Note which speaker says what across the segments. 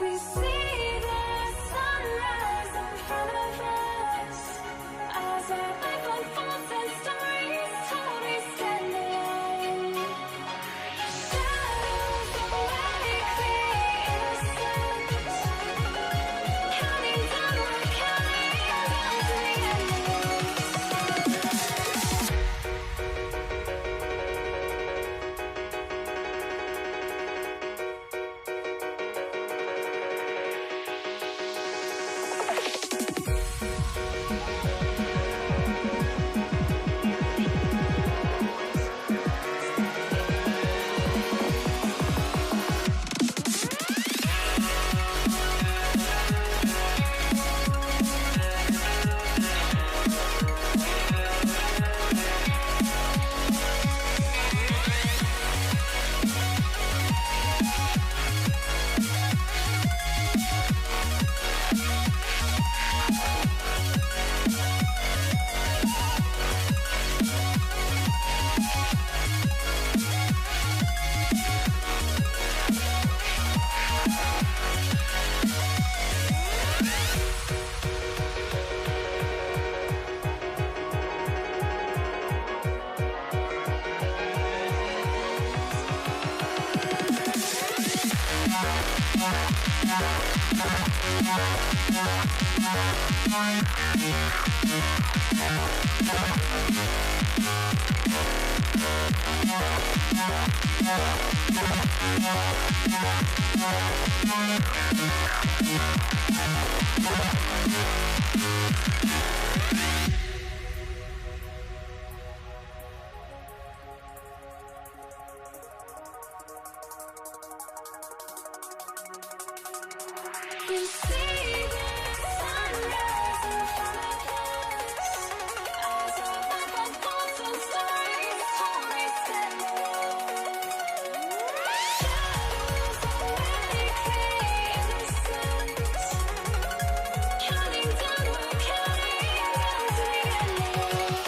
Speaker 1: We see the sunrise in front of us as our life unfolds and stories told. We stand alone. Shadows awake the innocence, counting down, we're counting down to the we see the sunrise in front of us as our life unfolds and stories told. We stand alone. Shadows awake the innocence, counting down, we're counting down to the endless.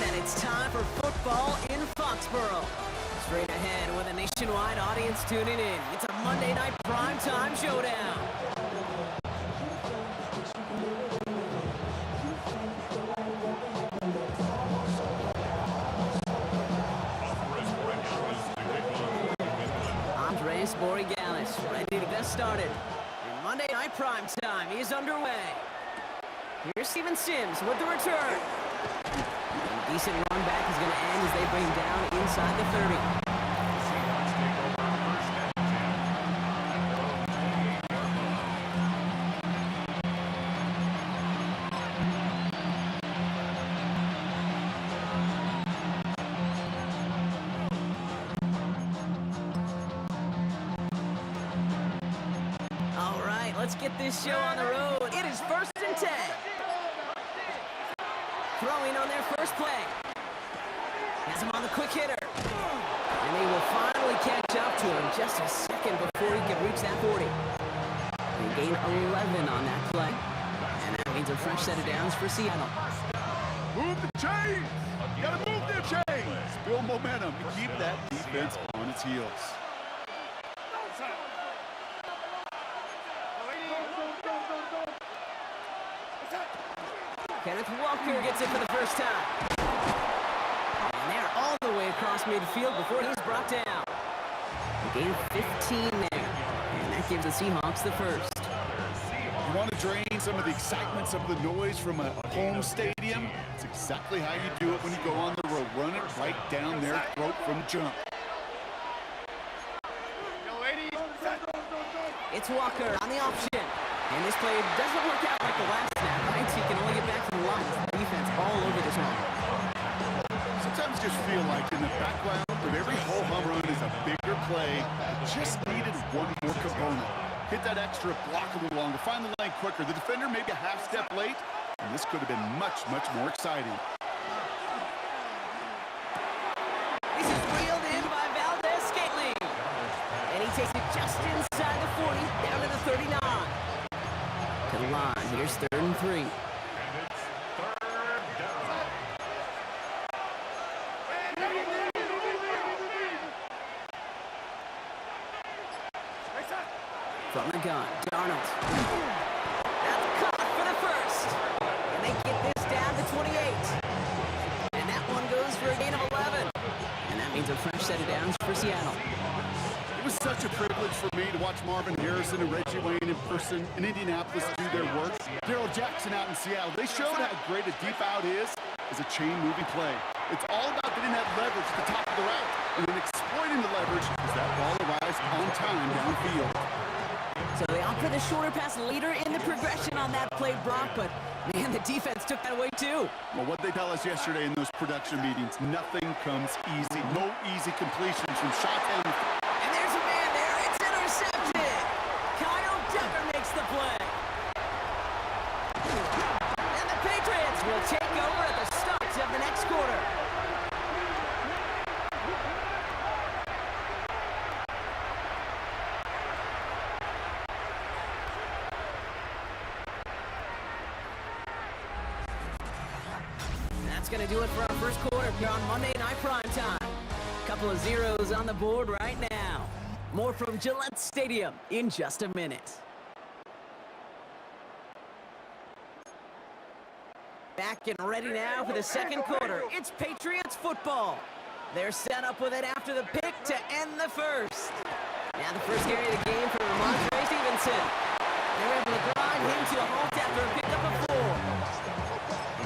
Speaker 2: that it's time for football in Foxborough. Straight ahead with a nationwide audience tuning in. It's a Monday night primetime showdown. Andres Borregales ready to get started. And Monday night primetime is underway. Here's Steven Sims with the return. A decent run back is going to end as they bring him down inside the 30. All right, let's get this show on the road. It is 1st and 10. Throwing on their first play. Has him on the quick hitter. And they will finally catch up to him just a second before he can reach that 40. They gain 11 on that play. And that means a fresh set of downs for Seattle.
Speaker 3: Move the chains! You gotta move them chains! Build momentum to keep that defense on its heels.
Speaker 2: Kenneth Walker gets it for the first time. And they're all the way across midfield before he's brought down. A gain of 15 there. And that gives the Seahawks the first.
Speaker 3: You want to drain some of the excitement, some of the noise from a home stadium? It's exactly how you do it when you go on the road. Run it right down their throat from jump.
Speaker 2: It's Walker on the option. And this play doesn't work out like the last snap, right? So you can only get back to the line. Defense all over this one.
Speaker 3: Sometimes just feel like in the background of every whole home run is a bigger play. It just needed one more component. Hit that extra block a little longer. Find the lane quicker. The defender maybe a half step late. And this could have been much, much more exciting.
Speaker 2: This is reeled in by Valdez Scantling. And he takes it just inside the 40, down to the 39. To the line, here's 3rd and 3. From the gun, Darnold. That's caught for the first. And they get this down to 28. And that one goes for a gain of 11. And that means a fresh set of downs for Seattle.
Speaker 3: It was such a privilege for me to watch Marvin Harrison and Reggie Wayne in person in Indianapolis do their work. Darrell Jackson out in Seattle. They showed how great a deep out is as a chain-moving play. It's all about getting that leverage at the top of the route and then exploiting the leverage as that ball arrives on time downfield.
Speaker 2: So they opt for the shorter pass leader in the progression on that play, Brock, but man, the defense took that away too.
Speaker 3: Well, what they tell us yesterday in those production meetings, nothing comes easy. No easy completions from shots and
Speaker 2: There's a man there. It's intercepted. Kyle Decker makes the play. And the Patriots will take over at the start of the next quarter. That's going to do it for our first quarter here on Monday Night Primetime. Couple of zeros on the board right now. More from Gillette Stadium in just a minute. Back and ready now for the second quarter. It's Patriots football. They're set up with it after the pick to end the first. Now the first carry of the game for Ramondre Stevenson. They're able to grind him to a halt after a pickup of 4.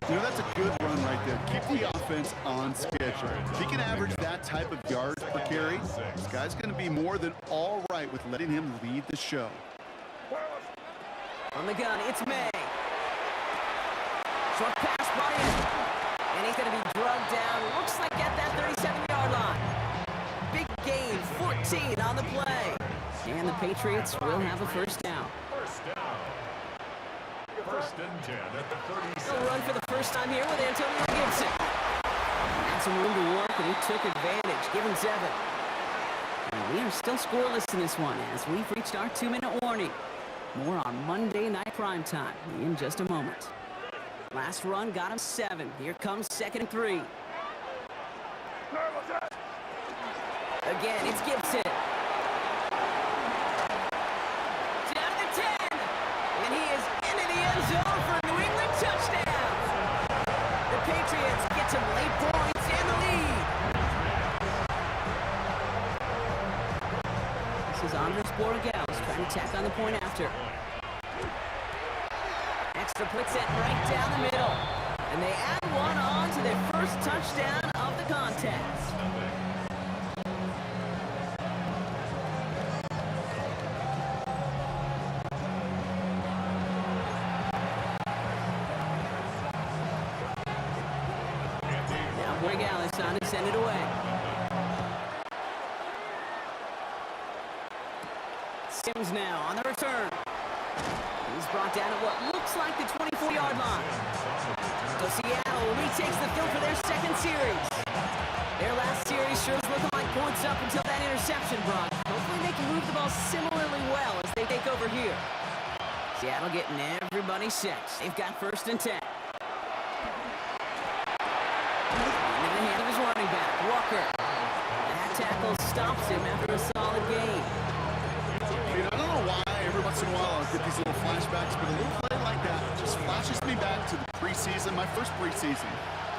Speaker 3: You know, that's a good run right there. Keep the offense on schedule. If he can average that type of yards per carry, this guy's going to be more than all right with letting him lead the show.
Speaker 2: On the gun, it's May. Short pass brought in. And he's going to be drugged down. Looks like at that 37-yard line. Big gain, 14 on the play. And the Patriots will have a first down.
Speaker 4: First and 10 at the 37.
Speaker 2: They'll run for the first time here with Antonio Gibson. Had some room to work, and he took advantage, giving 7. And we are still scoreless in this one as we've reached our 2-minute warning. More on Monday Night Primetime in just a moment. Last run got him 7. Here comes 2nd and 3. Again, it's Gibson. Down to the 10. And he is into the end zone for a New England touchdown. The Patriots get some late points and the lead. This is Andres Borregales trying to tack on the point after. Extra point set right down the middle. And they add one on to their first touchdown of the contest. Now Borregales on to send it away. Sims now on the return. He's brought down at what looks like the 24-yard line. So Seattle retakes the field for their second series. Their last series sure is looking like points up until that interception, Brock. Hopefully they can move the ball similarly well as they take over here. Seattle getting everybody set. They've got 1st and 10. Into the hand of his running back, Walker. That tackle stops him after a solid gain.
Speaker 3: I don't know why every once in a while I'll get these little flashbacks, but a little play like that just flashes me back to the preseason, my first preseason.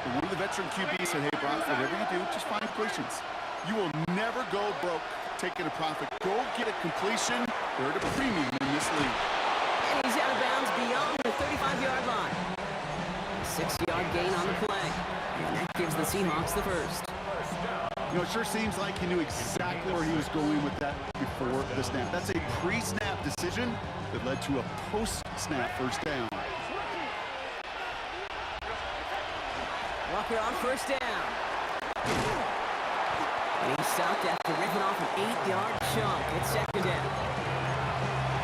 Speaker 3: And one of the veteran QBs said, hey, Brock, whatever you do, just find completions. You will never go broke taking a profit. Go get a completion. They're at a premium in this league.
Speaker 2: And he's out of bounds beyond the 35-yard line. 6-yard gain on the play. And that gives the Seahawks the first.
Speaker 3: You know, it sure seems like he knew exactly where he was going with that before the snap. That's a pre-snap decision that led to a post-snap first down.
Speaker 2: Walker on 1st down. And he stopped after ripping off an 8-yard chunk. It's 2nd down.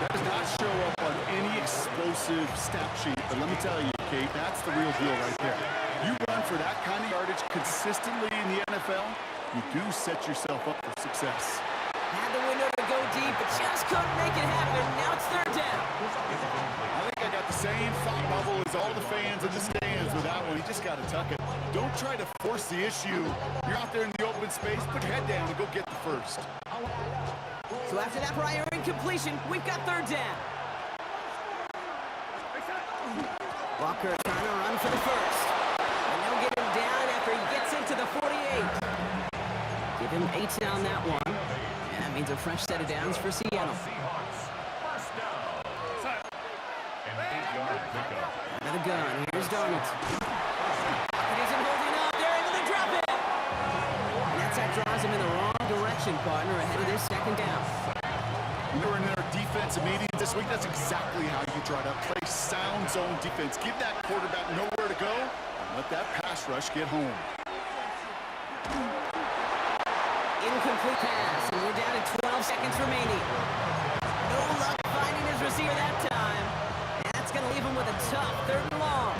Speaker 3: That does not show up on any explosive stat sheet, but let me tell you, Kate, that's the real deal right there. You run for that kind of yardage consistently in the NFL, you do set yourself up for success.
Speaker 2: Had the window to go deep, but just couldn't make it happen. Now it's 3rd down.
Speaker 3: I think I got the same thought bubble as all the fans in the stands with that one. You just got to tuck it. Don't try to force the issue. You're out there in the open space. Put your head down and go get the first.
Speaker 2: So after that prior incompletion, we've got 3rd down. Walker trying to run for the first. And they'll get him down after he gets into the 48. Give him 8 down that one. And that means a fresh set of downs for Seattle. Another gun. Here's Darnold. It isn't holding up. They're able to drop it. And that's that draws him in the wrong direction, partner, ahead of this 2nd down.
Speaker 3: We were in our defensive meetings this week. That's exactly how you try to play sound zone defense. Give that quarterback nowhere to go and let that pass rush get home.
Speaker 2: Incomplete pass, and we're down to 12 seconds remaining. No luck finding his receiver that time. And that's going to leave him with a tough 3rd and long.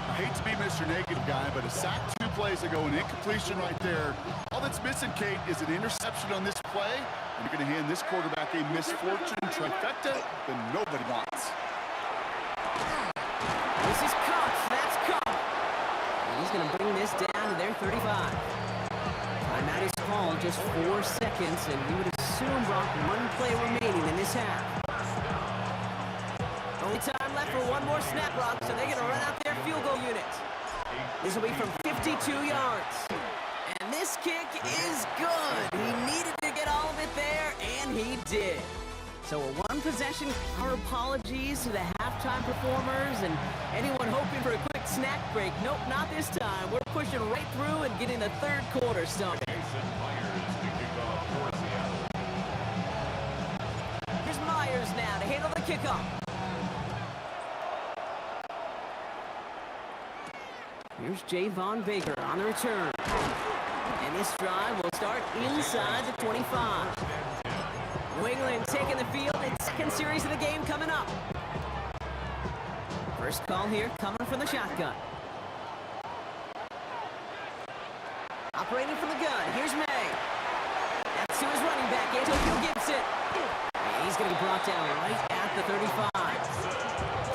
Speaker 3: I hate to be Mr. Negative guy, but a sack 2 plays ago, an incompletion right there. All that's missing, Kate, is an interception on this play, and you're going to hand this quarterback a misfortune trifecta that nobody wants.
Speaker 2: This is Cox. That's Cox. And he's going to bring this down to their 35. Timeout is called, just 4 seconds, and we would assume, Brock, 1 play remaining in this half. Only time left for 1 more snap, Brock, so they're going to run out their field goal unit. This will be from 52 yards. And this kick is good. He needed to get all of it there, and he did. So a 1-possession, our apologies to the halftime performers and anyone hoping for a quick snack break. Nope, not this time. We're pushing right through and getting the 3rd quarter started. Here's Myers now to handle the kickoff. Here's Javon Baker on the return. And this drive will start inside the 25. New England taking the field in 2nd series of the game coming up. First call here coming from the shotgun. Operating from the gun, here's May. That's to his running back, Antonio Gibson. And he's going to be brought down right at the 35.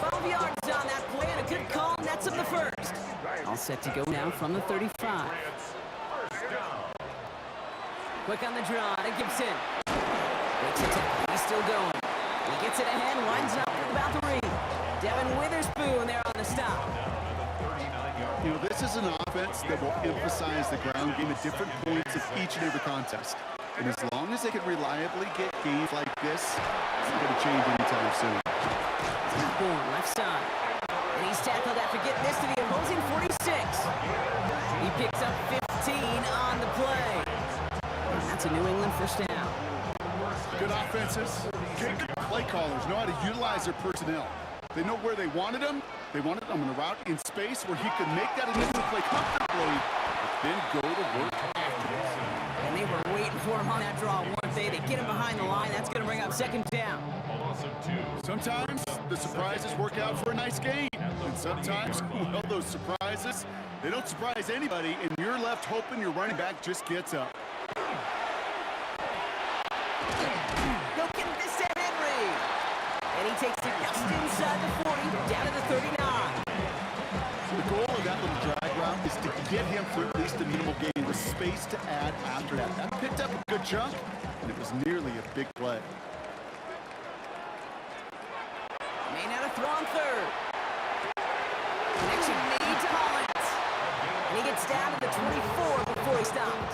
Speaker 2: 12 yards on that play, and a good call nets him the first. All set to go now from the 35. Quick on the draw to Gibson. Breaks it. He's still going. He gets it ahead, winds up at about 3. Devin Witherspoon there on the stop.
Speaker 3: You know, this is an offense that will emphasize the ground game at different points of each and every contest. And as long as they can reliably get games like this, it's not going to change anytime soon.
Speaker 2: Bourne, left side. And he's tackled after getting this to the opposing 46. He picks up 15 on the play. And that's a New England first down.
Speaker 3: Good offenses, good play callers know how to utilize their personnel. They know where they wanted them. They wanted them in a route in space where he could make that initial play comfortably, but then go to work afterwards.
Speaker 2: And they were waiting for him on that draw, weren't they? They get him behind the line. That's going to bring up second down.
Speaker 3: Sometimes the surprises work out for a nice game. And sometimes, well, those surprises, they don't surprise anybody, and you're left hoping your running back just gets up.
Speaker 2: Go get this to Henry. And he takes it just inside the 40, down to the 39.
Speaker 3: The goal of that little drag route is to get him through at least a minimal gain with space to add after that. That picked up a good chunk, and it was nearly a big play.
Speaker 2: May not have thrown third. Connection made to Hollins. And he gets down to the 24 before he stopped.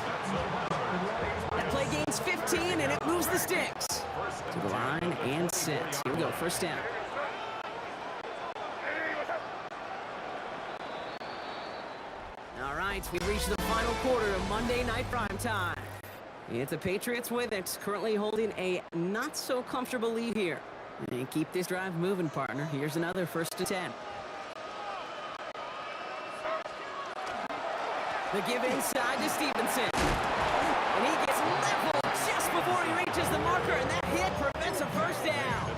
Speaker 2: That play gains 15, and it moves the sticks. To the line and set. Here we go, first down. All right, we've reached the final quarter of Monday Night Primetime. It's the Patriots with it, currently holding a not-so-comfortable lead here. And keep this drive moving, partner. Here's another 1st and 10. The give inside to Stevenson. And he gets leveled just before he reaches the marker, and that hit prevents a first down.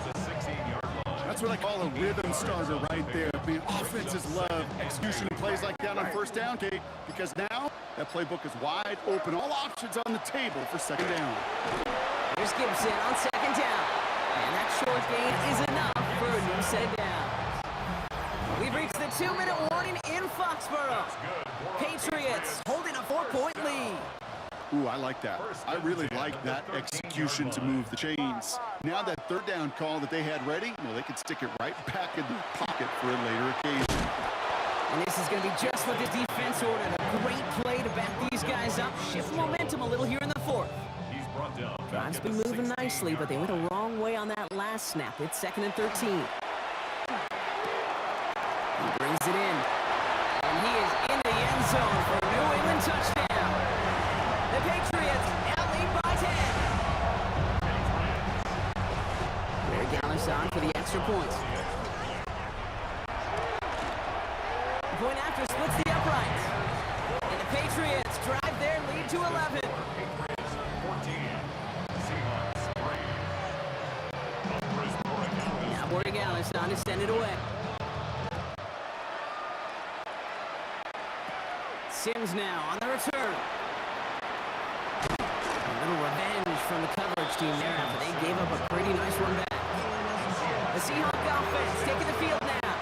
Speaker 3: That's what I call a rhythm starter right there. The offenses love execution of plays like that on first down, Kate, because now that playbook is wide open. All options on the table for second down.
Speaker 2: Here's Gibson on second down. And that short gain is enough for a new set of downs. We've reached the 2-minute warning in Foxborough. Patriots holding a 4-point lead.
Speaker 3: Ooh, I like that. I really like that execution to move the chains. Now that third down call that they had ready, well, they could stick it right back in their pocket for a later occasion.
Speaker 2: And this is going to be just what the defense ordered. A great play to back these guys up, shift momentum a little here in the 4th. Drive's been moving nicely, but they went the wrong way on that last snap. It's 2nd and 13. He brings it in. And he is in the end zone for a New England touchdown. The Patriots now lead by 10. Barry Gallis on for the extra point. The point after splits the uprights. And the Patriots drive their lead to 11. Now Borregales on to send it away. Sims now on the return. A little revenge from the coverage team there after they gave up a pretty nice run back. The Seahawk offense taking the field now.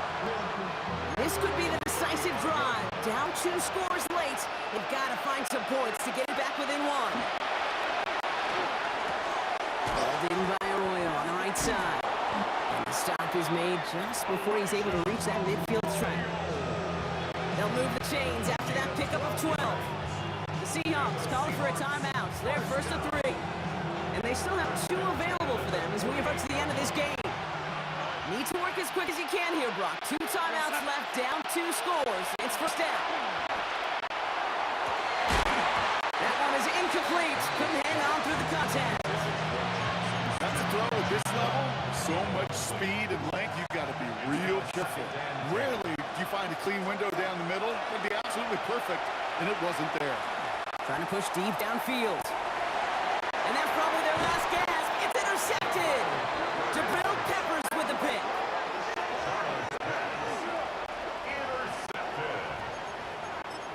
Speaker 2: This could be the decisive drive. Down 2 scores late. They've got to find some points to get it back within 1. Balled in by Arroyo on the right side. And the stop is made just before he's able to reach that midfield stripe. They'll move the chains after that pickup of 12. The Seahawks calling for a timeout. They're 1st and 3. And they still have 2 available for them as we approach the end of this game. Need to work as quick as you can here, Brock. 2 timeouts left, down 2 scores. It's first down. That one is incomplete. Couldn't hang on through the contact.
Speaker 3: That's a throw at this level. So much speed and length, you've got to be real careful. Rarely do you find a clean window down the middle. It would be absolutely perfect, and it wasn't there.
Speaker 2: Trying to push deep downfield. And that's probably their last gasp. It's intercepted. Jabril Peppers with the pick.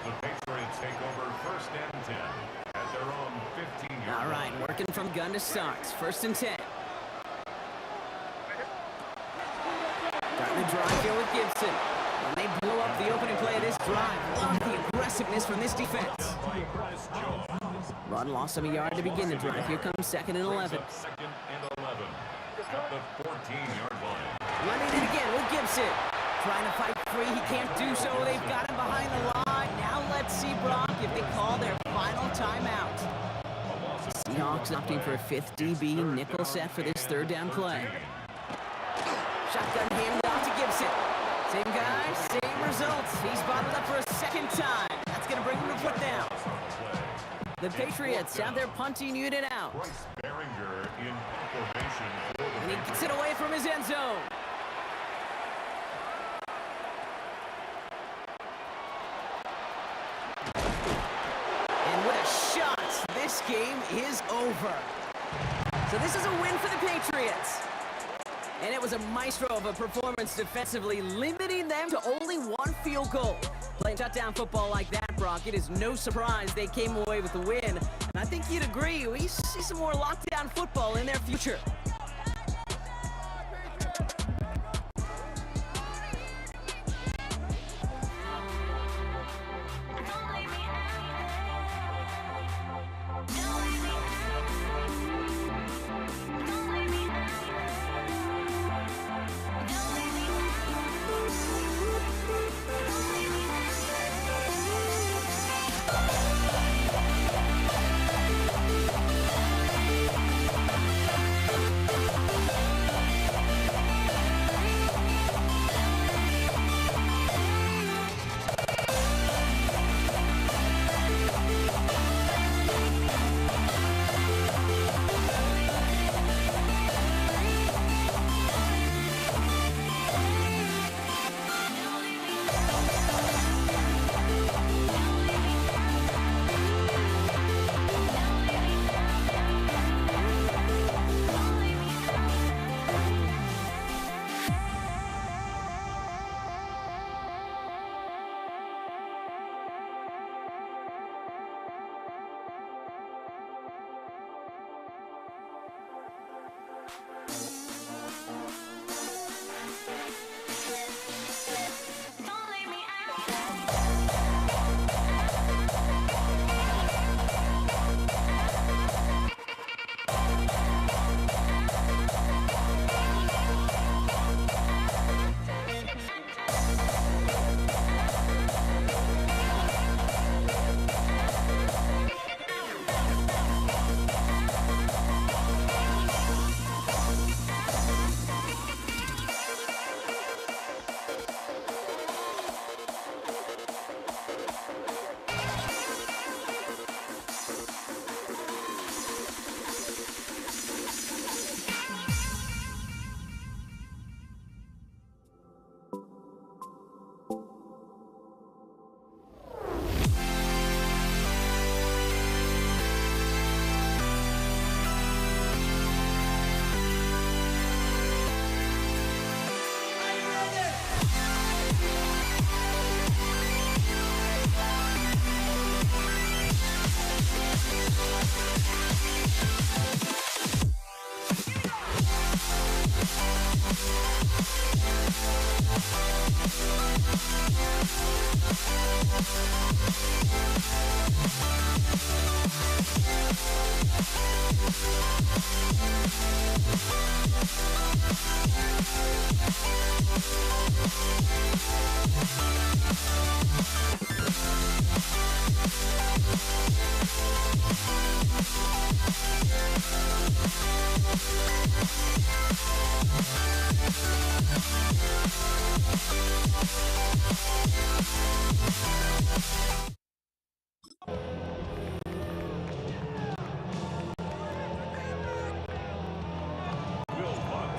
Speaker 4: The Patriots take over 1st and 10 at their own 15-yard
Speaker 2: All right, working from gun to start. 1st and 10. Starting to drive here with Gibson. And they blow up the opening play of this drive. Love the aggressiveness from this defense. Run lost some yard to begin the drive. Here comes 2nd and 11.
Speaker 4: Second and 11 at the 14-yard line.
Speaker 2: Running it again with Gibson. Trying to fight free. He can't do so. They've got him behind the line. Now let's see, Brock, if they call their final timeout. Seahawks opting for a 5th DB nickel set for this 3rd down play. Shotgun hand off to Gibson. Same guy, same results. He's bottled up for a 2nd time. That's going to bring him to put down. The Patriots have their punting unit out.
Speaker 4: Bryce Behringer in formation for the
Speaker 2: And he gets it away from his end zone. And what a shot. This game is over. So this is a win for the Patriots. And it was a maestro of a performance defensively, limiting them to only 1 field goal. Playing shutdown football like that, Brock, it is no surprise they came away with the win. And I think you'd agree, we see some more lockdown football in their future.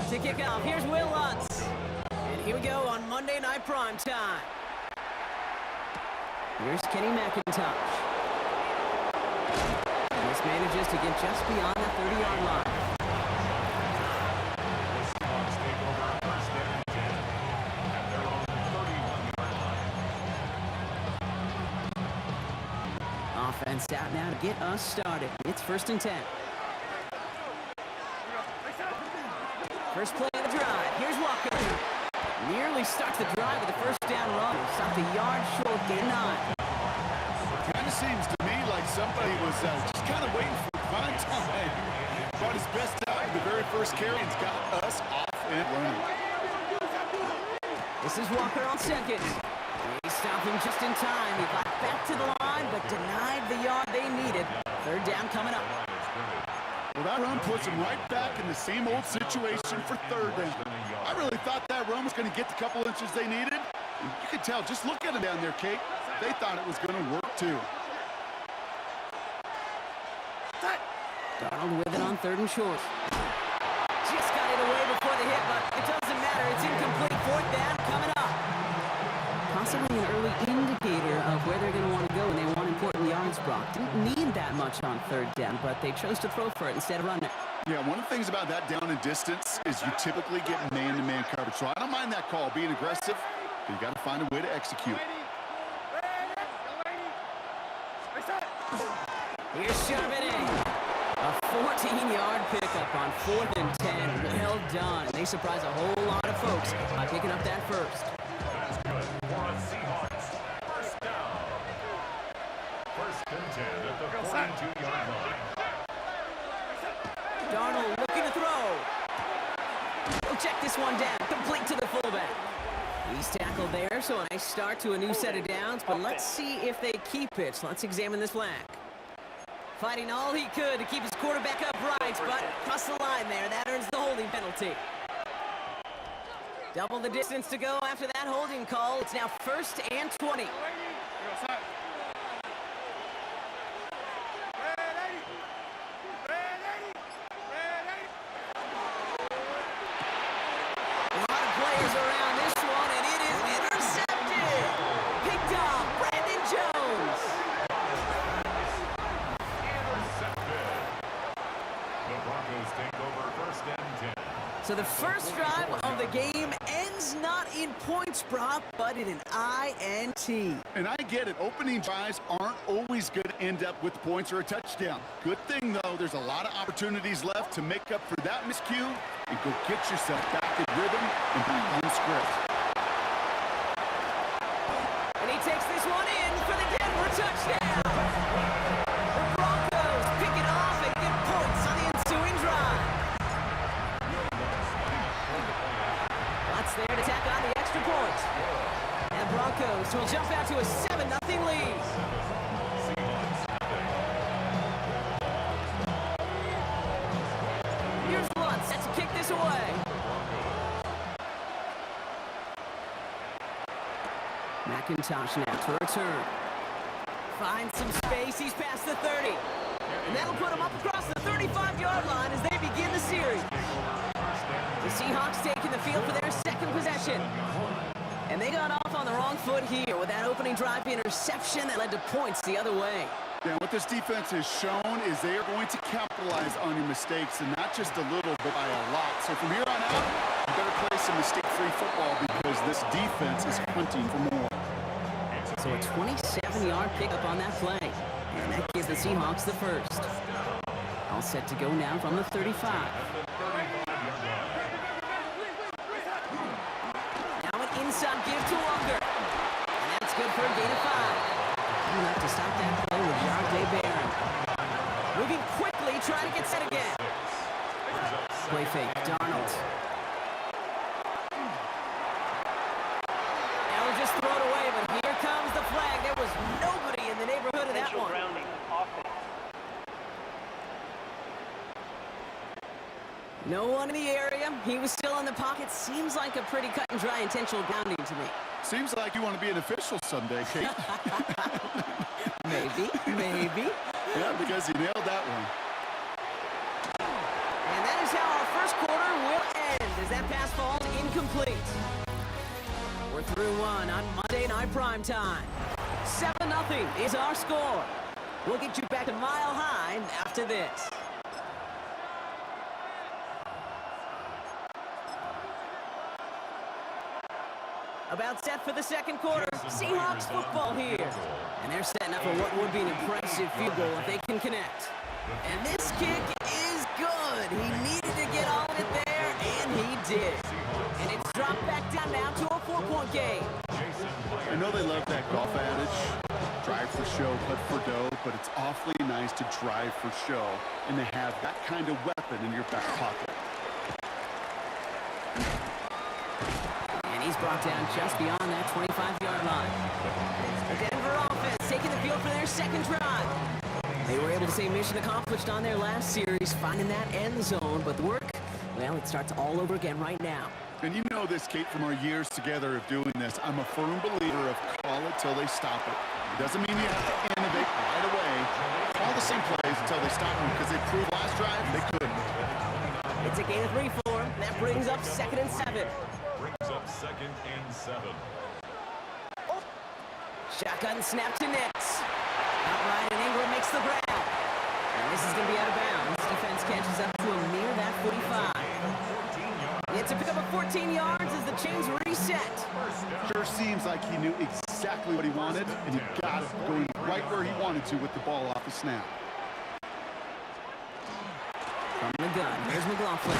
Speaker 2: To kick off, here's Will Lutz. And here we go on Monday Night Prime Time. Here's Kenny McIntosh. This manages to get just beyond the 30-yard line.
Speaker 4: The Seahawks take over first and 10 at their own 31-yard line.
Speaker 2: Offense out now to get us started. It's 1st and 10. First play of the drive. Here's Walker. Nearly starts the drive with the first down run. Stopped a yard short, gain 9.
Speaker 3: Kind of seems to me like somebody was just kind of waiting for prime time. Brought his best out in the very first carry and got us off and running.
Speaker 2: This is Walker on second. He stopped him just in time. He got back to the line, but denied the yard they needed. Third down coming up.
Speaker 3: Well, that run puts them right back in the same old situation for third down. I really thought that run was going to get the couple inches they needed. You could tell, just look at them down there, Kate. They thought it was going to work, too.
Speaker 2: Darnold with it on third and short. Just got it away before the hit, but it doesn't matter. It's incomplete. Fourth down coming up. Possibly an early indicator of where they're going to want to go when they want important yards, Brock. Didn't need that much on third down, but they chose to throw for it instead of running it.
Speaker 3: Yeah, one of the things about that down and distance is you typically get man-to-man coverage. So I don't mind that call, being aggressive, but you got to find a way to execute.
Speaker 2: Here's Charbonnet. A 14-yard pickup on 4th and 10. Well done. They surprise a whole lot of folks by picking up that first.
Speaker 4: That is good for a Seahawks first down. First and 10 at the 42-yard line.
Speaker 2: Darnold looking to throw. We'll check this one down. Complete to the fullback. He's tackled there, so a nice start to a new set of downs, but let's see if they keep it. So let's examine this flag. Fighting all he could to keep his quarterback upright, but crossed the line there. That earns the holding penalty. Double the distance to go after that holding call. It's now 1st and 20. A lot of players around this one, and it is intercepted. Picked off Brandon Jones.
Speaker 4: The Broncos take over first and 10.
Speaker 2: So the first drive of the game ends not in points, Brock, but in an INT.
Speaker 3: And I get it. Opening drives aren't always going to end up with points or a touchdown. Good thing, though, there's a lot of opportunities left to make up for that miscue and go get yourself back in rhythm and back on script.
Speaker 2: And he takes this one in for the Denver touchdown. The Broncos pick it off and get points on the ensuing drive. Lots there to tack on the extra point. And Broncos will jump out to a 7-0 lead. Here's Lutz set to kick this away. McIntosh now to return. Finds some space. He's past the 30. And that'll put him up across the 35-yard line as they begin the series. The Seahawks taking the field for their second possession. And they got off on the wrong foot here with that opening drive interception that led to points the other way.
Speaker 3: Yeah, what this defense has shown is they are going to capitalize on your mistakes, and not just a little, but by a lot. So from here on out, you better play some mistake-free football because this defense is hunting for more.
Speaker 2: So a 27-yard pickup on that play. And that gives the Seahawks the first. All set to go now from the 35. Now an inside give to Walker. And that's good for a gain of 5. Enough to stop that play with Jardé Barron. Moving quickly, trying to get set again. Play fake, Darnold. Now we'll just throw it away, but here comes the flag. There was nobody in the neighborhood of that one. No one in the area. He was still in the pocket. Seems like a pretty cut and dry intentional grounding to me.
Speaker 3: Seems like you want to be an official someday, Kate.
Speaker 2: Maybe.
Speaker 3: Yeah, because you nailed that one.
Speaker 2: And that is how our first quarter will end as that pass falls incomplete. We're through one on Monday Night Primetime. 7-0 is our score. We'll get you back to Mile High after this. About set for the second quarter. Seahawks football here. And they're setting up for what would be an impressive field goal if they can connect. And this kick is good. He needed to get all of it there, and he did. And it's dropped back down now to a 4-point game.
Speaker 3: I know they love that golf adage. Drive for show putt for dough, but it's awfully nice to drive for show and to have that kind of weapon in your back pocket.
Speaker 2: And he's brought down just beyond that 25-yard line. The Denver offense taking the field for their second drive. They were able to say mission accomplished on their last series, finding that end zone, but the work, well, it starts all over again right now.
Speaker 3: And you know this, Kate, from our years together of doing this. I'm a firm believer of call it till they stop it. It doesn't mean you have to innovate right away. Call the same plays until they stop them, because they proved last drive they couldn't.
Speaker 2: It's a gain of 3 for him. That brings up 2nd and 7.
Speaker 4: Brings up 2nd and 7.
Speaker 2: Shotgun snap to Nix. Outright, and Ingram makes the grab. And this is going to be out of bounds. Defense catches up to him near that 45. It's a pickup of 14 yards as the chains reset.
Speaker 3: Sure seems like he knew exactly what he wanted, and he got it going right where he wanted to with the ball off the snap.
Speaker 2: From the gun, here's McLaughlin.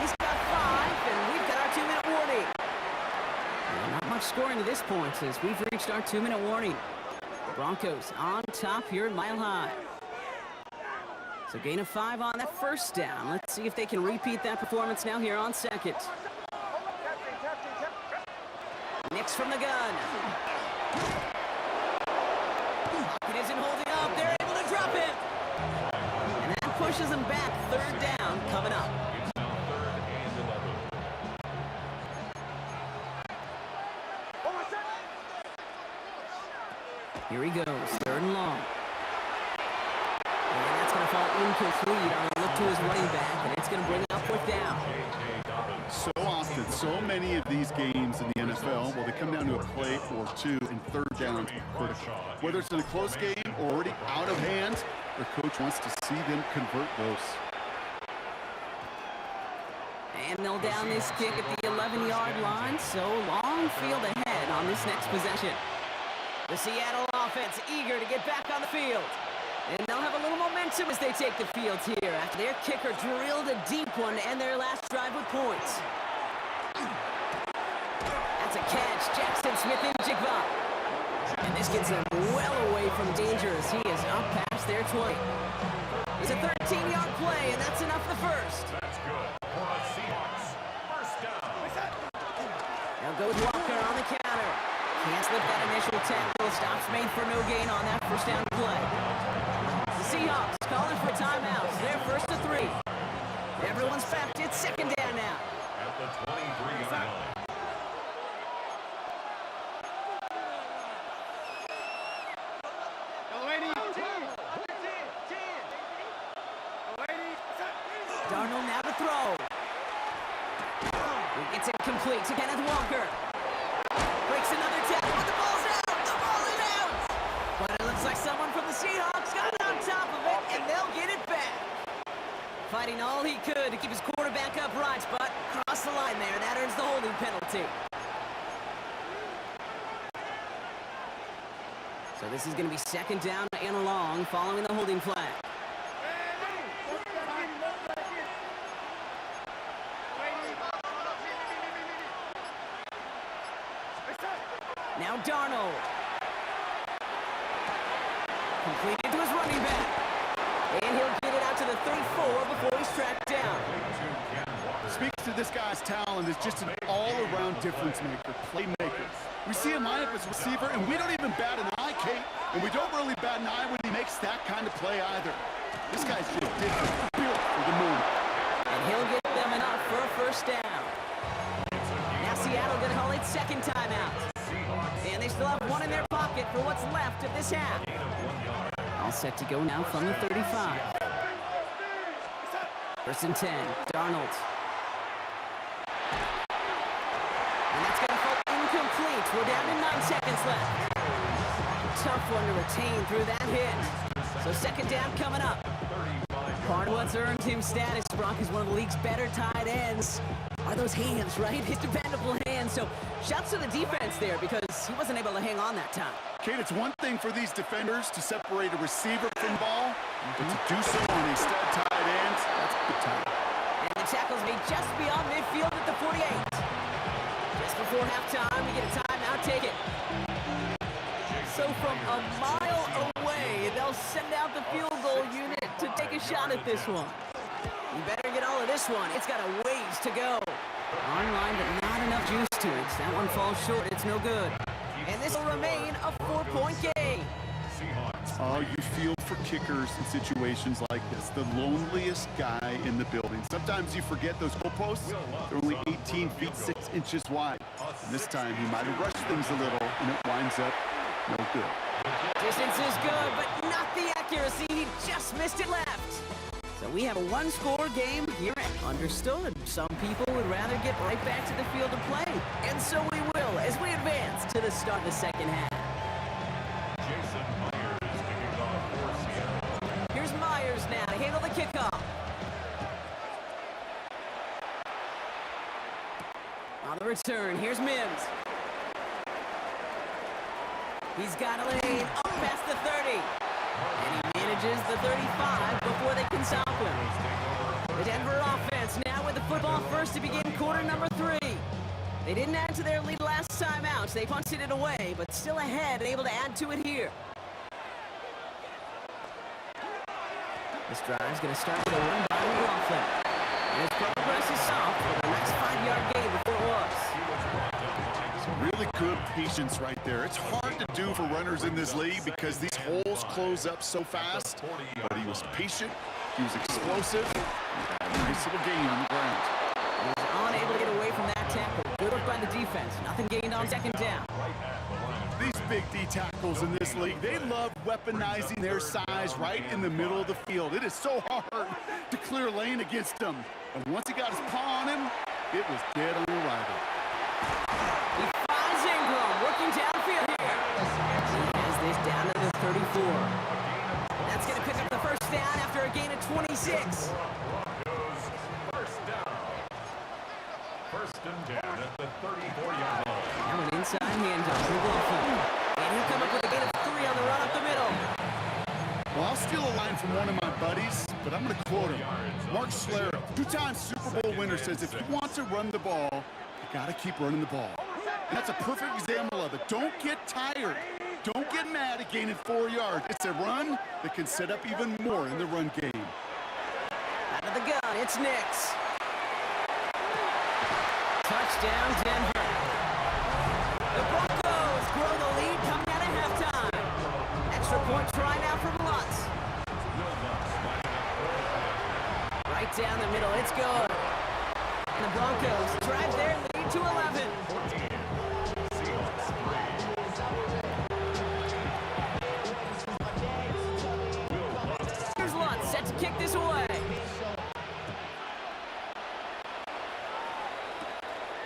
Speaker 2: He's got 5, and we've got our 2-minute warning. Well, not much scoring to this point as we've reached our 2-minute warning. Broncos on top here at Mile High. So gain of 5 on that first down. Let's see if they can repeat that performance now here on 2nd. Nix from the gun. It isn't holding up. They're able to drop him. And that pushes them back. 3rd down coming up.
Speaker 4: It's now 3rd and 11.
Speaker 2: Here he goes. 3rd and long. And that's going to fall incomplete on a look to his running back, and it's going to bring up 4th down.
Speaker 3: So often, so many of these games in the NFL, well, they come down to a play or two, and 3rd downs are critical. Whether it's in a close game or already out of hand, their coach wants to see them convert those.
Speaker 2: And they'll down this kick at the 11-yard line, so long field ahead on this next possession. The Seattle offense eager to get back on the field. And they'll have a little momentum as they take the field here after their kicker drilled a deep one to end their last drive with points. That's a catch. Jackson Smith and Jigba. And this gets them well away from danger as he is up past their 20. It's a 13-yard play, and that's enough for first.
Speaker 4: That's good for the Seahawks. First down.
Speaker 2: Now goes Walker on the counter. Can't slip that initial tackle. Stops made for no gain on that first down play. The Seahawks calling for timeouts. They're 1st to 3. Everyone's back. It's 2nd down now.
Speaker 4: At the 23-yard line.
Speaker 2: Darnold now to throw. He gets it complete to Kenneth Walker. Breaks another tackle, but the ball's out! The ball is out! But it looks like someone from the Seahawks got on top of it, and they'll get it back. Fighting all he could to keep his quarterback upright, but crossed the line there. That earns the holding penalty. So this is going to be 2nd down and long following the holding flag. Now Darnold. Completed to his running back. And he'll get it out to the 34 before he's tracked down.
Speaker 3: Speaks to this guy's talent as just an all-around difference maker, playmaker. We see him line up as receiver, and we don't even bat an eye, Kate. And we don't really bat an eye when he makes that kind of play either. This guy's just different, built for the moment.
Speaker 2: And he'll get them enough for a first down. Now Seattle going to call its 2nd timeout. And they still have 1 in their pocket for what's left of this half. All set to go now from the 35. 1st and 10, Darnold. And that's going to fall incomplete. We're down to 9 seconds left. Tough one to retain through that hit. So 2nd down coming up. Part of what's earned him status, Brock, is one of the league's better tight ends. Are those hands, right? His dependable hands. So shouts to the defense there because he wasn't able to hang on that time.
Speaker 3: Kate, it's one thing for these defenders to separate a receiver from ball, but to do so on a stud tight end, that's big time.
Speaker 2: And the tackle's made just beyond midfield at the 48. Just before halftime, we get a timeout. Take it. So from a mile away, they'll send out the field goal unit to take a shot at this one. You better get all of this one. It's got a ways to go. Online, but not enough juice to it. That one falls short. It's no good. And this will remain a 4-point game.
Speaker 3: Oh, you feel for kickers in situations like this. The loneliest guy in the building. Sometimes you forget those goalposts. They're only 18 feet 6 inches wide. And this time he might have rushed things a little, and it winds up no good.
Speaker 2: Distance is good, but not the accuracy. He just missed it left. So we have a one-score game here. Understood. Some people would rather get right back to the field to play. And so we will as we advance to the start of the second half.
Speaker 4: Jason Myers kicking off for Seattle.
Speaker 2: Here's Myers now to handle the kickoff. On the return, here's Mims. He's got a lane up past the 30. And he manages the 35 before they can stop him. The Denver offense now with the football first to begin quarter number 3. They didn't add to their lead last time out. They punted it away, but still ahead and able to add to it here. This drive's going to start with a run by McLaughlin. And his progress is soft for the next 5-yard gain before it was.
Speaker 3: Really good patience right there. It's hard to do for runners in this league because these holes close up so fast. But he was patient, he was explosive, and a nice little gain on the ground.
Speaker 2: He was unable to get away from that tackle. Good work by the defense. Nothing gained on second down.
Speaker 3: These big D tackles in this league, they love weaponizing their size right in the middle of the field. It is so hard to clear lane against them. And once he got his paw on him, it was dead on arrival.
Speaker 2: He finds Ingram working downfield here. He has this down to the 34. That's going to pick up the first down after a gain of 26.
Speaker 4: First down. First and 10 at the 34-yard line.
Speaker 2: Now an inside handoff to McLaughlin. And he'll come up with a gain of 3 on the run up the middle.
Speaker 3: Well, I'll steal a line from one of my buddies, but I'm going to quote him. Mark Schlereth, 2-time Super Bowl winner, says if you want to run the ball, you got to keep running the ball. And that's a perfect example of it. Don't get tired. Don't get mad at gaining 4 yards. It's a run that can set up even more in the run game.
Speaker 2: Out of the gun, it's Nix. Touchdown, Denver. The Broncos grow the lead coming out of halftime. Extra point try now from Lutz. Right down the middle, it's good. And the Broncos drive their lead to 11. Here's Lutz set to kick this away.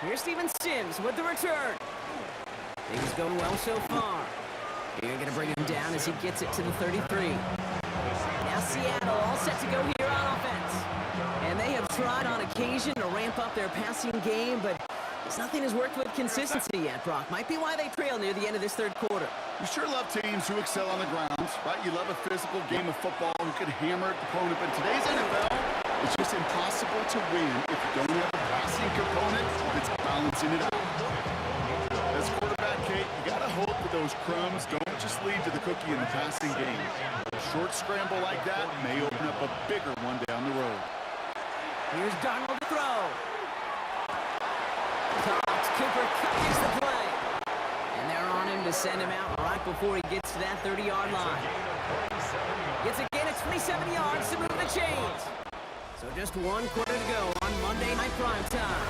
Speaker 2: Here's Steven Sims with the return. Things going well so far. You're going to bring him down as he gets it to the 33. Now Seattle all set to go here on offense. And they have tried on occasion to ramp up their passing game, but nothing has worked with consistency yet, Brock. Might be why they trail near the end of this third quarter.
Speaker 3: You sure love teams who excel on the ground, right? You love a physical game of football who can hammer at the opponent, but in today's NFL, it's just impossible to win if you don't have a passing component that's balancing it out. As quarterback, Kate, you got to hope that those crumbs don't just lead to the cookie in the passing game. A short scramble like that may open up a bigger one down the road.
Speaker 2: Here's Darnold to throw. Cox, Cooper covers the play. And they're on him to send him out right before he gets to that 30-yard line. Gets a gain of 27 yards to move the chains. So just 1 quarter to go on Monday Night Prime Time.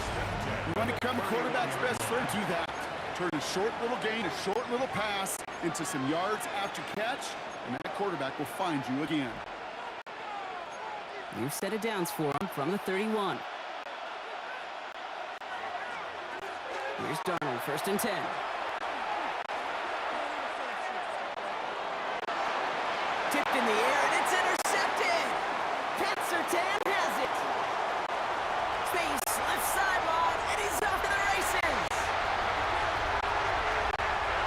Speaker 3: You want to become a quarterback's best friend, do that. Turn a short little gain, a short little pass into some yards after catch, and that quarterback will find you again.
Speaker 2: New set of downs for him from the 31. Here's Darnold, first and 10. Tipped in the air, and it's intercepted! Pat Surtain has it! Space, left sideline, and he's off to the races!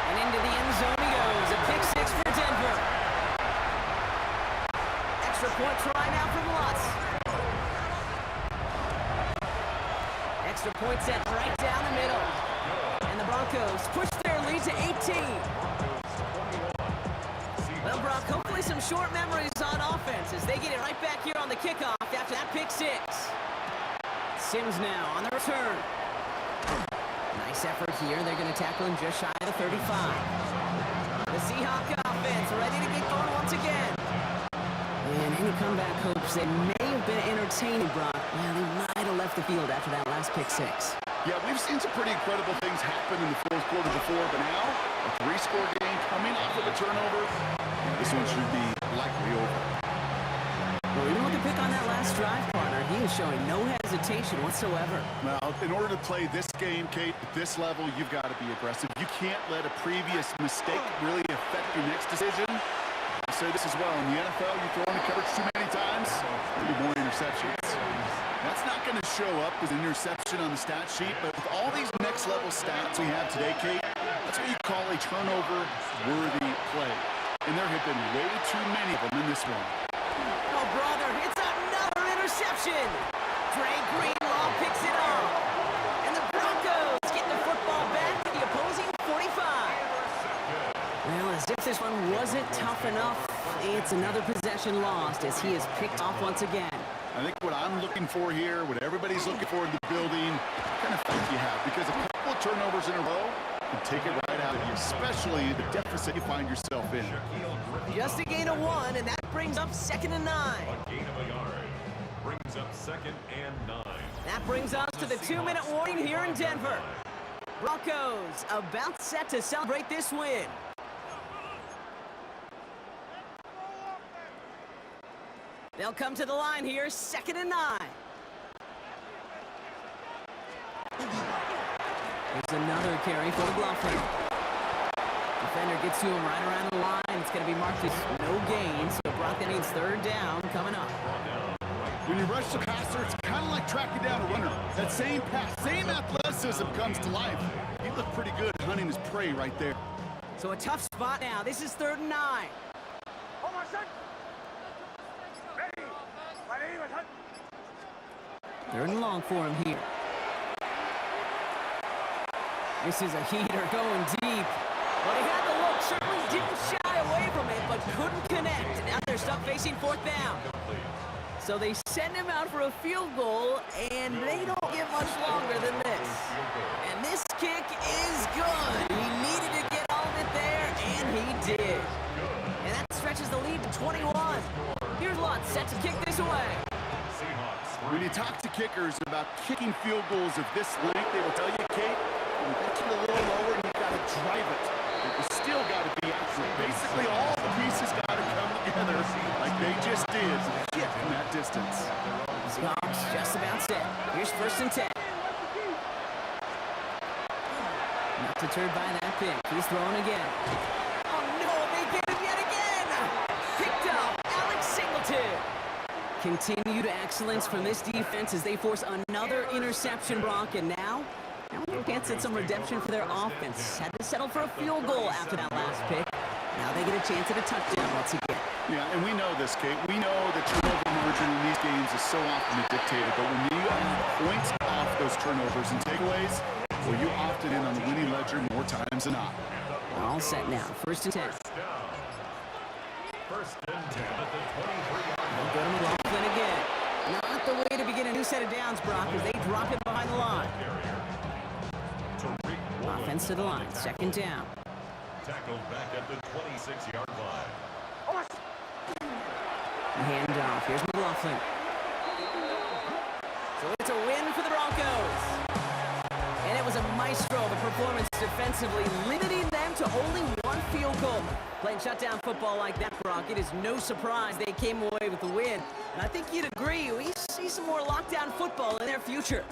Speaker 2: And into the end zone he goes, a pick 6 for Denver. Extra point try now from Lutz. Extra point set right down the middle. And the Broncos push their lead to 18. Hopefully some short memories on offense as they get it right back here on the kickoff after that pick six. Sims now on the return. Nice effort here. They're going to tackle him just shy of the 35. The Seahawk offense ready to get going once again. And any comeback hopes that may have been entertaining, Brock. Yeah, they might have left the field after that last pick six.
Speaker 3: Yeah, we've seen some pretty incredible things happen in the fourth quarter before, but now a three-score game coming off of a turnover. This one should be likely over.
Speaker 2: Well, even with the pick on that last drive, partner, he is showing no hesitation whatsoever.
Speaker 3: Now, in order to play this game, Kate, at this level, you've got to be aggressive. You can't let a previous mistake really affect your next decision. I'll say this as well. In the NFL, you throw into coverage too many times, there'll be more interceptions. That's not going to show up as an interception on the stat sheet, but with all these next-level stats we have today, Kate, that's what you call a turnover-worthy play. And there have been way too many of them in this one.
Speaker 2: Oh, brother, it's another interception. Dre Greenlaw picks it up. And the Broncos get the football back to the opposing 45. Well, as if this one wasn't tough enough, it's another possession lost as he is picked off once again.
Speaker 3: I think what I'm looking for here, what everybody's looking for in the building, what kind of faith you have, because a couple of turnovers in a row can take it right out of you, especially the deficit you find yourself in.
Speaker 2: Just a gain of 1, and that brings up 2nd and 9.
Speaker 4: A gain of a yard. Brings up 2nd and 9.
Speaker 2: That brings us to the 2-minute warning here in Denver. Broncos about set to celebrate this win. They'll come to the line here, 2nd and 9. Here's another carry for McLaughlin. Defender gets to him right around the line. It's going to be marked as no gain, so Brock, that means 3rd down coming up.
Speaker 3: When you rush the passer, it's kind of like tracking down a runner. That same pass, same athleticism comes to life. He looked pretty good hunting his prey right there.
Speaker 2: So a tough spot now. This is 3rd and 9. 3rd and long for him here. This is a heater going deep. But he had the look, certainly didn't shy away from it, but couldn't connect. Now they're stuck facing 4th down. So they send him out for a field goal, and they don't get much longer than this. And this kick is good. He needed to get all of it there, and he did. And that stretches the lead to 21. Here's Lutz set to kick this away.
Speaker 3: When you talk to kickers about kicking field goals of this length, they will tell you, Kate, you get it a little lower and you've got to drive it. But you still got to be accurate. Basically, all the pieces got to come together like they just did to kick from that distance.
Speaker 2: Seahawks just about set. Here's 1st and 10. Not deterred by that pick. He's throwing again. Oh, no, they get him yet again. Picked up Alex Singleton. Continued excellence from this defense as they force another interception, Brock, and now they can't set some redemption for their offense. Had to settle for a field goal after that last pick. Now they get a chance at a touchdown once again.
Speaker 3: Yeah, and we know this, Kate. We know the turnover margin in these games is so often dictated, but when you points off those turnovers and takeaways, well, you opted in on the winning ledger more times than not.
Speaker 2: All set now. 1st and 10.
Speaker 4: 1st and 10 at the 23-yard line.
Speaker 2: Go to McLaughlin again. Not the way to begin a new set of downs, Brock, as they drop it behind the line. Offense to the line. 2nd down.
Speaker 4: Tackled back at the 26-yard line.
Speaker 2: Hand off. Here's McLaughlin. So it's a win for the Broncos. And it was a maestro of a performance defensively, limiting them to only 1 field goal. Playing shutdown football like that, Brock, it is no surprise they came away with the win. And I think you'd agree, we see some more lockdown football in their future.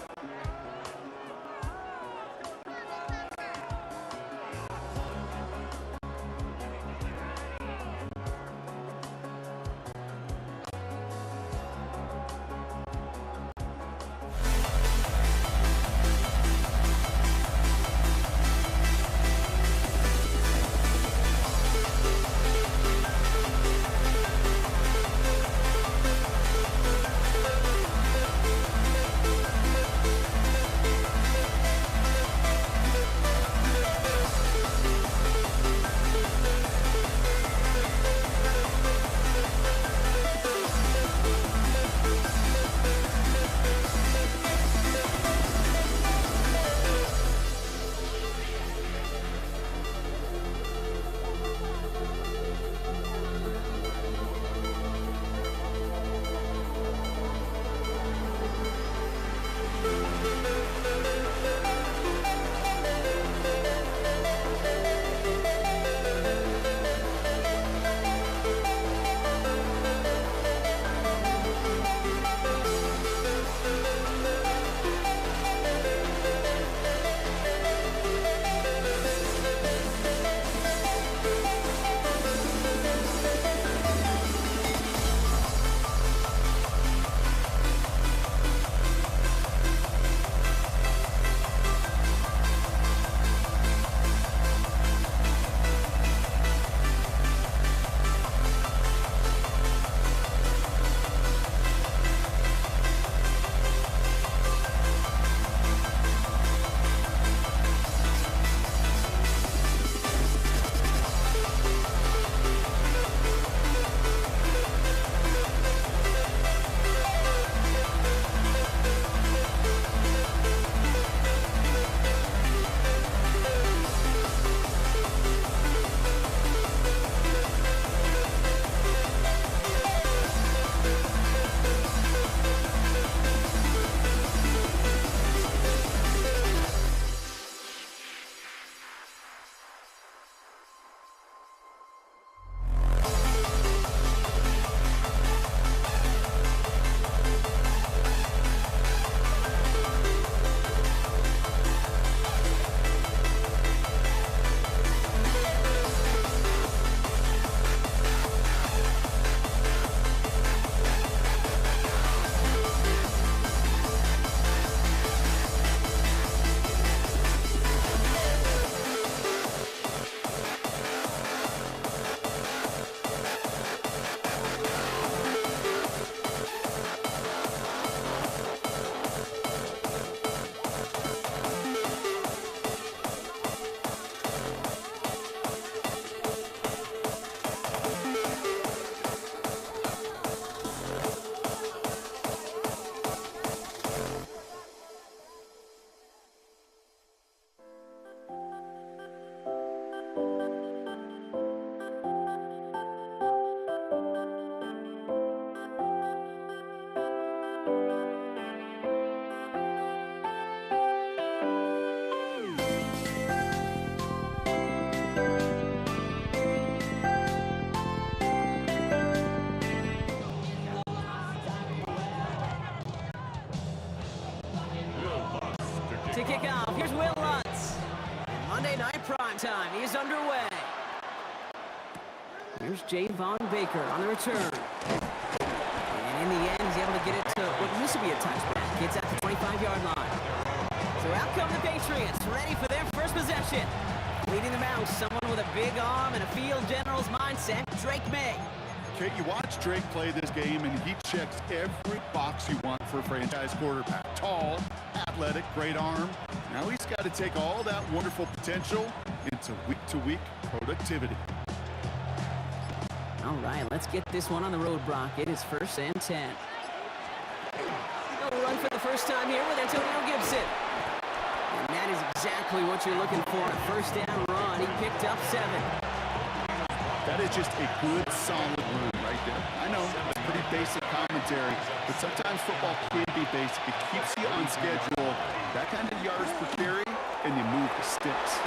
Speaker 2: kickoff. Here's Will Lutz. Monday Night Primetime is underway. Here's Javon Baker on the return. And in the end, he's able to get it to what used to be a touchback. Gets at the 25-yard line. So out come the Patriots, ready for their first possession. Leading them out, someone with a big arm and a field general's mindset, Drake May.
Speaker 3: Okay, you watch Drake play this game, and he checks every box you want for a franchise quarterback. Tall, athletic, great arm. Now he's got to take all that wonderful potential into week-to-week productivity.
Speaker 2: All right, let's get this one on the road, Brock. It is 1st and 10. They'll run for the first time here with Antonio Gibson. And that is exactly what you're looking for. A first down run. He picked up 7.
Speaker 3: That is just a good, solid run right there. I know, it's pretty basic commentary, but sometimes football can be basic. It keeps you on schedule. That kind of yards per carry, and you move the sticks.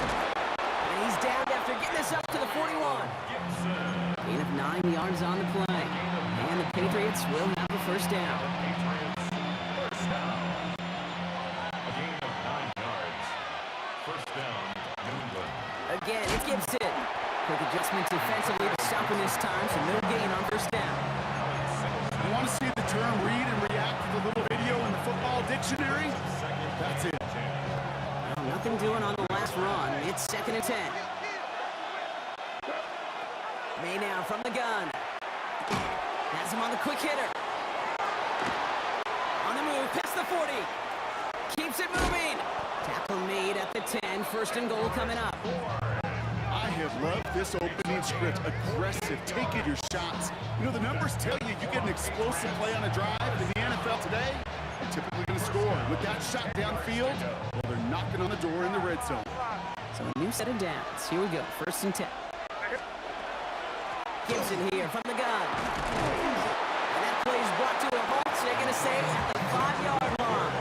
Speaker 2: And he's down after getting this up to the 41. Gain of 9 yards on the play. And the Patriots will have the first down.
Speaker 4: First down. A gain of 9 yards. First down, New England.
Speaker 2: Again, it's Gibson. Quick adjustment defensively to stop him this time, so no gain on first down.
Speaker 3: You want to see the term read and react to the little video in the football dictionary? That's it.
Speaker 2: Well, nothing doing on the last run. It's 2nd and 10. May now from the gun. Has him on the quick hitter. On the move, past the 40. Keeps it moving. Tackle made at the 10. 1st and goal coming up.
Speaker 3: I have loved this opening script. Aggressive, taking your shots. You know, the numbers tell you you get an explosive play on a drive. In the NFL today, you're typically going to score. With that shot downfield, well, they're knocking on the door in the red zone.
Speaker 2: So a new set of downs. Here we go. 1st and 10. Gibson here from the gun. And that play is brought to a halt, so they're going to say at the 5-yard line.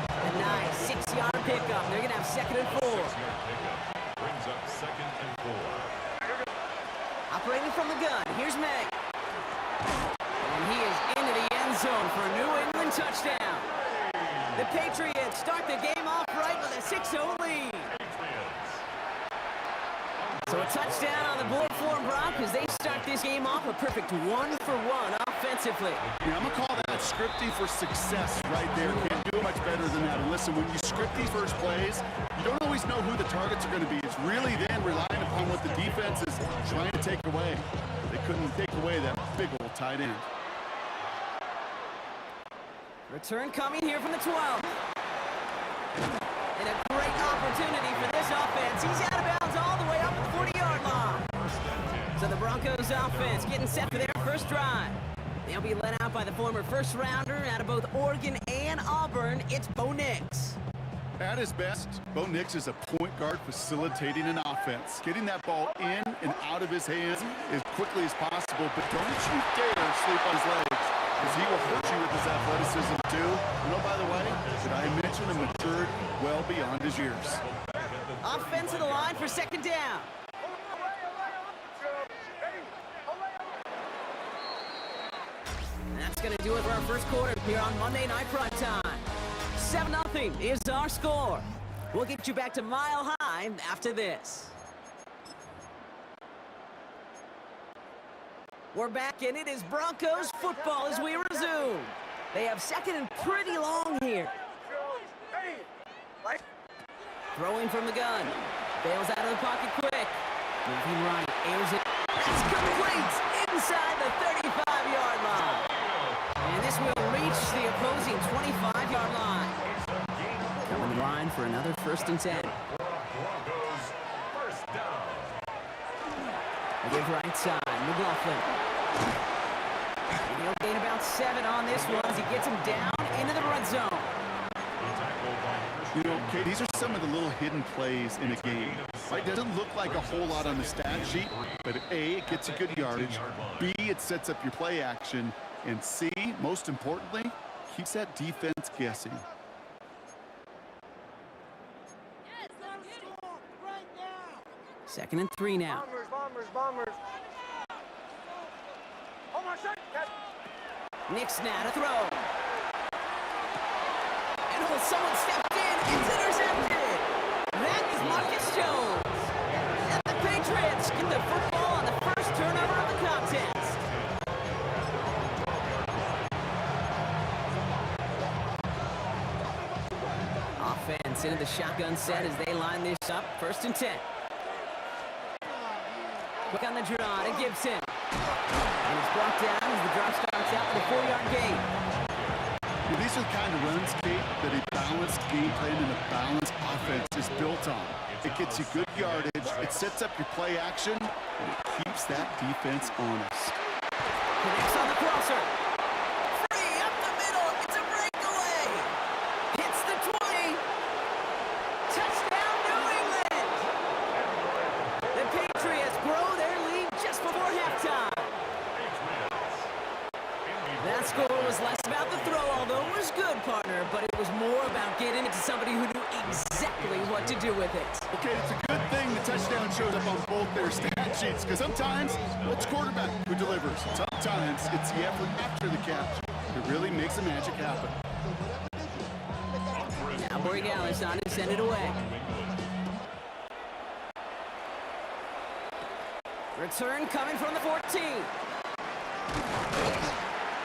Speaker 2: A nice 6-yard pickup. They're going to have 2nd and 4.
Speaker 4: Brings up 2nd and 4.
Speaker 2: Operating from the gun, here's May. And he is into the end zone for a New England touchdown. The Patriots start the game off right with a 6-0 lead. So a touchdown on the board for them, Brock, as they start this game off a perfect 1-for-1 offensively.
Speaker 3: Yeah, I'm going to call that scripting for success right there. Can't do much better than that. And listen, when you script these first plays, you don't always know who the targets are going to be. It's really then relying upon what the defense is trying to take away. They couldn't take away that big old tight end.
Speaker 2: Return coming here from the 12. And a great opportunity for this offense. He's out of bounds all the way up at the 40-yard line. So the Broncos offense getting set for their first drive. They'll be led out by the former first-rounder out of both Oregon and Auburn. It's Bo Nix.
Speaker 3: At his best, Bo Nix is a point guard facilitating an offense. Getting that ball in and out of his hands as quickly as possible, but don't you dare sleep on his legs, because he will hurt you with his athleticism too. And oh, by the way, did I mention a matured well beyond his years?
Speaker 2: Offense of the line for 2nd down. And that's going to do it for our first quarter here on Monday Night Primetime. 7-0 is our score. We'll get you back to Mile High after this. We're back, and it is Broncos football as we resume. They have 2nd and pretty long here. Throwing from the gun. Bails out of the pocket quick. Moving right, airs it. It's complete inside the 35-yard line. And this will reach the opposing 25-yard line. Coming line for another 1st and 10.
Speaker 4: Broncos, first down.
Speaker 2: Give right side, McLaughlin. And he'll gain about 7 on this one as he gets him down into the red zone.
Speaker 3: You know, Kate, these are some of the little hidden plays in a game. Right? Doesn't look like a whole lot on the stat sheet, but A, it gets you good yardage. B, it sets up your play action. And C, most importantly, keeps that defense guessing.
Speaker 2: 2nd and 3 now.
Speaker 5: Bombers. Oh my shot.
Speaker 2: Nix now to throw. And someone stepped in It's intercepted. That is Marcus Jones. And the Patriots get the football on the first turnover of the contest. Offense into the shotgun set as they line this up. 1st and 10. Quick on the draw to Gibson. And it's brought down as the drive starts out for the 4-yard gain.
Speaker 3: Well, these are the kind of runs, Kate, that a balanced game plan and a balanced offense is built on. It gets you good yardage, it sets up your play action, and it keeps that defense honest.
Speaker 2: Connects on the crosser. Free up the middle. It's a breakaway. Hits the 20. Touchdown, New England. The Patriots grow their lead just before halftime. That score was less about the throw, although it was good, partner, but it was more about getting it to somebody who knew exactly what to do with it.
Speaker 3: Okay, it's a good thing the touchdown shows up on both their stat sheets, because sometimes it's quarterback who delivers. Sometimes it's the effort after the catch that really makes the magic happen.
Speaker 2: Now Borregales on to send it away. Return coming from the 14.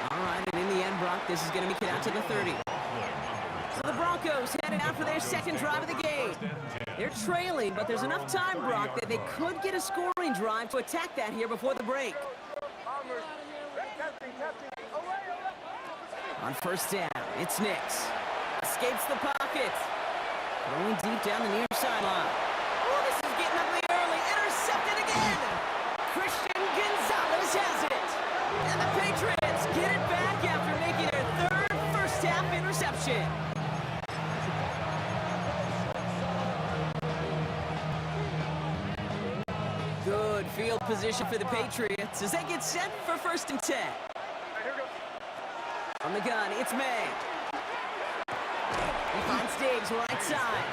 Speaker 2: All right, and in the end, Brock, this is going to be kicked out to the 30. So the Broncos headed out for their second drive of the game. They're trailing, but there's enough time, Brock, that they could get a scoring drive to attack that here before the break.
Speaker 5: Bombers. Testing.
Speaker 2: On 1st down, it's Nix. Escapes the pocket. Going deep down the near sideline. Oh, this is getting ugly early. Intercepted again. Christian Gonzalez has it. And the Patriots get it back after making their 3rd first-half interception. Good field position for the Patriots as they get set for 1st and 10. On the gun, it's May. He finds Diggs right side.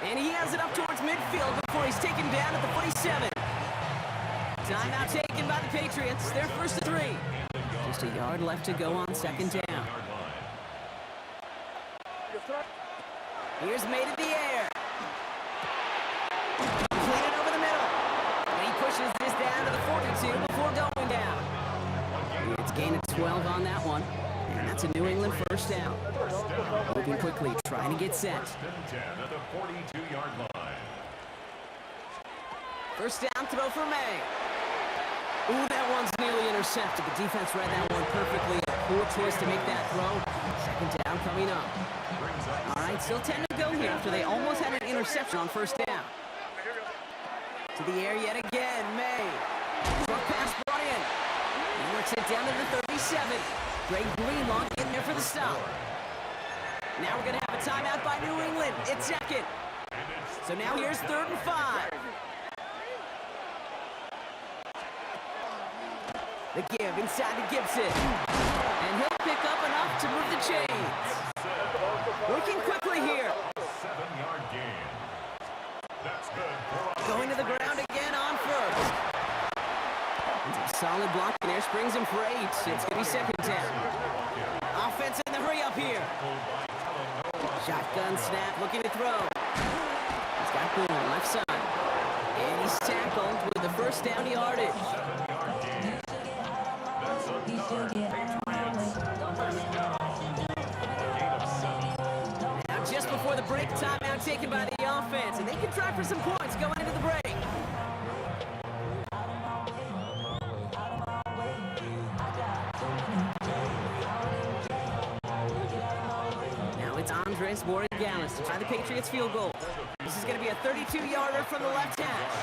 Speaker 2: And he has it up towards midfield before he's taken down at the 47. Timeout taken by the Patriots. They're 1st and 3. Just a yard left to go on 2nd down. Here's made in the air. Completed over the middle. And he pushes this down to the 42 before going down. It's gain of 12 on that one. And that's a New England 1st down. Moving quickly, trying to get set.
Speaker 4: 10 at the 42-yard line.
Speaker 2: 1st down throw for May. Ooh, that one's nearly intercepted. The defense read that one perfectly. A poor choice to make that throw. 2nd down coming up. All right, still 10 to go here after they almost had an interception on 1st down. To the air yet again, May. Short pass brought in. He works it down to the 37. Greg Greenlaw in there for the stop. Now we're going to have a timeout by New England. It's 2nd. So now here's 3rd and 5. The give inside to Gibson. And he'll pick up enough to move the chains. Working quickly here.
Speaker 4: 7-yard gain. That's good.
Speaker 2: Going to the ground again on 1st. It's a solid block there. Springs him for 8. It's going to be 2nd down. Offense in the hurry up here. Shotgun snap, looking to throw. He's got Boone left side. And he's tackled with the 1st down yardage. Now just before the break, timeout taken by the offense. And they can try for some points going into the break. Now it's Andres Borregales to try the Patriots field goal. This is going to be a 32-yarder from the left hash.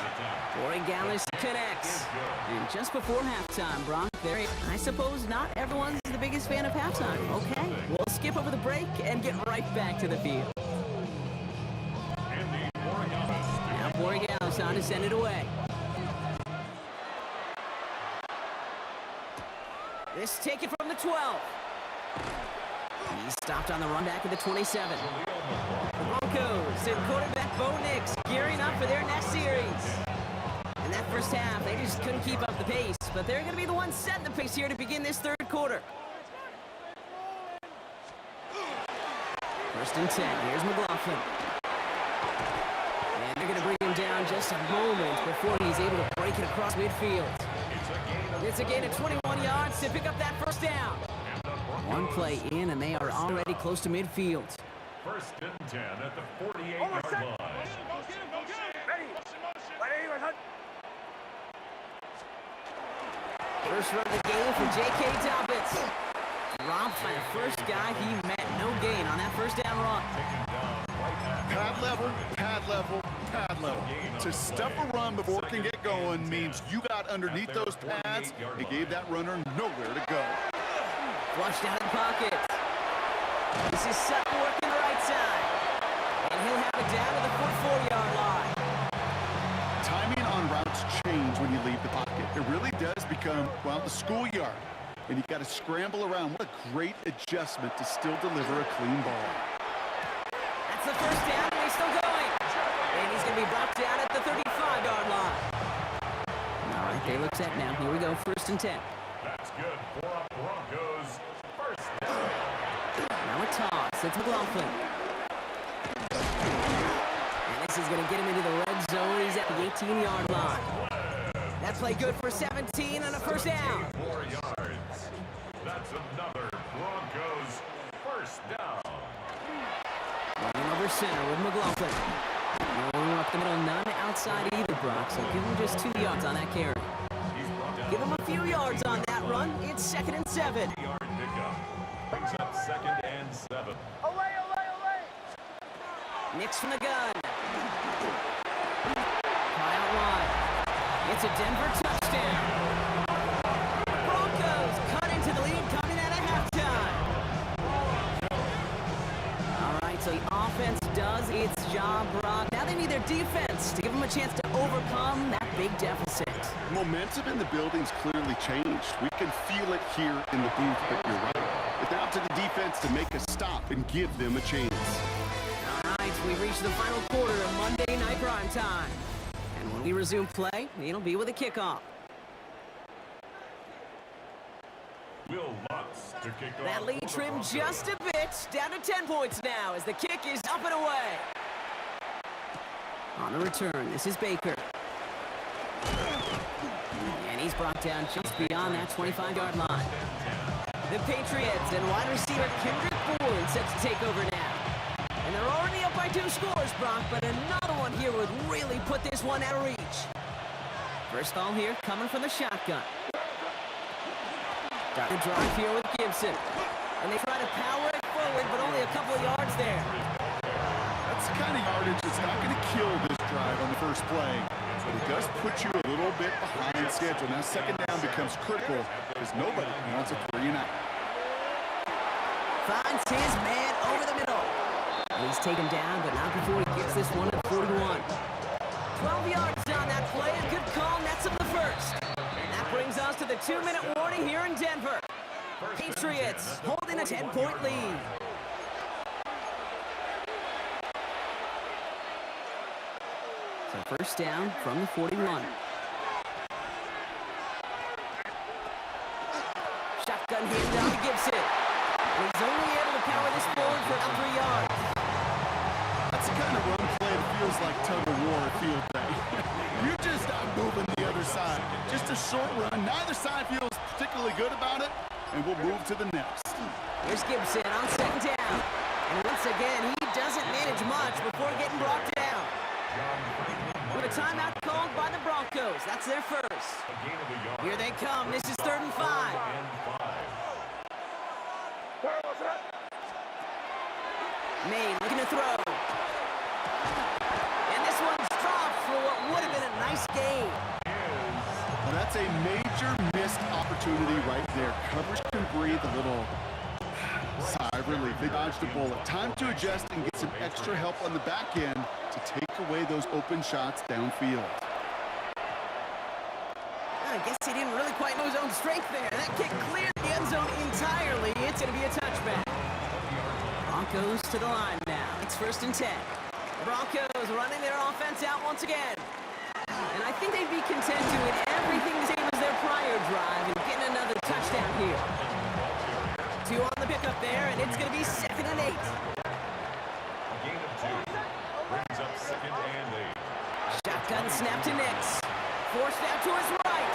Speaker 2: Borregales connects. And just before halftime, Brock, there, I suppose not everyone's the biggest fan of halftime. Okay, we'll skip over the break and get right back to the field. Now Borregales on to send it away. This taken from the 12. He's stopped on the run back at the 27. The Broncos and quarterback Bo Nix gearing up for their next series. In that 1st half, they just couldn't keep up the pace, but they're going to be the ones setting the pace here to begin this 3rd quarter. First and 10. Here's McLaughlin. And they're going to bring him down just a moment before he's able to break it across midfield. It's a gain of 21 yards to pick up that first down. One play in, and they are already close to midfield.
Speaker 4: First and 10 at the 48-yard line.
Speaker 2: First run of the game for J.K. Dobbins. Dropped by the first guy he met. No gain on that first down run.
Speaker 3: Pad level, pad level, pad level. To stuff a run before it can get going means you got underneath those pads and gave that runner nowhere to go.
Speaker 2: Flushed out of the pocket. This is Sutton working the right side. And he'll have it down to the 44-yard line.
Speaker 3: Timing on routes change when you leave the pocket. It really does become, well, the schoolyard. And you got to scramble around. What a great adjustment to still deliver a clean ball.
Speaker 2: That's the first down, and he's still going. And he's going to be brought down at the 35-yard line. All right, they look set now. Here we go, first and 10.
Speaker 4: That's good for a Broncos first down.
Speaker 2: Now a toss. It's McLaughlin. And this is going to get him into the red zone. He's at the 18-yard line. That play good for 17 and a first down.
Speaker 4: 4 yards. That's another Broncos first down.
Speaker 2: Running over center with McLaughlin. Rolling up the middle, none outside either, Brock. So give him just 2 yards on that carry. Give him a few yards on that run. It's 2nd and 7.
Speaker 4: 3-yard pickup. Brings up 2nd and 7.
Speaker 2: Nix from the gun. Caught out wide. It's a Denver touchdown. Broncos cut into the lead coming out of halftime. All right, so the offense does its job, Brock. Now they need their defense to give them a chance to overcome that big deficit.
Speaker 3: Momentum in the building's clearly changed. We can feel it here in the booth, but you're right. It's now to the defense to make a stop and give them a chance.
Speaker 2: All right, we've reached the final quarter of Monday Night Prime Time. And when we resume play, it'll be with a kickoff.
Speaker 4: Will Lutz to kick off.
Speaker 2: That lead trimmed just a bit, down to 10 points now as the kick is up and away. On the return, this is Baker. And he's brought down just beyond that 25-yard line. The Patriots and wide receiver Kendrick Bourne set to take over now. And they're already up by 2 scores, Brock, but another one here would really put this one out of reach. First ball here coming from the shotgun. Got the drive here with Gibson. And they try to power it forward, but only a couple of yards there.
Speaker 3: That's the kind of yardage that's not going to kill this drive on the first play, but it does put you a little bit behind schedule. Now 2nd down becomes critical because nobody wants a 3-and-out.
Speaker 2: Finds his man over the middle. He's taken down, but not before he gets this one at 41. 12 yards on that play. A good call, nets him the first. That brings us to the 2-minute warning here in Denver. Patriots holding a 10-point lead. So first down from the 41. Shotgun hand down to Gibson. And he's only able to power this forward for about 3 yards.
Speaker 3: That's the kind of run play that feels like tug-of-war at field day. You're just not moving the other side. Just a short run. Neither side feels particularly good about it, and we'll move to the next.
Speaker 2: Here's Gibson on 2nd down. And once again, he doesn't manage much before getting brought down. With a timeout called by the Broncos. That's their first. Here they come. This is 3rd and 5. Maine looking to throw. And this one's dropped for what would have been a nice game.
Speaker 3: Well, that's a major missed opportunity right there. Coverage can breathe a little sigh of relief. They dodged a bullet. Time to adjust and get some extra help on the back end to take away those open shots downfield.
Speaker 2: I guess he didn't really quite know his own strength there. That kick cleared the end zone entirely. It's going to be a touchback. Broncos to the line now. It's 1st and 10. The Broncos running their offense out once again. And I think they'd be content doing everything the same as their prior drive and getting another touchdown here. 2 on the pickup there, and it's going to be 2nd and 8. snap to Nix. Forced out to his right.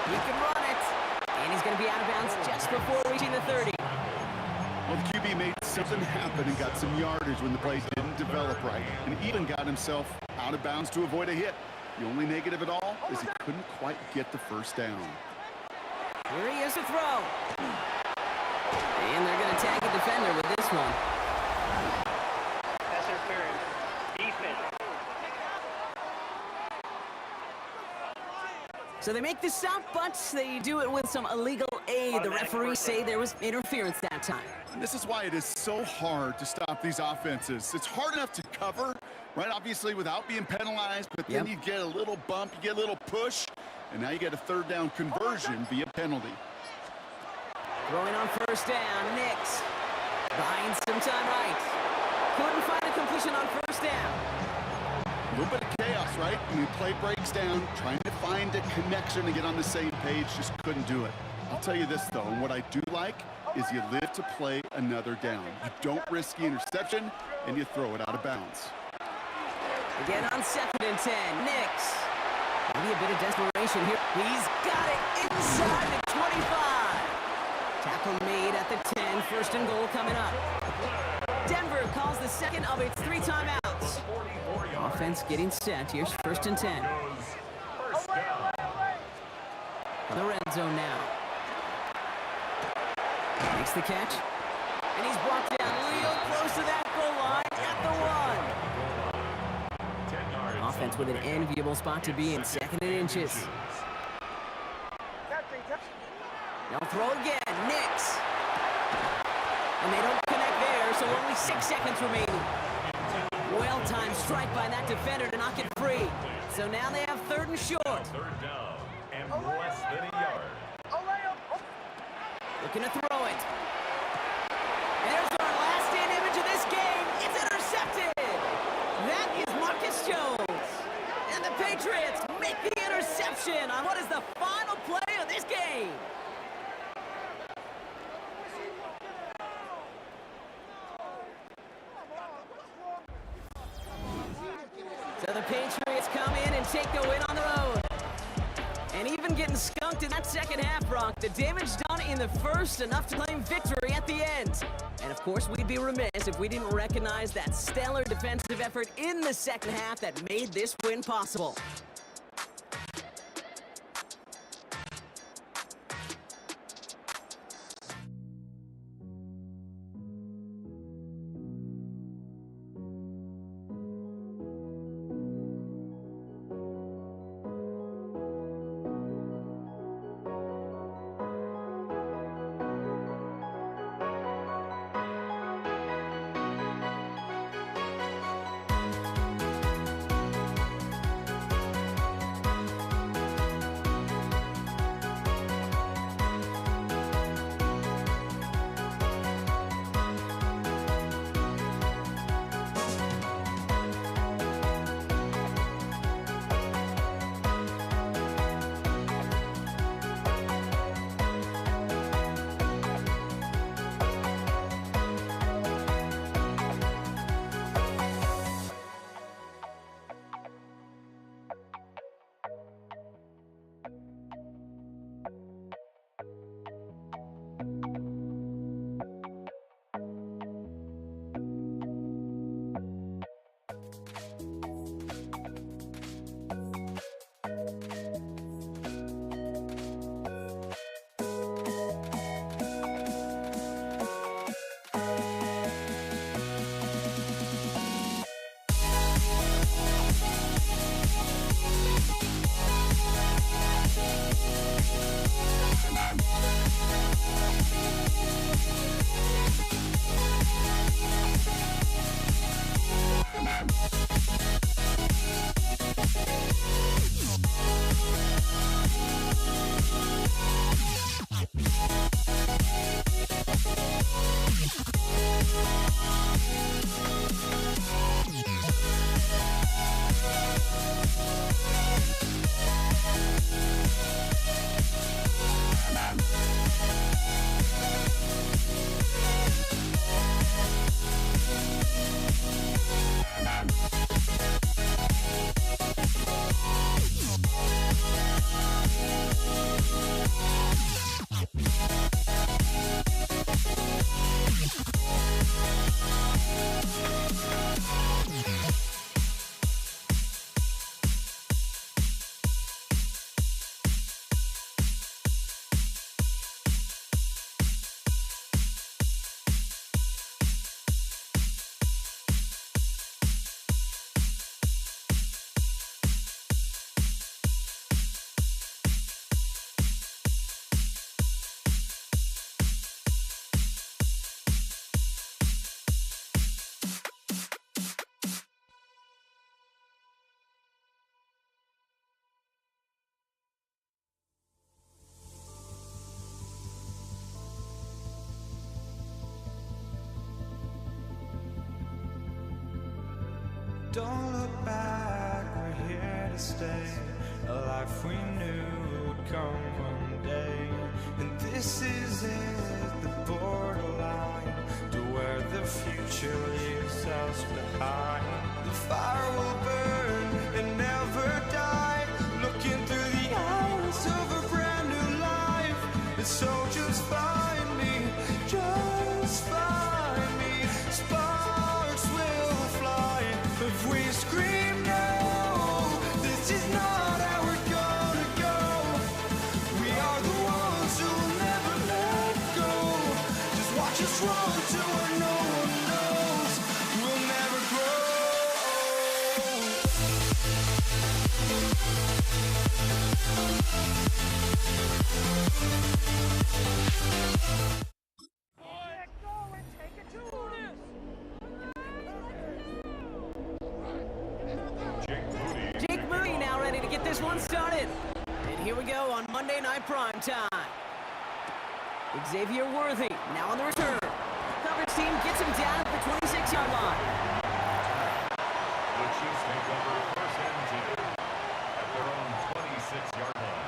Speaker 2: He can run it. And he's going to be out of bounds just before reaching the 30.
Speaker 3: Well, the QB made something happen and got some yardage when the play didn't develop right, and even got himself out of bounds to avoid a hit. The only negative at all is he couldn't quite get the first down.
Speaker 2: Here he is to throw. And they're going to tag a defender with this one.
Speaker 5: Pass interference. Defense.
Speaker 2: So they make the stop, but they do it with some illegal aid. The referees say there was interference that time.
Speaker 3: And this is why it is so hard to stop these offenses. It's hard enough to cover, right, obviously, without being penalized, but then you get a little bump, you get a little push, and now you get a third down conversion via penalty.
Speaker 2: Throwing on first down, Nix. Buying some time right. Couldn't find a completion on first down.
Speaker 3: A little bit of chaos, right? When the play breaks down, trying to find a connection and get on the same page, just couldn't do it. I'll tell you this, though, and what I do like is you live to play another down. You don't risk the interception, and you throw it out of bounds.
Speaker 2: Again on 2nd and 10, Nix. Maybe a bit of desperation here. He's got it inside the 25. Tackle made at the 10, 1st and goal coming up. Denver calls the second of its 3 timeouts. Offense getting set. Here's 1st and 10. On the red zone now. Makes the catch. And he's brought down real close to that goal line at the 1. Offense with an enviable spot to be in, 2nd and inches. They'll throw again. Nix. And they don't connect there, so only 6 seconds remaining. Well-timed strike by that defender to knock it free. So now they have 3rd and short.
Speaker 4: 3rd down and less than a yard.
Speaker 2: Looking to throw it. And there's our last-in image of this game. It's intercepted. That is Marcus Jones. And the Patriots make the interception on what is the final play of this game. So the Patriots come in and take the win on the road. And even getting skunked in that second half, Brock, the damage done in the first, enough to claim victory at the end. And of course, we'd be remiss if we didn't recognize that stellar defensive effort in the second half that made this win possible.
Speaker 6: Don't look back, we're here to stay. A life we knew would come one day. And this is it, the borderline to where the future leaves us behind. The fire will burn and never die. Looking through the eyes of a brand new life. And so just find me, just find me. Sparks will fly if we scream no. This is not how we're gonna go. We are the ones who will never let go. Just watch us run to where no one knows. We'll never grow.
Speaker 2: Jake Moody now ready to get this one started. And here we go on Monday Night Prime Time. Xavier Worthy now on the return. Coverage team gets him down at the 26-yard line.
Speaker 4: The Chiefs take over first and 10 at their own 26-yard line.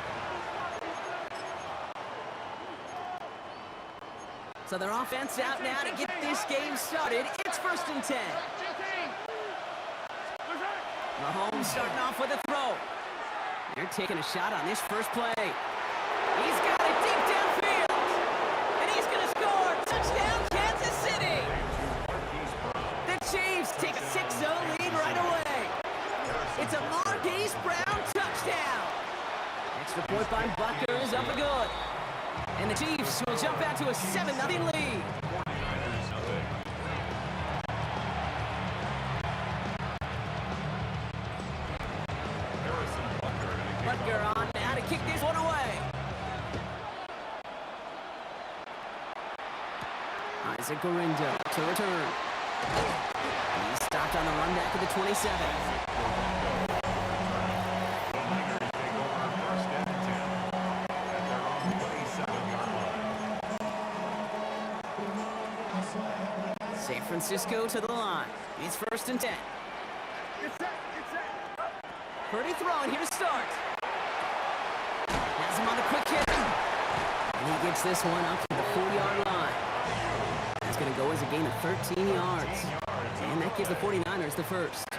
Speaker 2: So their offense out now to get this game started. It's first and 10. Mahomes starting off with a throw. They're taking a shot on this first play. He's got it deep downfield. And he's going to score. Touchdown, Kansas City. The Chiefs take a 6-0 lead right away. It's a Marquise Brown touchdown. Extra point by Butker is up and good. And the Chiefs will jump out to a 7-0 lead. Butker on now to kick this one away. Isaac Gorindo to return. He's stopped on the run back at the 27. San Francisco to the line. It's first and 10. Purdy throwing here to start. Has him on the quick hit. And he gets this one up to the 40-yard line. That's going to go as a gain of 13 yards. And that gives the 49ers the first.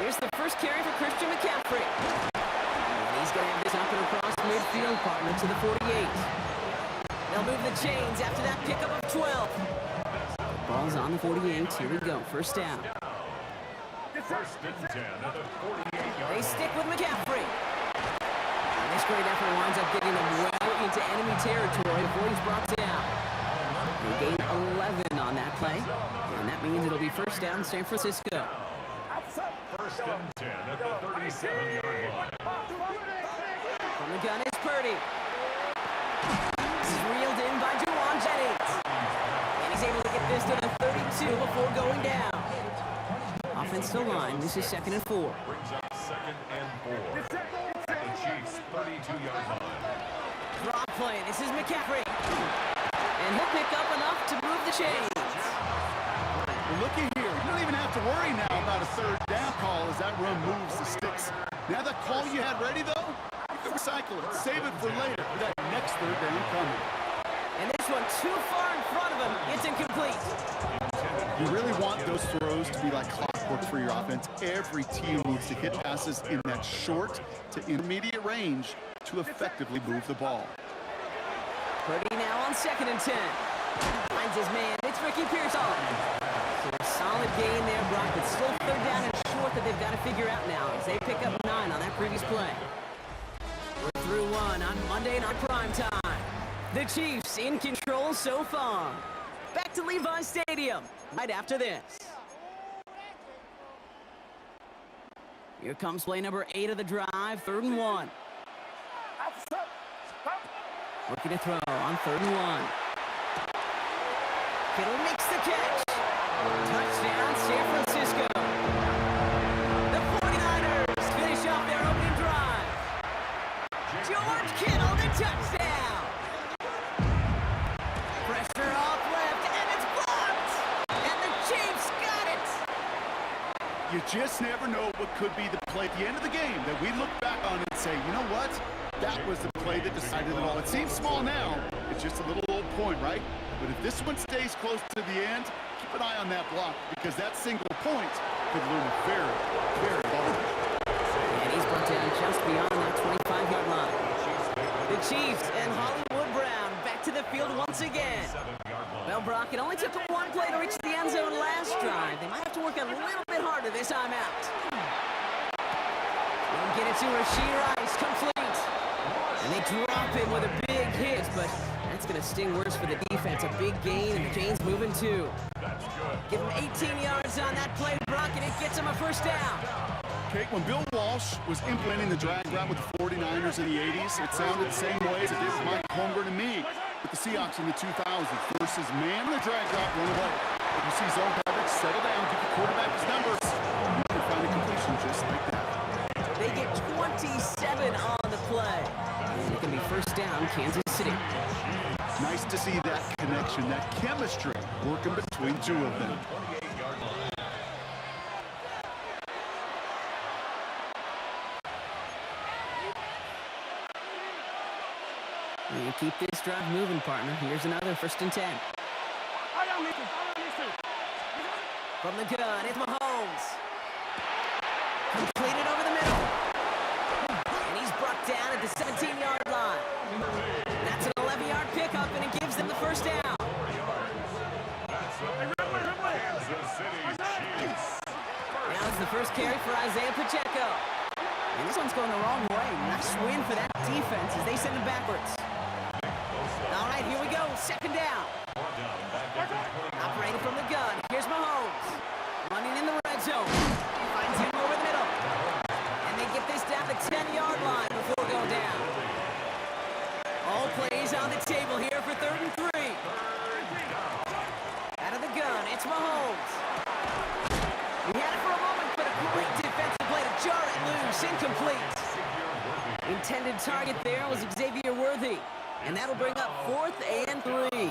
Speaker 2: Here's the first carry for Christian McCaffrey. And he's going to have this up and across midfield, partner to the 48. They'll move the chains after that pickup of 12. Ball's on the 48. Here we go. First down.
Speaker 4: First and 10 at the 48-yard
Speaker 2: They stick with McCaffrey. And this great effort winds up getting them well into enemy territory before he's brought down. They gain 11 on that play. And that means it'll be first down San Francisco.
Speaker 4: First and 10 at the 37-yard line.
Speaker 2: From the gun is Purdy. This is reeled in by Juwan Jennings. And he's able to get this to the 32 before going down. Offensive line, this is second and 4.
Speaker 4: Brings up second and 4 at the Chiefs' 32-yard line.
Speaker 2: Drop play, this is McCaffrey. And he'll pick up enough to move the chains.
Speaker 3: Well, looky here. You don't even have to worry now about a third down call as that run moves the sticks. Now that call you had ready, though, you can recycle it. Save it for later for that next third down coming.
Speaker 2: And this one too far in front of him. It's incomplete.
Speaker 3: You really want those throws to be like clockwork for your offense. Every team needs to hit passes in that short to intermediate range to effectively move the ball.
Speaker 2: Purdy now on second and 10. Finds his man. It's Ricky Pearson. So a solid gain there, Brock. It's still third down and short that they've got to figure out now as they pick up 9 on that previous play. We're through 1 on Monday Night Prime Time. The Chiefs in control so far. Back to Levi Stadium right after this. Here comes play number 8 of the drive, 3rd and 1. Looking to throw on 3rd and 1. Kittle makes the catch. Touchdown, San Francisco. The 49ers finish off their opening drive. George Kittle, the touchdown. Pressure off left, and it's blocked.
Speaker 3: You just never know what could be the play at the end of the game that we look back on and say, you know what? That was the play that decided it all. It seems small now. It's just a little old point, right? But if this one stays close to the end, keep an eye on that block because that single point could loom very, very large.
Speaker 2: And he's brought down just beyond that 25-yard line. The Chiefs and Hollywood Brown back to the field once again. Well, Brock, it only took them one play to reach the end zone last drive. They might have to work a little bit harder this time out. They'll get it to Rashee Rice, complete. And they drop him with a big hit, but that's going to sting worse for the defense. A big gain, and the Canes moving two. Give him 18 yards on that play, Brock, and it gets him a first down.
Speaker 3: Okay, when Bill Walsh was implementing the drag route with the 49ers in the 80s, it sounded the same way as it did with Mike Holmgren and me with the Seahawks in the 2000s. Versus man the drag route, run away. If you see zone coverage, settle down, give the quarterback his numbers. You can find a completion just like that.
Speaker 2: They get 27 on the play. And it can be first down, Kansas City.
Speaker 3: Nice to see that connection, that chemistry working between two of them.
Speaker 2: You keep this drive moving, partner. Here's another 1st and 10. From the gun, it's Mahomes. Completed over the middle. And he's brought down at the 17-yard line. That's an 11-yard pickup, and it gives them the first down. Now it's the first carry for Isaiah Pacheco. And this one's going the wrong way. Nice win for that defense as they send it backwards. All right, here we go. 2nd down. Operating from the gun. Here's Mahomes. Running in the red zone. He finds him over the middle. And they get this down the 10-yard line before going down. All plays on the table here for 3rd and 3. Out of the gun, it's Mahomes. He had it for a moment, but a great defensive play to jar it loose. Incomplete. Intended target there was Xavier Worthy. And that'll bring up 4th and 3.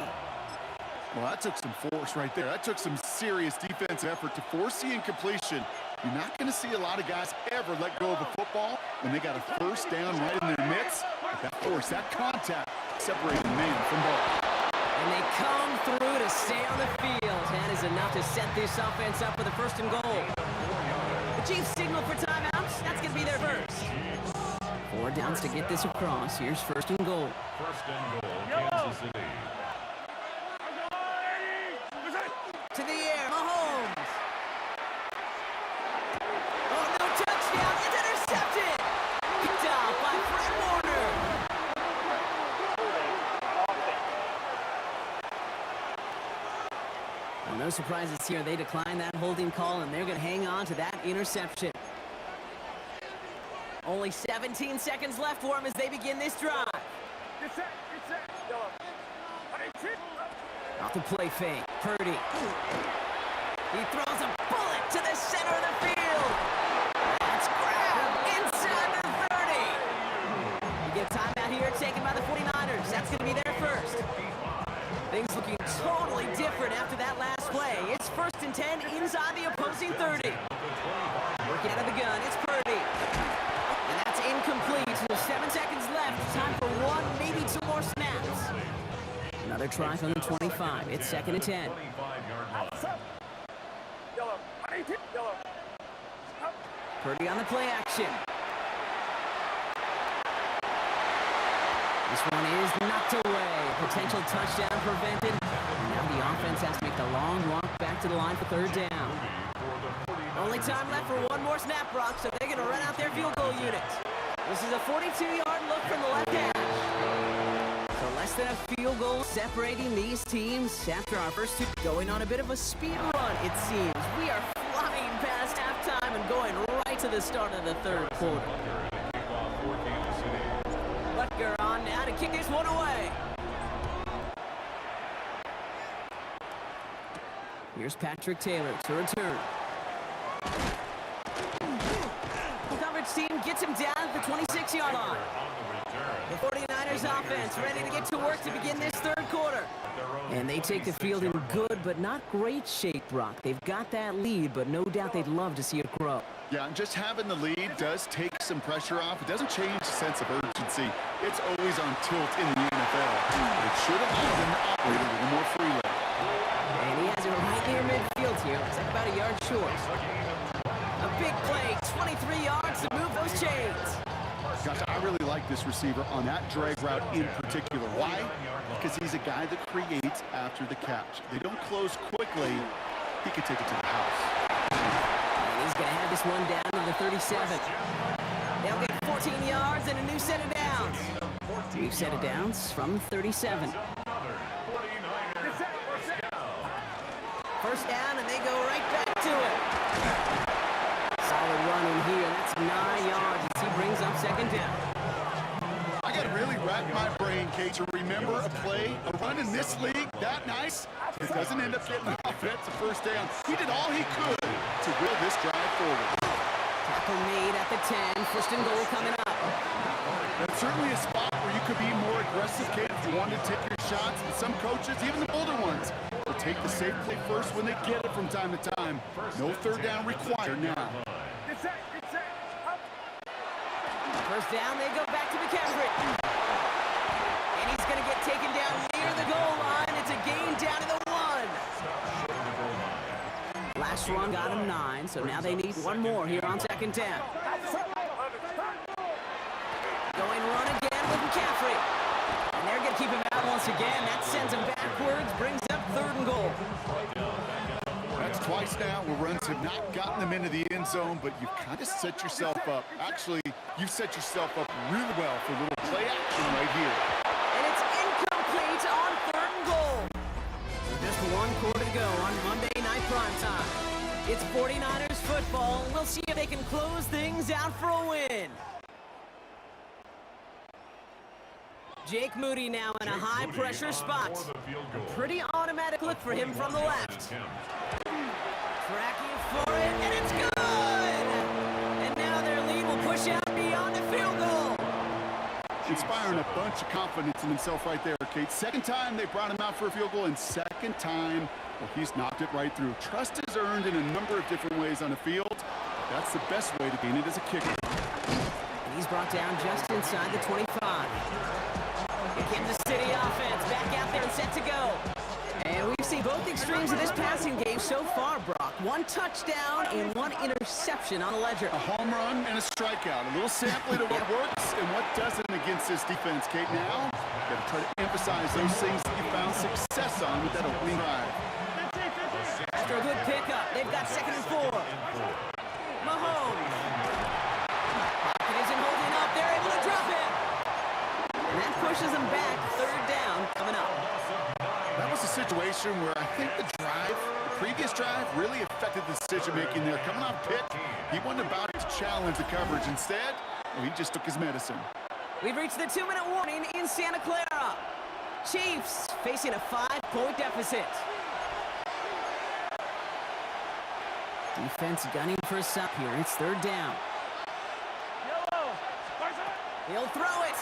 Speaker 3: Well, that took some force right there. That took some serious defensive effort to force the incompletion. You're not going to see a lot of guys ever let go of a football when they got a first down right in their midst. But that force, that contact, separating man from ball.
Speaker 2: And they come through to stay on the field. That is enough to set this offense up with a 1st and goal. The Chiefs signal for timeouts. That's going to be their first. 4 downs to get this across. Here's 1st and goal.
Speaker 4: 1st and goal, Kansas City.
Speaker 2: To the air, Mahomes. Oh, no touchdown. It's intercepted. Picked off by Fred Warner. Well, no surprises here. They decline that holding call, and they're going to hang on to that interception. Only 17 seconds left for them as they begin this drive. Off the play fake, Purdy. He throws a bullet to the center of the field. That's grabbed inside the 30. You get timeout here taken by the 49ers. That's going to be their first. Things looking totally different after that last play. It's 1st and 10 inside the opposing 30. Working out of the gun, it's Purdy. And that's incomplete. So 7 seconds left. Time for 1, maybe 2 more snaps. Another try from the 25. It's 2nd and 10. Purdy on the play action. This one is knocked away. Potential touchdown prevented. Now the offense has to make the long walk back to the line for 3rd down. Only time left for 1 more snap, Brock, so they're going to run out their field goal unit. This is a 42-yard look from the left hash. So less than a field goal separating these teams after our first 2. Going on a bit of a speed run, it seems. We are flying past halftime and going right to the start of the 3rd quarter. Butker on now to kick this one away. Here's Patrick Taylor to return. The coverage team gets him down at the 26-yard line. The 49ers Bears offense ready to get to work to begin this third quarter. And they take the field in good but not great shape, Brock. They've got that lead, but no doubt they'd love to see it grow.
Speaker 3: Yeah, and just having the lead does take some pressure off. It doesn't change the sense of urgency. It's always on tilt in the NFL. It should allow them to operate a little more freely.
Speaker 2: And he has it right near midfield here. It's like about a yard short. A big play, 23 yards to move those chains.
Speaker 3: Gosh, I really like this receiver on that drag route in particular. Why? Because he's a guy that creates after the catch. They don't close quickly. He could take it to the house.
Speaker 2: And he's going to have this one down to the 37. They'll get 14 yards and a new set of downs. New set of downs from 37. First down, and they go right back to it. Solid run in here. That's 9 yards as he brings up second down.
Speaker 3: I got to really rack my brain, Kate, to remember a play, a run in this league that nice. It doesn't end up getting off. That's a first down. He did all he could to will this drive forward.
Speaker 2: Tackle made at the 10. First and goal coming up.
Speaker 3: That's certainly a spot where you could be more aggressive, Kate, if you wanted to take your shots. And some coaches, even the older ones, will take the safe play first when they get it from time to time. No third down required now.
Speaker 2: First down, they go back to McCaffrey. And he's going to get taken down near the goal line. It's a gain down to the 1. Last run got him 9, so now they need one more here on second down. Going run again with McCaffrey. And they're going to keep him out once again. That sends him backwards, brings up third and goal.
Speaker 3: That's twice now where runs have not gotten them into the end zone, but you've kind of set yourself up. Actually, you've set yourself up really well for a little play action right here.
Speaker 2: And it's incomplete on third and goal. Just one quarter to go on Monday Night Primetime. It's 49ers football. We'll see if they can close things out for a win. Jake Moody now in a high-pressure spot. A pretty automatic look for him from the left. Tracking for it, and it's good! And now their lead will push out beyond the field goal.
Speaker 3: Inspiring a bunch of confidence in himself right there, Kate. Second time they brought him out for a field goal, and second time, well, he's knocked it right through. Trust is earned in a number of different ways on the field. That's the best way to gain it as a kicker.
Speaker 2: And he's brought down just inside the 25. The Kansas City offense back out there and set to go. And we've seen both extremes of this passing game so far, Brock. One touchdown and one interception on the ledger.
Speaker 3: A home run and a strikeout. A little sampling of what works and what doesn't against this defense, Kate. Now, you got to try to emphasize those things that you found success on with that opening drive.
Speaker 2: After a good pickup, they've got second and 4. Mahomes. Pocket isn't holding up. They're able to drop it. And that pushes them back. Third down coming up.
Speaker 3: That was a situation where I think the previous drive really affected the decision-making there. Coming off pick, he wasn't about to challenge the coverage. Instead, well, he just took his medicine.
Speaker 2: We've reached the 2-minute warning in Santa Clara. Chiefs facing a 5-point deficit. Defense gunning for a stop here. It's third down. He'll throw it.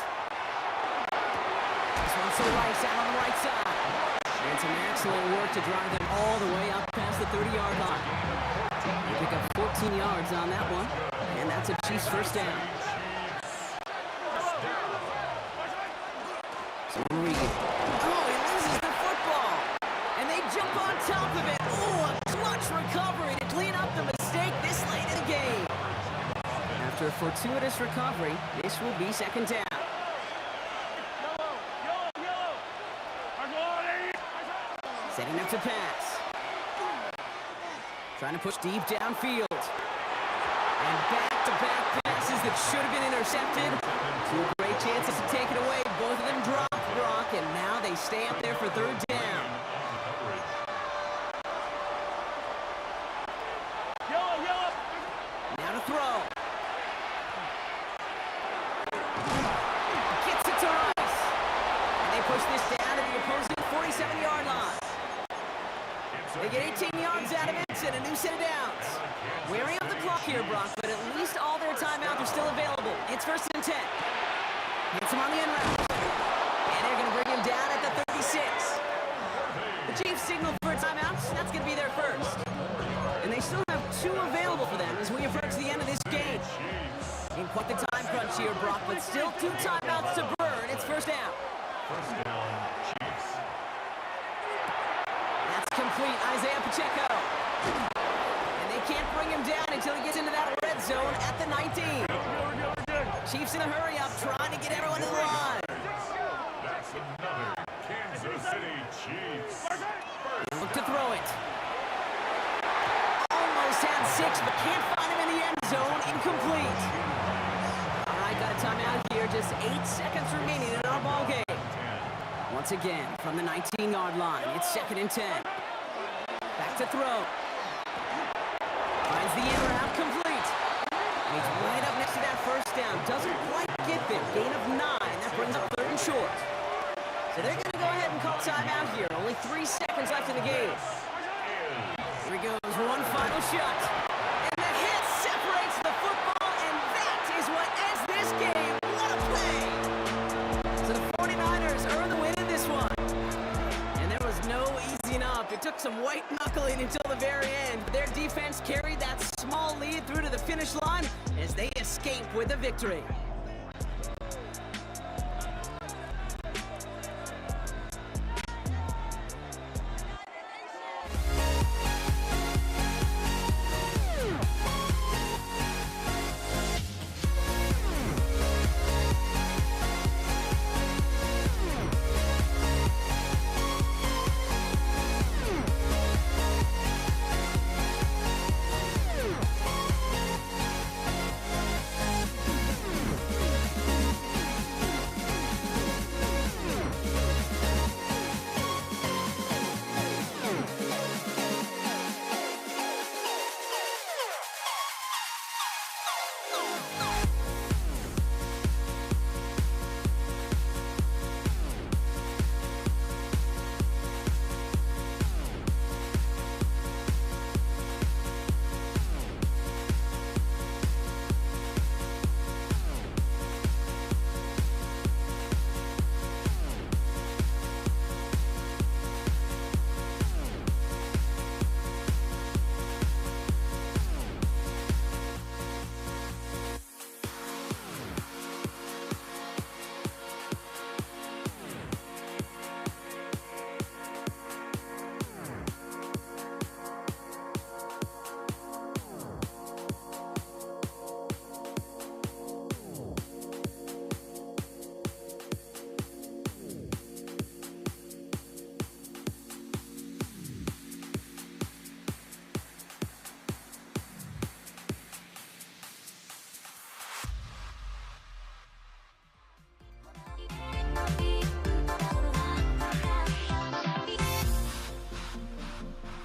Speaker 2: This one's to Rice out on the right side. And some excellent work to drive them all the way up past the 30-yard line. They pick up 14 yards on that one, and that's a Chiefs first down. So Regan. Oh, he loses the football. And they jump on top of it. Oh, a clutch recovery to clean up the mistake this late in the game. After a fortuitous recovery, this will be second down. Setting up to pass. Trying to push deep downfield. And back-to-back passes that should have been intercepted. 2 great chances to take it away. Both of them dropped, Brock, and now they stay up there for third down. Now to throw. Gets it to Rice. And they push this down to the opposing 47-yard line. They get 18 yards out of it and a new set of downs. Wearing up the clock here, Brock, but at least all their timeouts are still available. It's first and 10. Hits him on the end route. timeouts to burn. It's first down.
Speaker 4: First down, Chiefs.
Speaker 2: That's complete. Isaiah Pacheco. And they can't bring him down until he gets into that red zone at the 19. Chiefs in a hurry up, trying to get everyone to the line.
Speaker 4: That's another Kansas City Chiefs.
Speaker 2: Look to throw it. Almost had 6, but can't find him in the end zone. Incomplete. All right, got a timeout here. Just 8 seconds remaining in our ball game. Once again, from the 19-yard line, it's 2nd and 10. Back to throw. Finds the in route, complete. And he's right up next to that first down. Doesn't quite get there. Gain of 9. That brings up 3rd and short. So they're going to go ahead and call timeout here. Only 3 seconds left in the game. Here goes one final shot. And the hit separates the football, and that is what ends this game. What a play! So the 49ers earn the win in this one. And there was no easing up. It took some white knuckling until the very end. But their defense carried that small lead through to the finish line as they escape with a victory.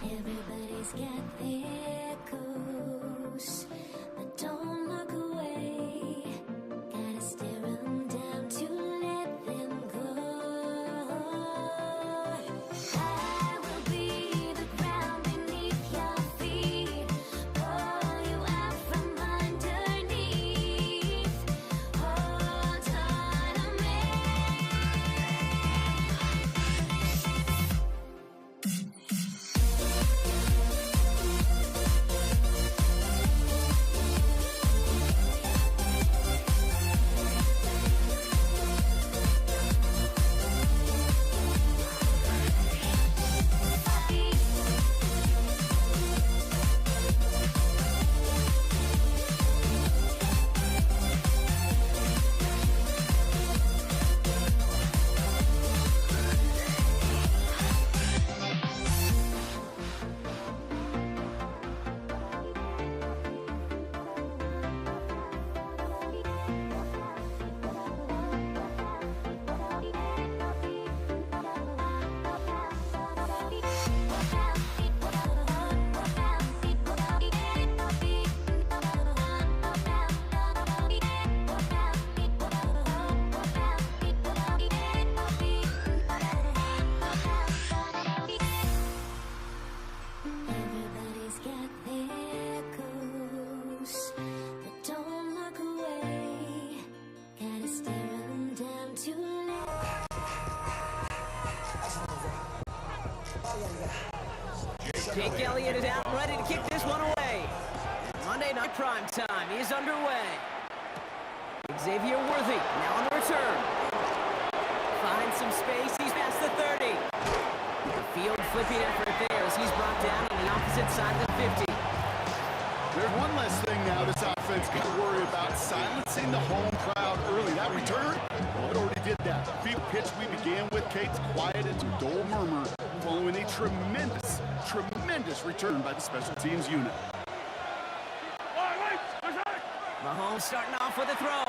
Speaker 1: Everybody's got their coast, but don't look away. Gotta stare them down to let them go. I will be the ground beneath your feet, pull you out from underneath. Hold on to me. Everybody's got their coast, but don't look away. Gotta stare them down to let.
Speaker 2: Jake Elliott is out and ready to kick this one away. Monday Night Prime Time is underway. Xavier Worthy, now on the return. Finds some space, he's past the 30. The field flipping effort there as he's brought down on the opposite side of the 50.
Speaker 3: There's one less thing now this offense got to worry about, silencing the home crowd early. That return, well, it already did that. The field pitch we began with, Kate's quieted to a dull murmur following a tremendous return by the special teams unit.
Speaker 2: Mahomes starting off with a throw.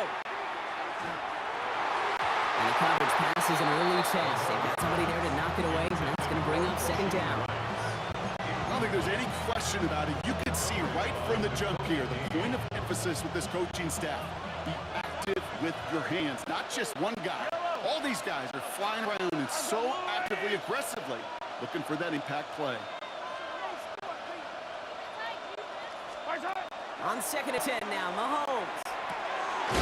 Speaker 2: And the coverage passes an early test. They've got somebody there to knock it away, and that's going to bring up second down.
Speaker 3: I don't think there's any question about it. You could see right from the jump here, the point of emphasis with this coaching staff. Be active with your hands, not just one guy. All these guys are flying around and so actively, aggressively, looking for that impact play.
Speaker 2: On 2nd and 10 now, Mahomes.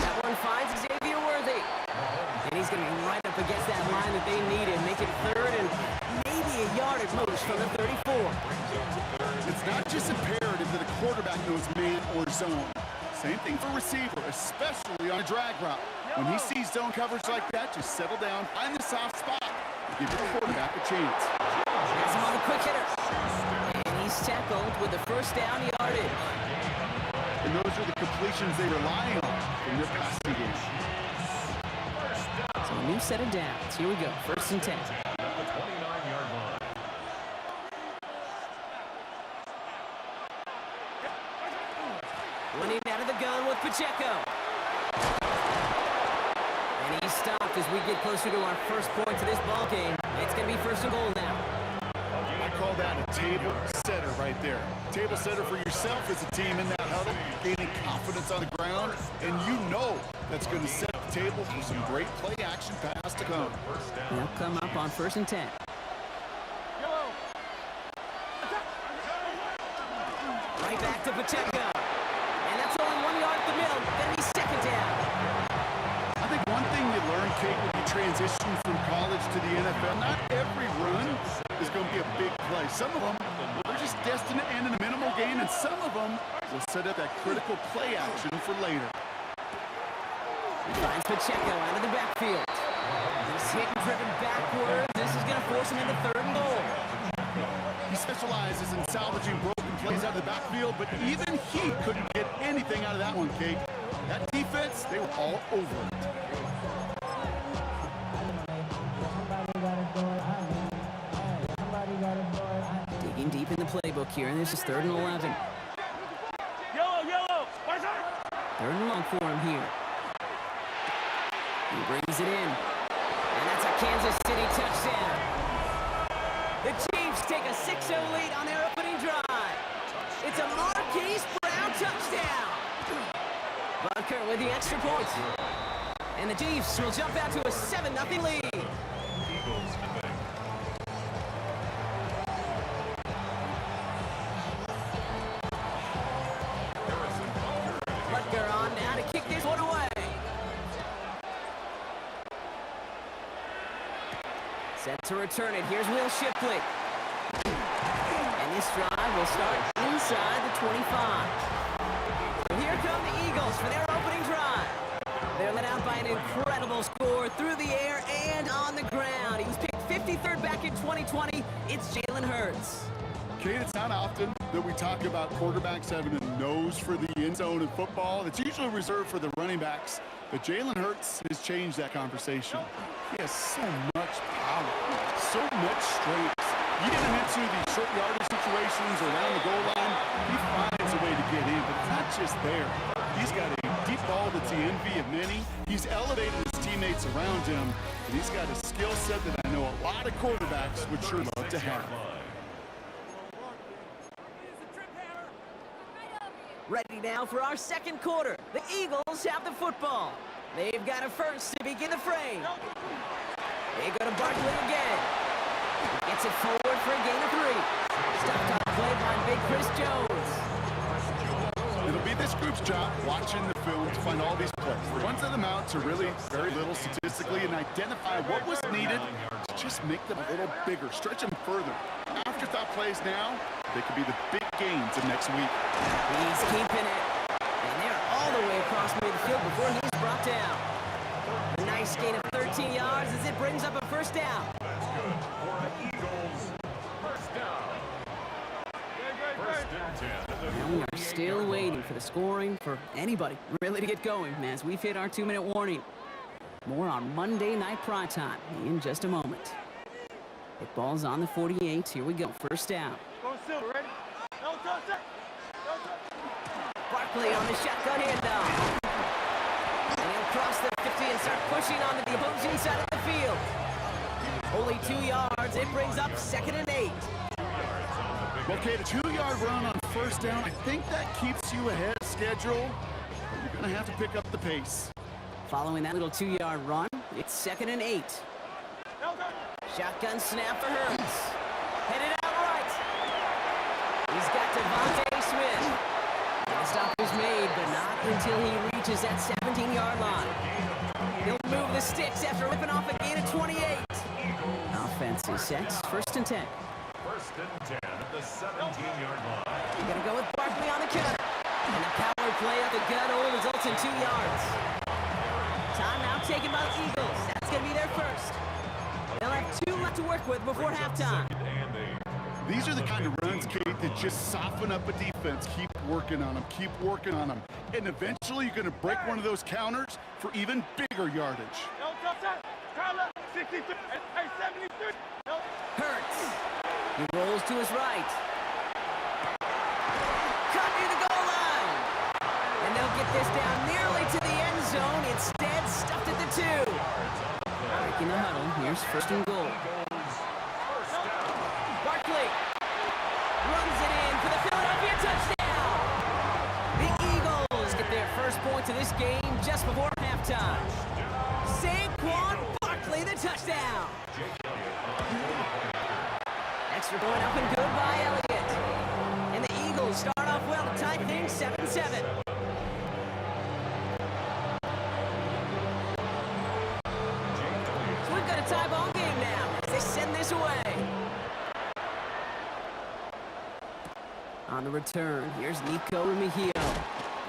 Speaker 2: That one finds Xavier Worthy. And he's going to be right up against that line that they needed. Make it 3rd and maybe a yard at most from the 34.
Speaker 3: It's not just imperative that a quarterback knows man or zone. Same thing for receiver, especially on a drag route. When he sees zone coverage like that, just settle down, find the soft spot, and give your quarterback a chance.
Speaker 2: Has him on the quick hitter. And he's tackled with the first down yardage.
Speaker 3: And those are the completions they rely on in their passing game.
Speaker 2: So a new set of downs. Here we go, 1st and 10.
Speaker 4: At the 29-yard line.
Speaker 2: Winning out of the gun with Pacheco. And he's stopped as we get closer to our first point to this ball game. It's going to be 1st and goal now.
Speaker 3: I call that a table setter right there. Table setter for yourself as a team in that huddle, gaining confidence on the ground, and you know that's going to set the table for some great play action pass to come.
Speaker 2: They'll come up on 1st and 10. Right back to Pacheco. And that's only 1 yard at the middle. Then he's 2nd down.
Speaker 3: I think one thing you learn, Kate, when you transition from college to the NFL, not every run is going to be a big play. Some of them are just destined to end in a minimal gain, and some of them will set up that critical play action for later.
Speaker 2: Finds Pacheco out of the backfield. He's hit and driven backwards. This is going to force him into 3rd and goal.
Speaker 3: He specializes in salvaging broken plays out of the backfield, but even he couldn't get anything out of that one, Kate. That defense, they were all over it.
Speaker 2: Digging deep in the playbook here, and this is 3rd and 11.
Speaker 5: Yellow.
Speaker 2: 3rd and long for him here. He brings it in. And that's a Kansas City touchdown. The Chiefs take a 6-0 lead on their opening drive. It's a Marquise Brown touchdown. Butker with the extra point. And the Chiefs will jump out to a 7-0 lead.
Speaker 4: Eagles defend.
Speaker 2: Butker on now to kick this one away. Set to return it. Here's Will Shipley. And this drive will start inside the 25. Here come the Eagles for their opening drive. They're led out by an incredible score through the air and on the ground. He was picked 53rd back in 2020. It's Jalen Hurts.
Speaker 3: Kate, it's not often that we talk about quarterbacks having a nose for the end zone in football. It's usually reserved for the running backs. But Jalen Hurts has changed that conversation. He has so much power, so much strength. You get him into these short yardage situations around the goal line, he finds a way to get in, but it's not just there. He's got a deep ball that's the envy of many. He's elevated his teammates around him, and he's got a skill set that I know a lot of quarterbacks would sure love to have.
Speaker 2: Ready now for our 2nd quarter. The Eagles have the football. They've got a first to begin the fray. They go to Barkley again. Gets it forward for a gain of 3. Stopped on play by Big Chris Jones.
Speaker 3: It'll be this group's job watching the film to find all these plays. The ones that amount to really very little statistically and identify what was needed to just make them a little bigger, stretch them further. Afterthought plays now, they could be the big gains of next week.
Speaker 2: He's keeping it. And they're all the way across across midfield before he's brought down. A nice gain of 13 yards as it brings up a first down.
Speaker 4: That's good for the Eagles. First down. First and 10 at the
Speaker 2: And we are
Speaker 4: 48
Speaker 2: still
Speaker 4: yard
Speaker 2: waiting
Speaker 4: line.
Speaker 2: for the scoring for anybody really to get going as we've hit our 2-minute warning. More on Monday Night Primetime in just a moment. The ball's on the 48. Here we go. First down. Barkley on the shotgun handoff. And he'll cross the 50 and start pushing onto the opposing side of the field. Only 2 yards. It brings up 2nd and 8.
Speaker 3: Okay, the 2-yard run on first down, I think that keeps you ahead of schedule. But you're going to have to pick up the pace.
Speaker 2: Following that little 2-yard run, it's 2nd and 8. Shotgun snap for Hurts. Headed out right. He's got Devontae Smith. The stop is made, but not until he reaches that 17-yard line. He'll move the sticks after ripping off a gain of 28. Offense is set. 1st and 10.
Speaker 4: First and 10 at the 17-yard line.
Speaker 2: You're going to go with Barkley on the counter. And the power play of the gut hole results in 2 yards. Timeout taken by the Eagles. That's going to be their first. They'll have 2 left to work with before halftime.
Speaker 4: And they
Speaker 3: These are the kind of runs, Kate, that just soften up a defense. Keep working on them. Keep working on them. And eventually you're going to break one of those counters for even bigger yardage.
Speaker 2: Hurts. He rolls to his right. Cut near the goal line. And they'll get this down nearly to the end zone. Instead, stuffed at the 2. Breaking the huddle. Here's 1st and goal. Barkley runs it in for the Philadelphia touchdown. The Eagles get their first points of this game just before halftime. Saquon Barkley, the touchdown. Extra point up and good by Elliott. And the Eagles start off well to tie things 7-7. So we've got a tie ball game now as they send this away. On the return, here's Nico Remigio.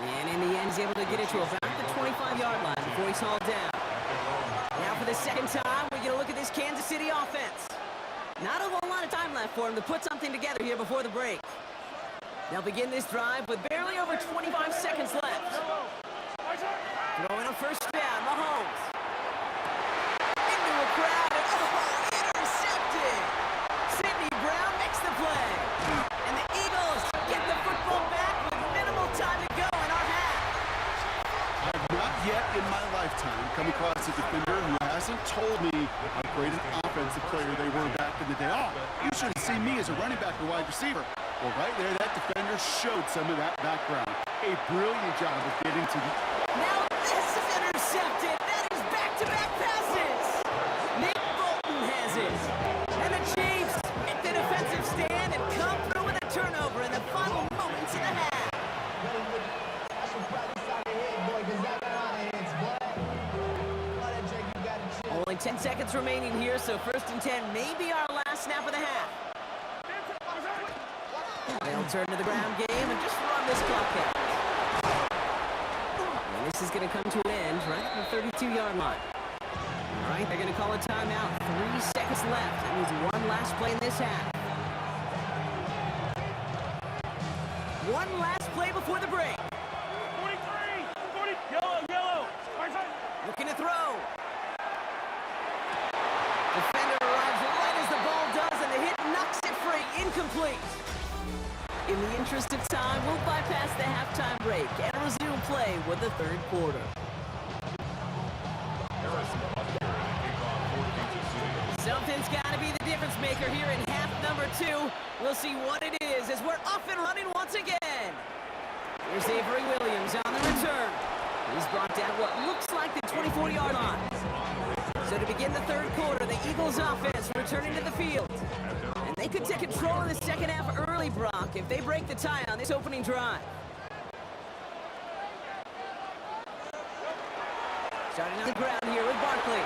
Speaker 2: And in the end, he's able to get it to about the 25-yard line before he's hauled down. Now for the second time, we're going to look at this Kansas City offense. Not a whole lot of time left for him to put something together here before the break. They'll begin this drive with barely over 25 seconds left. Throwing a first down, Mahomes. Into a crowd, and intercepted! Sidney Brown makes the play. And the Eagles get the football back with minimal time to go in our half.
Speaker 3: I've not yet in my lifetime come across a defender who hasn't told me how great an offensive player they were back in the day. Oh, you should have seen me as a running back or wide receiver. Well, right there, that defender showed some of that background. A brilliant job of getting to the...
Speaker 2: Now this is intercepted. That is back-to-back passes. Nick Bolton has it. And the Chiefs make the defensive stand and come through with a turnover in the final moments of the half. Only 10 seconds remaining here, so 1st and 10 may be our last snap of the half. They'll turn to the ground game and just run this clock out. And this is going to come to an end right at the 32-yard line. All right, they're going to call a timeout. 3 seconds left. That means one last play in this half. One last play before the break.
Speaker 5: 40, yellow.
Speaker 2: Looking to throw. Defender arrives right as the ball does, and the hit knocks it free. Incomplete. In the interest of time, we'll bypass the halftime break and resume play with the 3rd quarter. Something's got to be the difference maker here in half number 2. We'll see what it is as we're off and running once again. Here's Avery Williams on the return. He's brought down what looks like the 24-yard line. So to begin the 3rd quarter, the Eagles offense returning to the field. And they could take control in the second half early, Brock, if they break the tie on this opening drive. Starting on the ground here with Barkley.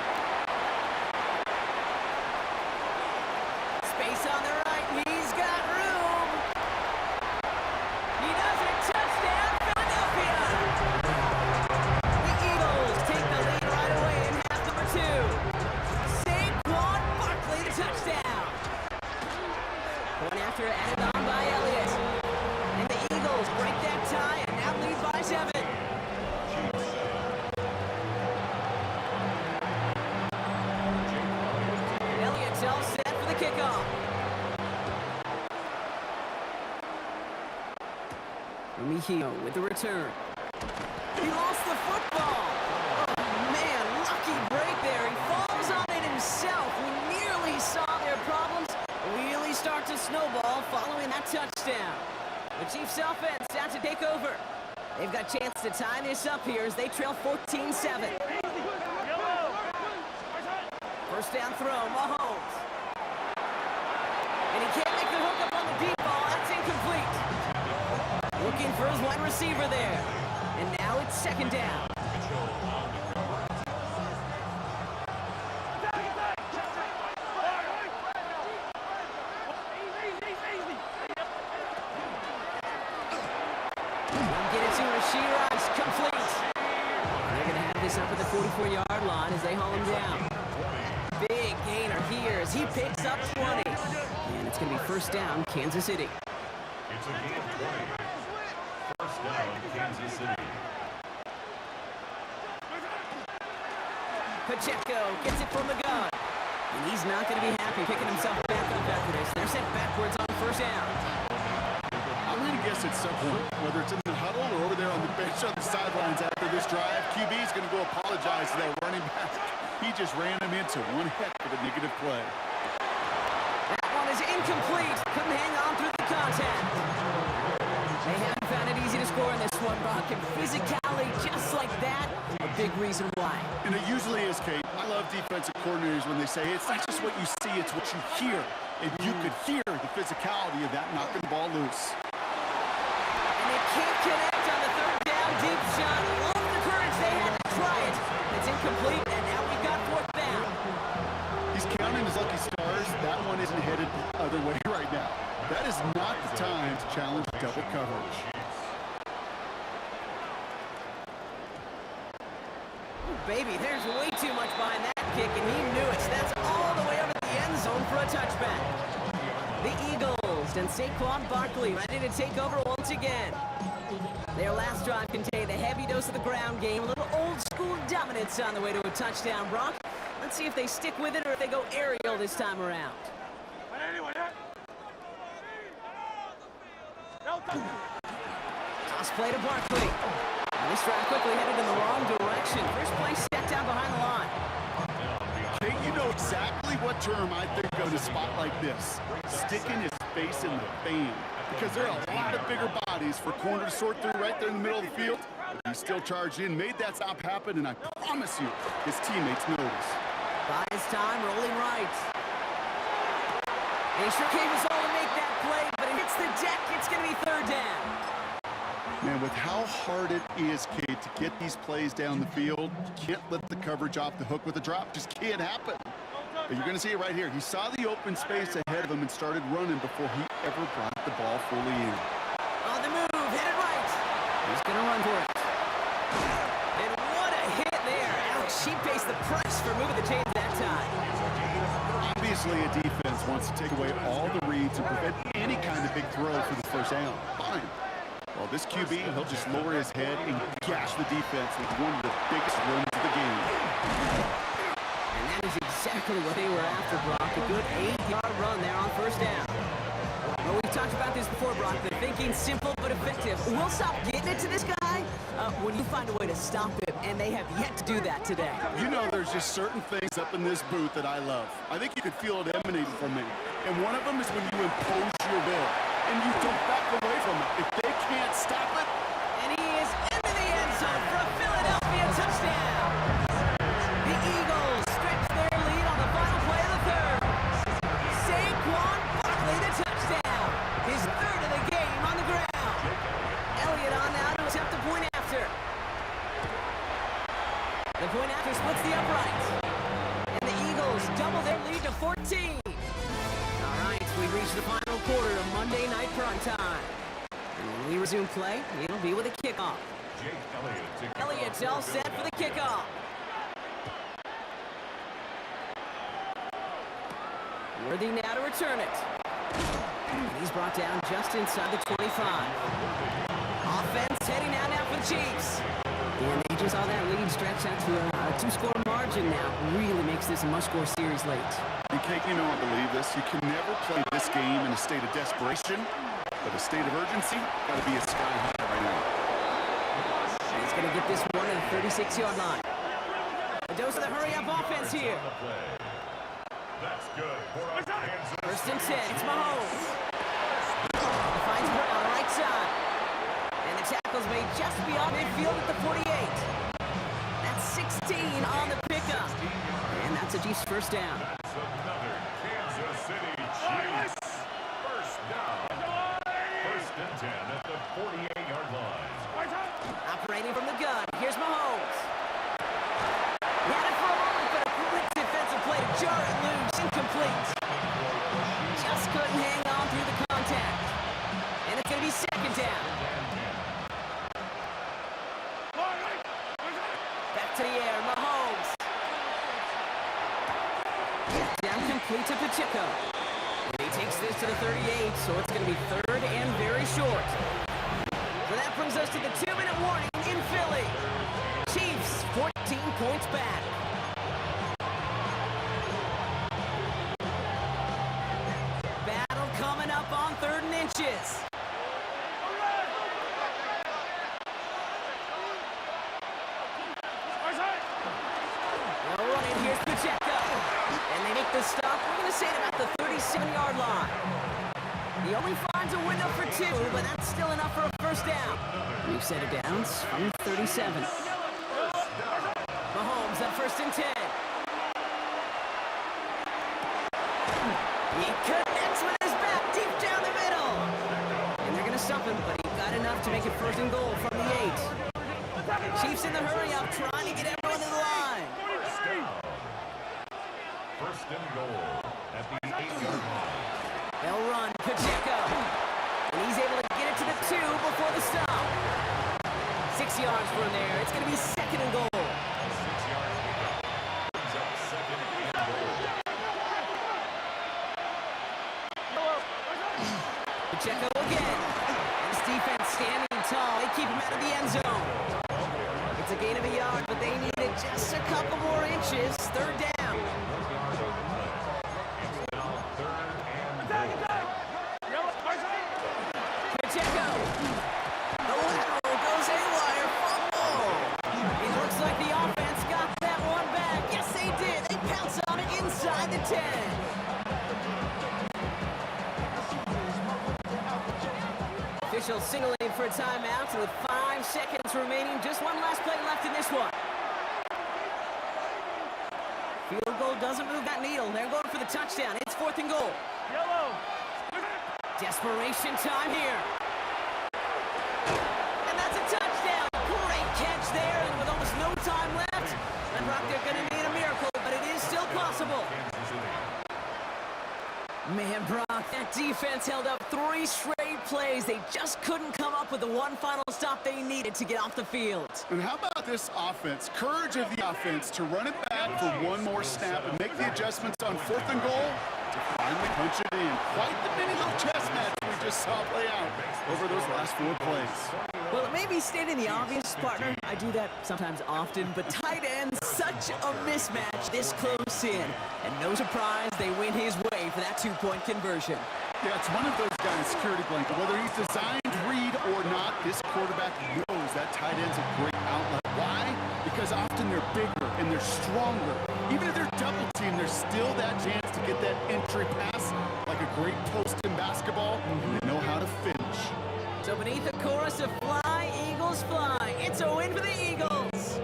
Speaker 2: Space on the right, he's got room. He does it, touchdown, Philadelphia! kickoff. Mejia with the return. He lost the football. Oh, man, lucky break there. He falls on it himself. We nearly saw their problems really start to snowball following that touchdown. The Chiefs offense out to take over. They've got a chance to tie this up here as they trail 14-7. First down throw, Mahomes. And he can't make the hook up on the deep ball. That's incomplete. Looking for his wide receiver there. And now it's second down. Get it to Rashee Rice, complete. They're going to have this up at the 44-yard line as they haul him down. Big gainer here as he picks up 20. And it's going to be first down, Kansas City.
Speaker 4: It's a gain of 20. First down, Kansas City.
Speaker 2: Pacheco gets it from the gun. And he's not going to be happy picking himself back up after this. They're sent backwards on first down.
Speaker 3: I'm going to guess at some point, whether it's in the huddle or over there on the bench on the sidelines after this drive, QB is going to go apologize to that running back. He just ran him into one heck of a negative play.
Speaker 2: That one is incomplete. Couldn't hang on through the contact. They haven't found it easy to score in this one, Brock. And physicality, just like that, a big reason why.
Speaker 3: And it usually is, Kate. I love defensive coordinators when they say, it's not just what you see, it's what you hear. And you could hear the physicality of that knocking the ball loose.
Speaker 2: And they can't connect on the third down deep shot. Love the courage they had to try it. It's incomplete, and now we've got fourth down.
Speaker 3: He's counting his lucky stars. That one isn't headed the other way right now. That is not the time to challenge double coverage.
Speaker 2: Ooh, baby, there's way too much behind that kick, and he knew it. That's all the way over the end zone for a touchback. The Eagles and Saquon Barkley ready to take over once again. Their last drive contained a heavy dose of the ground game, a little old-school dominance on the way to a touchdown, Brock. Let's see if they stick with it or if they go aerial this time around. Toss play to Barkley. And this drive quickly headed in the wrong direction. First play set down behind the line.
Speaker 3: Kate, you know exactly what term I think of in a spot like this. Sticking his face in the fan. Because there are a lot of bigger bodies for corner to sort through right there in the middle of the field. But he still charged in, made that stop happen, and I promise you, his teammates notice.
Speaker 2: By his time, rolling right. He sure came his all to make that play, but it hits the deck. It's going to be third down.
Speaker 3: Man, with how hard it is, Kate, to get these plays down the field, you can't let the coverage off the hook with a drop. Just can't happen. But you're going to see it right here. He saw the open space ahead of him and started running before he ever brought the ball fully in.
Speaker 2: On the move, headed right. He's going to run for it. And what a hit there. Ouch, she pays the price for moving the chains that time.
Speaker 3: Obviously, a defense wants to take away all the reads and prevent any kind of big throw for the first down. Fine. Well, this QB, he'll just lower his head and gash the defense with one of the biggest runs of the game.
Speaker 2: And that is exactly what they were after, Brock. A good 8-yard run there on first down. Well, we've talked about this before, Brock. The thinking simple but effective. We'll stop getting it to this guy when you find a way to stop him, and they have yet to do that today.
Speaker 3: You know, there's just certain things up in this booth that I love. I think you could feel it emanating from me. And one of them is when you impose your will, and you don't back away from it. If they can't stop it,
Speaker 2: And he is into the end zone for a Philadelphia touchdown. The Eagles stretch their lead on the final play of the third. Saquon Barkley, the touchdown. His third of the game on the ground. Elliott on now to attempt the point after. The point after splits the upright. And the Eagles double their lead to 14. All right, we've reached the final quarter of Monday Night Primetime. And when we resume play, it'll be with a kickoff.
Speaker 4: Jake Elliott to kick
Speaker 2: Elliott's
Speaker 4: off
Speaker 2: all
Speaker 4: the
Speaker 2: set for the kickoff. Worthy now to return it. And he's brought down just inside the 25. Offense heading out now for the Chiefs. And they just saw that lead stretch out to a two-score margin now. Really makes this a must-score series late.
Speaker 3: And Kate, you know I believe this. You can never play this game in a state of desperation, but a state of urgency got to be a sky high right now.
Speaker 2: He's going to get this one at the 36-yard line. A dose of the hurry-up offense here.
Speaker 4: That's good for a Kansas.
Speaker 2: First and 10, it's Mahomes. Finds Brown on the right side. And the tackle's made just beyond midfield at the 48. That's 16 on the pickup. And that's a Chiefs first down.
Speaker 4: That's another Kansas City Chiefs. First down. First and 10 at the 48-yard line.
Speaker 2: Operating from the gun, here's Mahomes. He had it for a moment, but a quick defensive play to jar it loose, incomplete. Just couldn't hang on through the contact. And it's going to be second down. Back to the air, Mahomes. Down complete to Pacheco. And he takes this to the 38, so it's going to be third and very short. So that brings us to the 2-minute warning in Philly. Chiefs, 14 points back. Battle coming up on 3rd and inches. They'll run it, here's Pacheco. And they make the stop, we're going to say at about the 37-yard line. He only finds a window for 2, but that's still enough for a first down. New set of downs from 37. Mahomes at first and 10. He connects with his back deep down the middle. And they're going to stop him, but he got enough to make it first and goal from the 8. Chiefs in the hurry-up, trying to get everyone to the line.
Speaker 4: First and goal at the 8-yard line.
Speaker 2: They'll run Pacheco. And he's able to get it to the 2 before the stop. 6 yards from there. It's going to be second and goal.
Speaker 4: 6-yard pickup. Brings up second and goal.
Speaker 2: Pacheco again. And this defense standing tall. They keep him out of the end zone. It's a gain of a yard, but they needed just a couple more inches. Third down. Pacheco. The lateral goes haywire. Fumble. It looks like the offense got that one back. Yes, they did. They pounce on it inside the 10. Official signaling for a timeout, and with 5 seconds remaining, just one last play left in this one. Field goal doesn't move that needle. They're going for the touchdown. It's 4th and goal. Desperation time here. And that's a touchdown. Great catch there, and with almost no time left, and Brock, they're going to need a miracle, but it is still possible. Man, Brock, that defense held up 3 straight plays. They just couldn't come up with the one final stop they needed to get off the field.
Speaker 3: And how about this offense? Courage of the offense to run it back for one more snap and make the adjustments on 4th and goal to finally punch it in. Quite the mini little chess match we just saw play out over those last 4 plays.
Speaker 2: Well, it may be stating the obvious, partner. I do that sometimes often, but tight end, such a mismatch this close in. And no surprise, they win his way for that 2-point conversion.
Speaker 3: Yeah, it's one of those guys, security blanket. Whether he's designed read or not, this quarterback knows that tight end's a great outlet. Why? Because often they're bigger and they're stronger. Even if they're double teamed, there's still that chance to get that entry pass like a great post in basketball. They know how to finish.
Speaker 2: So beneath the chorus of Fly, Eagles Fly, it's a win for the Eagles.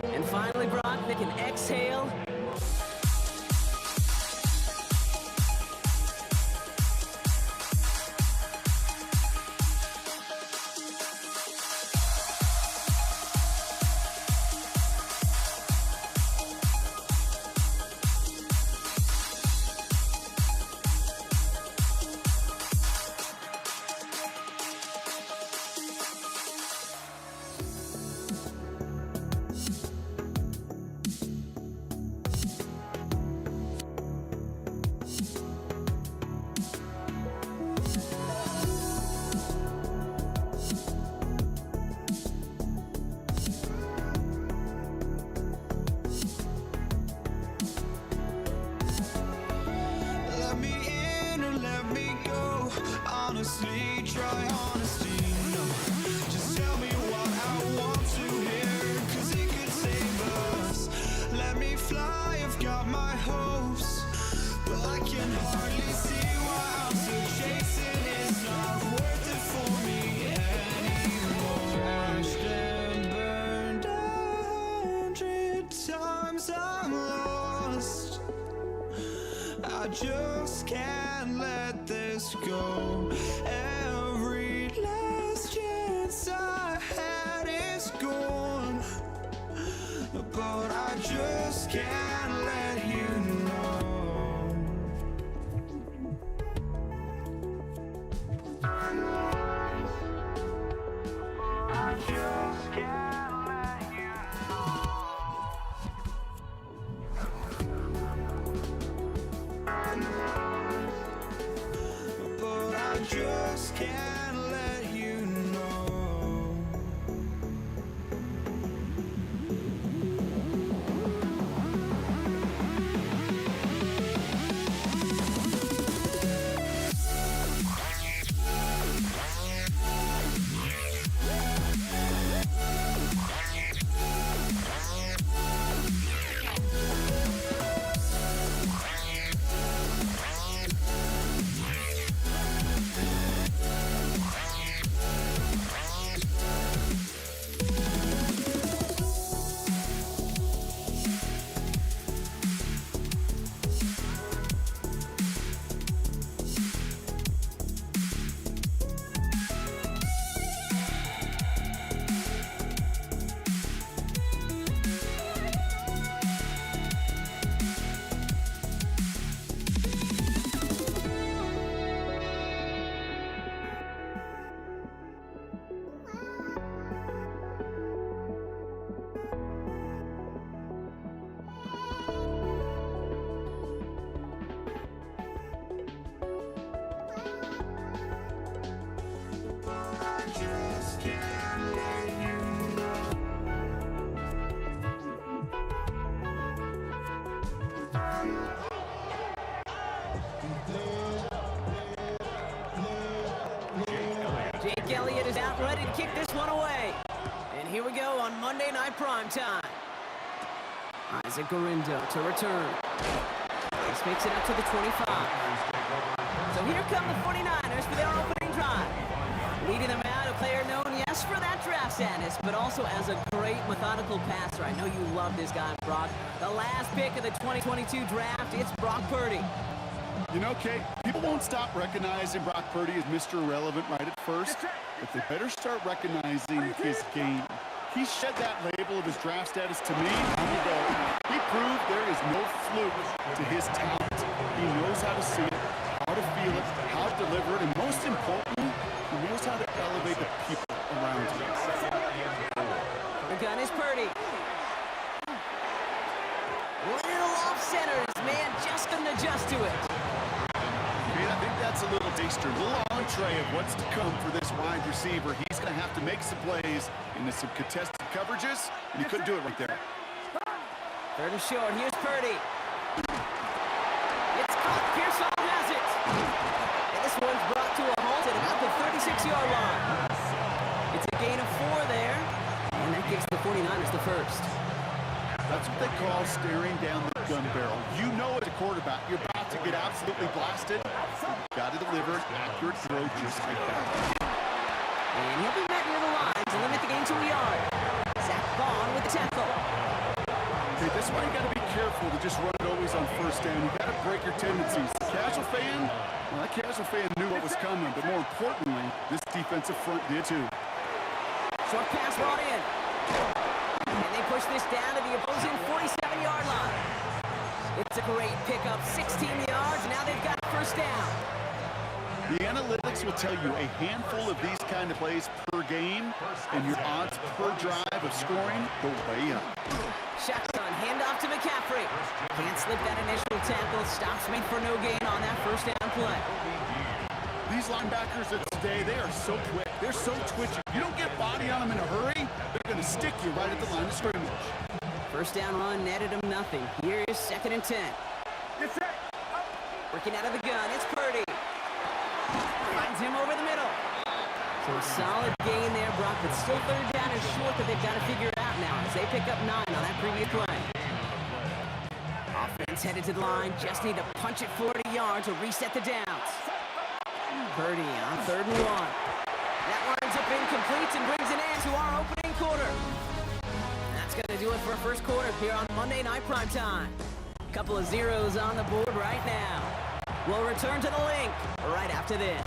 Speaker 2: And finally, Brock, they can exhale.
Speaker 6: try honesty, no. Just tell me what I want to hear, 'cause it could save us. Let me fly, I've got my hopes, but I can hardly see why I'm still chasing. It's not worth it for me anymore. Crashed and burned 100 times, I'm lost. I just can't let this go. Every last chance I had is gone, but I just can't let you know. I just can't let you know. But I just can't let you know.
Speaker 2: Jake Elliott is out ready to kick this one away. And here we go on Monday Night Primetime. Isaac Gorindo to return. This makes it up to the 25. So here come the 49ers for their opening drive. Leading them out, a player known, yes, for that draft status, but also as a great methodical passer. I know you love this guy, Brock. The last pick of the 2022 draft, it's Brock Purdy.
Speaker 3: You know, Kate, people won't stop recognizing Brock Purdy as Mr. Irrelevant right at first, but they better start recognizing his game. He shed that label of his draft status to me long ago. He proved there is no fluke to his talent. He knows how to see it, how to feel it, how to deliver it, and most importantly, he knows how to elevate the people around him.
Speaker 2: The gun is Purdy. Little off center. His man just couldn't adjust to it.
Speaker 3: I think that's a little taster, a little entree of what's to come for this wide receiver. He's going to have to make some plays into some contested coverages, and he couldn't do it right there.
Speaker 2: Third and short. Here's Purdy. It's caught. Pearson has it. And this one's brought to a halt at about the 36-yard line. It's a gain of 4 there, and that gives the 49ers the first.
Speaker 3: That's what they call staring down the gun barrel. You know as a quarterback, you're about to get absolutely blasted. You've got to deliver an accurate throw just like that.
Speaker 2: And he'll be met near the line to limit the gain to a yard. Zach Bond with the tackle.
Speaker 3: Okay, that's why you got to be careful to just run it always on first down. You got to break your tendencies. The casual fan, well, that casual fan knew what was coming, but more importantly, this defensive front did too.
Speaker 2: Short pass brought in. And they push this down to the opposing 47-yard line. It's a great pickup, 16 yards. Now they've got first down.
Speaker 3: The analytics will tell you a handful of these kind of plays per game, and your odds per drive of scoring go way up.
Speaker 2: Shotgun, handoff to McCaffrey. Can't slip that initial tackle. Stops made for no gain on that first down play.
Speaker 3: These linebackers of today, they are so quick. They're so twitchy. You don't get body on them in a hurry, they're going to stick you right at the line of scrimmage.
Speaker 2: First down run netted him nothing. Here is 2nd and 10. Working out of the gun, it's Purdy. Finds him over the middle. So a solid gain there, Brock, but still third down and short that they've got to figure it out now as they pick up 9 on that previous play. Offense headed to the line, just need to punch it 40 yards to reset the downs. Purdy on 3rd and 1. That winds up incomplete and brings an end to our opening quarter. That's going to do it for our first quarter here on Monday Night Primetime. Couple of zeros on the board right now. We'll return to the link right after this.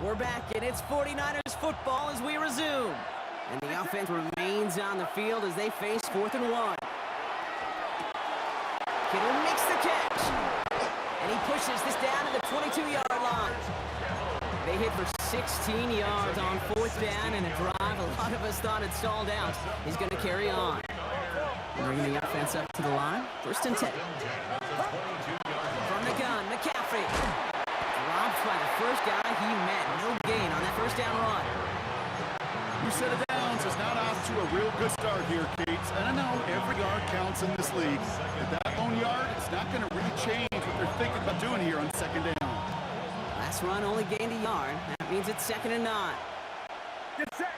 Speaker 2: We're back, and it's 49ers football as we resume. And the offense remains on the field as they face 4th and 1. Kittle makes the catch. And he pushes this down to the 22-yard line. They hit for 16 yards on 4th down and a drive a lot of us thought had stalled out. He's going to carry on. Bringing the offense up to the line. 1st and 10. From the gun, McCaffrey. Dropped by the first guy he met. No gain on that 1st down run.
Speaker 3: You set it down, so it's not off to a real good start here, Kates. And I know every yard counts in this league. But that lone yard, it's not going to really change what they're thinking about doing here on 2nd down.
Speaker 2: Last run only gained a yard. That means it's 2nd and 9.
Speaker 5: Get set.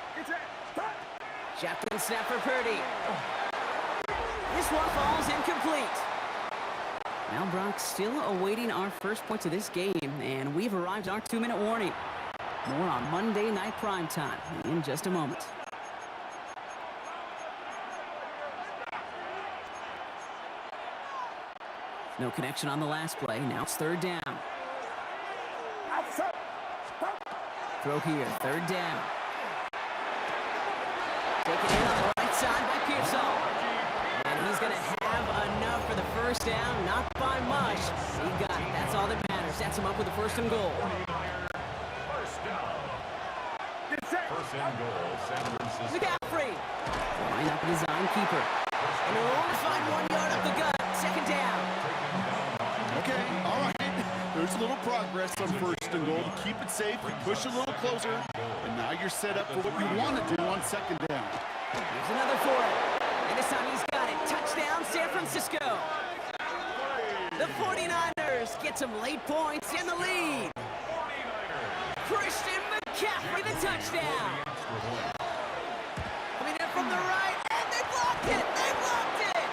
Speaker 2: Shotgun snap for Purdy. This one falls incomplete. Now Brock still awaiting our first points of this game, and we've arrived at our 2-minute warning. More on Monday Night Primetime in just a moment. No connection on the last play. Now it's 3rd down. Throw here, 3rd down. Taken in on the right side by Pearsall. And he's going to have enough for the 1st down. Not by much. He got it. That's all that matters. Sets him up with a 1st and goal.
Speaker 4: First and goal, San Francisco.
Speaker 2: McCaffrey. Line up with his own keeper. And he'll only find 1 yard up the gut. 2nd down.
Speaker 3: Okay, all right. There's a little progress on 1st and goal to keep it safe, push a little closer, and now you're set up for what you want to do on 2nd down.
Speaker 2: Here's another for it. And this time he's got it. Touchdown, San Francisco. The 49ers get some late points in the lead. Christian McCaffrey, the touchdown. Coming in from the right, and they blocked it. They blocked it.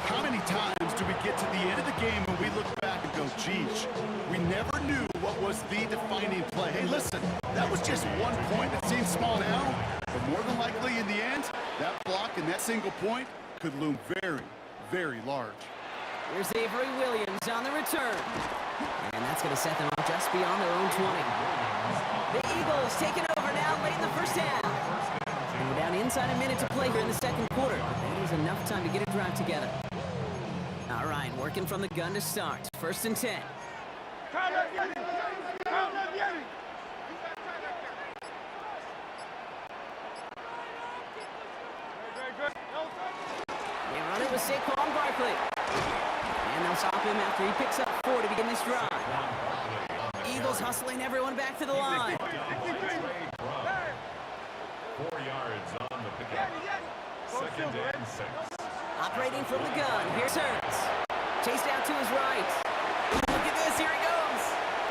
Speaker 3: How many times do we get to the end of the game and we look back and go, geez, we never knew what was the defining play. Hey, listen, that was just 1 point. It seems small now, but more than likely in the end, that block and that single point could loom very, very large.
Speaker 2: Here's Avery Williams on the return. And that's going to set them up just beyond their own 20. The Eagles taking over now late in the 1st half. And we're down inside a minute to play here in the 2nd quarter. That is enough time to get a drive together. All right, working from the gun to start. 1st and 10. They run it with Saquon Barkley. And they'll stop him after he picks up 4 to begin this drive. Eagles hustling everyone back to the line.
Speaker 4: 4 yards on the pickup. 2nd and 6.
Speaker 2: Operating from the gun. Here's Hurts. Chased out to his right. Look at this. Here he goes.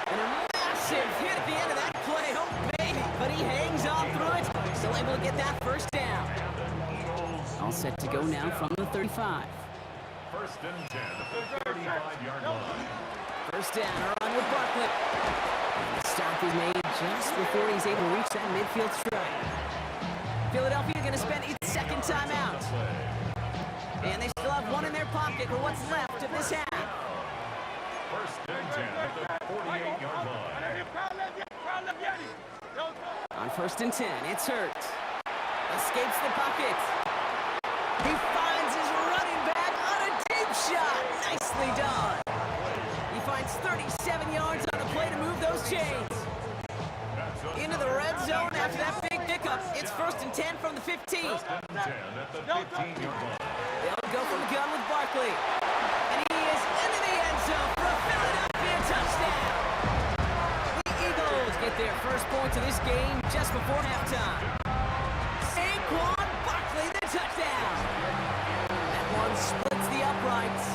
Speaker 2: And a massive hit at the end of that play. Oh, baby. But he hangs on through it. Still able to get that 1st down. All set to go now from the 35.
Speaker 4: 1st and 10 at the 35-yard line.
Speaker 2: 1st down, a run with Barkley. And the stop is made just before he's able to reach that midfield strike. Philadelphia going to spend its 2nd timeout. And they still have 1 in their pocket for what's left of this half.
Speaker 4: 1st and 10 at the 48-yard line.
Speaker 2: On 1st and 10, it's Hurts. Escapes the pocket. He finds his running back on a deep shot. Nicely done. He finds 37 yards on the play to move those chains. Into the red zone after that big pickup. It's 1st and 10 from the 15.
Speaker 4: 1st and 10 at the 15-yard line.
Speaker 2: They'll go from the gun with Barkley. And he is into the end zone for a Philadelphia touchdown. The Eagles get their first points of this game just before halftime. Saquon Barkley, the touchdown. That splits the uprights.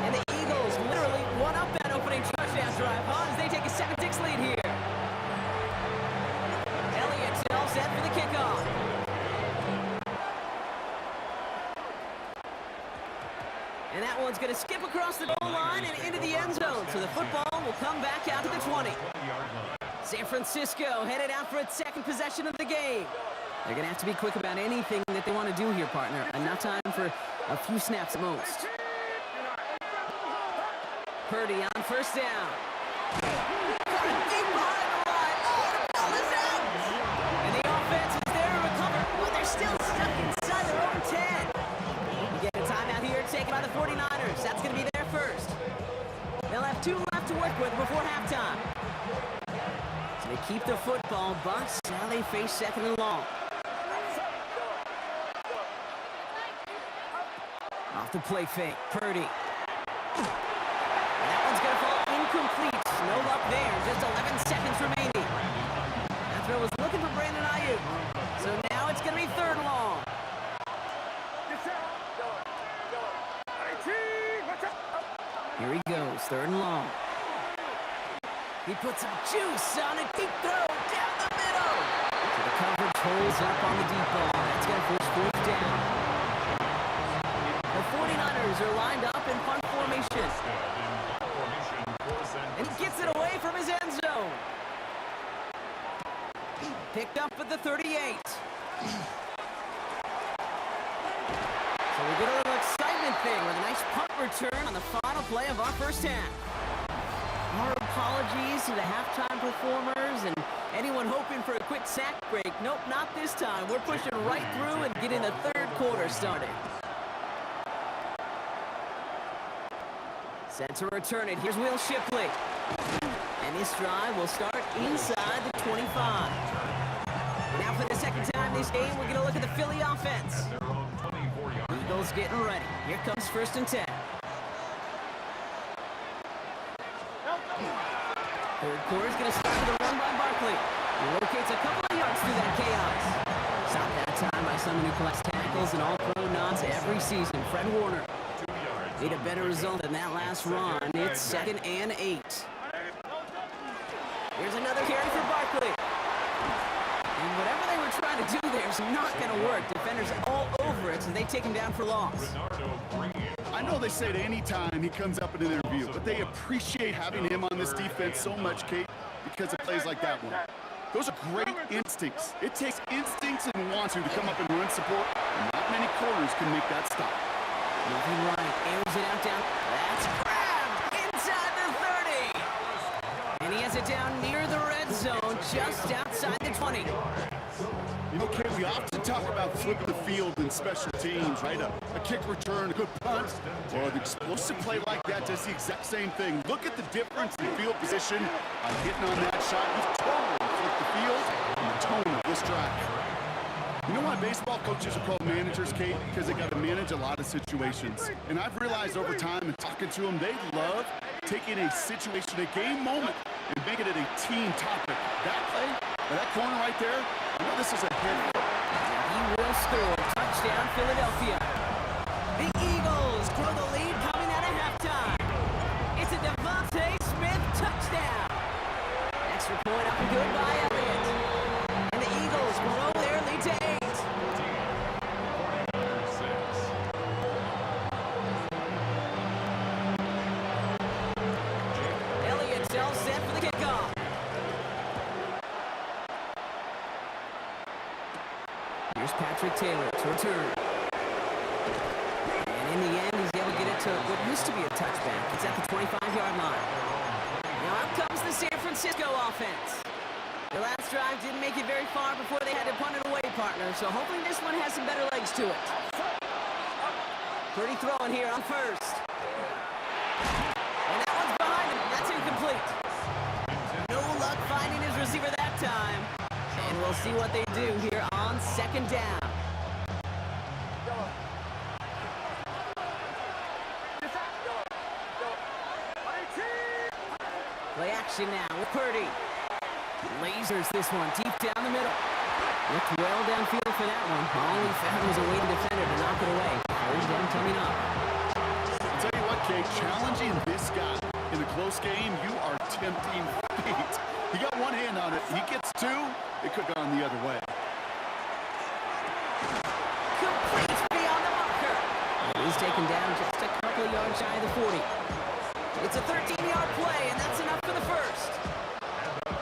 Speaker 2: And the Eagles literally won up that opening touchdown drive, as they take a 7-6 lead here. Elliott's all set for the kickoff. And that one's going to skip across the goal line and into the end zone. So the football will come back out to the 20. San Francisco headed out for its second possession of the game. They're going to have to be quick about anything that they want to do here, partner. Enough time for a few snaps at most. Purdy on first down. Deep behind the line. Oh, the ball is out! And the offense is there to recover, but they're still stuck inside their own 10. We get a timeout here taken by the 49ers. That's going to be their first. They'll have 2 left to work with before halftime. So they keep the football, but now they face second and long. Off the play fake, Purdy. That one's going to fall incomplete. No luck there, just 11 seconds remaining. That throw was looking for Brandon Ayuk. So now it's going to be third and long. Here he goes, third and long. He puts some juice on a deep throw down the middle. So the coverage holds up on the deep ball. That's going to force fourth down. The 49ers are lined up in punt formation. And he gets it away from his end zone. Picked up at the 38. So we get a little excitement there with a nice punt return on the final play of our first half. Our apologies to the halftime performers and anyone hoping for a quick sack break. Nope, not this time. We're pushing right through and getting the third quarter started. Set to return it. Here's Will Shipley. And this drive will start inside the 25. Now for the second time this game, we're going to look at the Philly offense. Eagles getting ready. Here comes first and 10. Third quarter's going to start with a run by Barkley. He rotates a couple of yards through that chaos. Stopped that time by someone who collects tackles and all-pro nods every season, Fred Warner. Need a better result than that last run. It's 2nd and 8. Here's another carry for Barkley. And whatever they were trying to do there is not going to work. Defenders all over it, so they take him down for loss.
Speaker 3: I know they say it any time he comes up in an interview, but they appreciate having him on this defense so much, Kate, because of plays like that one. Those are great instincts. It takes instincts and wants to come up and run support, and not many corners can make that stop.
Speaker 2: Moving right, airs it out down. That's grabbed inside the 30. And he has it down near the red zone, just outside the 20.
Speaker 3: You know, Kate, we often talk about flipping the field in special teams, right? A kick return, a good punt, or an explosive play like that does the exact same thing. Look at the difference in field position by hitting on that shot. You've totally flipped the field and the tone of this drive. You know why baseball coaches are called managers, Kate? Because they got to manage a lot of situations. And I've realized over time in talking to them, they love taking a situation, a game moment, and making it a team topic. That play, or that corner right there, I know this is a hit.
Speaker 2: He will score. Touchdown, Philadelphia. The Eagles grow the lead coming out of halftime. It's a Devontae Smith touchdown. Extra point up and good by Elliott. And the Eagles grow their lead to 8. Elliott's all set for the kickoff. Here's Patrick Taylor to return. And in the end, he's able to get it to what used to be a touchback. It's at the 25-yard line. Now out comes the San Francisco offense. The last drive didn't make it very far before they had to punt it away, partner. So hopefully this one has some better legs to it. Pretty throwing here on first. And that one's behind him. That's incomplete. No luck finding his receiver that time. And we'll see what they do here on second down. Play action now with Purdy. Lasers this one deep down the middle. Looked well downfield for that one. All he found was a way to defend it and knock it away. Third down coming up.
Speaker 3: I'll tell you what, Kate, challenging this guy in a close game, you are tempting fate. He got one hand on it. He gets two. It could have gone the other way.
Speaker 2: Complete beyond the marker. He's taken down just a couple of yards shy of the 40. It's a 13-yard play, and that's enough for the first.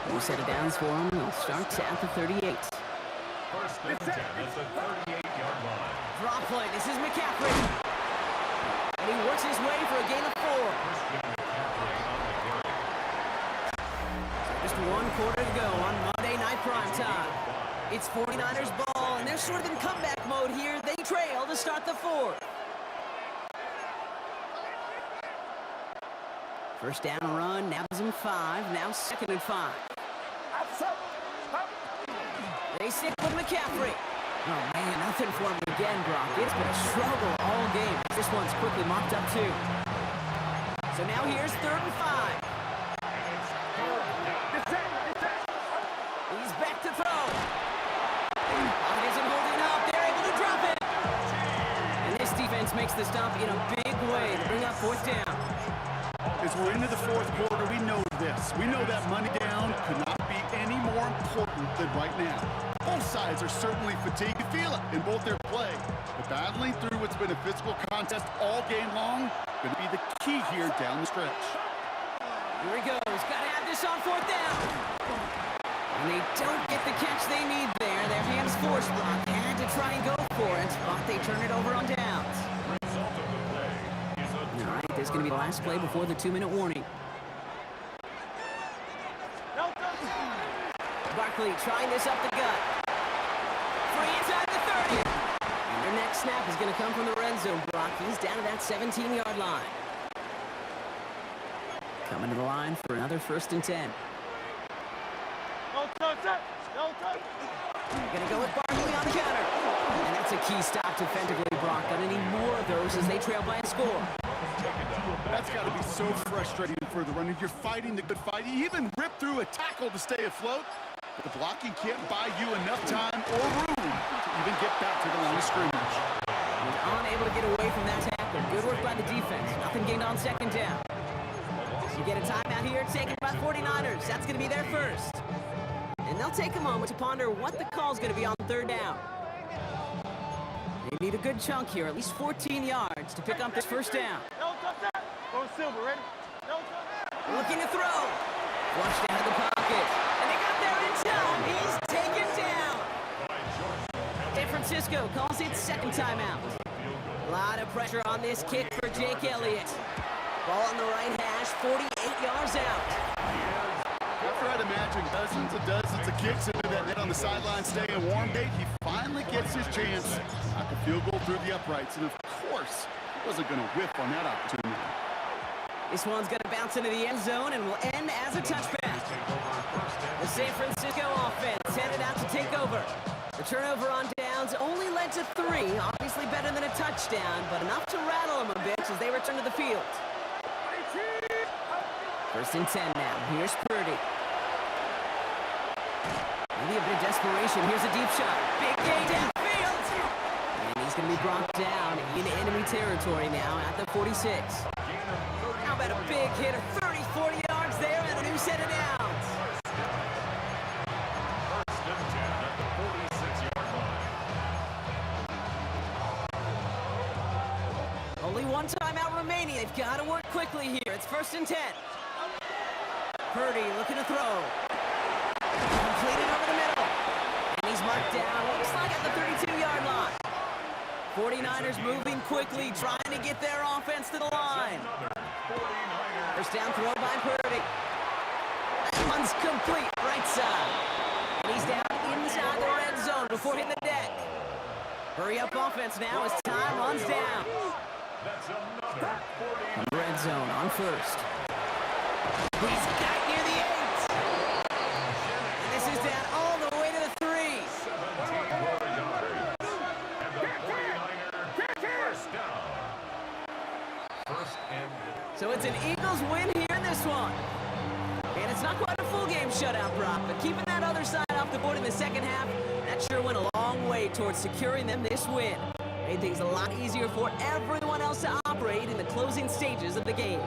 Speaker 2: New set of downs for him. He'll start at the 38.
Speaker 4: First and 10 at the 38-yard line.
Speaker 2: Draw play. This is McCaffrey. And he works his way for a gain of 4. Just one quarter to go on Monday Night Primetime. It's 49ers ball, and they're sort of in comeback mode here. They trail to start the 4th. First down run, now gives him 5, now 2nd and 5. They stick with McCaffrey. Oh man, nothing for him again, Brock. It's been a struggle all game. This one's quickly mopped up too. So now here's 3rd and 5. He's back to throw. Isn't holding up. They're able to drop it. And this defense makes the stop in a big way to bring up 4th down.
Speaker 3: As we're into the 4th quarter, we know this. We know that money down could not be any more important than right now. Both sides are certainly fatigued. You feel it in both their play. But battling through what's been a physical contest all game long going to be the key here down the stretch.
Speaker 2: Here he goes. Got to have this on 4th down. And they don't get the catch they need there. Their hands forced, Brock. They had to try and go for it, but they turn it over on downs. All right, this is going to be the last play before the 2-minute warning. Barkley trying this up the gut. Free inside the 30. And their next snap is going to come from the red zone, Brock. He's down to that 17-yard line. Coming to the line for another 1st and 10. Gonna go with Barkley on the counter. And that's a key stop defensively, Brock. Gonna need more of those as they trail by a score.
Speaker 3: That's got to be so frustrating for the runner. You're fighting the good fight. You even rip through a tackle to stay afloat. But the blocking can't buy you enough time or room to even get back to the line of scrimmage.
Speaker 2: And unable to get away from that tackle. Good work by the defense. Nothing gained on 2nd down. You get a timeout here taken by 49ers. That's going to be their first. And they'll take a moment to ponder what the call's going to be on 3rd down. They need a good chunk here, at least 14 yards to pick up this 1st down. Looking to throw. Flushed out of the pocket. And they got there in time. He's taken down. San Francisco calls it 2nd timeout. A lot of pressure on this kick for Jake Elliott. Ball on the right hash, 48 yards out.
Speaker 3: After I'd imagine dozens of kicks into that net on the sideline staying warm, he finally gets his chance. Knock a field goal through the uprights, and of course, he wasn't going to whiff on that opportunity.
Speaker 2: This one's going to bounce into the end zone and will end as a touchback. The San Francisco offense headed out to take over. The turnover on downs only led to 3, obviously better than a touchdown, but enough to rattle them a bit as they return to the field. 1st and 10 now. Here's Purdy. Maybe a bit of desperation. Here's a deep shot. Big gain downfield. And he's going to be brought down in enemy territory now at the 46. How about a big hit of 30, 40 yards there and a new set of downs.
Speaker 4: First and 10 at the 46-yard line.
Speaker 2: Only one timeout remaining. They've got to work quickly here. It's 1st and 10. Purdy looking to throw. Completed over the middle. And he's marked down, looks like at the 32-yard line. 49ers moving quickly, trying to get their offense to the line. First down throw by Purdy. That one's complete, right side. And he's down inside the red zone before hitting the deck. Hurry up offense now as time runs down.
Speaker 4: That's another 49.
Speaker 2: Red zone on 1st. He's got near the 8. And this is down all the way to the 3.
Speaker 4: 17 more yards. And the 49er first down. First and
Speaker 2: So it's an Eagles win here in this one. And it's not quite a full game shutout, Brock, but keeping that other side off the board in the 2nd half, that sure went a long way towards securing them this win. made things a lot easier for everyone else to operate in the closing stages of the game.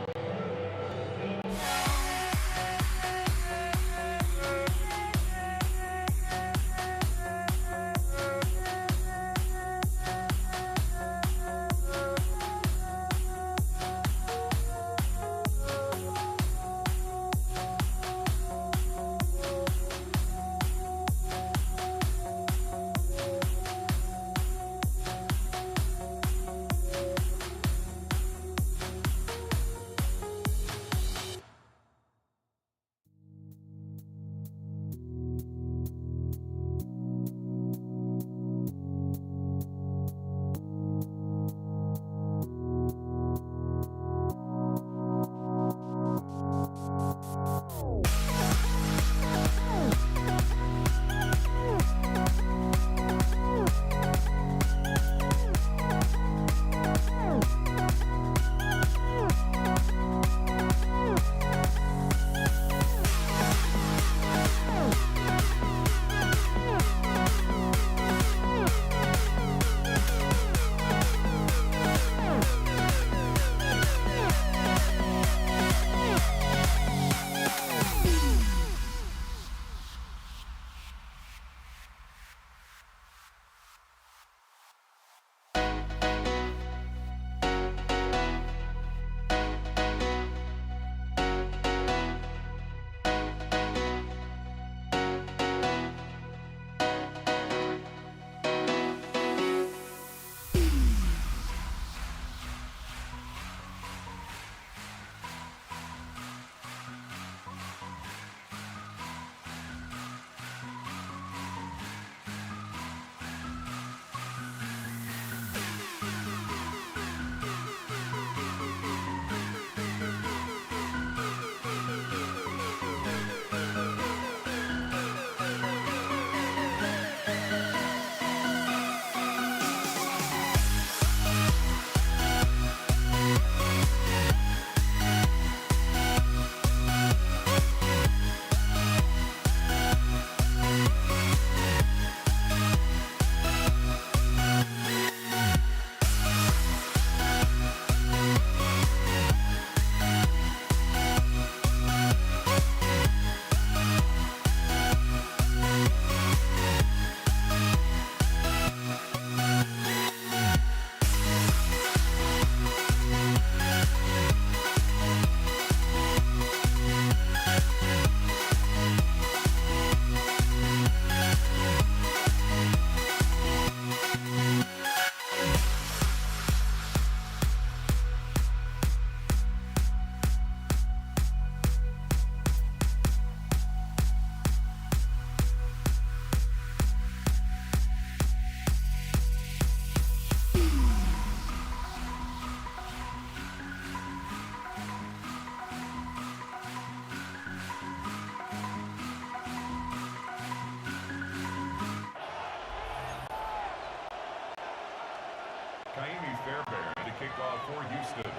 Speaker 4: Kaimi Fairbairn to kick off for Houston.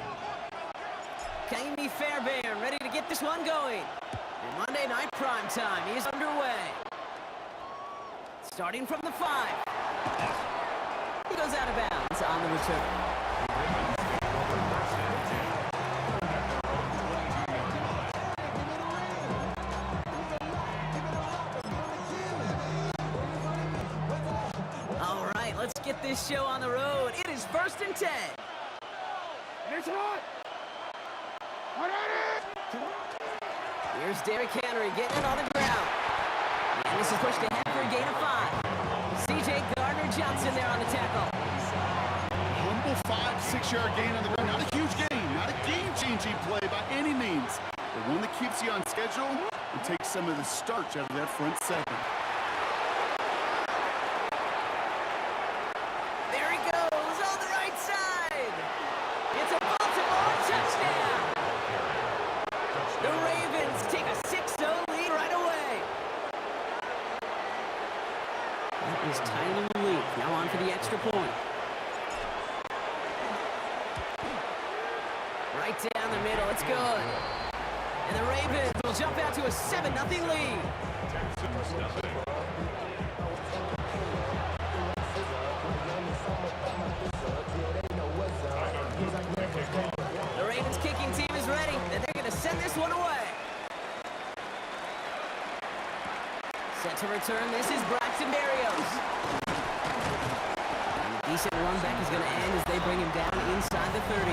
Speaker 2: Kaimi Fairbairn ready to get this one going. Your Monday night prime time is underway. Starting from the 5. He goes out of bounds on the return. All right, let's get this show on the road. It is 1st and 10. Here's Derrick Henry getting it on the ground. And this is pushed ahead for a gain of 5. C.J. Gardner-Johnson there on the tackle.
Speaker 3: Humble 5-6 yard gain on the ground. Not a huge gain, not a game-changing play by any means, but one that keeps you on schedule and takes some of the starch out of that front seven.
Speaker 2: There he goes on the right side. It's a Baltimore touchdown. The Ravens take a 6-0 lead right away. That was Tyler Luke. Now on for the extra point. Right down the middle. It's good. And the Ravens will jump out to a 7-0 lead. to return. This is Braxton Berrios. And a decent run back is going to end as they bring him down inside the 30.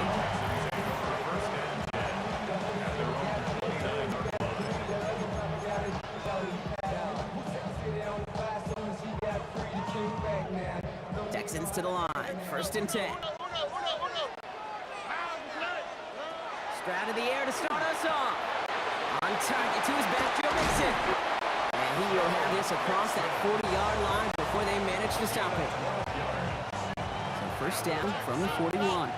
Speaker 2: Texans to the line. 1st and 10. Stroud in the air to start us off. On target to his back, Joe Mixon. And he will have this across that 40-yard line before they manage to stop it. So 1st down from the 41.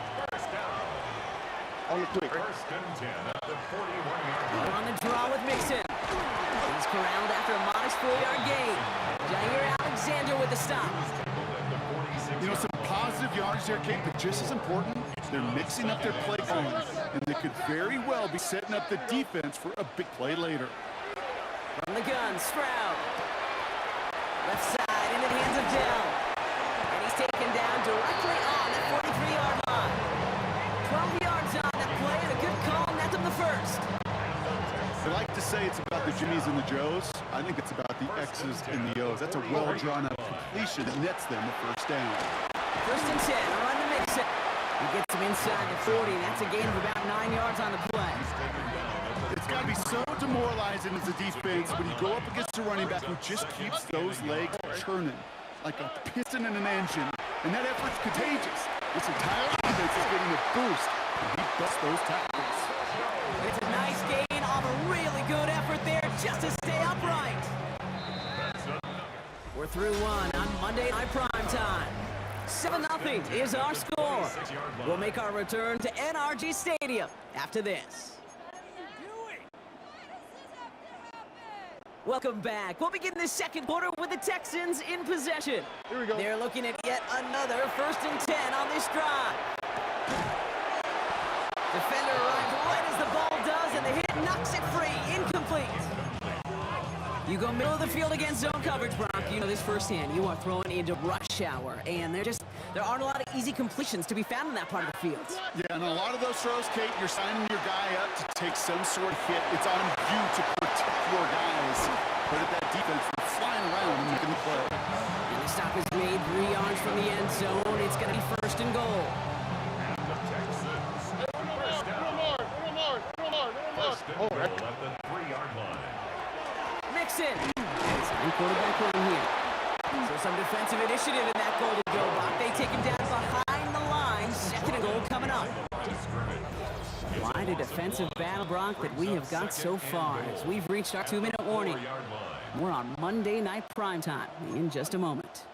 Speaker 3: On the quick.
Speaker 4: 1st and 10 at the 41-yard line.
Speaker 2: On the draw with Mixon. He's corralled after a modest 4-yard gain. Jair Alexander with the stop.
Speaker 3: You know, some positive yards there, Kate, but just as important, they're mixing up their play calling, and they could very well be setting up the defense for a big play later.
Speaker 2: From the gun, Stroud. Left side into the hands of Dell. And he's taken down directly on that 43-yard line. 12 yards on that play, and a good call, and that's up the 1st.
Speaker 3: I like to say it's about the Jimmies and the Joes. I think it's about the X's and the O's. That's a well-drawn-up completion that nets them the 1st down.
Speaker 2: 1st and 10, run to Mixon. He gets him inside the 40. That's a gain of about 9 yards on the play.
Speaker 3: It's got to be so demoralizing as a defense when you go up against a running back who just keeps those legs churning like a piston in an engine. And that effort's contagious. This entire defense is getting a boost, and he busts those tackles.
Speaker 2: It's a nice gain off a really good effort there just to stay upright. We're through one on Monday Night Prime Time. 7-0 is our score. We'll make our return to NRG Stadium after this. Welcome back. We'll begin the 2nd quarter with the Texans in possession.
Speaker 3: Here we go.
Speaker 2: They're looking at yet another 1st and 10 on this drive. Defender arrives right as the ball does, and the hit knocks it free. Incomplete. You go middle of the field against zone coverage, Brock. You know this firsthand. You are throwing into rush hour, and there aren't a lot of easy completions to be found in that part of the field.
Speaker 3: Yeah, and a lot of those throws, Kate, you're signing your guy up to take some sort of hit. It's on you to protect your guys. But at that defense, they're flying around and making the play.
Speaker 2: And the stop is made 3 yards from the end zone. It's going to be 1st and goal.
Speaker 4: The Texans. 1st down. 1st and goal at the 3-yard line.
Speaker 2: Mixon. Some quarterback run here. So some defensive initiative in that goal to go. Brock, they take him down behind the line. 2nd and goal coming up. Quite a defensive battle, Brock, that we have got so far as we've reached our 2-minute warning. We're on Monday Night Primetime in just a moment.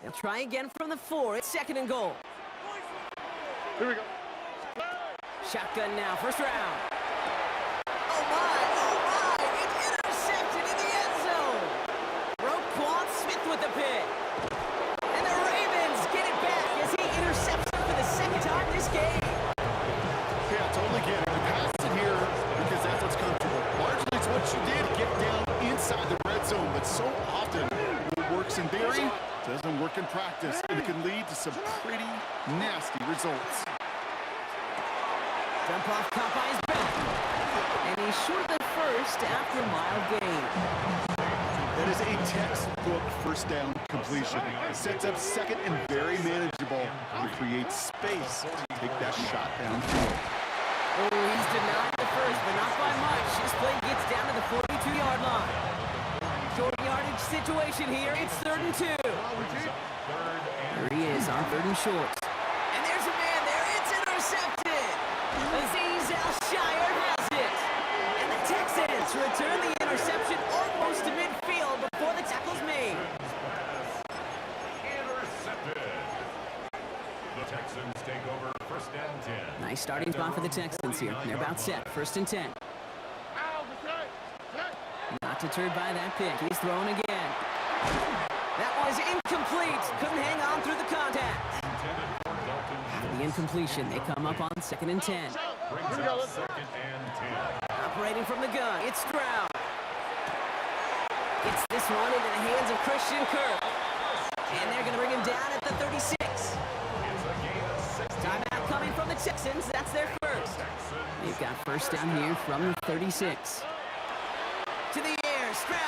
Speaker 2: They'll try again from the 4. It's 2nd and goal.
Speaker 3: Here we go.
Speaker 2: Shotgun now, 1st round. Oh my, it's intercepted in the end zone. Roquan Smith with the pick. And the Ravens get it back as he intercepts it for the 2nd time this game.
Speaker 3: Yeah, I totally get it. You pass it here because that's what's comfortable. Largely, it's what you did to get down inside the red zone, but so often it works in theory, doesn't work in practice, and it can lead to some pretty nasty results.
Speaker 2: Jump off caught by his back. And he's short of the 1st after a mild gain.
Speaker 3: That is a textbook 1st down completion. It sets up 2nd and very manageable and creates space to take that shot downfield.
Speaker 2: Oh, he's denied the 1st, but not by much. This play gets down to the 42-yard line. Short yardage situation here. It's 3rd and 2. There he is on 3rd and short. And there's a man there. It's intercepted. Azeez Al-Shire has it. And the Texans return the interception almost to midfield before the tackle's made.
Speaker 4: Intercepted. The Texans take over 1st and 10.
Speaker 2: Nice starting spot for the Texans here. They're about set. 1st and 10. Not deterred by that pick. He's throwing again. That was incomplete. Couldn't hang on through the contact. The incompletion. They come up on 2nd and 10.
Speaker 4: Brings up 2nd and 10.
Speaker 2: Operating from the gun. It's Stroud. Gets this one into the hands of Christian Kirk. And they're going to bring him down at the 36. Timeout coming from the Texans. That's their 1st. They've got 1st down here from the 36. To the air. Stroud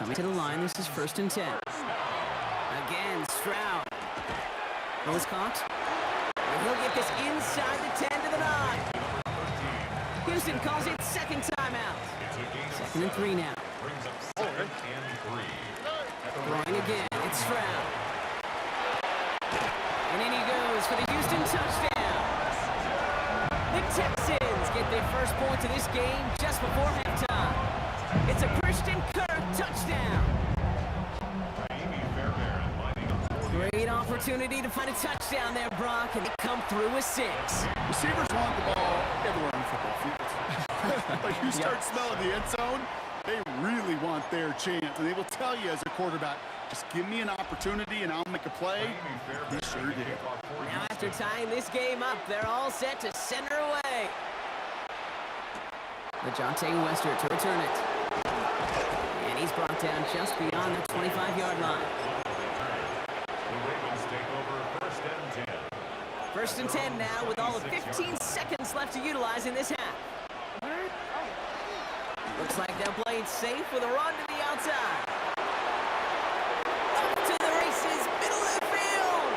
Speaker 2: Coming to the line, this is 1st and 10. Again, Stroud. Ball is caught. And he'll get this inside the 10 to the 9. Houston calls it second timeout. 2nd and 3 now.
Speaker 4: Brings up 2nd and 3.
Speaker 2: Throwing again, it's Stroud. And in he goes for the Houston touchdown. The Texans get their first point of this game just before halftime. It's a Christian Kirk touchdown.
Speaker 4: Amy Fairbairn lining up.
Speaker 2: Great opportunity to find a touchdown there, Brock, and they come through with 6.
Speaker 3: Receivers want the ball everywhere on the football field. But you start smelling the end zone, they really want their chance. And they will tell you as a quarterback, just give me an opportunity and I'll make a play. He sure did.
Speaker 2: Now after tying this game up, they're all set to send her away. LeJohntay Wester to return it. And he's brought down just beyond the 25-yard line.
Speaker 4: The Ravens take over 1st and 10.
Speaker 2: 1st and 10 now with all of 15 seconds left to utilize in this half. Looks like they'll play it safe with a run to the outside. Up to the races, middle of the field.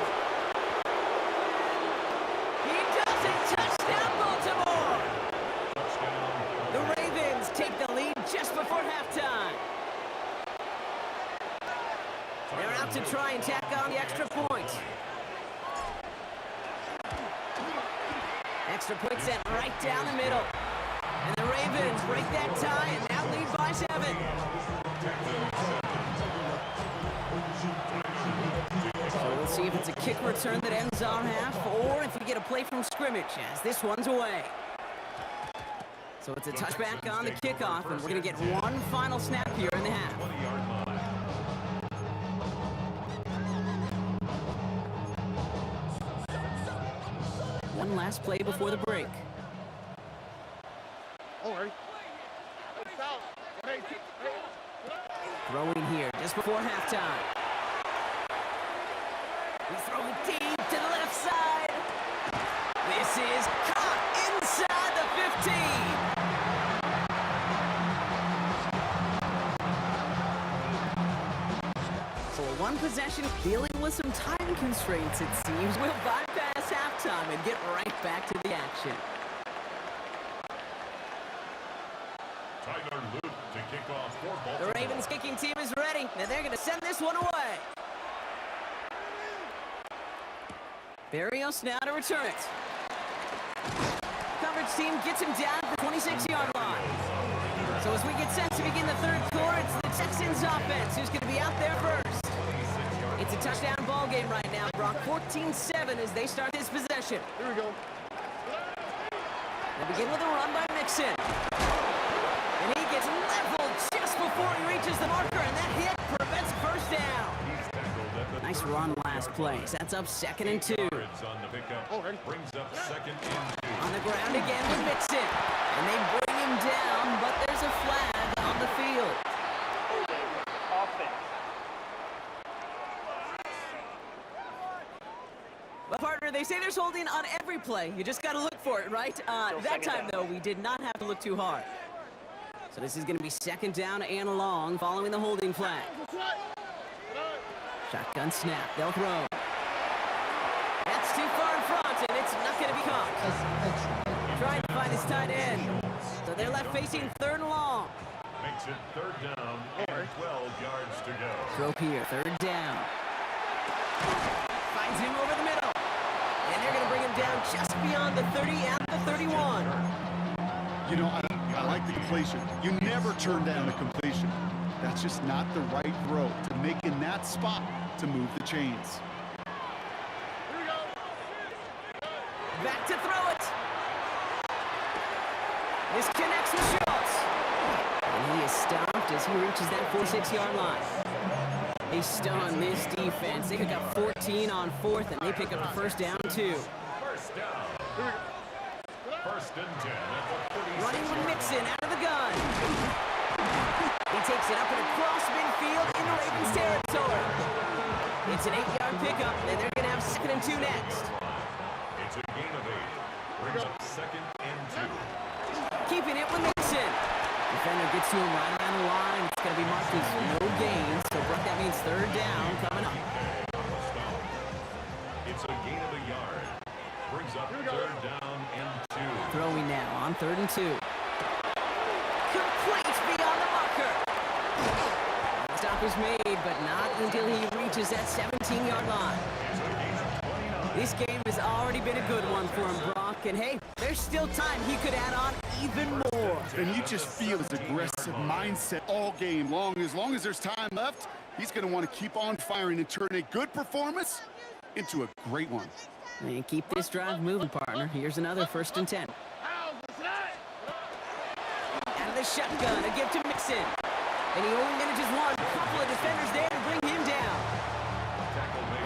Speaker 2: He does it, touchdown Baltimore. The Ravens take the lead just before halftime. They're out to try and tack on the extra point. Extra point sent right down the middle. And the Ravens break that tie and now lead by 7. So we'll see if it's a kick return that ends our half or if we get a play from scrimmage as this one's away. So it's a touchback on the kickoff, and we're going to get one final snap here in the half.
Speaker 4: 20-yard line.
Speaker 2: One last play before the break. Throwing here just before halftime. We throw it deep to the left side. This is caught inside the 15. So a one possession dealing with some time constraints, it seems. We'll bypass halftime and get right back to the action.
Speaker 4: Tyler Luke to kick off for
Speaker 2: The
Speaker 4: Baltimore.
Speaker 2: Ravens kicking team is ready, and they're going to send this one away. Barrios now to return it. Coverage team gets him down at the 26-yard line. So as we get set to begin the third quarter, it's the Texans offense who's going to be out there first. It's a touchdown ball game right now, Brock. 14-7 as they start this possession.
Speaker 3: Here we go.
Speaker 2: They begin with a run by Mixon. And he gets leveled just before he reaches the marker, and that hit prevents first down.
Speaker 4: He's tackled at the
Speaker 2: Nice run last play. Sets up 2nd and 2.
Speaker 4: yards on the pickup. Brings up 2nd and 2.
Speaker 2: On the ground again with Mixon. And they bring him down, but there's a flag on the field. Well, partner, they say there's holding on every play. You just got to look for it, right? That time, though, we did not have to look too hard. So this is going to be 2nd down and long following the holding flag. Shotgun snap. They'll throw. That's too far in front, and it's not going to be caught. Trying to find his tight end. So they're left facing 3rd and long.
Speaker 4: Makes it 3rd down and 12 yards to go.
Speaker 2: Throw here, 3rd down. Finds him over the middle. And they're going to bring him down just beyond the 30 at the 31.
Speaker 3: You know, I like the completion. You never turn down a completion. That's just not the right throw to make in that spot to move the chains.
Speaker 2: Back to throw it. This connects with Schultz. And he is stopped as he reaches that 46-yard line. They stun this defense. They pick up 14 on 4th, and they pick up a 1st down, too.
Speaker 4: 1st down. 1st and 10 at the 36.
Speaker 2: Running with Mixon out of the gun. He takes it up and across midfield into Ravens territory. It's an 8-yard pickup, and they're going to have 2nd and 2 next.
Speaker 4: It's a gain of 8. Brings up 2nd and 2.
Speaker 2: Keeping it with Mixon. Defender gets to him right around the line. It's going to be marked as no gain. So, Brock, that means third down coming up.
Speaker 4: It's a gain of a yard. Brings up third down and 2.
Speaker 2: Throwing now on 3rd and 2. Complete beyond the marker. The stop is made, but not until he reaches that 17-yard line. This game has already been a good one for him, Brock. And hey, there's still time he could add on even more.
Speaker 3: And you just feel his aggressive mindset all game long. As long as there's time left, he's going to want to keep on firing and turn a good performance into a great one.
Speaker 2: And keep this drive moving, partner. Here's another 1st and 10. Out of the shotgun, a give to Mixon. And he only manages one. A couple of defenders there to bring him down.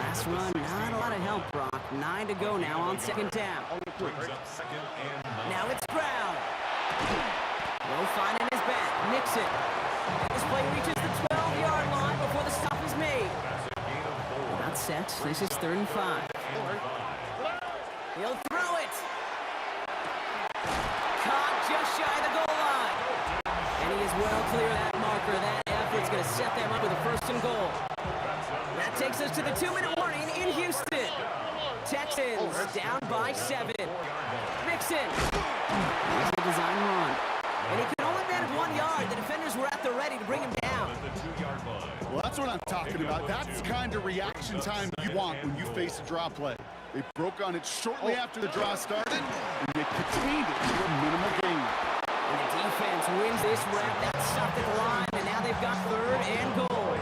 Speaker 2: Last run, not a lot of help, Brock. 9 to go now on 2nd down.
Speaker 4: Brings up 2nd and 9.
Speaker 2: Now it's Brown. Low fine in his back. Mixon. And this play reaches the 12-yard line before the stop is made.
Speaker 4: That's a gain of 4.
Speaker 2: Not set. This is 3rd and 5. He'll throw it. Caught just shy of the goal line. And he is well clear of that marker. That effort's going to set them up with a 1st and goal. That takes us to the 2-minute warning in Houston. Texans down by 7. Mixon. Here's the design run. And he can only manage 1 yard. The defenders were at the ready to bring him down.
Speaker 4: At the 2-yard line.
Speaker 3: Well, that's what I'm talking about. That's the kind of reaction time you want when you face a draw play. They broke on it shortly after the draw started, and they contained it to a minimal gain.
Speaker 2: And the defense wins this rep. That stopped at the line, and now they've got 3rd and goal.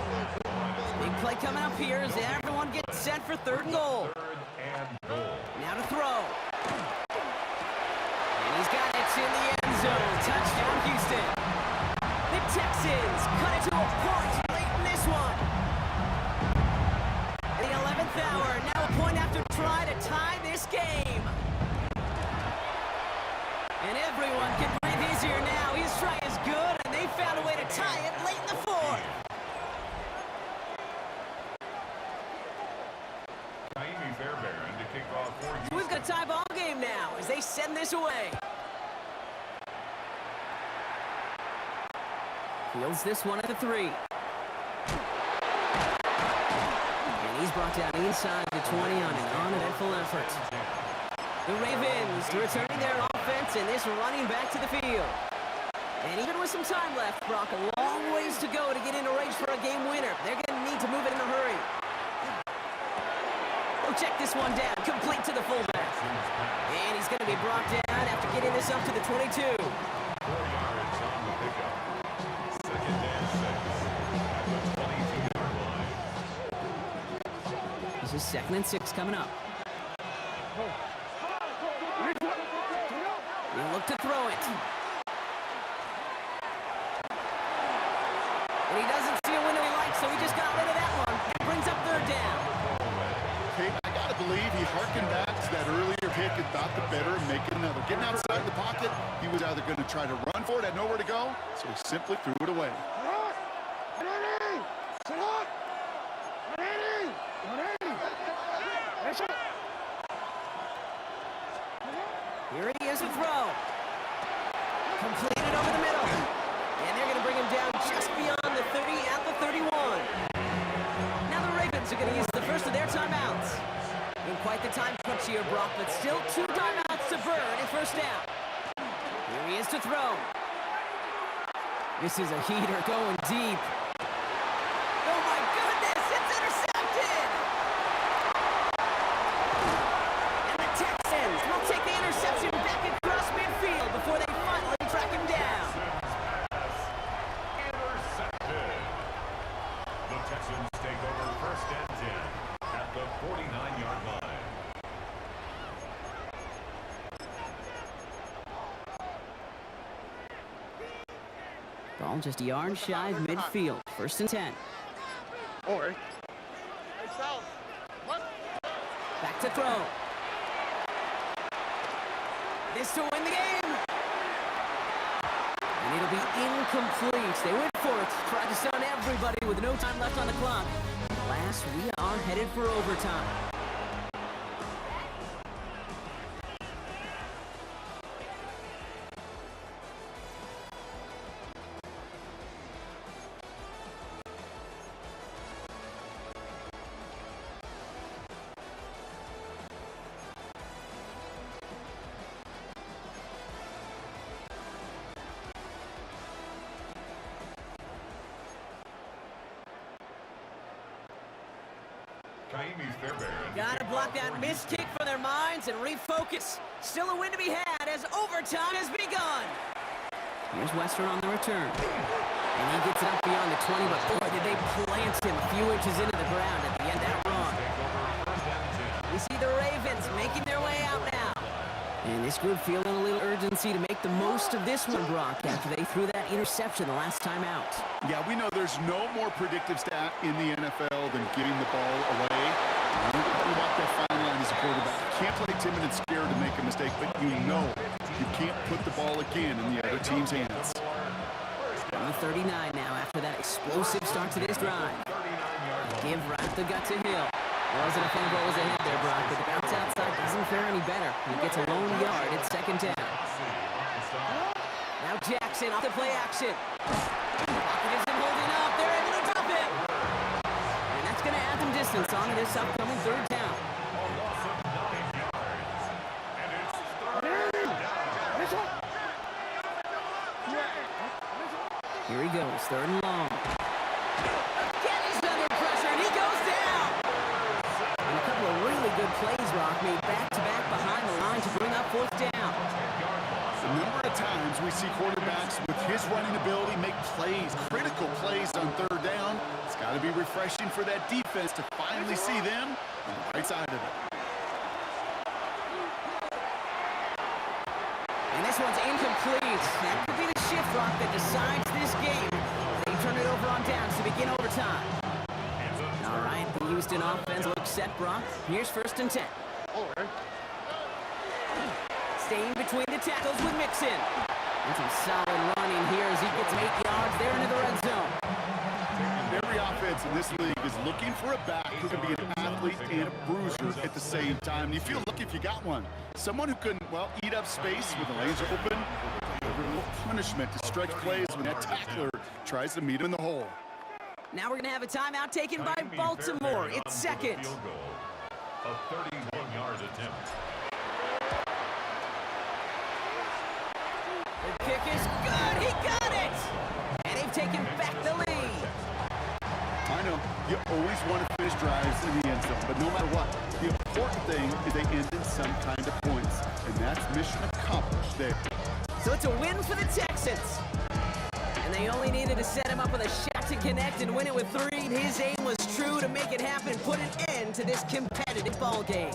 Speaker 2: Big play coming up here as everyone gets set for 3rd and goal.
Speaker 4: 3rd and goal.
Speaker 2: Now to throw. And he's got it in the end zone. Touchdown, Houston. The Texans cut it to a point late in this one. The 11th hour, now a point after try to tie this game. And everyone can breathe easier now. His try is good, and they found a way to tie it late in the 4th.
Speaker 4: Naimi Fairbairn to kick off for
Speaker 2: So we've got a tie ball game now as they send this away. Fields this one at the 3. And he's brought down inside the 20 on an uneventful effort. The Ravens returning their offense and this running back to the field. And even with some time left, Brock, a long ways to go to get into range for a game winner. They're going to need to move it in a hurry. We'll check this one down, complete to the fullback. And he's going to be brought down after getting this up to the 22.
Speaker 4: 4 yards on the pickup. 2nd and 6 at the 22-yard line.
Speaker 2: This is 2nd and 6 coming up. He'll look to throw it. And he doesn't see a window he likes, so he just got rid of that one. That brings up 3rd down.
Speaker 3: Okay, I gotta believe he harkened back to that earlier pick and thought the better and make it another. Getting outside the pocket, he was either going to try to run for it, had nowhere to go, so he simply threw it away.
Speaker 2: Here he is to throw. Completed over the middle. And they're going to bring him down just beyond the 30 at the 31. Now the Ravens are going to use the first of their timeouts. In quite the time crunch here, Brock, but still 2 timeouts to burn at 1st down. Here he is to throw. This is a heater going deep. Oh my goodness, it's intercepted! And the Texans will take the interception back across midfield before they finally track him down.
Speaker 4: Intercepted. The Texans take over 1st and 10 at the 49-yard line.
Speaker 2: Ball just a yard shy of midfield. 1st and 10. Back to throw. This to win the game. And it'll be incomplete. They went for it. Tried to stun everybody with no time left on the clock. Last, we are headed for overtime.
Speaker 4: Kaimi Fairbairn.
Speaker 2: Gotta block that missed kick from their minds and refocus. Still a win to be had as overtime has begun. Here's Western on the return. And he gets it up beyond the 20, but boy, did they plant him a few inches into the ground at the end of that run. We see the Ravens making their way out now. And this group feeling a little urgency to make the most of this one, Brock, after they threw that interception the last time out.
Speaker 3: Yeah, we know there's no more predictive stat in the NFL than giving the ball away. You walk that fine line as a quarterback. You can't play timid and scared to make a mistake, but you know you can't put the ball again in the other team's hands.
Speaker 2: On the 39 now after that explosive start to this drive. Give right the gut to Hill. Wasn't a fumble, was ahead there, Brock, but the bounce outside doesn't fare any better. He gets a lone yard at second down. Now Jackson off the play action. Pocket isn't holding up. They're able to drop it. And that's going to add some distance onto this upcoming third down. Here he goes, third and long. Again, he's under pressure, and he goes down. And a couple of really good plays, Rock, made back-to-back behind the line to bring up fourth down.
Speaker 3: A number of times we see quarterbacks with his running ability make plays, critical plays on third down. It's got to be refreshing for that defense to finally see them on the right side of it.
Speaker 2: And this one's incomplete. That could be the shift, Rock, that decides this game. They turn it over on downs to begin overtime. All right, the Houston offense looks set, Brock. Here's first and 10. Staying between the tackles with Mixon. And some solid running here as he gets 8 yards there into the red zone.
Speaker 3: Every offense in this league is looking for a back who can be an athlete and a bruiser at the same time. You feel lucky if you got one. Someone who can, well, eat up space when the lanes are open. A little punishment to stretch plays when that tackler tries to meet him in the hole.
Speaker 2: Now we're going to have a timeout taken by Baltimore. It's second.
Speaker 4: A 31-yard attempt.
Speaker 2: The kick is good. He got it. And they've taken back the lead.
Speaker 3: I know, you always want to finish drives in the end zone, but no matter what, the important thing is they end in some kind of points, and that's mission accomplished there.
Speaker 2: So it's a win for the Texans. And they only needed to set him up with a shot to connect and win it with 3. And his aim was true to make it happen, put an end to this competitive ball game.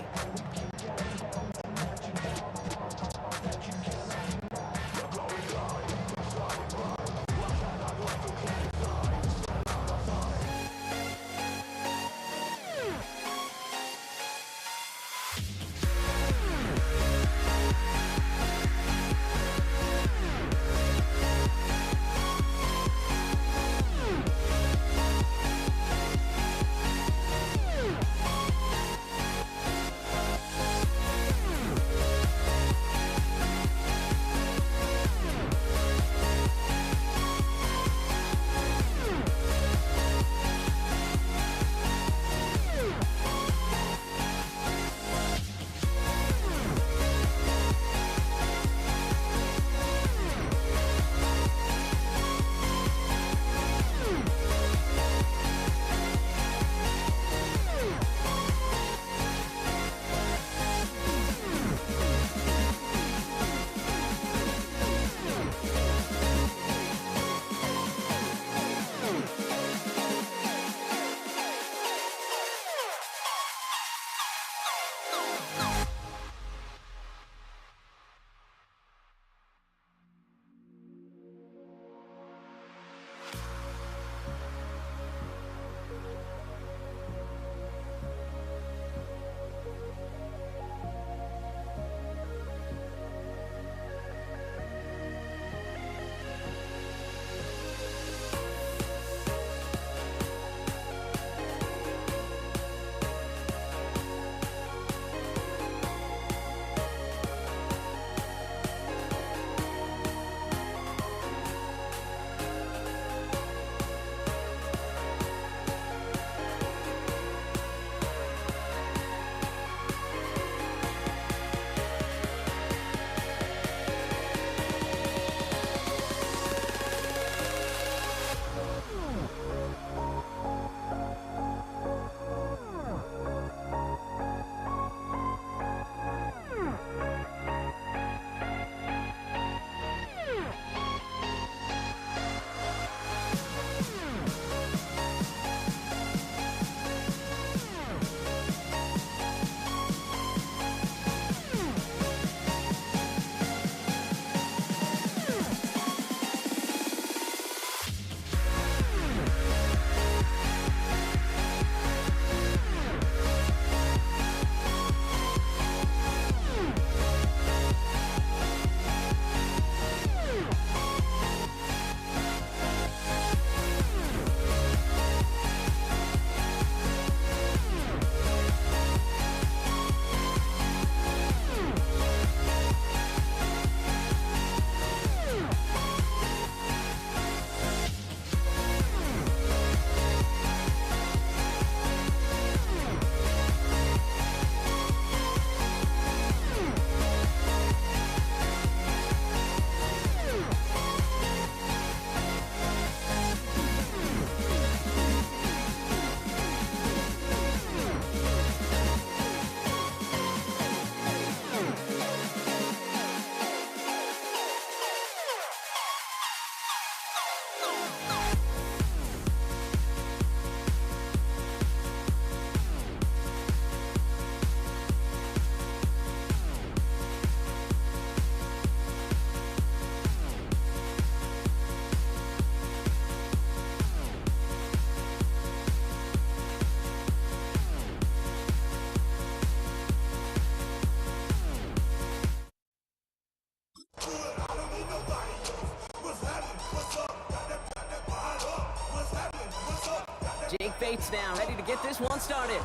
Speaker 2: Pates now, ready to get this one started.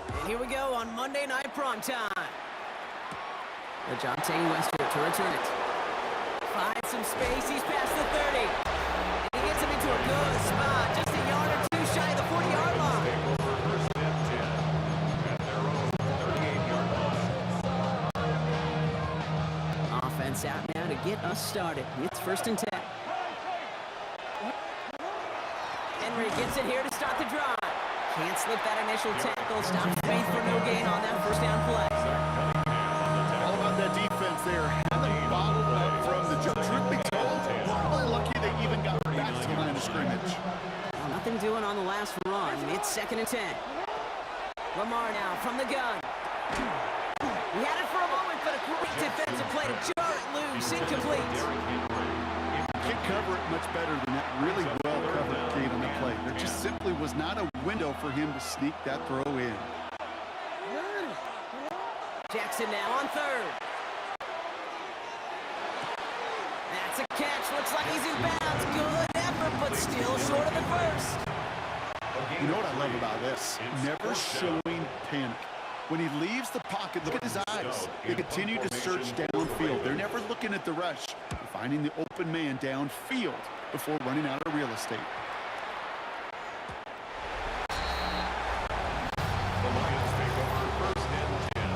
Speaker 2: And here we go on Monday Night Primetime. LeJohntay Wester to return it. Finds some space, he's past the 30. And he gets him into a good spot, just a yard or two shy of the 40-yard line.
Speaker 4: First and 10 at their own 38-yard line.
Speaker 2: Offense out now to get us started. It's first and 10. Henry gets it here to start the drive. Can't slip that initial tackle. Stop faith for no gain on that first down play.
Speaker 3: All about that defense there. Had them bottled up from the jump. Truth be told, probably lucky they even got back to the line of scrimmage.
Speaker 2: Well, nothing doing on the last run. It's second and 10. Lamar now from the gun. He had it for a moment, but a great defensive play to jar it loose. Incomplete.
Speaker 3: Can't cover it much better than that really well-covered gate on the play. There just simply was not a window for him to sneak that throw in.
Speaker 2: Jackson now on third. That's a catch. Looks like he's in bounds. Good effort, but still short of the first.
Speaker 3: You know what I love about this? Never showing panic. When he leaves the pocket, look at his eyes. They continue to search downfield. They're never looking at the rush. They're finding the open man downfield before running out of real estate.
Speaker 4: The Lions take over first and 10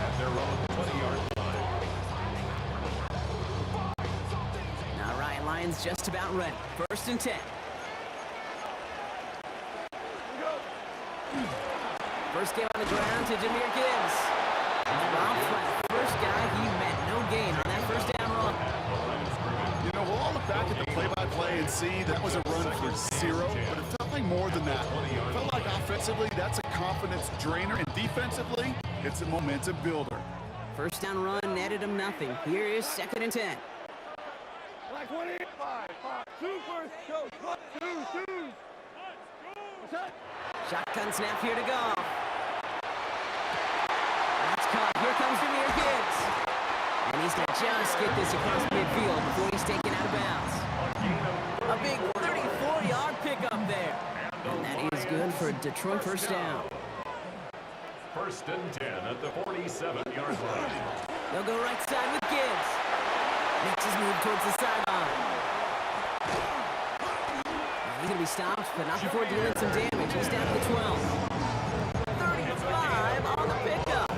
Speaker 4: at their own 20-yard line.
Speaker 2: All right, Lions just about ready. First and 10. First game on the ground to Jahmyr Gibbs. Rob Flat, first guy he met. No gain on that first down run.
Speaker 3: You know, we'll all look back at the play-by-play and see that was a run for 0, but it felt like more than that. It felt like offensively, that's a confidence drainer, and defensively, it's a momentum builder.
Speaker 2: First down run netted him nothing. Here is second and 10.
Speaker 5: Black 20. 5, 2 first. Go. 1, 2, 2. What's that?
Speaker 2: Shotgun snap here to go. That's caught. Here comes Jahmyr Gibbs. And he's going to just get this across midfield before he's taken out of bounds. A big 34-yard pickup there. And that is good for a Detroit first down.
Speaker 4: First and 10 at the 47-yard line.
Speaker 2: They'll go right side with Gibbs. Makes his move towards the sideline. He's going to be stopped, but not before dealing some damage. He's down to the 12. 35 on the pickup.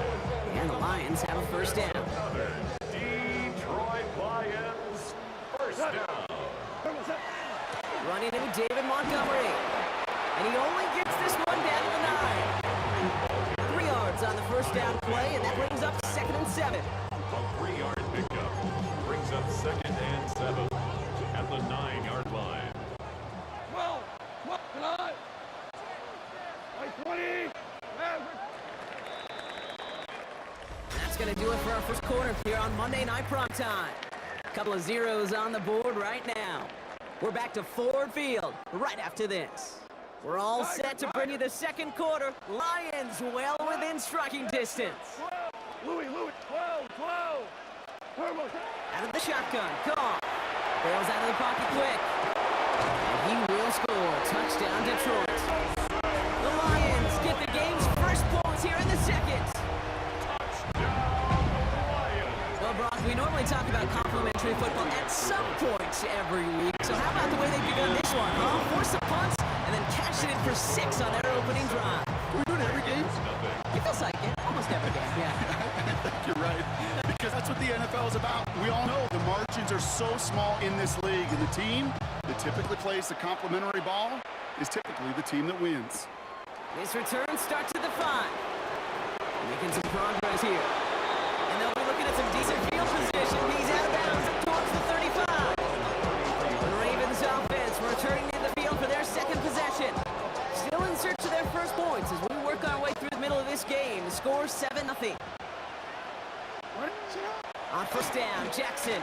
Speaker 2: And the Lions have a first down.
Speaker 4: Another Detroit Lions first down.
Speaker 2: Running in with David Montgomery. And he only gets this one down to the 9. 3 yards on the first down play, and that brings up second and 7.
Speaker 4: A 3-yard pickup brings up second and 7 at the 9-yard line.
Speaker 5: 12. 9. Like 20.
Speaker 2: That's going to do it for our first quarter here on Monday Night Primetime. A couple of zeros on the board right now. We're back to Ford Field right after this. We're all set to bring you the second quarter. Lions well within striking distance.
Speaker 5: Louis. 12. Turbo.
Speaker 2: Out of the shotgun, Goff. Bails out of the pocket quick. And he will score. Touchdown, Detroit. The Lions get the game's first points here in the second. Well, Brock, we normally talk about complimentary football at some point every week. So how about the way they've begun this one, huh? Force some punts and then cash it in for 6 on their opening drive.
Speaker 3: We're doing every game?
Speaker 2: It feels like it. Almost every game, yeah.
Speaker 3: I think you're right, because that's what the NFL is about. We all know the margins are so small in this league, and the team that typically plays the complimentary ball is typically the team that wins.
Speaker 2: This return starts at the 5. Making some progress here. And they'll be looking at some decent field position. He's out of bounds towards the 35. The Ravens offense returning to the field for their second possession. Still in search of their first points as we work our way through the middle of this game. The score 7-0. On first down, Jackson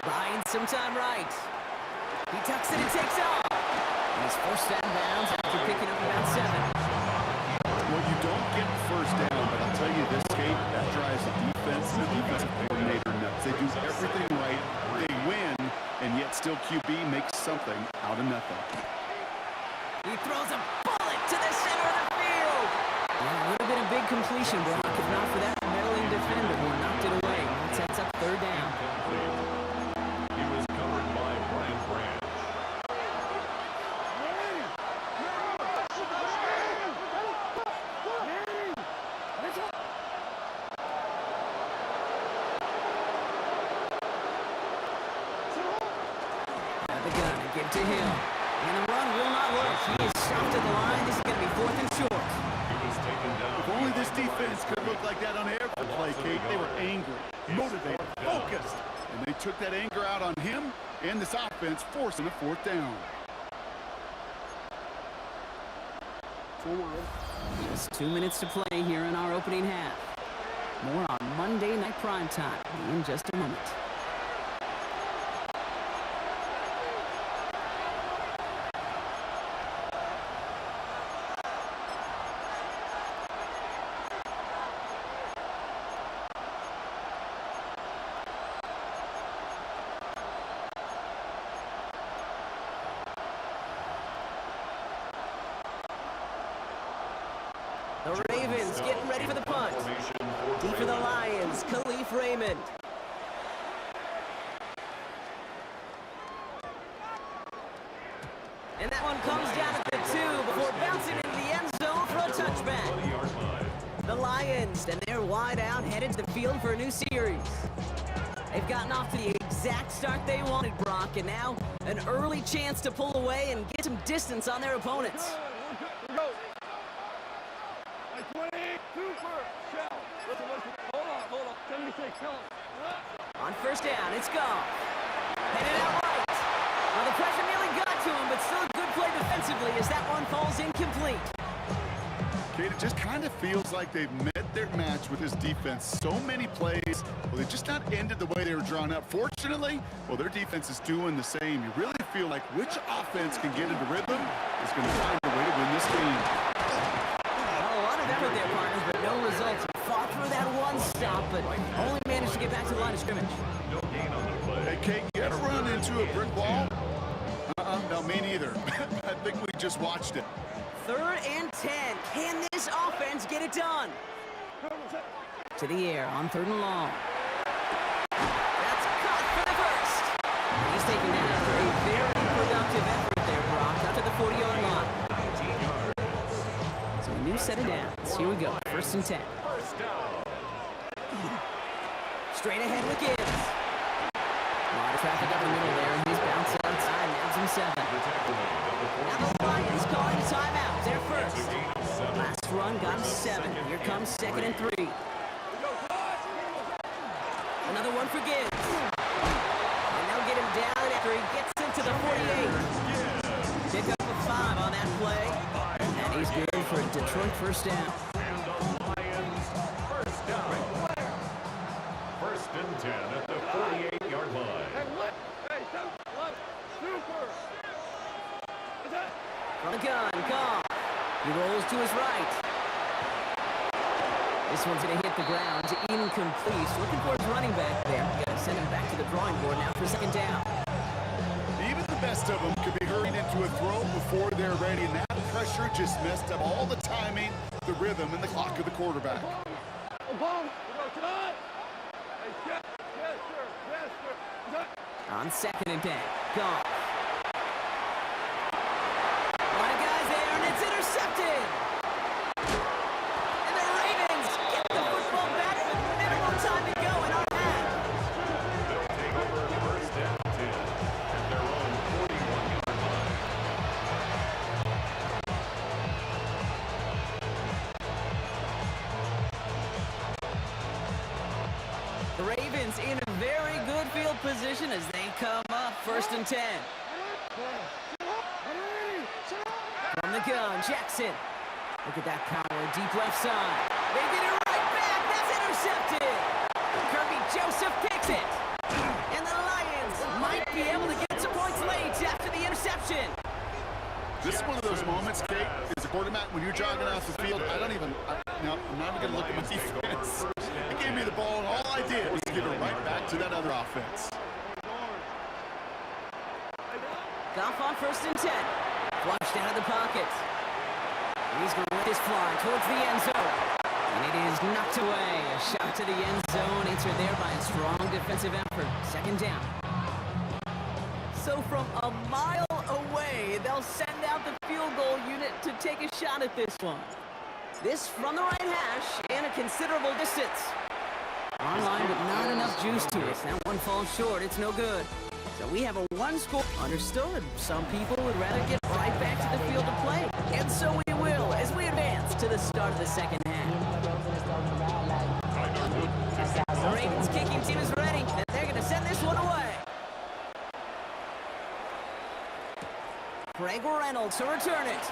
Speaker 2: buying some time right. He tucks it and takes off. And he's forced out of bounds after picking up about 7.
Speaker 3: Well, you don't get first down, but I'll tell you this, Kate, that drives the defense and the defensive coordinator nuts. They do everything right, they win, and yet still QB makes something out of nothing.
Speaker 2: He throws a bullet good completion, Brock. If not for that Maryland defender who knocked it away. That sets up third down.
Speaker 4: He was covered by Brian Branch.
Speaker 2: Out the gun and give to him. And the run will not work. He is stopped at the line. This is going to be 4th and short.
Speaker 4: He was taken down.
Speaker 3: If only this defense could look like that on every play, Kate. They were angry, motivated, focused. And they took that anger out on him and this offense, forcing a 4th down.
Speaker 2: Just 2 minutes to play here in our opening half. More on Monday Night Primetime in just a moment. The Ravens getting ready for the punt. Deep for the Lions, Khalif Raymond. And that one comes down at the 2 before bouncing into the end zone for a touchback. The Lions, and they're wide out, headed to the field for a new series. They've gotten off to the exact start they wanted, Brock, and now an early chance to pull away and get some distance on their opponents.
Speaker 5: Go. 20, super, shell. Listen. Hold on. 76, come on.
Speaker 2: On first down, it's gone. Headed out right. Well, the pressure nearly got to him, but still a good play defensively as that one falls incomplete.
Speaker 3: Kate, it just kind of feels like they've met their match with this defense. So many plays, well, they just not ended the way they were drawn up. Fortunately, well, their defense is doing the same. You really feel like which offense can get into rhythm is going to find a way to win this game.
Speaker 2: Well, a lot of effort there, partners, but no results. Fought through that one stop, but only managed to get back to the line of scrimmage.
Speaker 4: No gain on the play.
Speaker 3: Hey, Kate, you ever run into a brick wall? No, me neither. I think we just watched it.
Speaker 2: 3rd and 10. Can this offense get it done? To the air on 3rd and long. That's caught for the first. He's taken down after a very productive effort there, Brock, out to the 40-yard line. So a new set of downs. Here we go. 1st and 10. Straight ahead with Gibbs. A lot of traffic up the middle there. He's bounced outside. Nabs him 7. Now the Lions calling timeout. They're first. Last run got him 7. Here comes 2nd and 3. Another one for Gibbs. And they'll get him down after he gets into the 48. Pick up a 5 on that play. And he's good for a Detroit first down.
Speaker 4: And the Lions first down. 1st and 10 at the 48-yard line.
Speaker 5: Super.
Speaker 2: From the gun, gone. He rolls to his right. This one's going to hit the ground. Incomplete. Looking for his running back there. Got to send him back to the drawing board now for 2nd down.
Speaker 3: Even the best of them could be hurried into a throw before they're ready, and that pressure just messed up all the timing, the rhythm, and the clock of the quarterback.
Speaker 2: On 2nd and 10. Gone. A lot of guys there, and it's intercepted. And the Ravens get the football back with minimal time to go in our half.
Speaker 4: They'll take over 1st and 10 at their own 41-yard line.
Speaker 2: The Ravens in a very good field position as they come up 1st and 10. From the gun, Jackson. Look at that power, deep left side. They get it right back. That's intercepted. Kirby Joseph picks it. And the Lions might be able to get some points late after the interception.
Speaker 3: This is one of those moments, Kate, as a quarterback, when you're jogging off the field, I'm not even going to look at my defense. They gave me the ball, and all I did was give it right back to that other offense.
Speaker 2: Goff on 1st and 10. Flushed out of the pocket. He's going to let this fly towards the end zone. And it is knocked away. A shot to the end zone, answered there by a strong defensive effort. Second down. So from a mile away, they'll send out the field goal unit to take a shot at this one. This from the right hash and a considerable distance. Online, but not enough juice to it. That one falls short. It's no good. So we have a one score. Understood. Some people would rather get right back to the field to play. And so we will as we advance to the start of the second half. The Ravens kicking team is ready, and they're going to send this one away. Greg Reynolds to return it.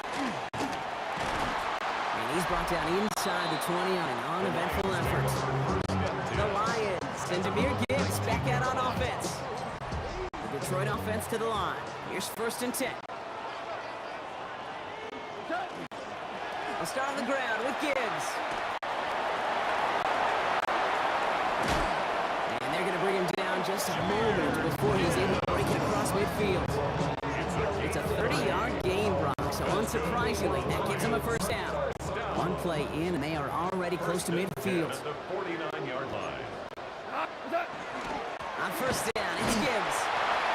Speaker 2: And he's brought down inside the 20 on an uneventful effort. The Lions and Jahmyr Gibbs back out on offense. The Detroit offense to the line. Here's 1st and 10. They'll start on the ground with Gibbs. And they're going to bring him down just a moment before he's able to break it across midfield. It's a 30-yard gain, Brock, so unsurprisingly, that gives them a first down. One play in, and they are already close to midfield.
Speaker 4: At the 49-yard line.
Speaker 2: On first down, it's Gibbs.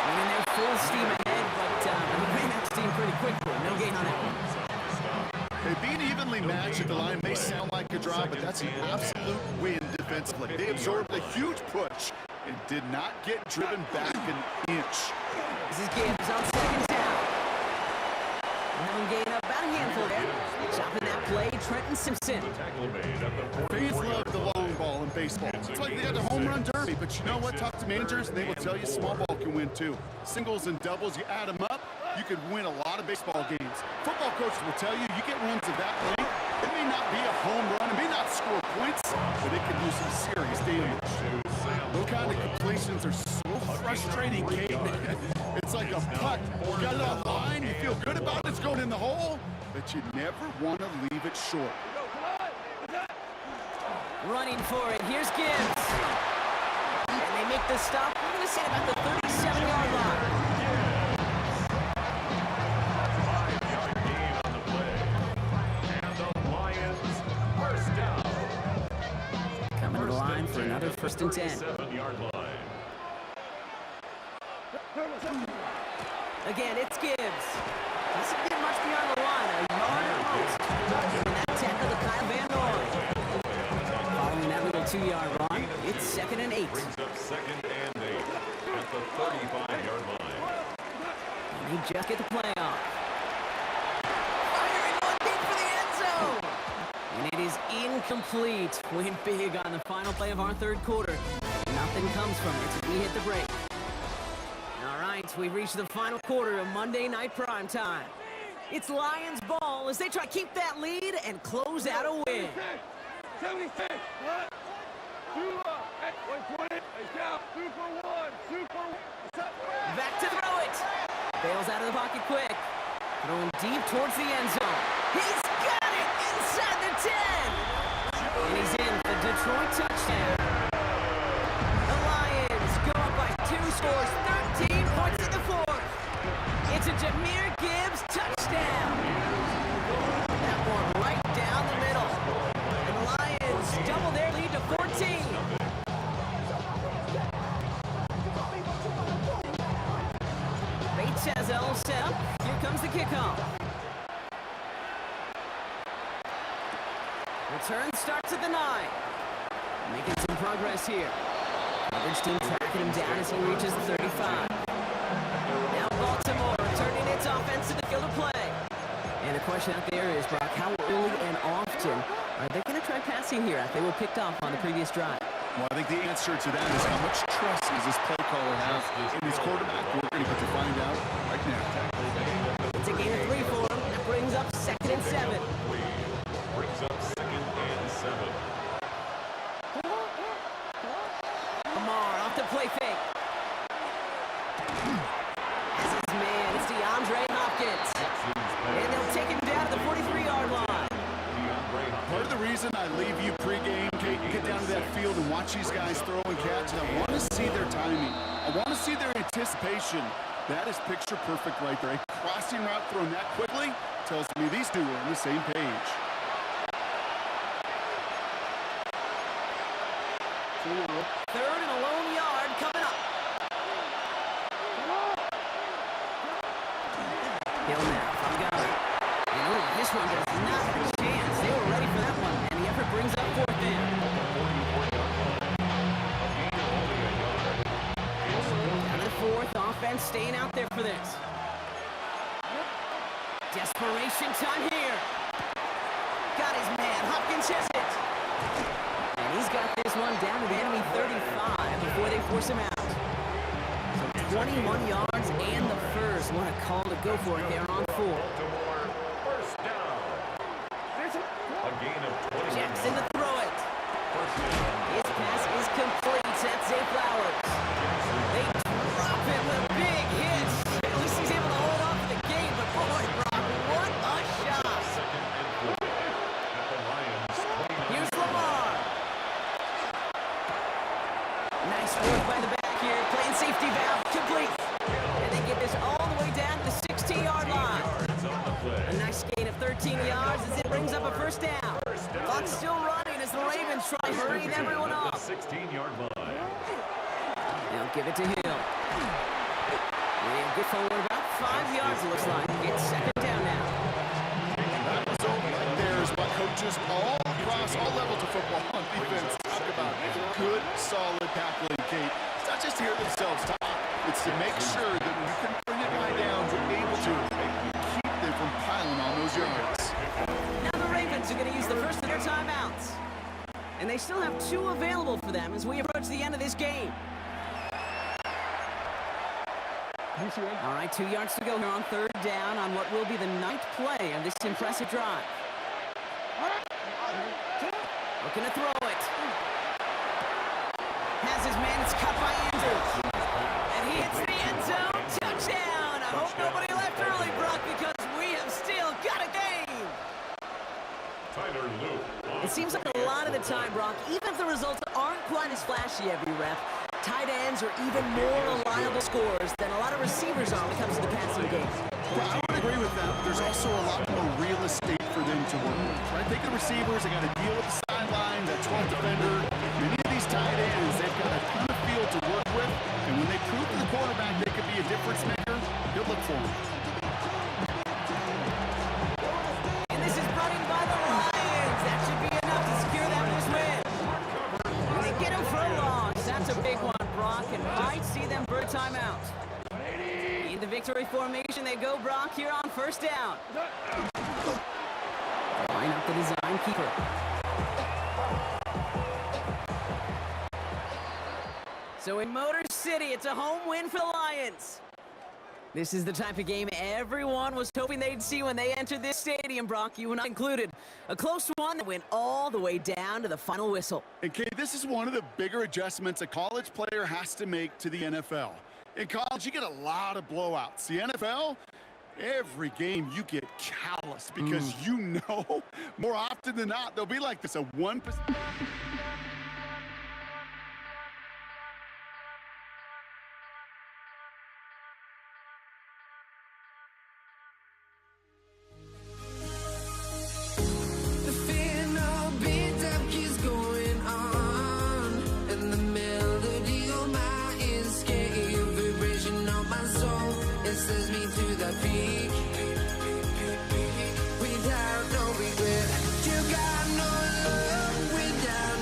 Speaker 2: Running their full steam ahead, but he ran that steam pretty quickly. No gain on that one.
Speaker 3: Hey, being evenly matched at the line may sound like a draw, but that's an absolute win defensively. They absorbed a huge push and did not get driven back an inch.
Speaker 2: This is Gibbs on second down. Have him gain up about a handful there. Chopping that play, Trenton Simpson.
Speaker 4: Tackle made at the
Speaker 3: Fans
Speaker 4: 44-yard
Speaker 3: love the long ball in baseball. It's like they had the home run derby, but you know what? Talk to managers, and they will tell you small ball can win too. Singles and doubles, you add them up, you could win a lot of baseball games. Football coaches will tell you, you get runs of that length, it may not be a home run, it may not score points, but it can do some serious damage. Those kind of completions are so frustrating, Kate. It's like a putt. You got it on line, you feel good about it, it's going in the hole, but you never want to leave it short.
Speaker 2: Running for it, here's Gibbs. And they make the stop, we're going to say about the 37-yard line.
Speaker 4: 5-yard gain on the play. And the Lions first down.
Speaker 2: Coming to the line for another 1st and 10.
Speaker 4: 7-yard line.
Speaker 2: Again, it's Gibbs. Doesn't get much beyond the line, a yard at most. And that tackle to Kyle Van Noy. Following that little 2-yard run, it's 2nd and 8.
Speaker 4: Brings up 2nd and 8 at the 35-yard line.
Speaker 2: And he just get the play off. Firing one deep for the end zone. And it is incomplete. Went big on the final play of our 3rd quarter. Nothing comes from it. We hit the break. All right, we've reached the final quarter of Monday Night Prime Time. It's Lions ball as they try to keep that lead and close out a win.
Speaker 5: 76. What? 2 up. 120. Down. 2 for 1. 2 for 1.
Speaker 2: Back to throw it. Bails out of the pocket quick. Throwing deep towards the end zone. He's got it inside the 10. And he's in for Detroit touchdown. The Lions go up by 2 scores, 13 points in the 4th. It's a Jahmyr Gibbs touchdown. That one right down the middle. And the Lions double their lead to 14. Bates has it all set up. Here comes the kickoff. Return starts at the 9. Making some progress here. Coverage team tracking him down as he reaches the 35. Now Baltimore turning its offense to the field of play. And the question out there is, Brock, how early and often are they going to try passing here after they were picked off on the previous drive?
Speaker 3: Well, I think the answer to that is how much trust does this play caller have in his quarterback? We're going to get to find out right now.
Speaker 2: It's a gain of 3 for him. That brings up 2nd and 7.
Speaker 4: Brings up 2nd and 7.
Speaker 2: Lamar off the play fake. As his man, it's DeAndre Hopkins. And they'll take him down to the 43-yard line.
Speaker 3: Part of the reason I leave you pregame, Kate, and get down to that field and watch these guys throw and catch, I want to see their timing. I want to see their anticipation. That is picture perfect right there. A crossing route thrown that quickly tells me these two are on the same page.
Speaker 2: Third and a lone yard coming up. Hill now from Gully. And this one does not have a chance. They were ready for that one, and the effort brings up fourth down. Down to the fourth, offense staying out there for this. Desperation time here. Got his man. Hopkins has it. And he's got this one down to the enemy 35 before they force him out. So 21 yards and the first. What a call to go for it there on 4.
Speaker 4: Baltimore, first down. A gain of 20.
Speaker 2: Jackson to throw it.
Speaker 4: First down.
Speaker 2: His pass is complete. That's Zay Flowers. They drop it with a big hit. At least he's able to hold on to the game. But boy, Brock, what a shot.
Speaker 4: Second and 4 at the Lions' 29.
Speaker 2: Here's Lamar. Nice work by the back here. Playing safety valve. Complete. And they get this all the way down to the 16-yard line.
Speaker 4: Yards on the play.
Speaker 2: A nice gain of 13 yards as it brings up a first down. Clock's still running as the Ravens try hurrying everyone
Speaker 4: At the
Speaker 2: up.
Speaker 4: 16-yard line.
Speaker 2: They'll give it to Hill. They'll get forward about 5 yards, it looks like. It's second down now.
Speaker 3: That was overlaid there by coaches all across all levels of football on defense. Talk about good, solid tackling, Kate. It's not just to hear themselves talk. It's to make sure that when you can bring a guy down, you're able to keep them from piling on those yards.
Speaker 2: Now the Ravens are going to use the first of their timeouts. And they still have 2 available for them as we approach the end of this game. All right, 2 yards to go here on third down on what will be the 9th play of this impressive drive. Looking to throw it. Has his man, it's cut by Andrews. And he hits the end zone. Touchdown! I hope nobody left early, Brock, because we have still got a game.
Speaker 4: Tyler Luke.
Speaker 2: It seems like a lot of the time, Brock, even if the results aren't quite as flashy every rep, tight ends are even more reliable scorers than a lot of receivers are when it comes to the passing game.
Speaker 3: Well, I would agree with that, but there's also a lot more real estate for them to work with. Right? Think of the receivers, they got to deal with the sideline, that 12th defender. Many of these tight ends, they've got a ton of field to work with, and when they prove to the quarterback they could be a difference maker, he'll look for them.
Speaker 2: And this is running by the Lions. That should be enough to secure them this win. And they get him for a loss. That's a big one, Brock, and might see them for a timeout. In the victory formation, they go, Brock, here on first down. Line up the design keeper. So in Motor City, it's a home win for the Lions. This is the type of game everyone was hoping they'd see when they entered this stadium, Brock, you and I included. A close one that went all the way down to the final whistle.
Speaker 3: And Kate, this is one of the bigger adjustments a college player has to make to the NFL. In college, you get a lot of blowouts. The NFL, every game you get calloused because you know more often than not they'll be like this, a 1%.
Speaker 7: The fear no beat up keeps going on, and the melody of my escape, vibration of my soul, it sends me to the peak. Without no regret, you got no love. Without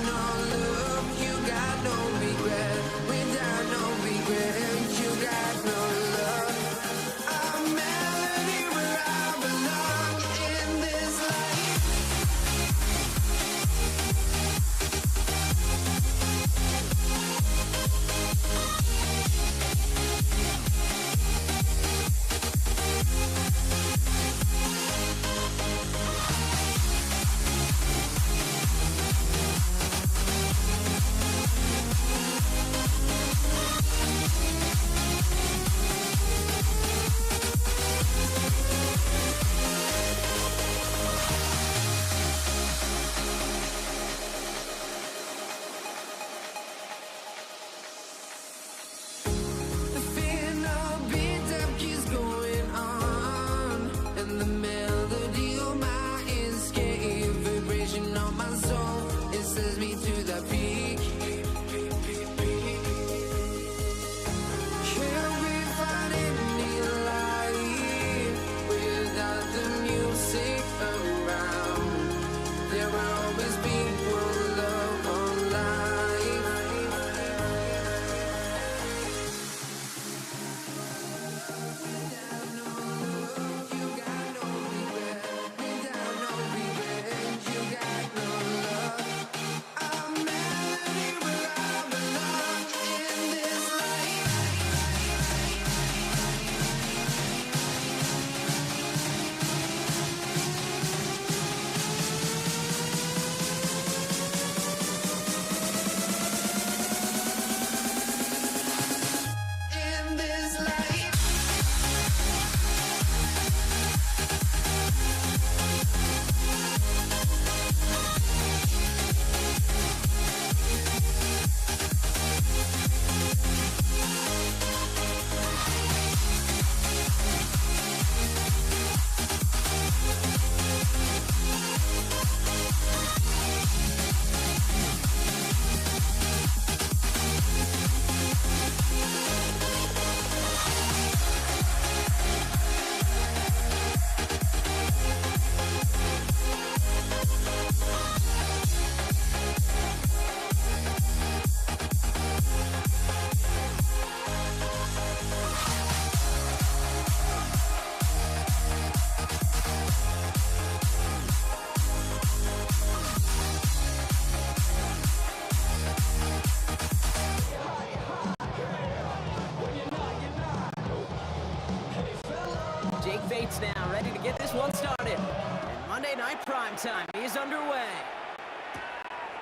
Speaker 2: State's now ready to get this one started. And Monday Night Primetime is underway.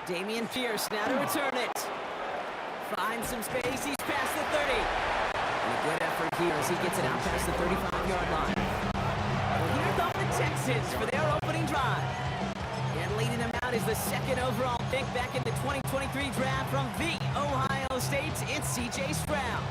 Speaker 2: Damian Pierce now to return it. Finds some space, he's past the 30. And a good effort here as he gets it out past the 35-yard line. Well, here come the Texans for their opening drive. And leading them out is the second overall pick back in the 2023 draft from the Ohio State. It's C.J. Stroud.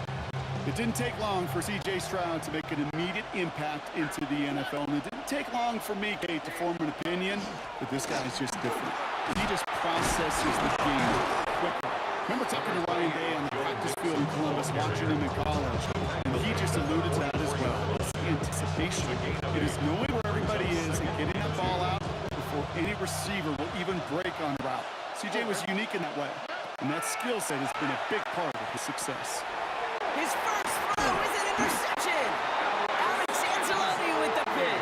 Speaker 3: It didn't take long for C.J. Stroud to make an immediate impact into the NFL, and it didn't take long for me, Kate, to form an opinion that this guy's just different. He just processes the game quickly. Remember talking to Ryan Day on the practice field in Columbus, watching him in college, and he just alluded to that as well. It's anticipation. It is knowing where everybody is and getting that ball out before any receiver will even break on route. C.J. was unique in that way, and that skill set has been a big part of his success.
Speaker 2: His first throw is an interception. Alex Anzalone with the pick.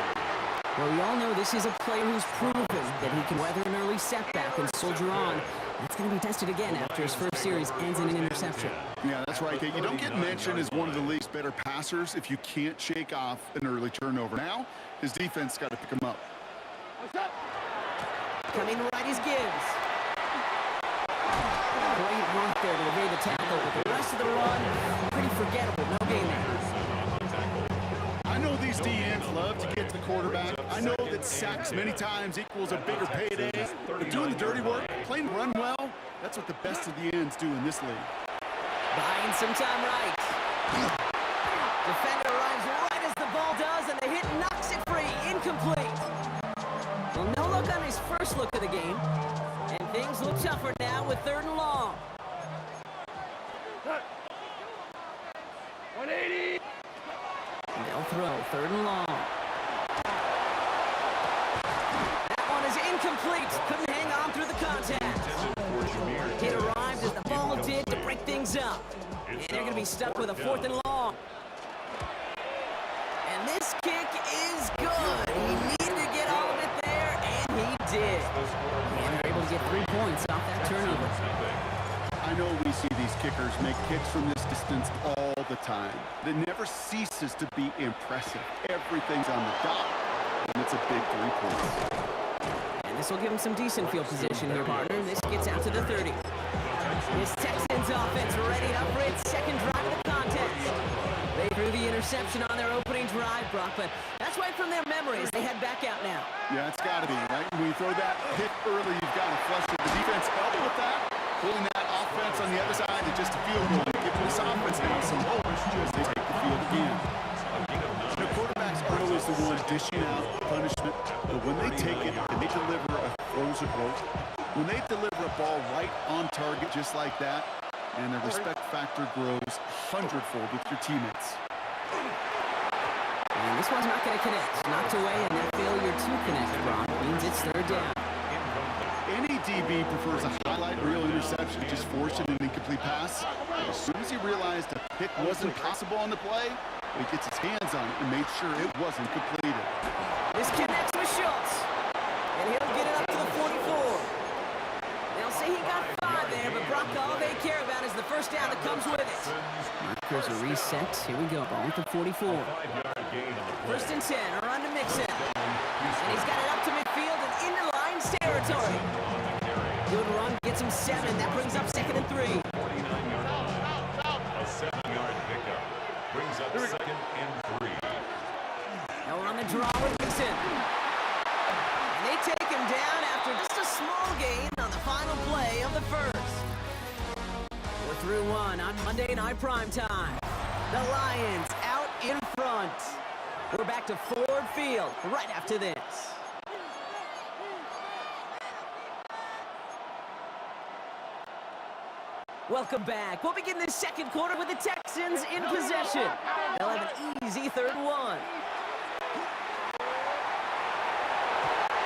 Speaker 2: Well, we all know this is a player who's proven that he can weather an early setback and soldier on. That's going to be tested again after his first series ends in an interception.
Speaker 3: Yeah, that's right, Kate. You don't get mentioned as one of the league's better passers if you can't shake off an early turnover. Now, his defense got to pick him up.
Speaker 2: Coming right is Gibbs. Great work there to evade the tackle, but the rest of the run, pretty forgettable. No gain there.
Speaker 3: I know these DNs love to get to the quarterback. I know that sacks many times equals a bigger payday. But doing the dirty work, playing run well, that's what the best of the ends do in this league.
Speaker 2: Buying some time right. Defender arrives right as the ball does, and the hit knocks it free. Incomplete. Well, no luck on his first look of the game. And things look tougher now with 3rd and long.
Speaker 5: 180.
Speaker 2: They'll throw 3rd and long. That one is incomplete. Couldn't hang on through the contact. Hit arrived as the ball did to break things up. And they're going to be stuck with a 4th and long. And this kick is good. He needed to get all of it there, and he did. And they're able to get 3 points off that turnover.
Speaker 3: I know we see these kickers make kicks from this distance all the time. It never ceases to be impressive. Everything's on the dot, and it's a big 3 points.
Speaker 2: And this will give him some decent field position here, partner. This gets out to the 30. This Texans offense ready up for its second drive of the contest. They threw the interception on their opening drive, Brock, but that's right from their memories. They head back out now.
Speaker 3: Yeah, it's got to be, right? When you throw that pick early, you've got to flush it. The defense helped with that, pulling that offense on the other side to just a field goal. Give this offense now some hope as they take the field again. The quarterbacks aren't always the one dishing out punishment, but when they take it and they deliver a frozen rope, when they deliver a ball right on target just like that, and the respect factor grows hundredfold with your teammates.
Speaker 2: And this one's not going to connect. Knocked away, and that failure to connect, Brock, means it's 3rd down.
Speaker 3: Any DB prefers a highlight reel interception, just forcing an incomplete pass. But as soon as he realized a pick wasn't possible on the play, he gets his hands on it and made sure it wasn't completed.
Speaker 2: This connects with Schultz, and he'll get it up to the 44. They'll say he got 5 there, but Brock, all they care about is the first down that comes with it. Markers are reset. Here we go, ball at the 44. 1st and 10, a run to Mixon. And he's got it up to midfield and into Lions territory. Good run, gets him 7. That brings up 2nd and 3.
Speaker 4: A 7-yard pickup brings up 2nd and 3.
Speaker 2: Now we're on the draw with Mixon. And they take him down after just a small gain on the final play of the first. We're through 1 on Monday Night Primetime. The Lions out in front. We're back to Ford Field right after this. Welcome back. We'll begin this second quarter with the Texans in possession. They'll have an easy 3rd and 1.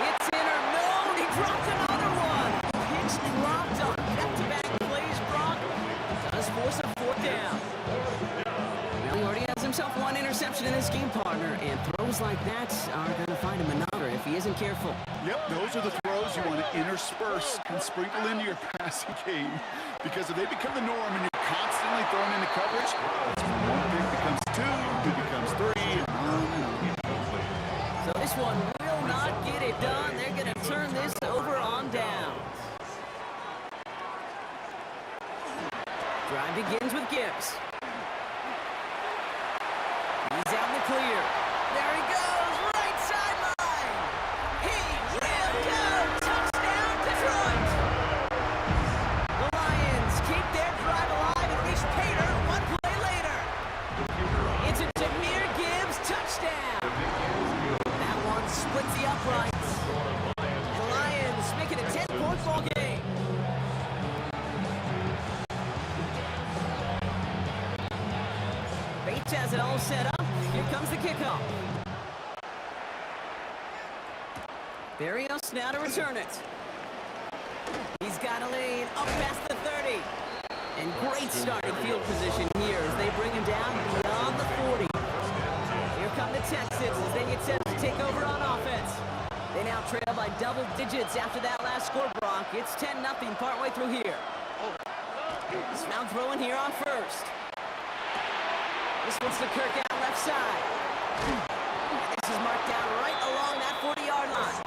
Speaker 2: It's in or no, he dropped another one. Pitch dropped on back-to-back plays, Brock. Does force a 4th down. Well, he already has himself 1 interception in this game, partner, and throws like that are going to find him another if he isn't careful.
Speaker 3: Yep, those are the throws you want to intersperse and sprinkle into your passing game. Because if they become the norm and you're constantly throwing into coverage, that's when 1 pick becomes 2, 2 becomes 3, and on and on.
Speaker 2: one will not get it done. They're going to turn this over on down. Drive begins with Gibbs. He's out in the clear. There he goes, right sideline. He will go. Touchdown, Detroit. The Lions keep their drive alive and reach Pater one play later. It's a Jahmyr Gibbs touchdown. That one splits the uprights. The Lions make it a 10-point ball game. Bates has it all set up. Here comes the kickoff. Barrios now to return it. He's got a lane up past the 30. And great starting field position here as they bring him down beyond the 40. Here come the Texans as they get set to take over on offense. They now trail by double digits after that last score, Brock. It's 10-0 partway through here. Now throwing here on first. This one's to Kirk out left side. And this is marked down right along that 40-yard line.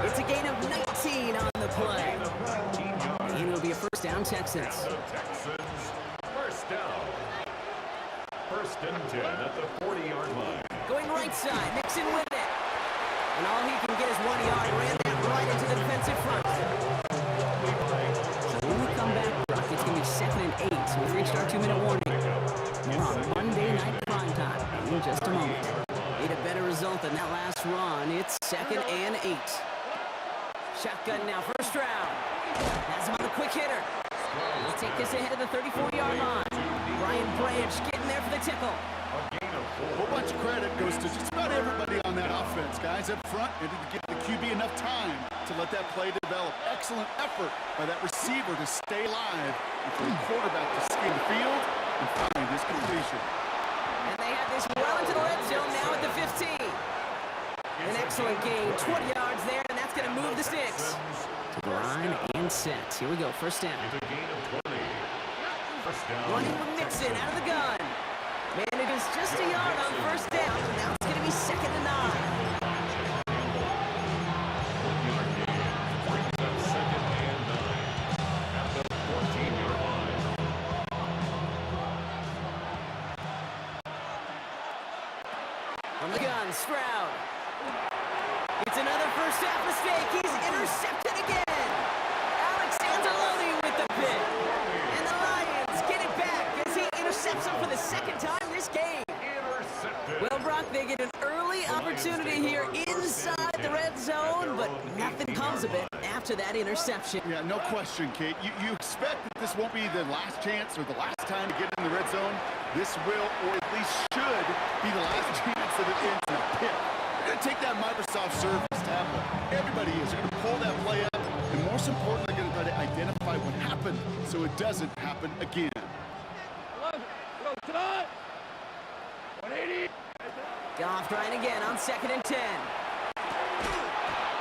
Speaker 2: It's a gain of 19 on the play. And it'll be a first down, Texans.
Speaker 4: The Texans, first down. First and 10 at the 40-yard line.
Speaker 2: Going right side, Nixon with it. And all he can get is 1 yard. Ran that right into the defensive front. So when we come back, Brock, it's going to be 2nd and 8. So we've reached our 2-minute warning. We're on Monday Night Prime Time in just a moment. Need a better result than that last run. It's 2nd and 8. Shotgun now, first round. Has him on the quick hitter. We'll take this ahead of the 34-yard line. Brian Branch getting there for the tickle.
Speaker 3: A whole bunch of credit goes to just about everybody on that offense. Guys up front, maybe to give the QB enough time to let that play develop. Excellent effort by that receiver to stay alive and for the quarterback to skim the field and find his completion.
Speaker 2: And they have this well into the red zone now at the 15. An excellent gain, 20 yards there, and that's going to move the sticks. To the line and set. Here we go, first down.
Speaker 4: It's a gain of 20. First down.
Speaker 2: Running with Nixon out of the gun. Manages just a yard on first down. Now it's going to be 2nd and 9.
Speaker 4: Brings up 2nd and 9 at the 14-yard line.
Speaker 2: From the gun, Stroud. It's another first half mistake. He's intercepted again. Alex Anzalone with the pick. And the Lions get it back as he intercepts him for the 2nd time this game.
Speaker 4: Intercepted.
Speaker 2: Well, Brock, they get an early opportunity here inside the red zone, but nothing comes of it after that interception.
Speaker 3: Yeah, no question, Kate. You expect that this won't be the last chance or the last time to get in the red zone. This will, or at least should, be the last chance that it ends in a pick. They're going to take that Microsoft Surface tablet. Everybody is. They're going to pull that play up, and most importantly, they're going to try to identify what happened so it doesn't happen again.
Speaker 5: Tonight. 180.
Speaker 2: Goff trying again on 2nd and 10.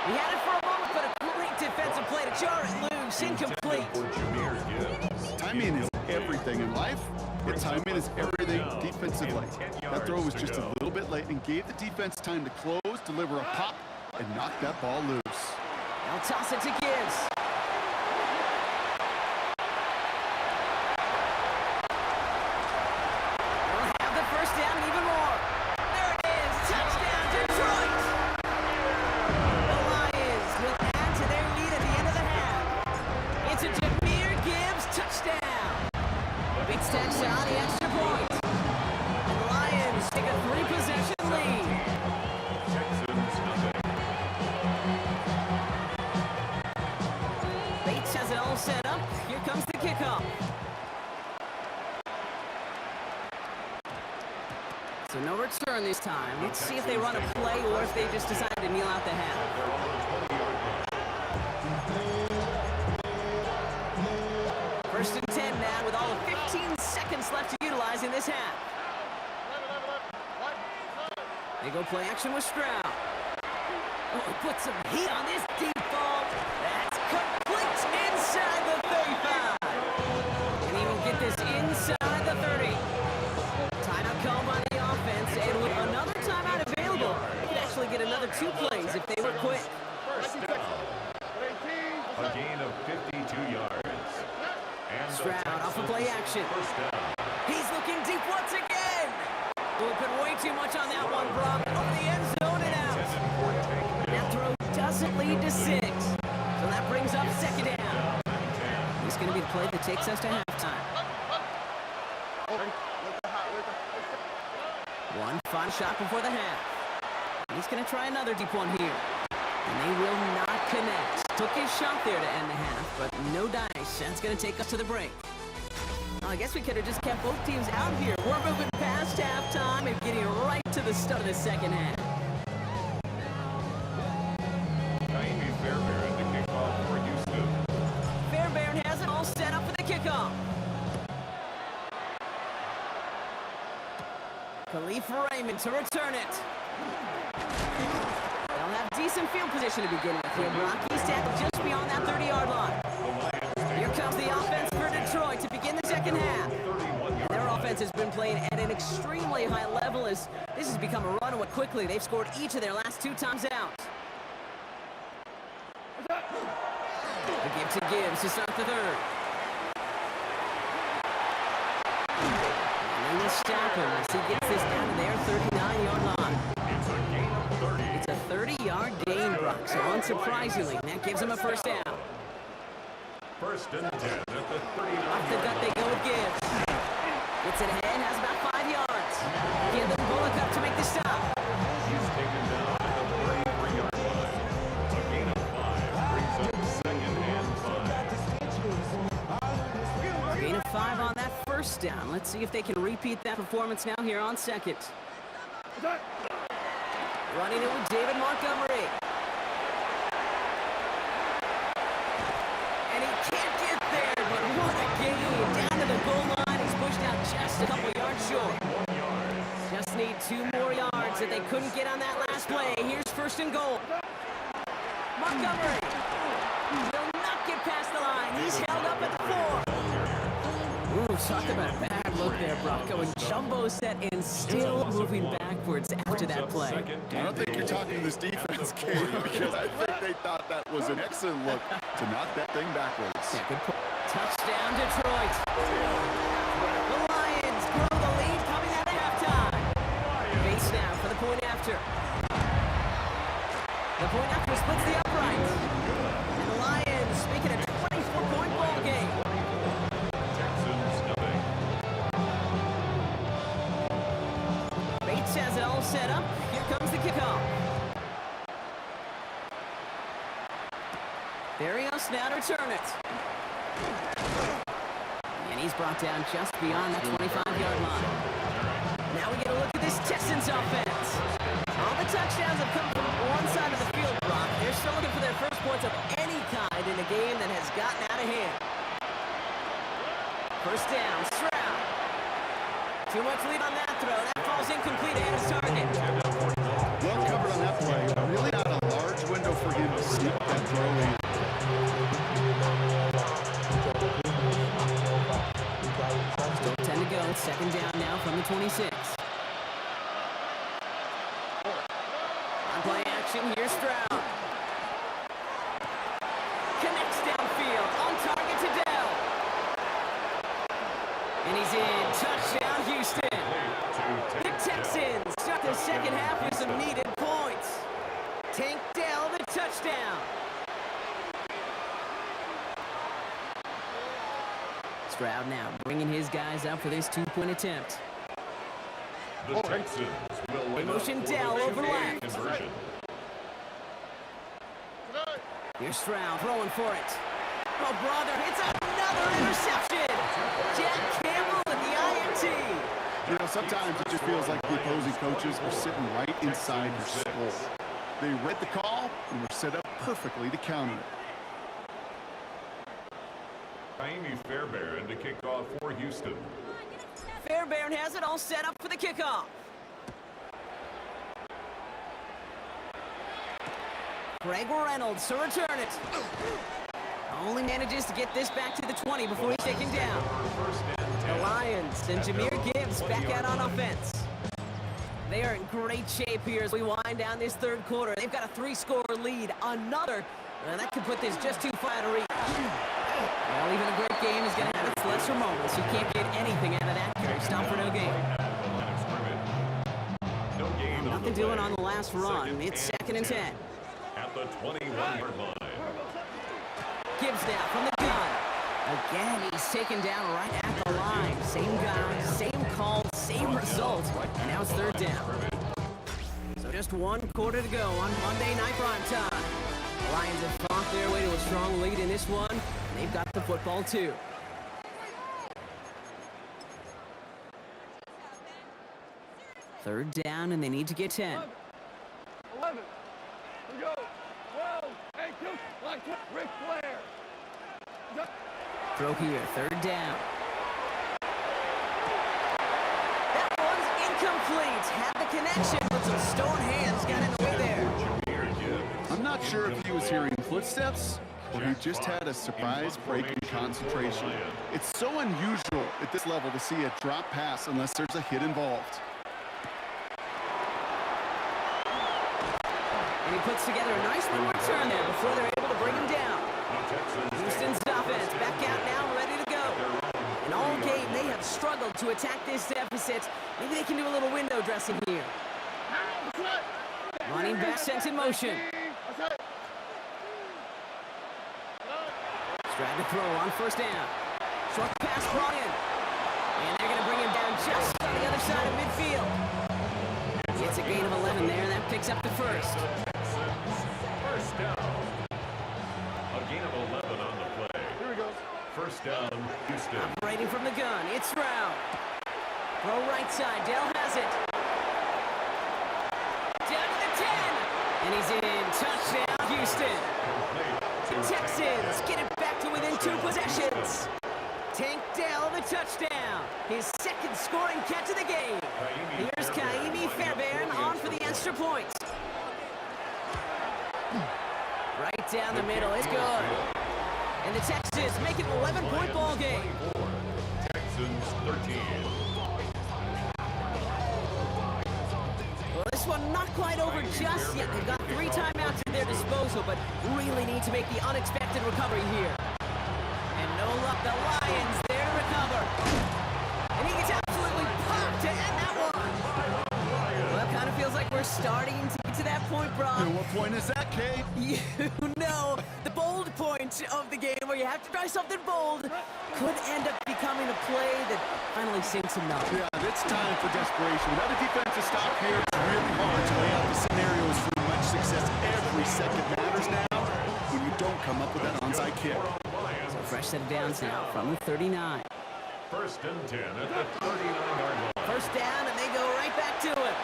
Speaker 2: He had it for a moment, but a great defensive play to jar it loose, incomplete.
Speaker 4: For Jahmyr Gibbs.
Speaker 3: Timing is everything in life, but timing is everything defensively. That throw was just a little bit late and gave the defense time to close, deliver a pop, and knock that ball loose.
Speaker 2: I'll toss it to Gibbs. They'll have the first down and even more. There it is. Touchdown, Detroit. The Lions will add to their lead at the end of the half. It's a Jahmyr Gibbs touchdown. Big stacks on the extra point. And the Lions take a 3-possession lead.
Speaker 4: Texans nothing.
Speaker 2: Bates has it all set up. Here comes the kickoff. So no return this time. Let's see if they run a play or if they just decide to kneel out the half.
Speaker 4: They're on the 20-yard line.
Speaker 2: First and 10 now with all of 15 seconds left to utilize in this half. They go play action with Stroud. Oh, he puts some heat on this deep ball. That's complete inside the 35. And he will get this inside the 30. Timeout call by the offense, and with another timeout available, they could actually get another 2 plays if they were quick.
Speaker 4: First down. A gain of 52 yards. And the
Speaker 2: Stroud off of
Speaker 4: Texans,
Speaker 2: play action.
Speaker 4: First down.
Speaker 2: He's looking deep once again. Oh, put way too much on that one, Brock. Over the end zone and out.
Speaker 4: Intended for a takedown.
Speaker 2: That throw doesn't lead to 6. So that brings up second down. This is going to be the play that takes us to halftime. One final shot before the half. He's going to try another deep one here. And they will not connect. Took his shot there to end the half, but no dice. That's going to take us to the break. Well, I guess we could have just kept both teams out here. We're moving past halftime and getting right to the start of the second half.
Speaker 4: Naimi Fairbairn to kick off for Houston.
Speaker 2: Fairbairn has it all set up for the kickoff. Khalif Raymond to return it. They'll have decent field position to begin with here. Rockies tackled just beyond that 30-yard line. Here comes the offense for Detroit to begin the second half. And their offense has been playing at an extremely high level as this has become a runaway quickly. They've scored each of their last 2 times out. The give to Gibbs to start the third. And we'll stop him as he gets this down to their 39-yard line.
Speaker 4: It's a gain of 30.
Speaker 2: It's a 30-yard gain, Brock, so unsurprisingly, that gives him a first down.
Speaker 4: First and 10 at the 39.
Speaker 2: Off the gut they go with Gibbs. Gets it ahead, has about 5 yards. Give them Bullock up to make the stop.
Speaker 4: He's taken down at the 33-yard line. A gain of 5 brings up second and 5.
Speaker 2: Gain of 5 on that first down. Let's see if they can repeat that performance now here on second. Running it with David Montgomery. And he can't get there, but what a gain. Down to the goal line. He's pushed out just a couple yards short. Just need 2 more yards that they couldn't get on that last play. Here's first and goal. Montgomery will not get past the line. He's held up at the 4. Ooh, talk about a bad look there, Brock. Going jumbo set and still moving backwards after that play.
Speaker 3: I don't think you're talking to this defense, Kate, because I think they thought that was an excellent look to knock that thing backwards.
Speaker 2: Yeah, good point. Touchdown, Detroit. The Lions grow the lead coming out of halftime. Base now for the point after. The point after splits the uprights. And the Lions making a 24-point ball game.
Speaker 4: Texans nothing.
Speaker 2: Bates has it all set up. Here comes the kickoff. Berrios now to return it. And he's brought down just beyond that 25-yard line. Now we get a look at this Texans offense. All the touchdowns have come from one side of the field, Brock. They're still looking for their first points of any kind in a game that has gotten out of hand. First down, Stroud. Too much lead on that throw. That falls incomplete and his target.
Speaker 3: Well covered on that play. Really not a large window for him to sneak that throw in.
Speaker 2: Still 10 to go. Second down now from the 26. On play action, here's Stroud. Connects downfield. On target to Dell. And he's in. Touchdown, Houston. The Texans start the second half with some needed points. Tank Dell, the touchdown. Stroud now bringing his guys up for this 2-point attempt.
Speaker 4: The Texans will win
Speaker 2: Motion
Speaker 4: up for
Speaker 2: Dell
Speaker 4: the
Speaker 2: over
Speaker 4: two-point
Speaker 2: left.
Speaker 4: conversion.
Speaker 2: Here's Stroud throwing for it. Oh, brother, it's another interception. Jack Campbell with the INT.
Speaker 3: You know, sometimes it just feels like the opposing coaches are sitting right inside your skull. They read the call and were set up perfectly to counter it.
Speaker 4: Naimi Fairbairn to kick off for Houston.
Speaker 2: Fairbairn has it all set up for the kickoff. Greg Reynolds to return it. Only manages to get this back to the 20 before he's taken down.
Speaker 4: First and
Speaker 2: The
Speaker 4: 10.
Speaker 2: Lions and Jahmyr Gibbs back out on offense. They are in great shape here as we wind down this third quarter. They've got a 3-score lead. Another, that could put this just too far to reach. Well, even a great game is going to have its lesser moments. You can't get anything out of that carry. Stop for no gain. Nothing doing on the last run. It's 2nd and 10.
Speaker 4: At the 21-yard line.
Speaker 2: Gibbs now from the gun. Again, he's taken down right at the line. Same guy, same call, same result. And now it's 3rd down. So just 1 quarter to go on Monday Night Prime Time. The Lions have fought their way to a strong lead in this one. And they've got the football too. Third down, and they need to get 10.
Speaker 5: 11. We go. 12. Hey, Duke, like Ric Flair.
Speaker 2: Throw here, 3rd down. That one's incomplete. Had the connection, but some stone hands got in the way there.
Speaker 3: I'm not sure if he was hearing footsteps or he just had a surprise break in concentration. It's so unusual at this level to see a drop pass unless there's a hit involved.
Speaker 2: And he puts together a nice little return there before they're able to bring him down. Houston's offense back out now, ready to go. And all game, they have struggled to attack this deficit. Maybe they can do a little window dressing here. Running back sent in motion. Strad to throw on 1st down. Short pass brought in. And they're going to bring him down just on the other side of midfield. It's a gain of 11 there, and that picks up the 1st.
Speaker 4: 1st down. A gain of 11 on the play.
Speaker 5: Here we go.
Speaker 4: 1st down, Houston.
Speaker 2: Operating from the gun, it's Stroud. Throw right side, Dell has it. Down to the 10. And he's in. Touchdown, Houston. The Texans get it back to within 2 possessions. Tank Dell the touchdown. His 2nd scoring catch of the game. Here's Kaimi Fairbairn on for the extra point. Right down the middle, it's good. And the Texans make it an 11-point ball game.
Speaker 4: Texans 13.
Speaker 2: Well, this one not quite over just yet. They've got 3 timeouts at their disposal, but really need to make the unexpected recovery here. And no luck, the Lions there to recover. And he gets absolutely popped to end that one. Well, it kind of feels like we're starting to get to that point, Brock.
Speaker 3: And what point is that, Kate?
Speaker 2: You know, the bold point of the game where you have to try something bold could end up becoming a play that finally sinks a nut.
Speaker 3: Yeah, it's time for desperation. Without a defensive stop here, it's really hard to lay out the scenarios for much success. Every second matters now when you don't come up with that onside kick.
Speaker 2: So fresh set of downs now from the 39.
Speaker 4: 1st and 10 at the 39-yard line.
Speaker 2: 1st down, and they go right back to it.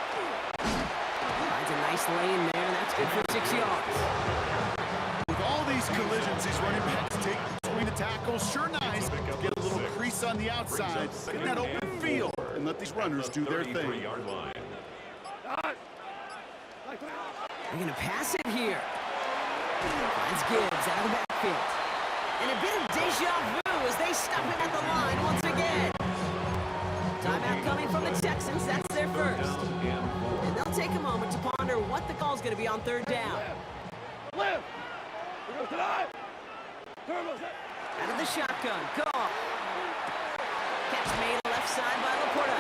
Speaker 2: Finds a nice lane there, and that's good for 6 yards.
Speaker 3: With all these collisions these running backs take between the tackles, sure nice, get a little crease on the outside, get in that open field, and let these runners do their thing.
Speaker 4: 33-yard line.
Speaker 2: They're going to pass it here. Finds Gibbs out of the backfield. And a bit of deja vu as they stop him at the line once again. Timeout coming from the Texans. That's their 1st. And they'll take a moment to ponder what the call's going to be on 3rd down.
Speaker 5: Left. We go tonight. Turbo.
Speaker 2: Out of the shotgun. Call. Catch made left side by Laporta.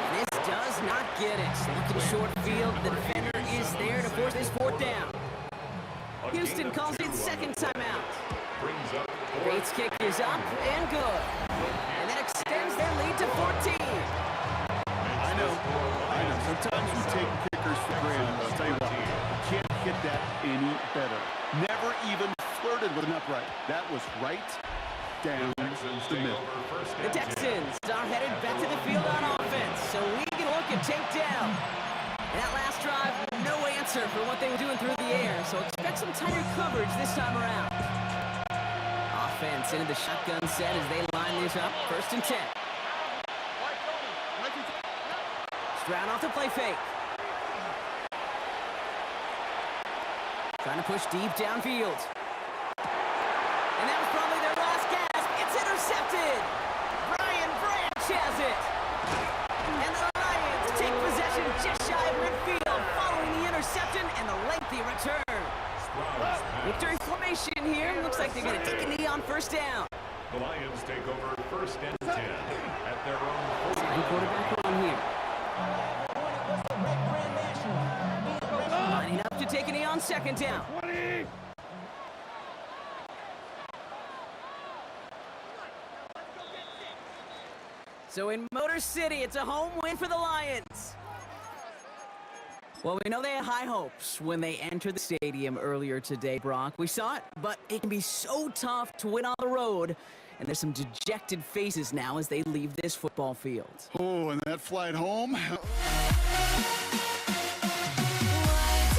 Speaker 2: And this does not get it. Looking short field. The defender is there to force this 4th down. Houston calls in 2nd timeout.
Speaker 4: Brings up
Speaker 2: Bates' kick is up and good. And that extends their lead to 14.
Speaker 3: I know. Sometimes we take kickers for granted. I'll tell you what, you can't hit that any better. Never even flirted with an upright. That was right down the middle.
Speaker 2: The Texans are headed back to the field on offense, so we can look at Tank Dell. And that last drive, no answer for what they were doing through the air, so expect some tighter coverage this time around. Offense into the shotgun set as they line this up. 1st and 10. Stroud off the play fake. Trying to push deep downfield. And that was probably their last gasp. It's intercepted. Brian Branch has it. And the Lions take possession just they're going to take a knee on first down.
Speaker 4: The Lions take over 1st and 10 at their own 40.
Speaker 2: Starting quarterback on here. Lining up to take a knee on 2nd down.
Speaker 5: 20.
Speaker 2: So in Motor City, it's a home win for the Lions. Well, we know they had high hopes when they entered the stadium earlier today, Brock. We saw it, but it can be so tough to win on the road. And there's some dejected faces now as they leave this football field.
Speaker 3: Oh, and that flight home.
Speaker 1: Why do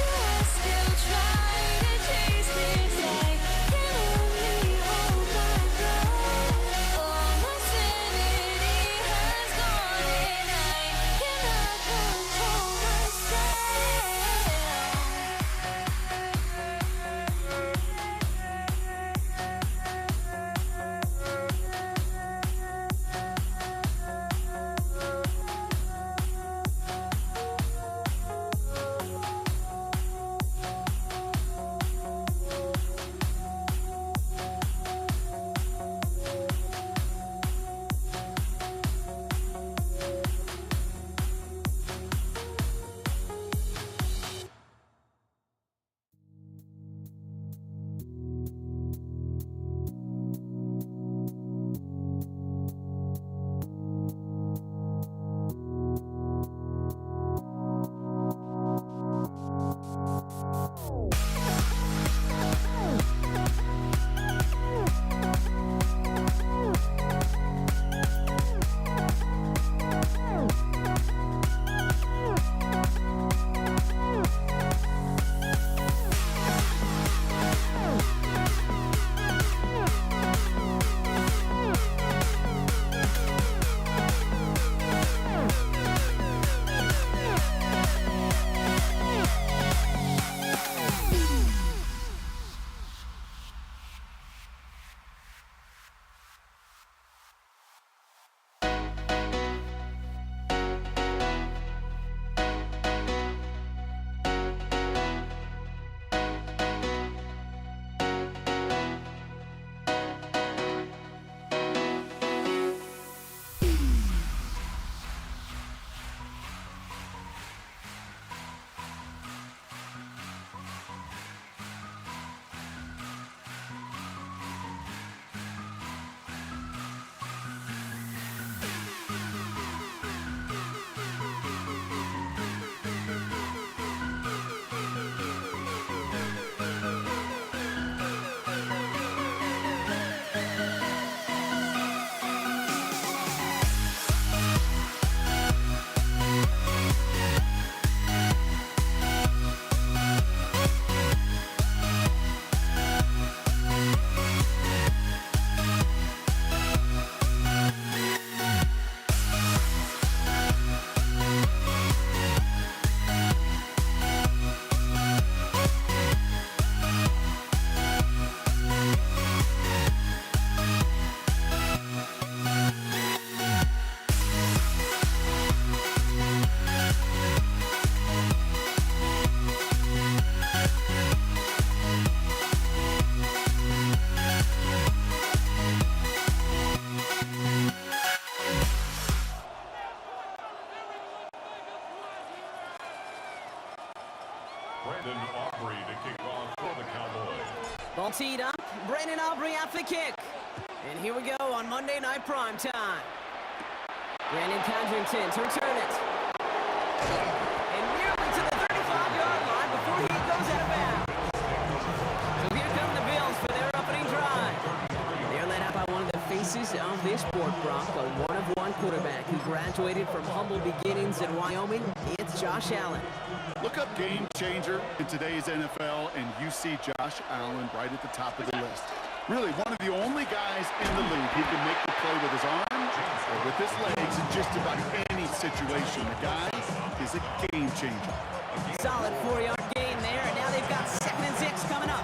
Speaker 1: I still try to chase this? I can only hold my breath. All my sanity has gone and I cannot control myself.
Speaker 4: Brandon Aubrey to kick off for the Cowboys.
Speaker 2: Ball teed up. Brandon Aubrey after the kick. And here we go on Monday Night Prime Time. Brandon Codrington to return it. And nearly to the 35-yard line before he goes out of bounds. So here come the Bills for their opening drive. They're led out by one of the faces of this sport, Brock, a one-of-one quarterback who graduated from humble beginnings in Wyoming. It's Josh Allen.
Speaker 3: Look up game changer in today's NFL, and you see Josh Allen right at the top of the list. Really, one of the only guys in the league who can make the play with his arms or with his legs in just about any situation. The guy is a game changer.
Speaker 2: Solid 4-yard gain there, and now they've got 2nd and 6 coming up.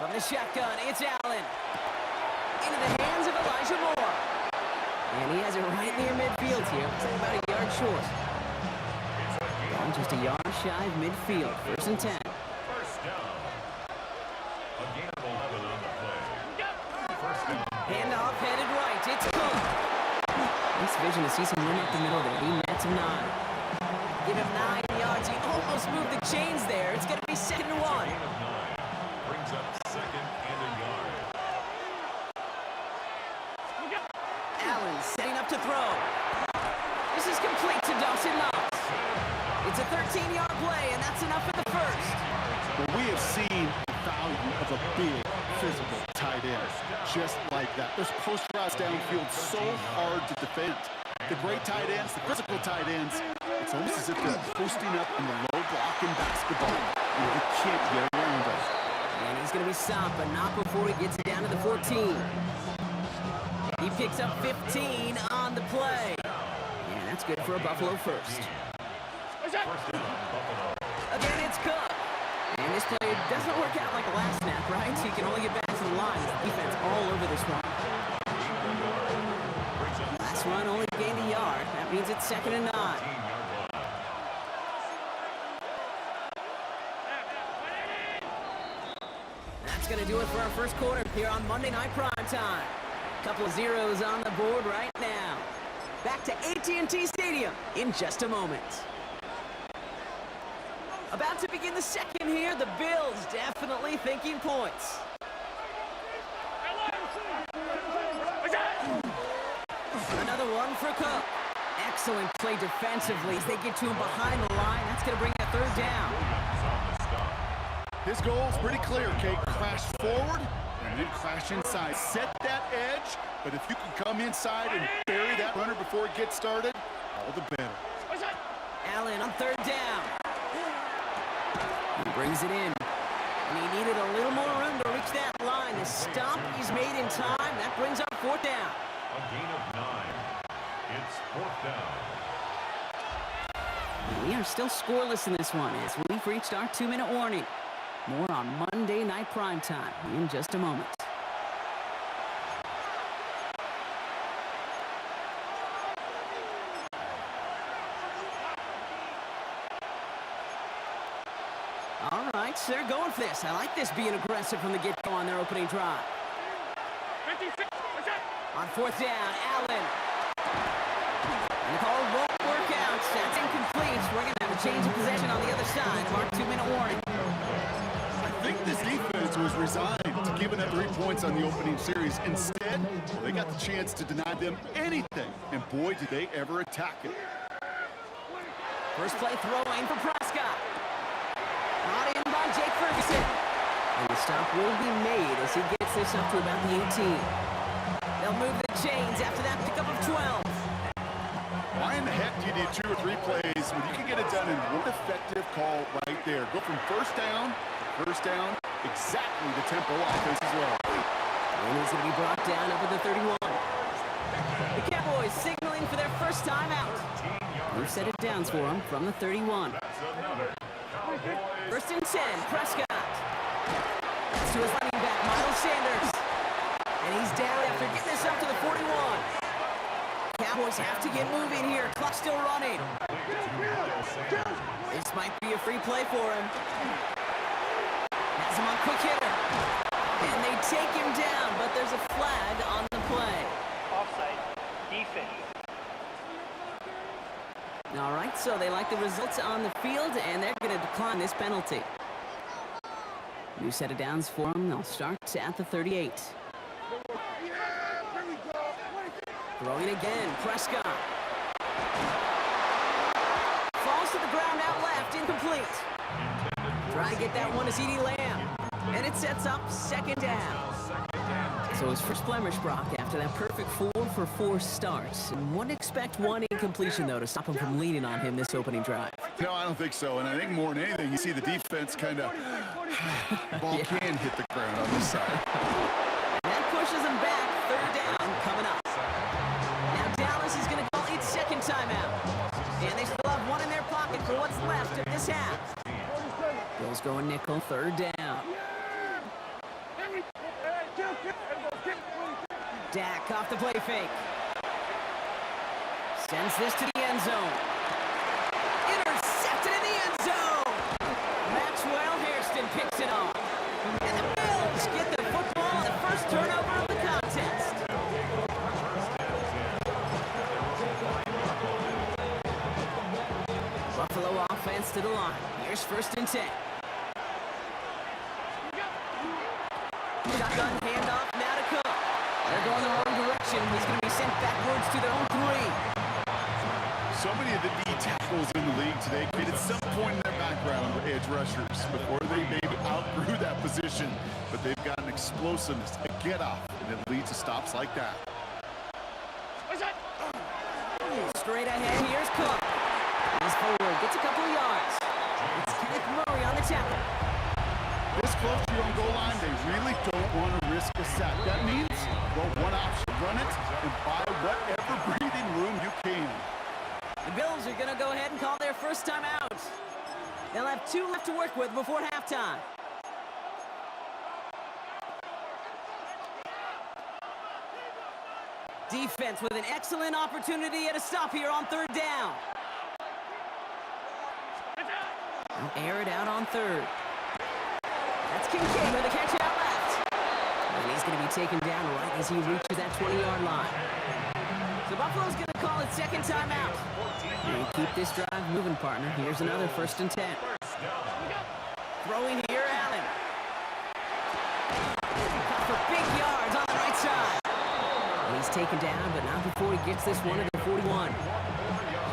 Speaker 2: From the shotgun, it's Allen. Into the hands of Elijah Moore. And he has it right near midfield here. It's about a yard short. just a yard shy of midfield. 1st and 10.
Speaker 4: First down. A gain of 11 on the play. First down.
Speaker 2: Handoff headed right. It's Cook. Nice vision to see some room up the middle there. He nets him 9. Give him 9 yards. He almost moved the chains there. It's going to be 2nd and 1.
Speaker 4: Gain of 9. Brings up 2nd and a yard.
Speaker 2: Allen setting up to throw. This is complete to Dawson Knox. It's a 13-yard play, and that's enough for the first.
Speaker 3: Well, we have seen the value of a big, physical tight end. Just like that. Those post routes downfield so hard to defend. The great tight ends, the physical tight ends, it's almost as if they're posting up in the low block in basketball. You can't get around them.
Speaker 2: And he's going to be stopped, but not before he gets it down to the 14. He picks up 15 on the play. And that's good for a Buffalo first. Again, it's Cook. And this play doesn't work out like a last snap, right? So you can only get back to the line. Defense all over this one. Last run only gained a yard. That means it's 2nd and 9. That's going to do it for our first quarter here on Monday Night Primetime. Couple of zeros on the board right now. Back to AT&T Stadium in just a moment. About to begin the second here. The Bills definitely thinking points. Another one for Cook. Excellent play defensively as they get to him behind the line. That's going to bring a 3rd down.
Speaker 3: His goal is pretty clear, Kate. Crash forward and then crash inside. Set that edge, but if you can come inside and bury that runner before it gets started, all the better.
Speaker 2: Allen on 3rd down. He brings it in. And he needed a little more room to reach that line. The stop he's made in time. That brings up 4th down.
Speaker 4: A gain of 9. It's 4th down.
Speaker 2: We are still scoreless in this one as we've reached our 2-minute warning. More on Monday Night Primetime in just a moment. All right, so they're going for this. I like this being aggressive from the get-go on their opening drive. On 4th down, Allen. And the call won't work out. That's incomplete. We're going to have a change of possession on the other side of our 2-minute warning.
Speaker 3: I think this defense was resigned to giving up 3 points on the opening series. Instead, they got the chance to deny them anything. And boy, did they ever attack it.
Speaker 2: First play throwing for Prescott. Brought in by Jake Ferguson. And the stop will be made as he gets this up to about the 18. They'll move the chains after that pickup of 12.
Speaker 3: Why in the heck do you need 2 or 3 plays when you can get it done in one effective call right there? Go from first down, exactly the tempo offense as well.
Speaker 2: And he's going to be brought down up at the 31. The Cowboys signaling for their first time out. We've set it down for them from the 31. First and 10, Prescott. That's to his running back, Miles Sanders. And he's down after getting this up to the 41. Cowboys have to get moving here. Clock still running. This might be a free play for him. Has him on quick hitter. And they take him down, but there's a flag on the play.
Speaker 8: Offside. Defense.
Speaker 2: All right, so they like the results on the field, and they're going to decline this penalty. New set of downs for them. They'll start at the 38. Throwing again, Prescott. Falls to the ground out left, incomplete. Try to get that one to CeeDee Lamb. And it sets up 2nd down. So his first blemish, Brock, after that perfect 4-for-4 start. And wouldn't expect one incompletion, though, to stop him from leaning on him this opening drive.
Speaker 3: No, I don't think so. And I think more than anything, you see the defense kind of ball can hit the ground on this side.
Speaker 2: And that pushes him back. 3rd down coming up. Now Dallas is going to call its 2nd timeout. And they still have one in their pocket for what's left of this half. Bills going nickel, 3rd down. Dak off the play fake. Sends this to the end zone. Intercepted in the picks it off. And the Bills get the football on the first turnover of the contest. Buffalo offense to the line. Here's 1st and 10. Shotgun handoff, now to Cook. They're going the wrong direction. He's going to be sent backwards to their own 3.
Speaker 3: So many of the D tackles in the league today kid, at some point in their background were edge rushers before they maybe outgrew that position. But they've got an explosiveness, a get-off, and it leads to stops like that.
Speaker 2: Straight ahead, here's Cook. He's forward, gets a couple of yards. It's Kenneth Murray on the tackle.
Speaker 3: This close to your own goal line, they really don't want to risk a sack. That means, well, one option, run it and buy whatever breathing room you can.
Speaker 2: The Bills are going to go ahead and call their first time out. They'll have 2 left to work with before halftime. Defense with an excellent opportunity at a stop here on 3rd down. Air it out on 3rd. That's Kincaid with a catch out left. And he's going to be taken down right as he reaches that 20-yard line. So Buffalo's going to call it 2nd timeout. And keep this drive moving, partner. Here's another 1st and 10. Throwing here, Allen. Cut for big yards on the right side. And he's taken down, but not before he gets this one to the 41.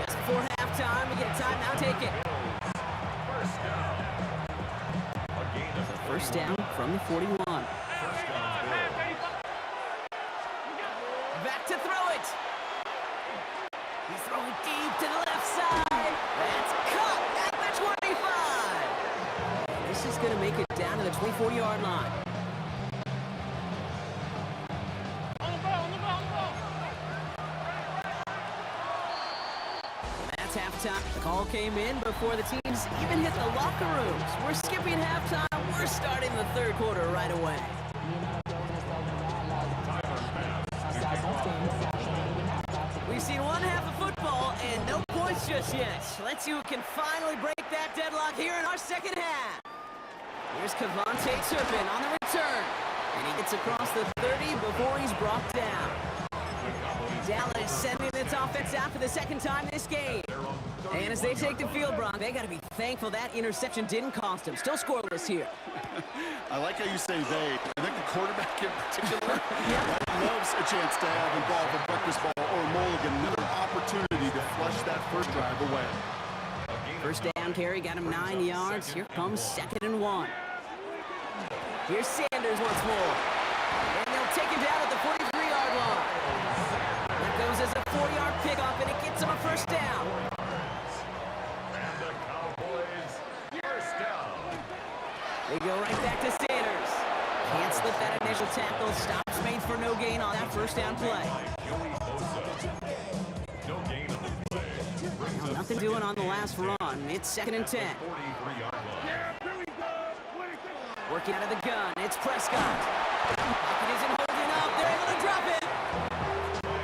Speaker 2: Just before halftime, we get a timeout taken. First down from the 41. Back to throw it. He's throwing deep to the left side. That's caught at the 25. This is going to make it down to the 24-yard line. That's halftime. The call came in before the teams even hit the locker rooms. We're skipping halftime. We're starting the 3rd quarter right away. We've seen one half of football and no points just yet. Let's see who can finally break that deadlock here in our 2nd half. Here's Kevontae Turpin on the return. And he gets across the 30 before he's brought down. Dallas sending its offense out for the 2nd time this game. And as they take the field, Brock, they got to be thankful that interception didn't cost them. Still scoreless here.
Speaker 3: I like how you say they. I think the quarterback in particular loves a chance to have involved a breakfast ball or a mulligan. Another opportunity to flush that first drive away.
Speaker 2: First down carry, got him 9 yards. Here comes 2nd and 1. Here's Sanders once more. And they'll take him down at the 43-yard line. That goes as a 4-yard pickoff, and it gets him a first down.
Speaker 4: And the Cowboys, first down.
Speaker 2: They go right back to Sanders. Can't slip that initial tackle. Stops made for no gain on that first down play.
Speaker 4: No gain on the play.
Speaker 2: Now, nothing doing on the last run. It's 2nd and 10.
Speaker 4: 43-yard line.
Speaker 2: Working out of the gun. It's Prescott. Pocket isn't holding up. They're able to drop it.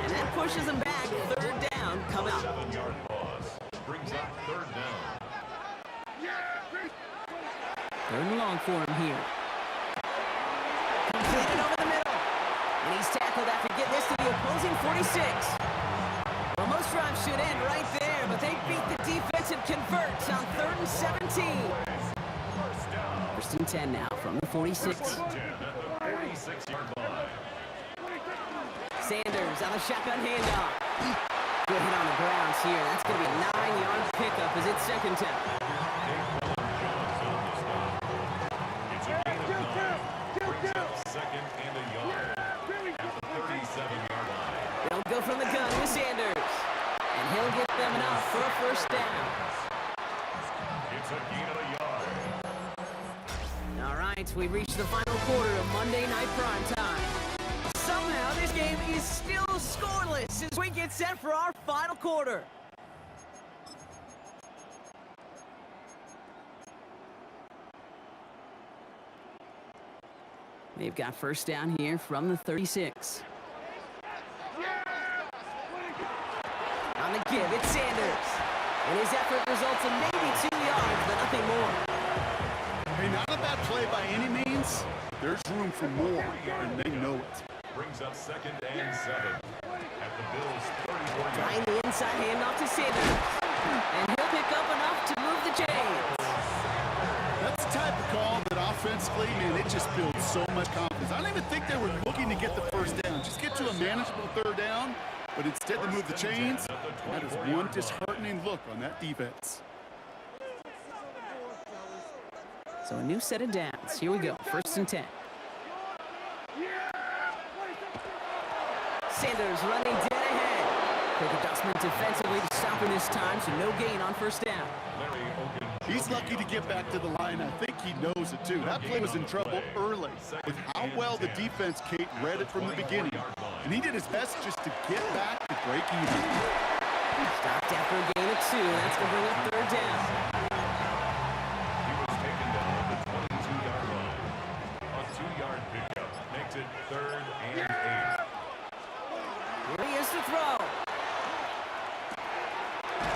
Speaker 2: And that pushes them back. 3rd down. Come out.
Speaker 4: 7-yard pause. Brings up 3rd down.
Speaker 2: 3rd and long for him here. Completed over the middle. And he's tackled after getting this to the opposing 46. Well, most drives should end right there, but they beat the defense and convert on 3rd and 17. First and 10 now from the 46.
Speaker 4: 10 at the 46-yard line.
Speaker 2: Sanders on the shotgun handoff. Good hit on the ground here. That's going to be a 9-yard pickup as it's 2nd down.
Speaker 4: It's a gain of 9. Brings up 2nd and a yard at the 37-yard line.
Speaker 2: They'll go from the gun with Sanders. And he'll get them enough for a first down.
Speaker 4: It's a gain of a yard.
Speaker 2: All right, we reached the final quarter of Monday Night Primetime. Somehow this game is still scoreless as we get set for our final quarter. They've got first down here from the 36. On the give, it's Sanders. And his effort results in maybe 2 yards, but nothing more.
Speaker 3: Hey, mean, not a bad play by any means. There's room for more, and they know it.
Speaker 4: Brings up 2nd and 7 at the Bills' 34-yard
Speaker 2: Behind the inside handoff to Sanders. And he'll pick up enough to move the chains.
Speaker 3: That's the type of call that offensively, man, it just builds so much confidence. I don't even think they were looking to get the first down. Just get to a manageable 3rd down, but instead they move the chains. That is one disheartening look on that defense.
Speaker 2: So a new set of downs. Here we go. 1st and 10. Sanders running dead ahead. Quick adjustment defensively to stop him this time, so no gain on 1st down.
Speaker 4: Larry Ogunjobi.
Speaker 3: He's lucky to get back to the line. I think he knows it, too. That play was in trouble early with how well the defense, Kate, read it from the beginning. And he did his best just to get back to break even.
Speaker 2: Stopped after a gain of 2. That's going to bring up 3rd down.
Speaker 4: He was taken down at the 22-yard line. A 2-yard pickup makes it 3rd and 8.
Speaker 2: Here he is to throw.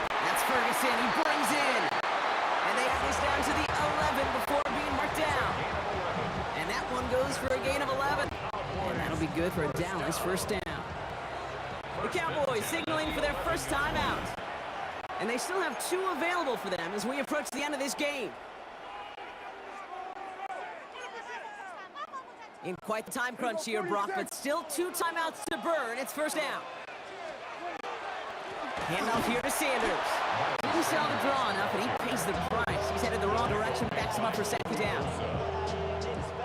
Speaker 2: That's Ferguson. He brings in. And they have this down to the 11 before being marked down. And that one goes for a gain of 11. And that'll be good for a downless 1st down. The Cowboys signaling for their first timeout. And they still have 2 available for them as we approach the end of this game. In quite the time crunch here, Brock, but still 2 timeouts to burn. It's 1st down. Handoff here to Sanders. Didn't sell the draw enough, and he pays the price. He's headed the wrong direction, backs him up for 2nd down.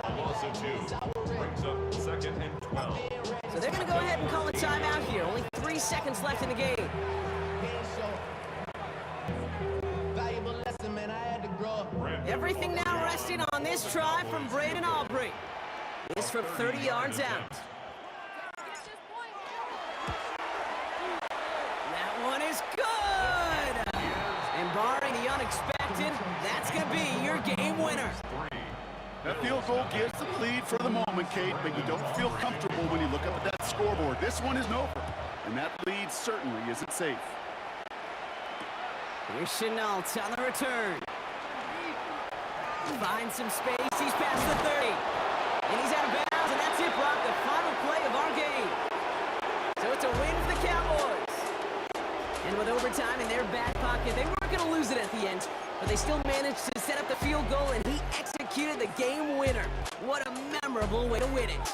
Speaker 4: A loss of 2 brings up 2nd and 12.
Speaker 2: So they're going to go ahead and call a timeout here. Only 3 seconds left in the game. Everything now resting on this try from Braden Aubrey. This from 30 yards out. That one is good! And barring the unexpected, that's going to be your game winner.
Speaker 3: That field goal gives the lead for the moment, Kate, but you don't feel comfortable when you look up at that scoreboard. This one isn't over, and that lead certainly isn't safe.
Speaker 2: Here's Chenault on the return. Finds some space, he's past the 30. And he's out of bounds, and that's it, Brock, the final play of our game. So it's a win for the Cowboys. And with overtime in their back pocket, they weren't going to lose it at the end, but they still managed to set up the field goal, and he executed the game winner. What a memorable way to win it.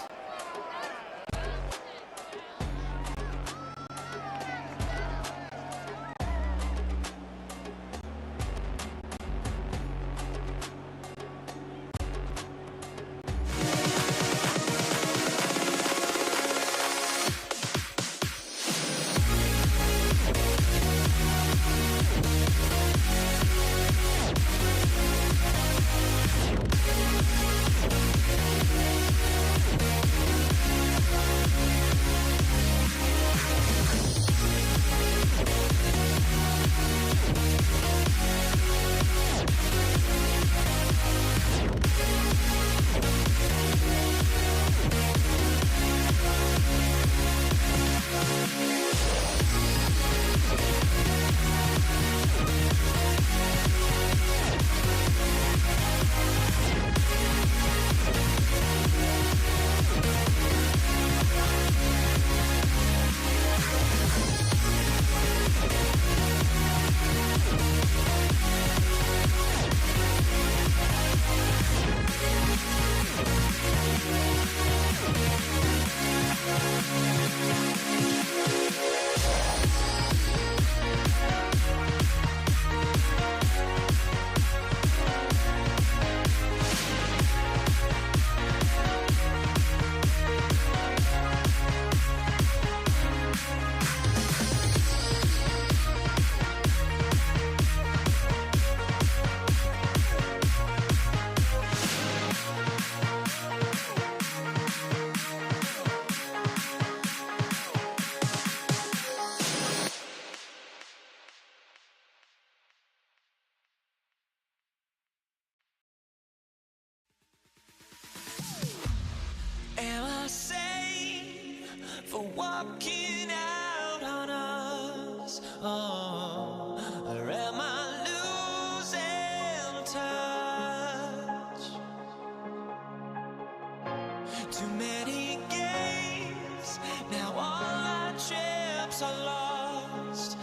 Speaker 6: Am I safe for walking out on us? Oh, or am I losing touch? Too many games, now all our chips are lost.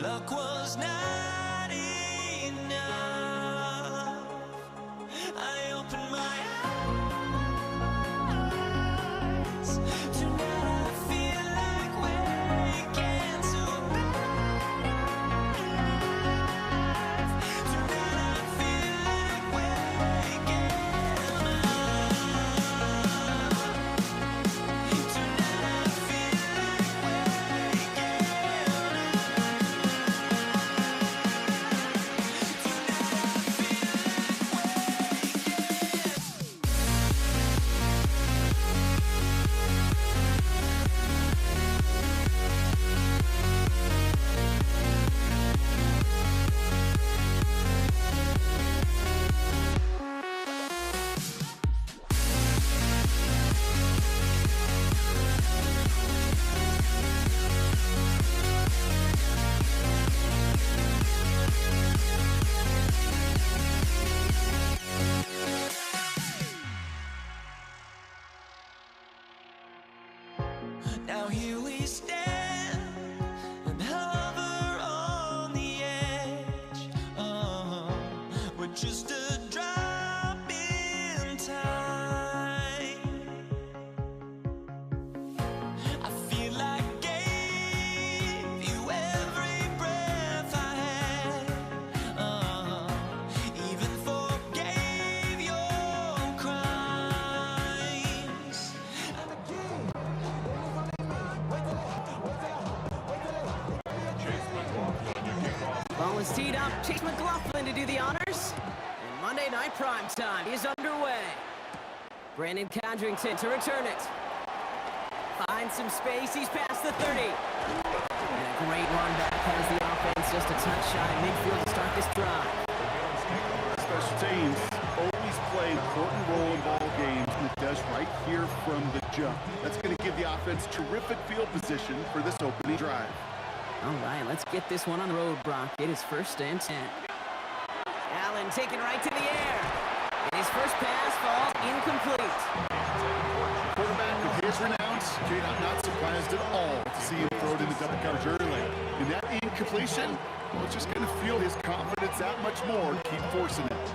Speaker 6: Luck was not enough. I opened my eyes. Tonight I feel like waking to life. Tonight I feel like waking up. Tonight I feel like waking Now here we stand and hover on the edge. We're just a drop in time. I feel like I gave you every breath I had. Even forgave your crimes. And again.
Speaker 2: Ball is teed up. Chase McLaughlin to do the honors. And Monday Night Prime Time is underway. Brandon Condrington to return it. Finds some space. He's past the 30. And a great run back has the offense just a touch shy of midfield to start this drive.
Speaker 3: Special teams always play an important role in ball games, and it does right here from the jump. That's going to give the offense terrific field position for this opening drive.
Speaker 2: All right, let's get this one on the road, Brock. It is 1st and 10. Allen taken right to the air. And his first pass falls incomplete.
Speaker 3: Quarterback of his renounce, Jade, I'm not surprised at all to see him throw it into double coverage early. And that incompletion, well, it's just going to fuel his confidence that much more to keep forcing it.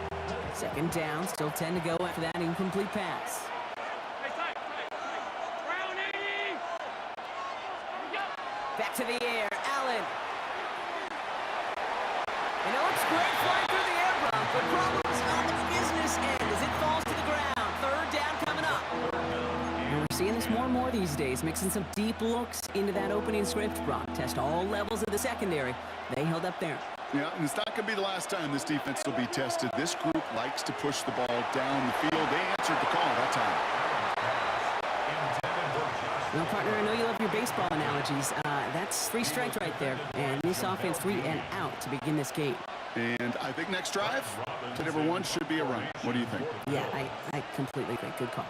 Speaker 2: 2nd down, still 10 to go after that incomplete pass. Back to the air, Allen. And it looks great flying through the air, Brock, but problems on the business end as it falls to the ground. 3rd down coming up. And we're seeing this more and more these days, mixing some deep looks into that opening script, Brock. Test all levels of the secondary. They held up there.
Speaker 3: Yeah, and it's not going to be the last time this defense will be tested. This group likes to push the ball down the field. They answered the call that time.
Speaker 2: Well, partner, I know you love your baseball analogies. That's 3 strikes right there. And this offense 3 and out to begin this game.
Speaker 3: And I think next drive, to number 1 should be a run. What do you think?
Speaker 2: Yeah, I completely agree. Good call.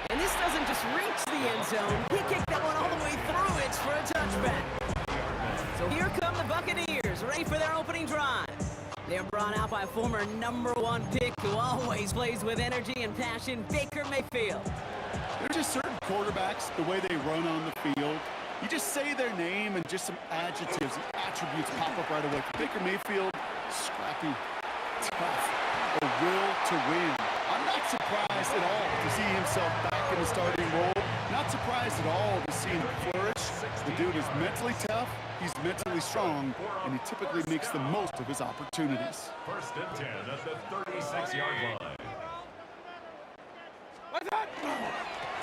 Speaker 2: And this doesn't just reach the end zone. He kicked that one all the way through it for a touchback. So here come the Buccaneers, ready for their opening drive. They're brought out by former #1 pick who always plays with energy and passion, Baker Mayfield.
Speaker 3: There's just certain quarterbacks, the way they run on the field. You just say their name and just some adjectives and attributes pop up right away. Baker Mayfield, scrappy, tough, a will to win. I'm not surprised at all to see himself back in the starting role. Not surprised at all to see him flourish. The dude is mentally tough, he's mentally strong, and he typically makes the most of his opportunities.
Speaker 4: 1st and 10 at the 36-yard line.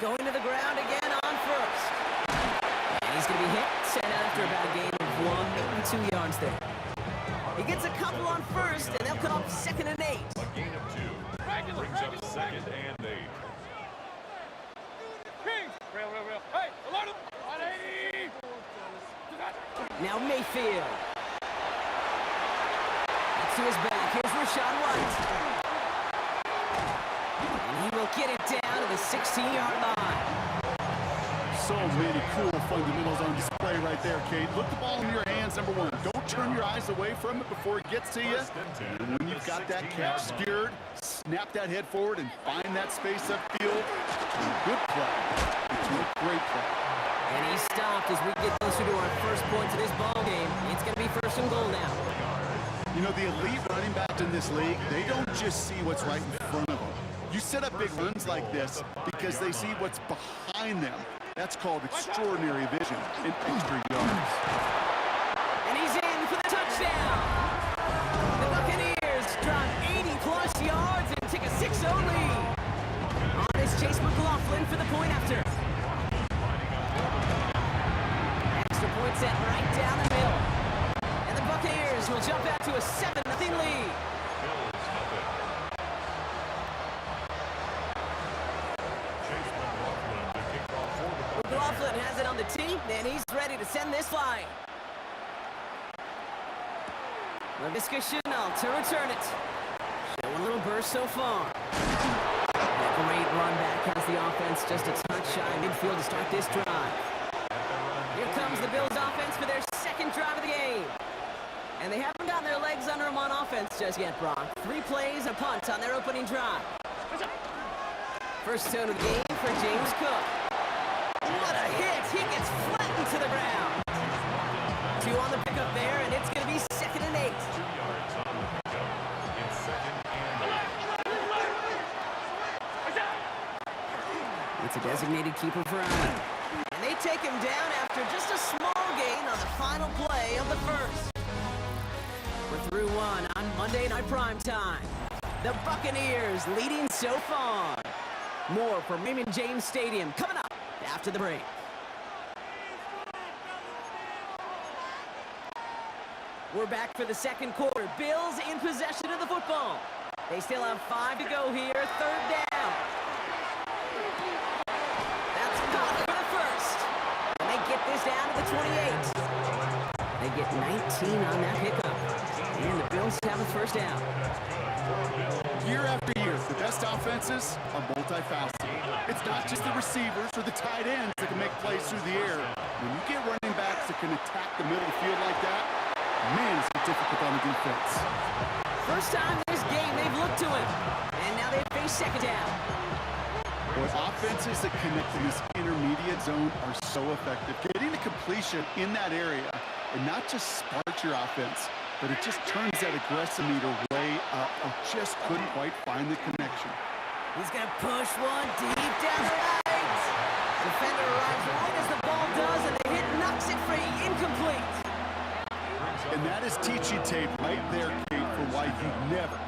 Speaker 2: Going to the ground again on 1st. And he's going to be hit, sent out after about a gain of 1, maybe 2 yards there. He gets a couple on 1st, and they'll come up 2nd and 8.
Speaker 4: A gain of 2. Brings up 2nd and 8.
Speaker 5: Real. Hey, alert him! 180!
Speaker 2: Now Mayfield. That's to his back. Here's Rashawn White. And he will get it down to the 16-yard line.
Speaker 3: So many cool fundamentals on display right there, Kate. Look the ball in your hands, number one. Don't turn your eyes away from it before it gets to you. And when you've got that catch secured, snap that head forward and find that space upfield. Good play. It's a great play.
Speaker 2: And he stopped as we get closer to our first points of this ball game. It's going to be first and goal now.
Speaker 3: You know, the elite running backs in this league, they don't just see what's right in front of them. You set up big runs like this because they see what's behind them. That's called extraordinary vision and extra yards.
Speaker 2: And he's in for the touchdown. The Buccaneers drop 80-plus yards and take a 6-0 lead. On is Chase McLaughlin for the point after. Extra point set right down the middle. And the Buccaneers will jump out to a 7-0 lead. McLaughlin has it on the tee, and he's ready to send this line. LaVisca Chenault to return it. Showing a little burst so far. A great run back has the offense just a touch shy midfield to start this drive. Here comes the Bills offense for their second drive of the game. And they haven't gotten their legs under them on offense just yet, Brock. 3 plays, a punt on their opening drive. First tone of the game for James Cook. What a hit! He gets flattened to the ground. 2 on the pickup there, and it's going to be 2nd and 8.
Speaker 4: 2 yards on the pickup. It's 2nd and 8.
Speaker 2: It's a designated keeper for Allen. And they take him down after just a small gain on the final play of the first. We're through 1 on Monday Night Primetime. The Buccaneers leading so far. More from Raymond James Stadium coming up after the break. We're back for the second quarter. Bills in possession of the football. They still have 5 to go here. 3rd down. That's caught for the first. And they get this down to the 28. They get 19 on that pickup. And the Bills have a first down.
Speaker 3: Year after year, the best offenses are multifaceted. It's not just the receivers or the tight ends that can make plays through the air. When you get running backs that can attack the middle of the field like that, man, it's difficult on the defense.
Speaker 2: First time this game they've looked to him. And now they face 2nd down.
Speaker 3: Boy, offenses that connect in this intermediate zone are so effective. Getting a completion in that area and not just sparks your offense, but it just turns that aggressive meter way up. I just couldn't quite find the connection.
Speaker 2: He's going to push one deep down the right. Defender arrives right as the ball does, and the hit knocks it free. Incomplete.
Speaker 3: And that is teaching tape right there, Kate, for why you never,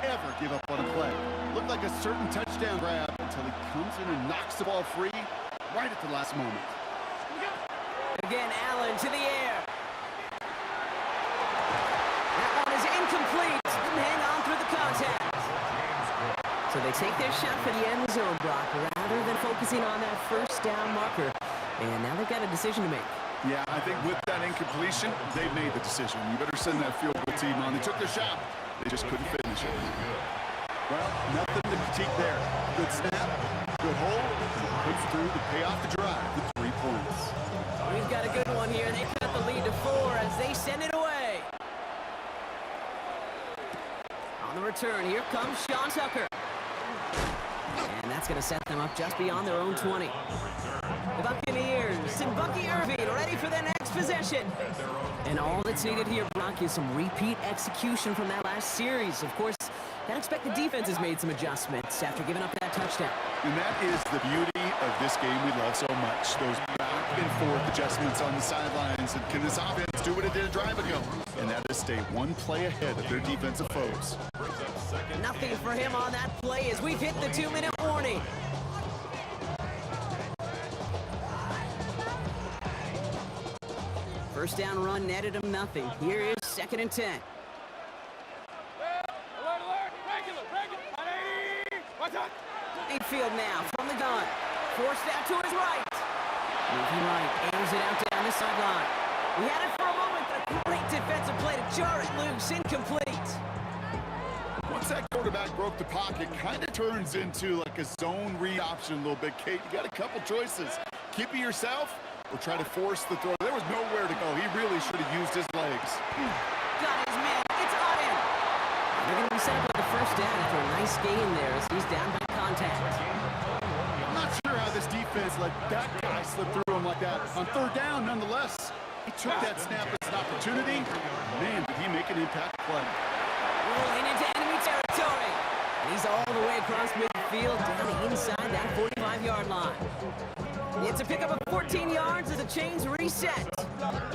Speaker 3: ever give up on a play. Looked like a certain touchdown grab until he comes in and knocks the ball free right at the last moment.
Speaker 2: Again, Allen to the air. That one is incomplete. Didn't hang on through the contact. So they take their shot for the end zone, Brock, rather than focusing on that first down marker. And now they've got a decision to make.
Speaker 3: Yeah, I think with that incompletion, they've made the decision. You better send that field goal team on. They took their shot. They just couldn't finish it. Well, nothing to critique there. Good snap, good hold, puts through to pay off the drive with 3 points.
Speaker 2: We've got a good one here. They cut the lead to 4 as they send it away. On the return, here comes Sean Tucker. And that's going to set them up just beyond their own 20. The Buccaneers and Bucky Irving ready for their next possession. And all that's needed here, Brock, is some repeat execution from that last series. Of course, I expect the defense has made some adjustments after giving up that touchdown.
Speaker 3: And that is the beauty of this game we love so much. Those back and forth adjustments on the sidelines. And can this offense do what it did a drive ago? And that is stay 1 play ahead of their defensive foes.
Speaker 2: Nothing for him on that play as we've hit the 2-minute warning. First down run netted him nothing. Here is 2nd and 10. Mayfield now from the gun. Forced out to his right. Moving right, aims it out down the sideline. He had it for a moment, but a great defensive play to jar it loose. Incomplete.
Speaker 3: Once that quarterback broke the pocket, kind of turns into like a zone read option a little bit, Kate. You got a couple choices. keep it yourself or try to force the throw. There was nowhere to go. He really should have used his legs.
Speaker 2: Got his man. It's on him. They're going to be set up with the first down after a nice gain there as he's down by contact.
Speaker 3: I'm not sure how this defense let that guy slip through him like that. On third down, nonetheless, he took that snap as an opportunity. Man, did he make an impact play.
Speaker 2: Rolling into enemy territory. And he's all the way across midfield down inside that 45-yard line. It's a pickup of 14 yards as the chains reset.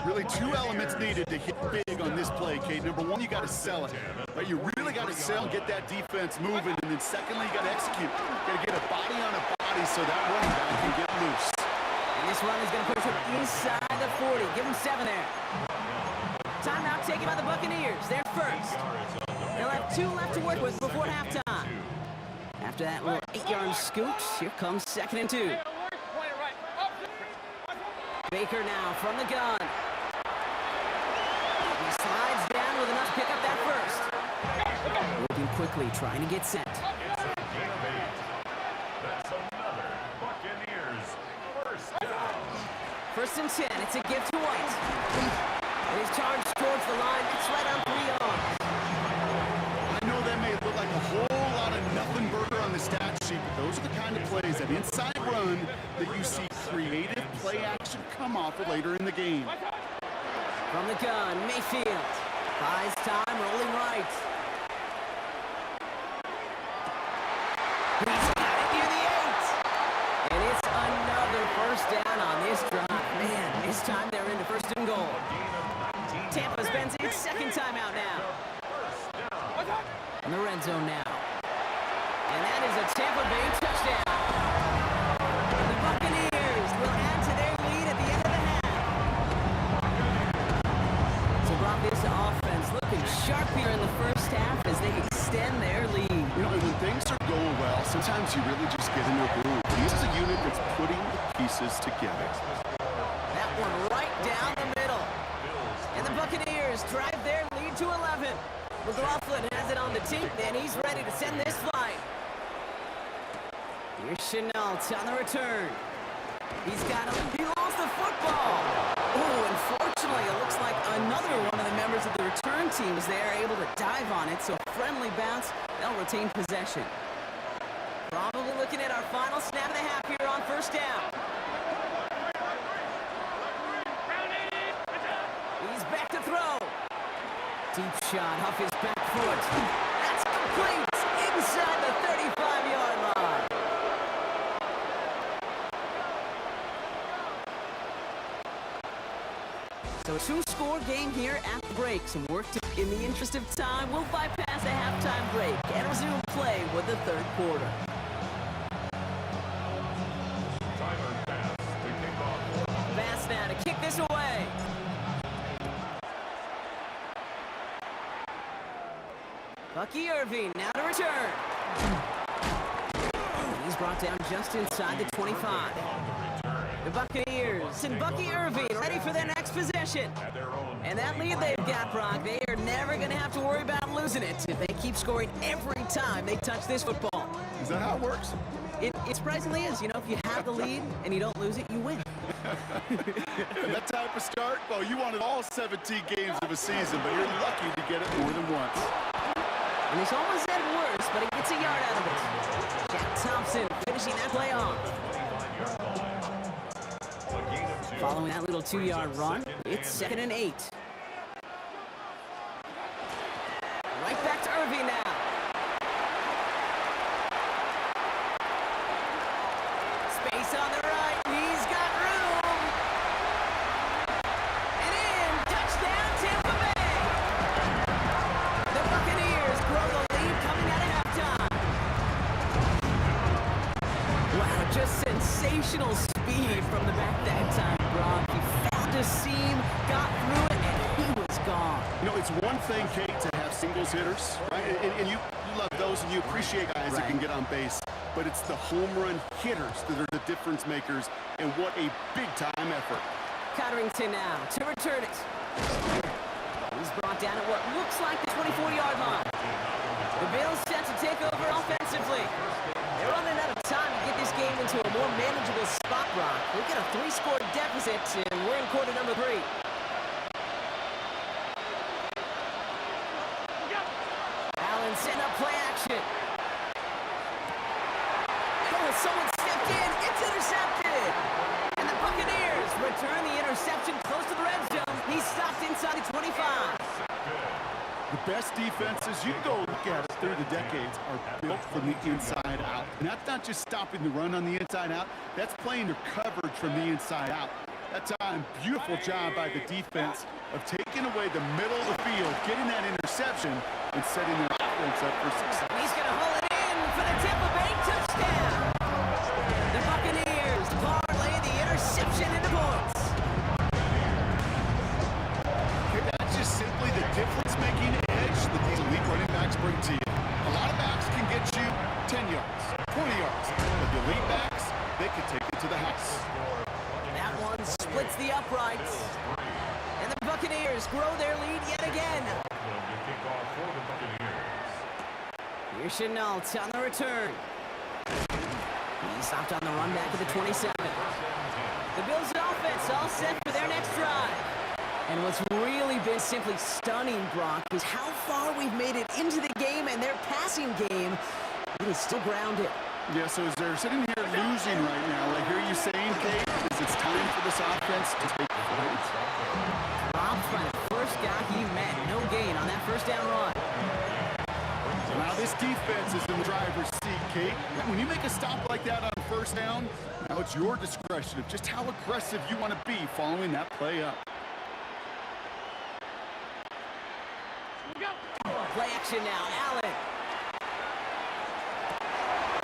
Speaker 3: Really two elements needed to hit big on this play, Kate. Number one, you got to sell it. Right? You really got to sell and get that defense moving. And then secondly, you got to execute. You got to get a body on a body so that running back can get loose.
Speaker 2: And this run is going to push him inside the 40. Give him 7 there. Timeout taken by the Buccaneers. They're first. They'll have 2 left to work with before halftime. After that little 8-yard scooch, here comes 2nd and 2. Baker now from the gun. He slides down with enough to pick up that first. Moving quickly, trying to get set.
Speaker 4: That's another Buccaneers first down.
Speaker 2: 1st and 10. It's a give to White. And he's charged towards the line. It's right on 3 yards.
Speaker 3: I know that may look like a whole lot of nothing burger on the stat sheet, but those are the kind of plays, that inside run, that you see creative play action come off later in the game.
Speaker 2: From the gun, Mayfield. Buys time, rolling right. He's got it near the 8. And it's another first down on this drive. Man, this time they're into 1st and goal. Tampa spends its 2nd timeout now. In the red zone now. And that is a Tampa Bay touchdown. The Buccaneers will add to their lead at the end of the half. So brought this offense looking sharp here in the first half as they extend their lead.
Speaker 3: You know, and when things are going well, sometimes you really just get into a groove. This is a unit that's putting the pieces together.
Speaker 2: That one right down the middle. And the Buccaneers drive their lead to 11. McLaughlin has it on the tee, and he's ready to send this flight. Here's Chenault on the return. He's got him. He lost the football. Oh, unfortunately, it looks like another one of the members of the return team is there, able to dive on it. So friendly bounce, they'll retain possession. Probably looking at our final snap of the half here on 1st down. He's back to throw. Deep shot off his back foot. That's complete inside the 35-yard line. So a 2-score game here at the break. Some work to in the interest of time. We'll bypass the halftime break and resume play with the 3rd quarter.
Speaker 4: Tyler Bass to kick off.
Speaker 2: Bass now to kick this away. Bucky Irving now to return. He's brought down just inside the 25. The Buccaneers and Bucky Irving ready for their next possession. And that lead they've got, Brock, they are never going to have to worry about losing it if they keep scoring every time they touch this football.
Speaker 3: Is that how it works?
Speaker 2: It surprisingly is. You know, if you have the lead and you don't lose it, you win.
Speaker 3: That type of start, well, you wanted all 17 games of a season, but you're lucky to get it more than once.
Speaker 2: And he's almost said worse, but he gets a yard out of it. Jack Thompson finishing that play off. Following that little 2-yard run, it's 2nd and 8. Right back to Irving now. Space on the right. He's got room. And in. Touchdown, Tampa Bay. The Buccaneers grow the lead coming out of halftime. Wow, just sensational speed from the back that time, Brock. He found a seam, got through it, and he was gone.
Speaker 3: You know, it's one thing, Kate, to have singles hitters, right? And you love those and you appreciate guys that can get on base. But it's the home run hitters that are the difference makers, and what a big-time effort.
Speaker 2: Cotterington now to return it. He's brought down at what looks like the 24-yard line. The Bills set to take over offensively. They're running out of time to get this game into a more manageable spot, Brock. We'll get a action. Oh, someone stepped in. It's intercepted. And the Buccaneers return the interception close to the red zone. He's stopped inside the 25.
Speaker 3: The best defenses, you can go look at it through the decades, are built from the inside out. And that's not just stopping the run on the inside out, that's playing their coverage from the inside out. That time, beautiful job by the defense of taking away the middle of the field, getting that interception, and setting their offense up for success.
Speaker 2: He's going to haul it in for the Tampa Bay touchdown. The Buccaneers parlay the interception into points.
Speaker 3: Okay, that's just simply the difference-making edge that these elite running backs bring to you. A lot of backs can get you 10 yards, 20 yards, but the elite backs, they can take it to the house.
Speaker 2: That one splits the uprights. And the Buccaneers grow their lead yet again.
Speaker 4: Kickoff for the Buccaneers.
Speaker 2: Here's Chenault on the return. He stopped on the run back at the 27. The Bills' offense all set for their next drive. And what's really been simply stunning, Brock, is how far we've made it into the game, and their passing game, it is still grounded.
Speaker 3: Yeah, so as they're sitting here losing right now, I hear you saying, Kate, is it's time for this offense to take flight.
Speaker 2: Dropped by the first guy he met. No gain on that first down run.
Speaker 3: Now this defense is in the driver's seat, Kate. When you make a stop like that on first down, now it's your discretion of just how aggressive you want to be following that play up.
Speaker 2: Play action now, Allen.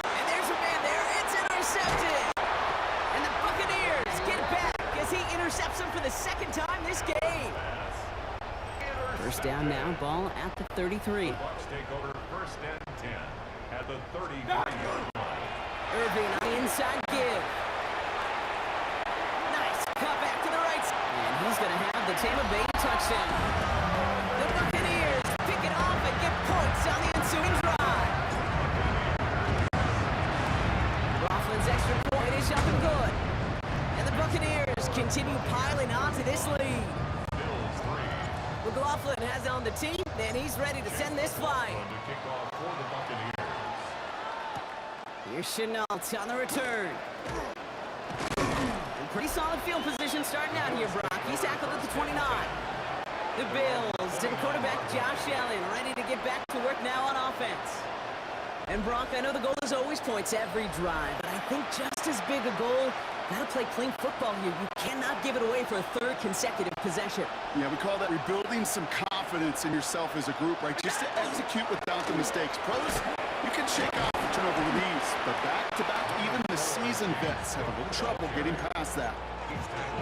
Speaker 2: And there's a man there. It's intercepted. And the Buccaneers get back as he intercepts him for the second time this game. First down now, ball at the 33.
Speaker 4: Bucks take over first and 10 at the 33-yard line.
Speaker 2: Irving on the inside give. Nice cut back to the right side. And he's going to have the Tampa Bay touchdown. The Buccaneers pick it off and get points on the ensuing drive. Coughlin's extra point is up and good. And the Buccaneers continue piling on to this lead.
Speaker 4: Bills 3.
Speaker 2: McLaughlin has it on the team, and he's ready to send this flying.
Speaker 4: On the kickoff for the Buccaneers.
Speaker 2: Here's Chenault on the return. And pretty solid field position starting out here, Brock. He's tackled at the 29. The Bills to the quarterback, Josh Allen, ready to get back to work now on offense. And Brock, I know the goal is always points every drive, but I think just as big a goal, gotta play clean football here. You cannot give it away for a third consecutive possession.
Speaker 3: Yeah, we call that rebuilding some confidence in yourself as a group, right? Just to execute without the mistakes. Pros, you can shake off the turnover with ease, but back-to-back, even the seasoned vets have a little trouble getting past that.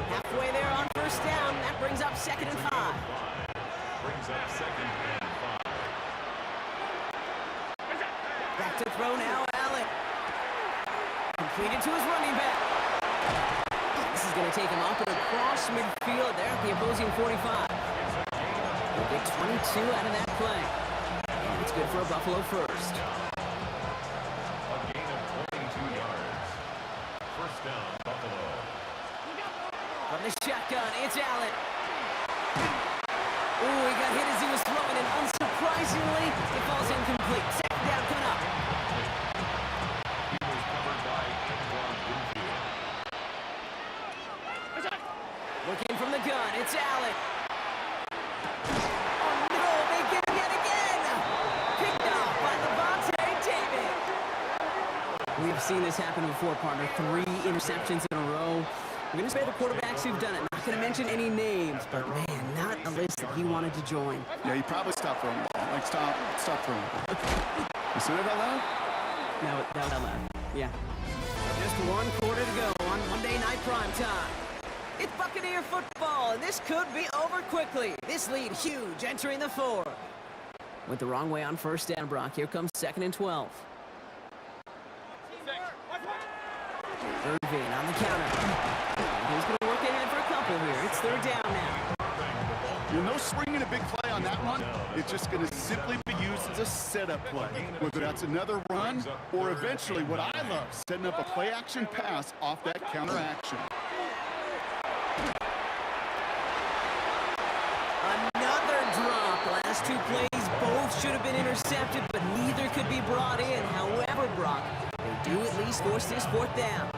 Speaker 2: Halfway there on first down, that brings up 2nd and 5.
Speaker 4: Brings up 2nd and 5.
Speaker 2: Back to throw now, Allen. Completed to his running back. This is going to take him up and across midfield there at the opposing 45. He'll get 22 out of that play. And it's good for a Buffalo first.
Speaker 4: A gain of 22 yards. First down, Buffalo.
Speaker 2: From the shotgun, it's Allen. Ooh, he got hit as he was throwing, and unsurprisingly, it falls incomplete. Second down coming up.
Speaker 4: He was covered by Antoine Winfield.
Speaker 2: Looking from the gun, it's Allen. Oh no, they get it yet again! Picked off by Levante David. We've seen this happen before, partner. 3 interceptions in a row. We're going to spare the quarterbacks who've done it. Not going to mention any names, but man, not a list that he wanted to join.
Speaker 3: Yeah, you probably stop throwing the ball. Like, stop throwing the ball. You said it out loud?
Speaker 2: No, that was out loud. Yeah. Just 1 quarter to go on Monday Night Prime Time. It's Buccaneer football, and this could be over quickly. This lead huge, entering the 4. Went the wrong way on first down, Brock. Here comes 2nd and 12. Irving on the counter. He's going to work ahead for a couple here. It's 3rd down now.
Speaker 3: You'll no springing a big play on that one. It's just going to simply be used as a setup play. Whether that's another run or eventually what I love, setting up a play action pass off that counter action.
Speaker 2: Another drop. Last 2 plays, Both should have been intercepted, but neither could be brought in. However, Brock, they do at least force this fourth down.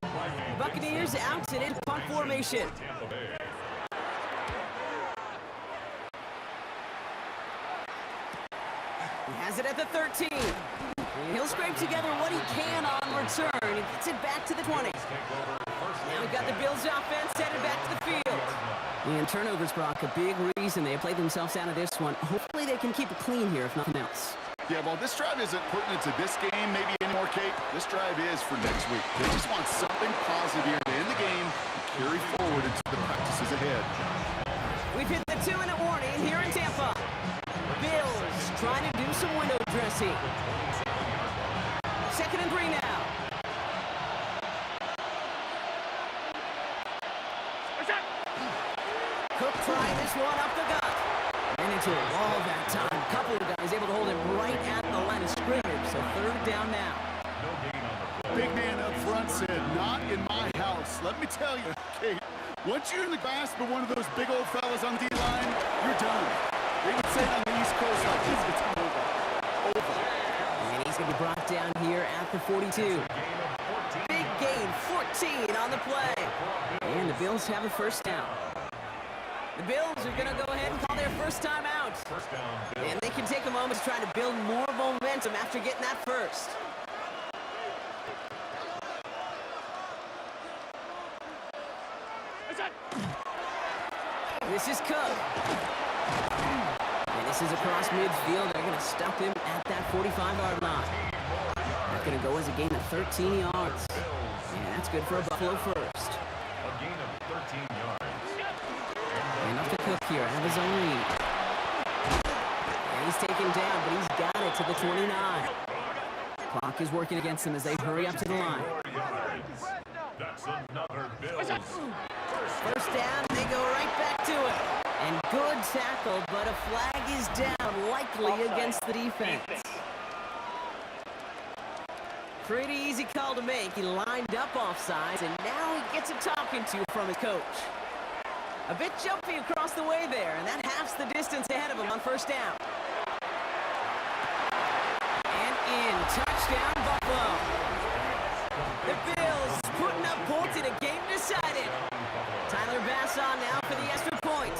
Speaker 2: The Buccaneers out in a punt formation. He has it at the 13. And he'll scrape together what he can on return and gets it back to the 20. Now we've got the Bills offense headed back to the field. And turnovers, Brock, a big reason they played themselves out of this one. Hopefully they can keep it clean here, if nothing else.
Speaker 3: Yeah, well, this drive isn't pertinent to this game, maybe anymore, Kate. This drive is for next week. They just want something positive here to end the game and carry forward into the practices ahead.
Speaker 2: We've hit the 2-minute warning here in Tampa. Bills trying to do some window dressing. 2nd and 3 now. Cook trying this one up the gut. And into a wall that time. A couple of guys able to hold him right at the line of scrimmage. So 3rd down now.
Speaker 3: Big man up front said, not in my house. Let me tell you, Kate, once you're in the grasp of one of those big old fellas on the D-line, you're done. They would say on the East Coast like this, it's over. Over.
Speaker 2: And he's going to be brought down here at the 42. Big gain, 14 on the play. And the Bills have a first down. The Bills are going to go ahead and call their first time out. And they can take a moment to try to build more momentum after getting that first. This is Cook. And this is across midfield. They're going to stop him at that 45-yard line. That's going to go as a gain of 13 yards. And that's good for a Buffalo first.
Speaker 4: A gain of 13 yards.
Speaker 2: Enough to Cook here, have his own lead. And he's taken down, but he's got it to the 29. Clock is working against him as they hurry up to the line.
Speaker 4: That's another Bills.
Speaker 2: First down, they go right back to it. And good tackle, but a flag is down, likely against the defense. Pretty easy call to make. He lined up offsides, and now he gets a talking to from his coach. A bit jumpy across the way there, and that halves the distance ahead of him on first down. And in, touchdown Buffalo. The Bills putting up points in a game decided. Tyler Bass on now for the extra point.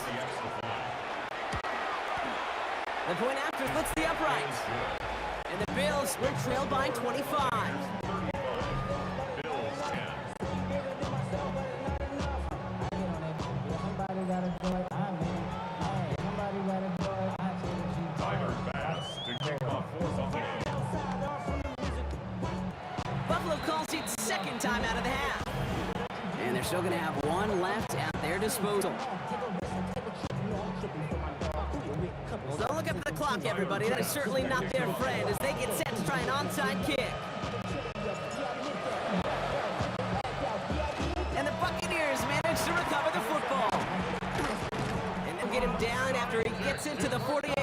Speaker 2: The point after splits the uprights. And the Bills will trail by 25.
Speaker 4: Tyler Bass to kick off for Buffalo.
Speaker 2: Buffalo calls it second time out of the half. And they're still going to have one left at their disposal. Well, don't look up at the clock, everybody. That is certainly not their friend as they get set to try an onside kick. And the Buccaneers manage to recover the football. And then get him down after he gets into the 48.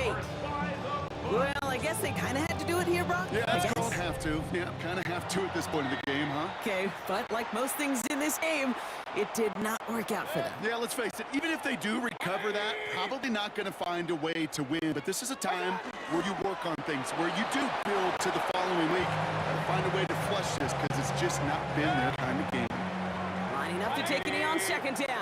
Speaker 2: Well, I guess they kind of had to do it here, Brock.
Speaker 3: Yeah, that's called have to. Yeah, kind of have to at this point in the game, huh?
Speaker 2: Okay, but like most things in this game, it did not work out for them.
Speaker 3: Yeah, let's face it, even if they do recover that, probably not going to find a way to win. But this is a time where you work on things, where you do build to the following week. Gotta find a way to flush this because it's just not been their kind of game.
Speaker 2: Lining up to take it on second down.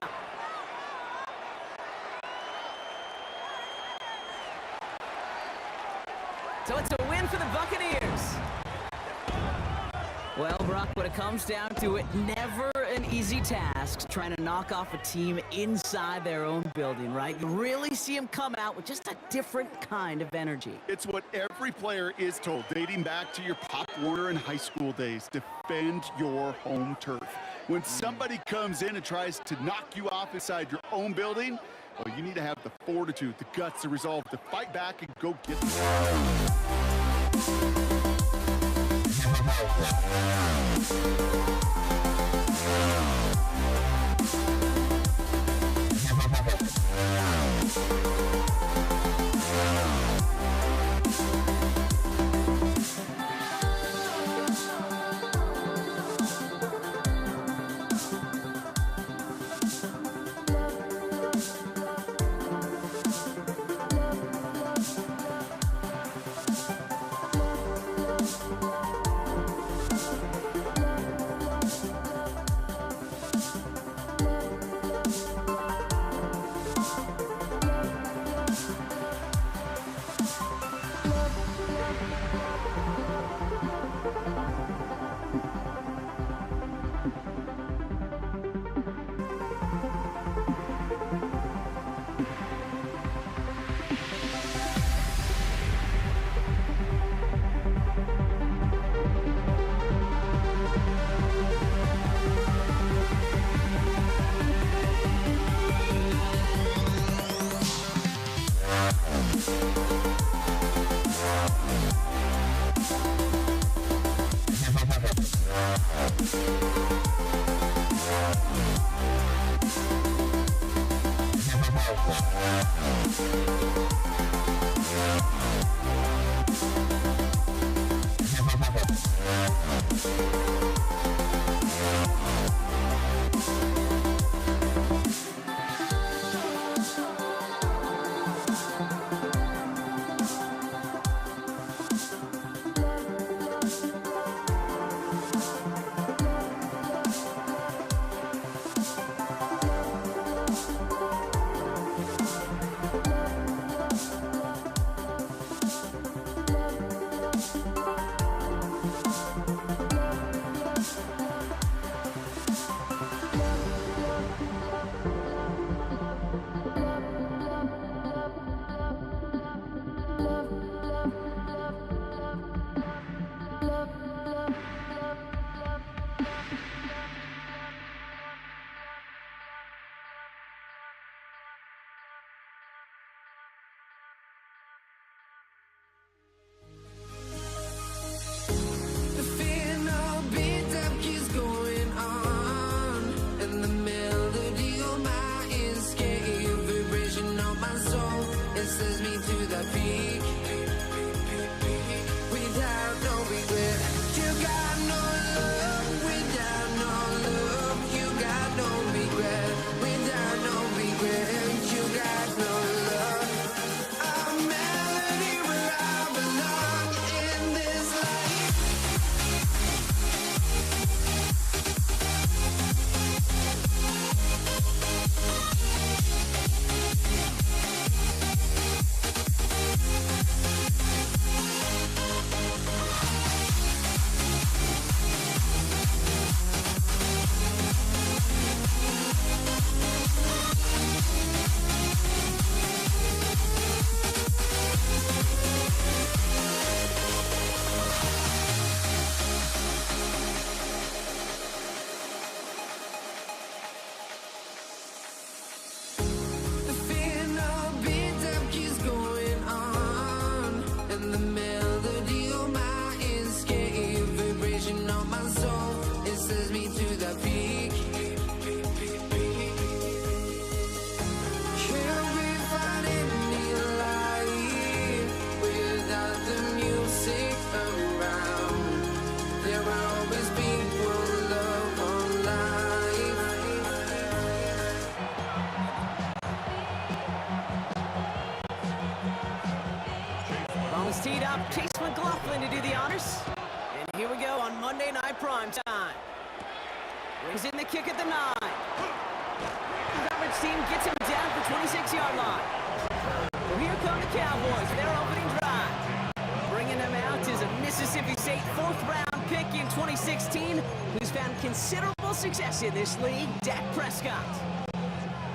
Speaker 2: So it's a win for the Buccaneers. Well, Brock, when it comes down to it, never an easy task trying to knock off a team inside their own building, right? You really see them come out with just a different kind of energy.
Speaker 3: It's what every player is told, dating back to your Pop Warner and high school days. Defend your home turf. When somebody comes in and tries to knock you off inside your own building, well, you need to have the fortitude, the guts, the resolve to fight back and go get
Speaker 7: The final beat up keeps going on, and the melody of my escape, vibration of my soul, it sends me to the peak. Without no regret, you got no love. Without no love, you got no regret. Without no regret, you got no love. A melody where I belong in this life. The final beat up keeps going on, and the melody of my escape, vibration of my soul, it sends me to the peak. Can't we find any light without the music around? There will always be one love on life.
Speaker 2: Ball is teed up. Chase McLaughlin to do the honors. And here we go on Monday Night Prime Time. Brings in the kick at the 9. The coverage team gets him down at the 26-yard line. Well, here come the Cowboys, their opening drive. Bringing them out is a Mississippi State 4th-round pick in 2016, who's found considerable success in this league, Dak Prescott.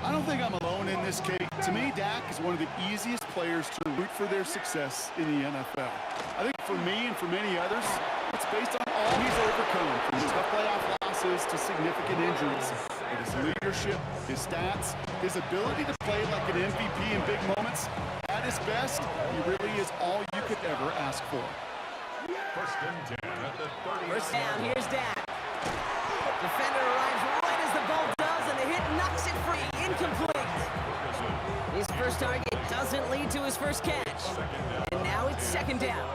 Speaker 3: I don't think I'm alone in this, Kate. To me, Dak is one of the easiest players to root for their success in the NFL. I think for me and for many others, it's based on all he's overcome, from tough playoff losses to significant injuries. But his leadership, his stats, his ability to play like an MVP in big moments, at his best, he really is all you could ever ask for.
Speaker 4: First and 10 at the 30.
Speaker 2: First down, here's Dak. Defender arrives right as the ball does, and the hit knocks it free. Incomplete. His first target doesn't lead to his first catch. And now it's second down.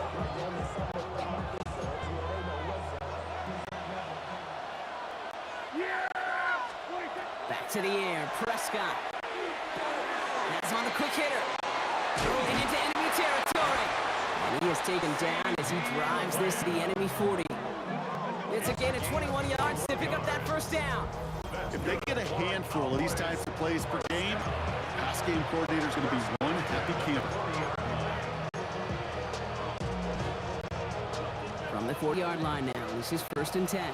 Speaker 2: Back to the air, Prescott. That's on the quick hitter. Rolling into enemy territory. And he is taken down as he drives this to the enemy 40. It's a gain of 21 yards to pick up that first down.
Speaker 3: If they get a handful of these types of plays per game, pass game coordinator is going to be one happy camper.
Speaker 2: From the 40-yard line now, this is first and 10.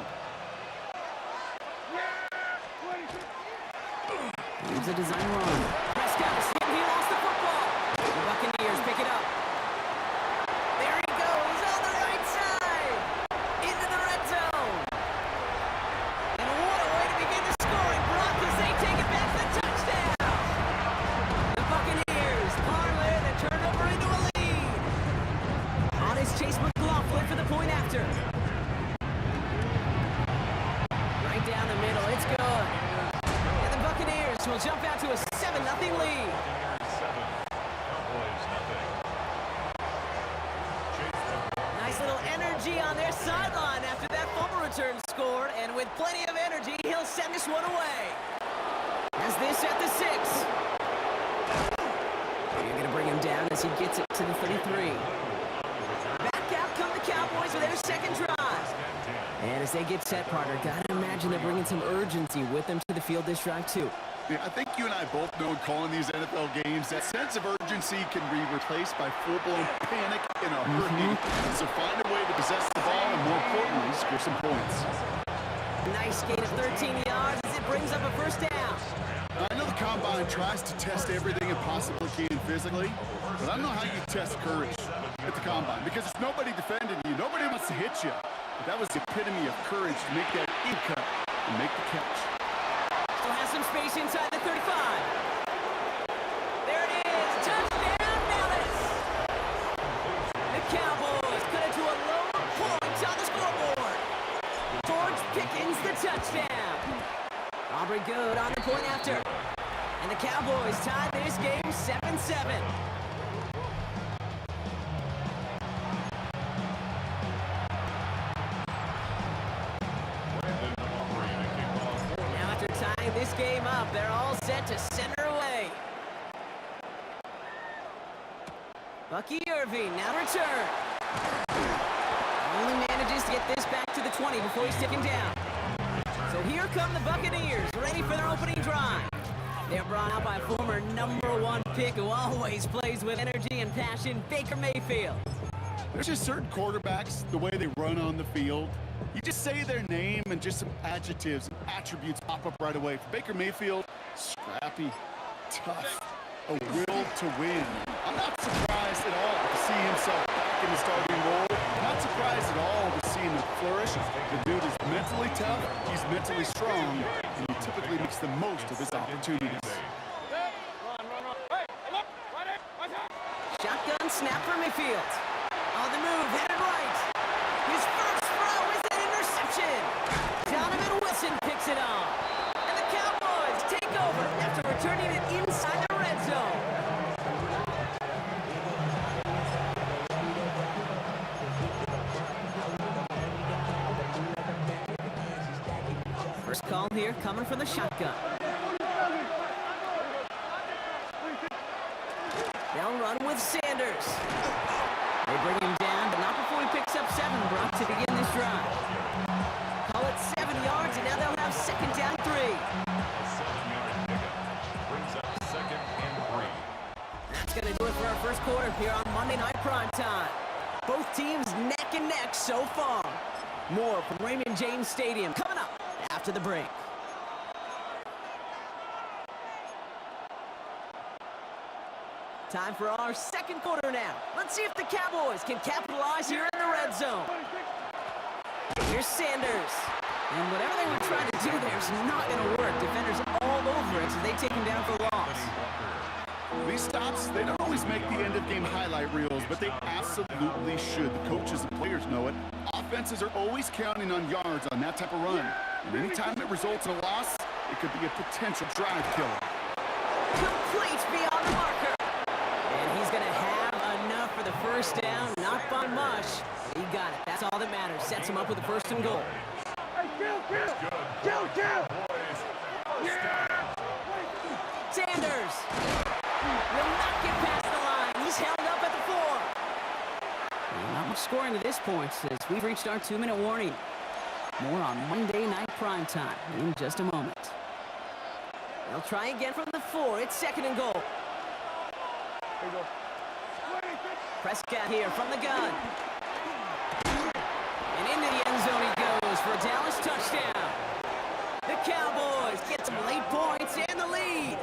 Speaker 2: Here's a design run. Prescott, he lost the football. The Buccaneers pick it up. There he goes on the right side. Into the red zone. And what a way to begin the scoring, Brock, as they take it back for the touchdown. The Buccaneers parlay the turnover into a lead. On is Chase McLaughlin for the point after. Right down the middle, it's good. And the Buccaneers will jump out to a 7-0 plenty of energy. He'll send this one away. Has this at the 6. You're going to bring him down as he gets it to the 33. Back out come the Cowboys with their second drive. And as they get set, partner, gotta imagine they're bringing some urgency with them to the field this drive, too.
Speaker 3: Yeah, I think you and I both know in calling these NFL games that sense of urgency can be replaced by full-blown panic in a hurry. So find a way to possess the ball and, more importantly, score some points.
Speaker 2: Nice gain of 13 yards as it brings up a first down.
Speaker 3: I know the Combine tries to test everything it possibly can physically, but I don't know how you test courage at the Combine because there's nobody defending you. Nobody wants to hit you. But that was the epitome of courage to make that in-cut and make the catch.
Speaker 2: Still has some space inside the 35. There it is. Touchdown, Dallas. The Cowboys cut it to a low point on the scoreboard. George Pickens, the touchdown. Aubrey good on the point after. And the Cowboys tied this game 7-7. Now after tying this game up, they're all set to center away. Bucky Irving now to return. Only manages to get this back to the 20 before he's taken down. So here come the Buccaneers, ready for their opening drive. They're brought out by former #1 pick who always plays with energy and passion, Baker Mayfield.
Speaker 3: There's just certain quarterbacks, the way they run on the field. You just say their name and just some adjectives and attributes pop up right away. For Baker Mayfield, scrappy, tough, a will to win. I'm not surprised at all to see himself back in the starting role. Not surprised at all to see him flourish. The dude is mentally tough, he's mentally strong, and he typically makes the most of his opportunities.
Speaker 2: Shotgun snap for Mayfield. On the move, headed right. His first throw is an interception. Donovan Wilson picks it off. And the Cowboys take over after returning it inside the red zone. First call here coming from the shotgun. They'll run with Sanders. They bring him down, but not before he picks up 7, Brock, to begin this drive. Call it 7 yards, and now they'll have second down 3.
Speaker 4: 7-yard pickup brings up 2nd and 3.
Speaker 2: That's going to do it for our first quarter here on Monday Night Primetime. Both teams neck and neck so far. More from Raymond James Stadium coming up after the break. Time for our second quarter now. Let's see if the Cowboys can capitalize here in the red zone. Here's Sanders. And whatever they were trying to do there is not going to work. Defenders all over it, so they take him down for loss.
Speaker 3: These stops, they don't always make the end-of-game highlight reels, but they absolutely should. The coaches and players know it. Offenses are always counting on yards on that type of run. And anytime it results in a loss, it could be a potential drive killer.
Speaker 2: Complete beyond the marker. And he's going to have enough for the first down. Not by much. He got it. That's all that matters. Sets him up with a 1st and goal. Sanders will not get past the line. He's held up at the 4. Not much scoring to this point as we've reached our 2-minute warning. More on Monday Night Primetime in just a moment. They'll try again from the 4. It's 2nd and goal. Prescott here from the gun. And into the end zone he goes for a Dallas touchdown. The Cowboys get some late points and the lead.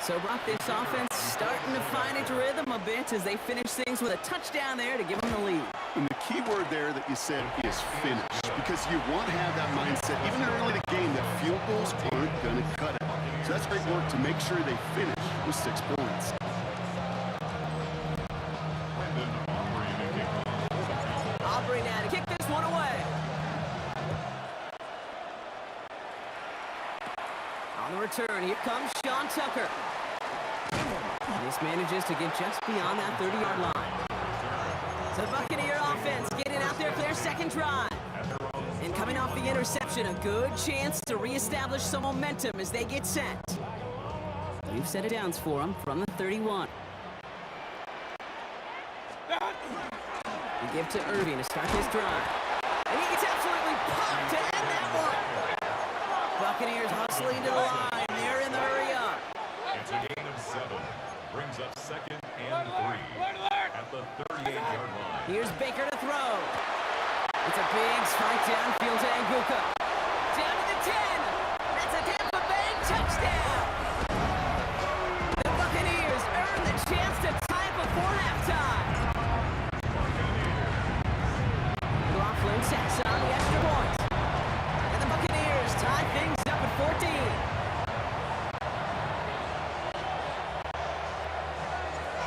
Speaker 2: So, Brock, this offense starting to find its rhythm a bit as they finish things with a touchdown there to give them the lead.
Speaker 3: And the key word there that you said is finish, because you want to have that mindset, even early in the game, that field goals aren't going to cut it. So that's great work to make sure they finish with 6 points.
Speaker 2: Aubrey now to kick this one away. On the return, here comes Sean Tucker. This manages to get just beyond that 30-yard line. So Buccaneer offense getting out there for their second drive. And coming off the interception, a good chance to reestablish some momentum as they get set. We've set it downs for him from the 31. We give to Irving to start this drive. And he gets absolutely pumped to end that one. Buccaneers hustling to the line. They're in the hurry up.
Speaker 4: It's a gain of 7. Brings up 2nd and 3 at the 38-yard line.
Speaker 2: Here's Baker to throw. It's a big strike downfield to Anguka. Down to the 10. That's a Tampa Bay touchdown. The Buccaneers earn the chance to tie it before halftime. McLaughlin sets on the extra point. And the Buccaneers tie things up at 14.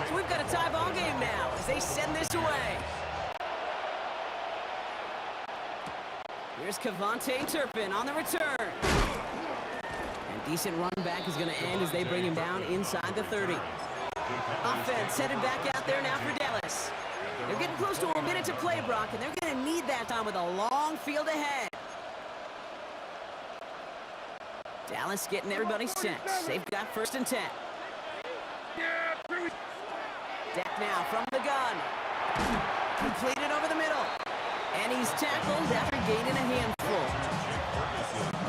Speaker 2: So we've got a tie ball game now as they send this away. Here's Kevontae Turpin on the return. And decent run back is going to end as they bring him down inside the 30. Offense headed back out there now for Dallas. They're getting close to a minute to play, Brock, and they're going to need that time with a long field ahead. Dallas getting everybody set. They've got 1st and 10. Deck now from the gun. Completed over the middle. And he's tackled after gaining a handful.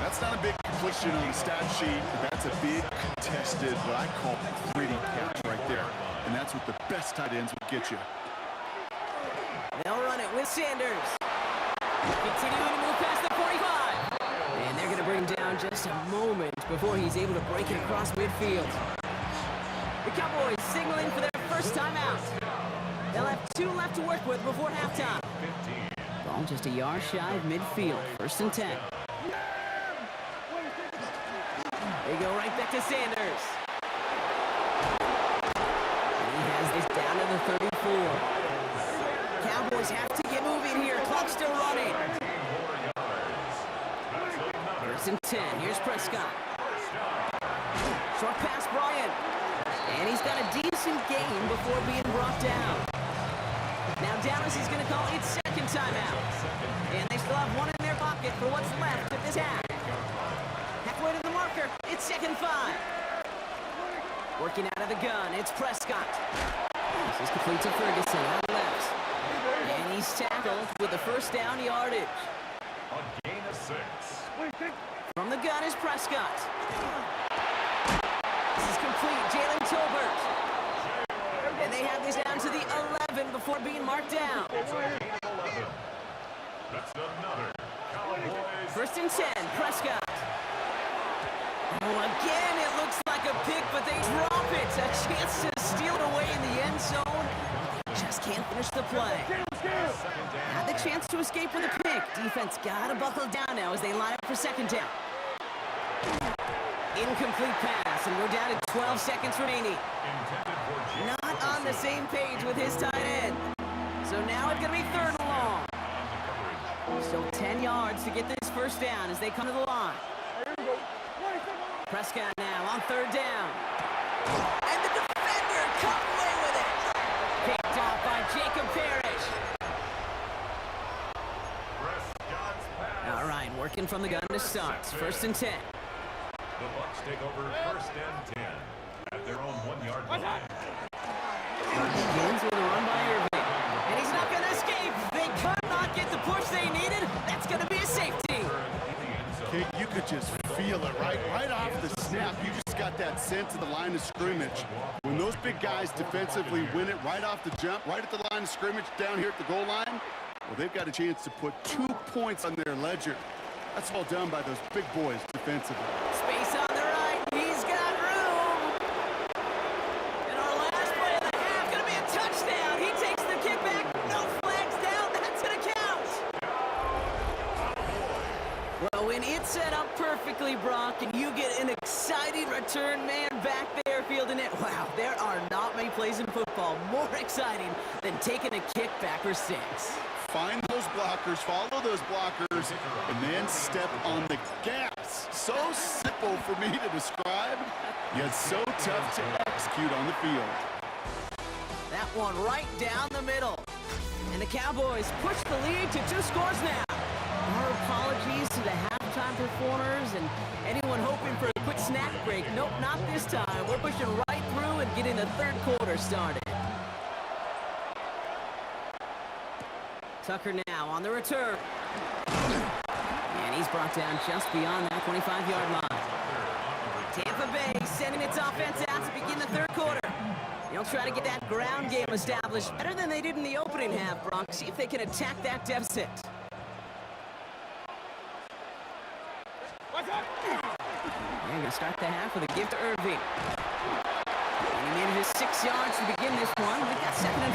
Speaker 3: That's not a big completion on the stat sheet. That's a big contested, what I call gritty catch right there. And that's what the best tight ends will get you.
Speaker 2: They'll run it with Sanders. Continuing to move past the 45. And they're going to bring him down just a moment before he's able to break it across midfield. The Cowboys signaling for their first time out. They'll have 2 left to work with before halftime. Ball just a yard shy of midfield. 1st and 10. They go right back to Sanders. And he has this down to the 34. Cowboys have to get moving here. Clock still running. 1st and 10. Here's Prescott. Short pass, Bryant. And he's got a decent gain before being brought down. Now Dallas is going to call its 2nd timeout. And they still have 1 in their pocket for what's left of this half. Halfway to the marker, it's 2nd and 5. Working out of the gun, it's Prescott. This is complete to Ferguson on the left. And he's tackled with the 1st down yardage.
Speaker 4: A gain of 6.
Speaker 2: From the gun is Prescott. This is complete, Jalen Tolbert. And they have this down to the 11 before being marked down.
Speaker 4: It's a gain of 11. That's another Cowboys.
Speaker 2: 1st and 10, Prescott. Oh, again, it looks like a pick, but they drop it. A chance to steal it away in the end zone. They just can't finish the play. Had the chance to escape with a pick. Defense got to buckle down now as they line up for 2nd down. Incomplete pass, and we're down to 12 seconds remaining. Not on the same page with his tight end. So now it's going to be 3rd and long. Still 10 yards to get this 1st down as they come to the line. Prescott now on 3rd down. And the defender come away with it. Picked off by Jacob Parrish. All right, working from the gun to start. 1st and 10.
Speaker 4: The Bucs take over 1st and 10 at their own 1-yard line.
Speaker 2: Begins with a run by Irving. And he's not going to escape. They could not get the push they needed. That's going to be a safety.
Speaker 3: Okay, you could just feel it, right? Right off the snap, you just got that sense of the line of scrimmage. When those big guys defensively win it right off the jump, right at the line of scrimmage down here at the goal line, well, they've got a chance to put 2 points on their ledger. That's all done by those big boys defensively.
Speaker 2: Space on the right. He's got room. And our last play of the half going to be a touchdown. He takes the kickback. No flags down. That's going to count. Well, when it's set up perfectly, Brock, and you get an exciting return man back there fielding it, wow, there are not many plays in football more exciting than taking a kickback for 6.
Speaker 3: Find those blockers, follow those blockers, and then step on the gas. So simple for me to describe, yet so tough to execute on the field.
Speaker 2: That one right down the middle. And the Cowboys push the lead to 2 scores now. Our apologies to the halftime performers and anyone hoping for a quick snack break. Nope, not this time. We're pushing right through and getting the third quarter started. Tucker now on the return. And he's brought down just beyond that 25-yard line. Tampa Bay sending its offense out to begin the third quarter. They'll try to get that ground game established better than they did in the opening half, Brock. See if they can attack that deficit. They're going to start the half with a gift to Irving. And he made it his 6 yards to begin this one. We've got 2nd and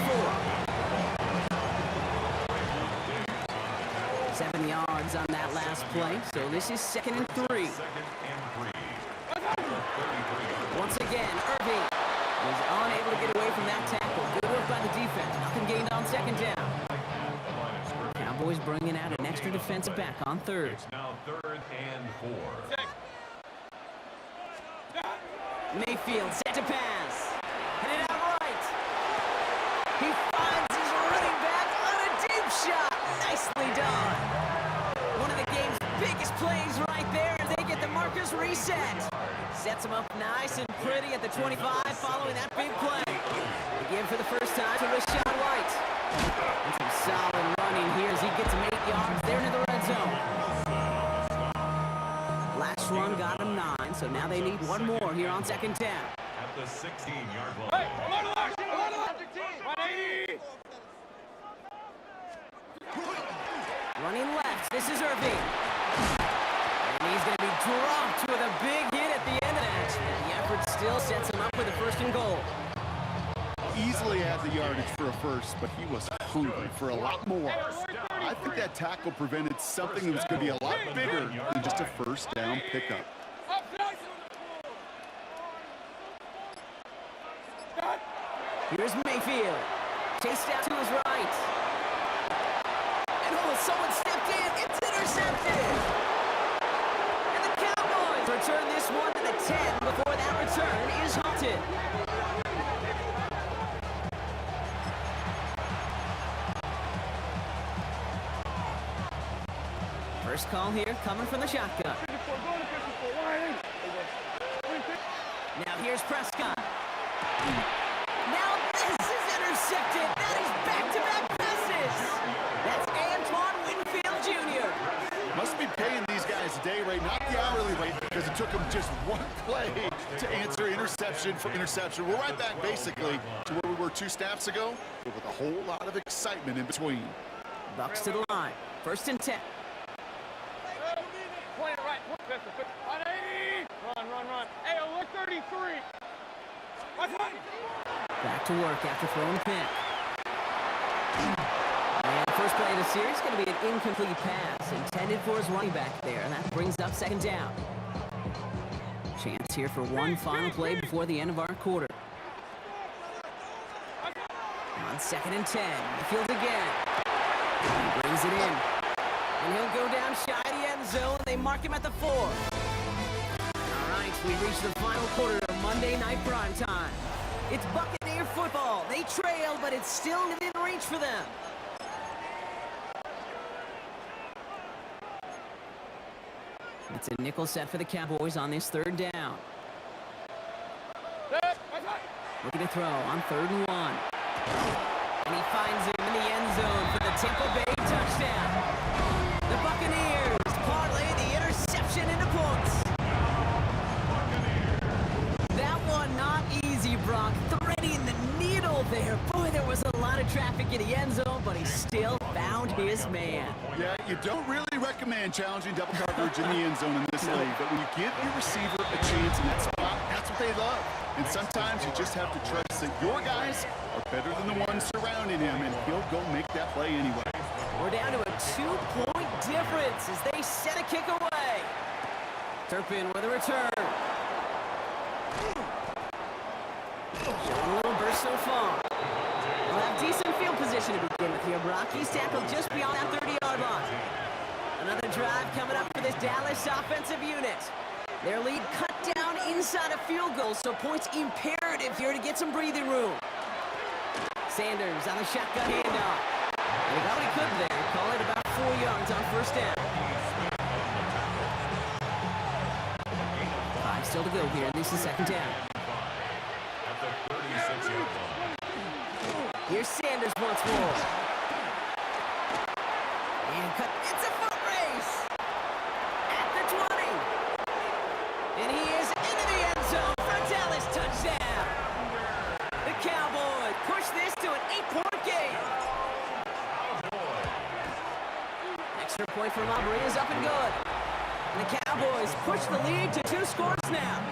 Speaker 2: 4. 7 yards on that last play, so this is 2nd and 3. Once again, Irving was unable to get away from that tackle. Good work by the defense. Nothing gained on 2nd down. Cowboys bringing out an extra defensive back on 3rd.
Speaker 4: It's now 3rd and 4.
Speaker 2: Mayfield set to pass. Headed out right. He finds his running back on a deep shot. Nicely done. One of the game's biggest plays right there as they get the markers reset. Sets him up nice and pretty at the 25 following that big play. Again for the first time to Rachaad White. And some solid running here as he gets him 8 yards there into the red zone. Last run got him 9, so now they need one more here on 2nd down.
Speaker 4: At the 16-yard line.
Speaker 2: Running left, this is Irving. And he's going to be dropped with a big hit at the end of that. And the effort still sets him up with a 1st and goal.
Speaker 3: Easily had the yardage for a first, but he was hungry for a lot more. I think that tackle prevented something that was going to be a lot bigger than just a 1st down pickup.
Speaker 2: Here's Mayfield. Chased out to his right. And oh, someone stepped in. It's intercepted. And the Cowboys return this one to the 10 before that return is halted. First call here coming from the shotgun. Now here's Prescott. Now this is intercepted. That is back-to-back passes. That's Antoine Winfield Jr.
Speaker 3: Must be paying these guys a day rate, not the hourly rate, because it took them just one play to answer interception for interception. We're right back basically to where we were 2 snaps ago, but with a whole lot of excitement in between.
Speaker 2: Bucks to the line. 1st and 10.
Speaker 5: Run. Hey, look 33.
Speaker 2: Back to work after throwing pick. And the first play of the series is going to be an incomplete pass intended for his running back there. And that brings up 2nd down. Chance here for one final play before the end of our quarter. On 2nd and 10. Field again. He brings it in. And he'll go down shy of the end zone. They mark him at the 4. All right, we've reached the final quarter of Monday Night Prime Time. It's Buccaneer football. They trail, but it's still within reach for them. It's a nickel set for the Cowboys on this 3rd down. Looking to throw on 3rd and 1. And he finds him in the end zone for the Tampa Bay touchdown. The Buccaneers parlay the interception into points. That one not easy, Brock. Threading the needle there. Boy, there was a lot of traffic in the end zone, but he still found his man.
Speaker 3: Yeah, you don't really recommend challenging double coverage in the end zone in this league, but when you give your receiver a chance in that spot, that's what they love. And sometimes you just have to trust that your guys are better than the ones surrounding him, and he'll go make that play anyway.
Speaker 2: We're down to a 2-point difference as they set a kick away. Turpin with a return. Showing a little burst so far. We'll have decent field position to begin with here, Brock. He's tackled just beyond that 30-yard line. Another drive coming up for this Dallas offensive unit. Their lead cut down inside a field goal, so points imperative here to get some breathing room. Sanders on the shotgun handoff. He got what he could there. Call it about 4 yards on 1st down. still to go here. This is second down.
Speaker 4: At the 36-yard line.
Speaker 2: Here's Sanders once more. And cut. It's a foot race. At the 20. And he is into the end zone for a Dallas touchdown. The Cowboys push this to an 8-point game. Extra point from Aubrey is up and good. And the Cowboys push the lead to 2 scores now.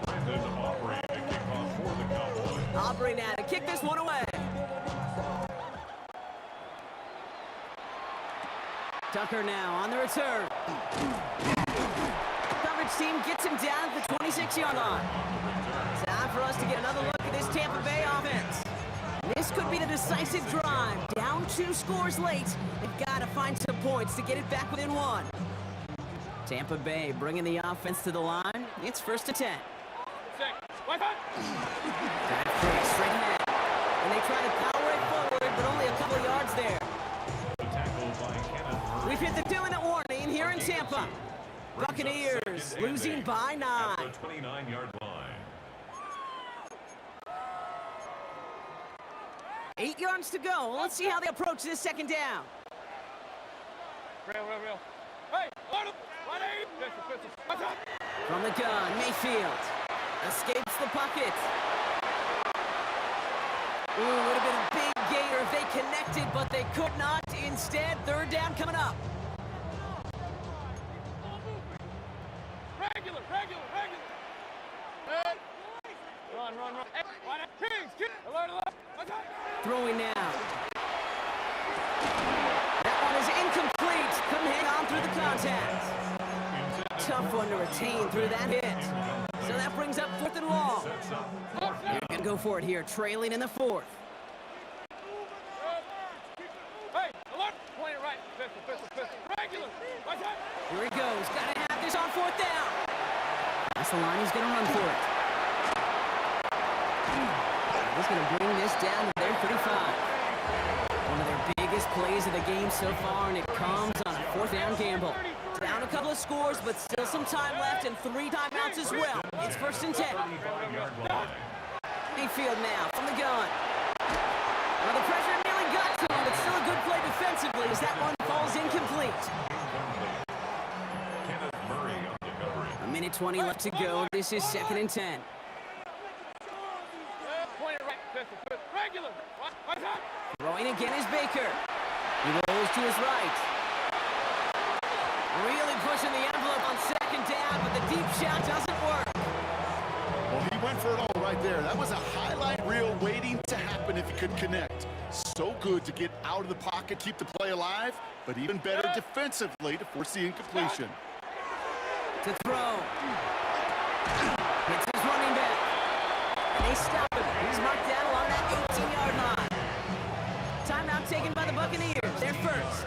Speaker 4: Brandon Aubrey to kick off for the Cowboys.
Speaker 2: Aubrey now to kick this one away. Tucker now on the return. Coverage team gets him down at the 26-yard line. Time for us to get another look at this Tampa Bay offense. This could be the decisive drive. Down 2 scores late. They've got to find some points to get it back within 1. Tampa Bay bringing the offense to the line. It's 1st and 10. That free straight ahead. And they try to power it forward, but only a couple yards there.
Speaker 4: The tackle by Kenneth Murray.
Speaker 2: We've hit the 2-minute warning here in Tampa. Buccaneers losing by 9.
Speaker 4: At the 29-yard line.
Speaker 2: 8 yards to go. Let's see how they approach this second down.
Speaker 5: Real. Hey,
Speaker 2: From the gun, Mayfield escapes the pocket. Ooh, would have been a big gator if they connected, but they could not. Instead, 3rd down coming up.
Speaker 5: Regular. Hey. Run. Hey, Kings. Alert.
Speaker 2: Throwing now. That one is incomplete. Couldn't hang on through the contact. Tough one to retain through that hit. So that brings up 4th and long. You're going to go for it here, trailing in the 4th.
Speaker 5: Hey, alert. Point it right. Pistol. Regular.
Speaker 2: Here he goes. Got to have this on 4th down. That's the line. He's going to run for it. He's going to bring this down to their 35. One of their biggest plays of the game so far, and it comes on a 4th down gamble. Down a couple of scores, but still some time left and 3 timeouts as well. It's 1st and 10.
Speaker 4: 35-yard line.
Speaker 2: Mayfield now from the gun. Well, the pressure nearly got to him, but still a good play defensively as that one falls incomplete.
Speaker 4: Kenneth Murray on the coverage.
Speaker 2: A minute 20 left to go. This is 2nd and 10.
Speaker 5: Point it right. Pistol. Regular.
Speaker 2: Throwing again is Baker. He rolls to his right. Really pushing the envelope on 2nd down, but the deep shot doesn't work.
Speaker 3: Well, he went for it all right there. That was a highlight reel waiting to happen if he could connect. So good to get out of the pocket, keep the play alive, but even better defensively to force the incompletion.
Speaker 2: To throw. Hits his running back. And they stop him. He's marked down along that 18-yard line. Timeout taken by the Buccaneers. They're first.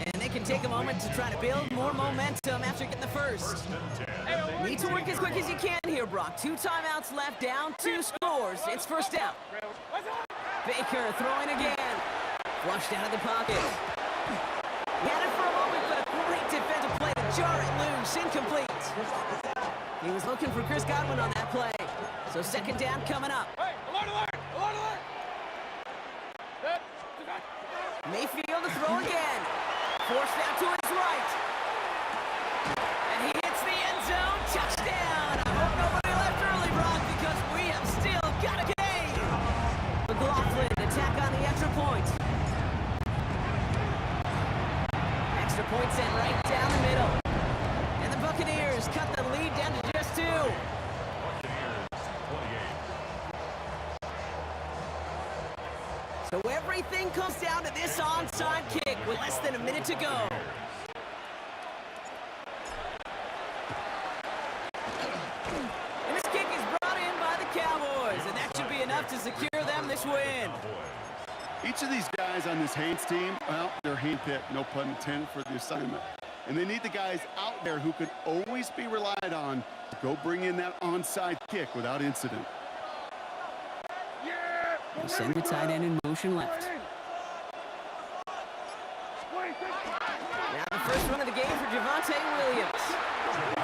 Speaker 2: And they can take a moment to try to build more momentum after getting the first. Need to work as quick as you can here, Brock. 2 timeouts left, down 2 scores. It's 1st down. Baker throwing again. Flushed out of the pocket. He had it for a moment, but a great defensive play to jar it loose. Incomplete. He was looking for Chris Godwin on that play. So 2nd down coming up.
Speaker 5: Hey, alert.
Speaker 2: Mayfield to throw again. Forced out to his right. And he hits the end zone. Touchdown. I hope nobody left early, Brock, because we have still got a game. McLaughlin attack on the extra point. Extra point sent right down the middle. And the Buccaneers cut the lead down to just 2.
Speaker 4: Buccaneers 28.
Speaker 2: So everything comes down to this onside kick with less than a minute to go. And this kick is brought in by the Cowboys, and that should be enough to secure them this win.
Speaker 3: Each of these guys on this Haynes team, well, they're handpicked, no pun intended, for the assignment. And they need the guys out there who can always be relied on to go bring in that onside kick without incident.
Speaker 2: They send the tight end in motion left. Now the first run of the game for Javonte Williams.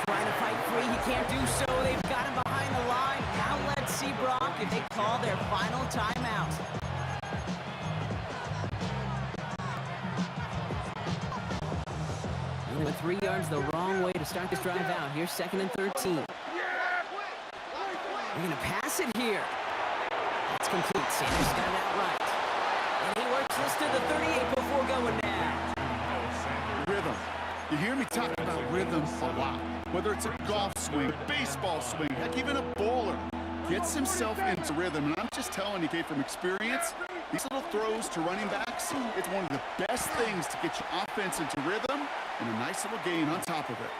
Speaker 2: Trying to fight free, he can't do so. They've got him behind the line. Now let's see Brock if they call their final timeout. They went 3 yards the wrong way to start this drive out. Here's 2nd and 13. They're going to pass it here. It's complete. Sanders got it outright. And he works this to the 38 before going down.
Speaker 3: Rhythm. You hear me talk about rhythm a lot. Whether it's a golf swing, baseball swing, heck, even a bowler gets himself into rhythm. And I'm just telling you, Kate, from experience, these little throws to running backs, it's one of the best things to get your offense into rhythm and a nice little gain on top of it.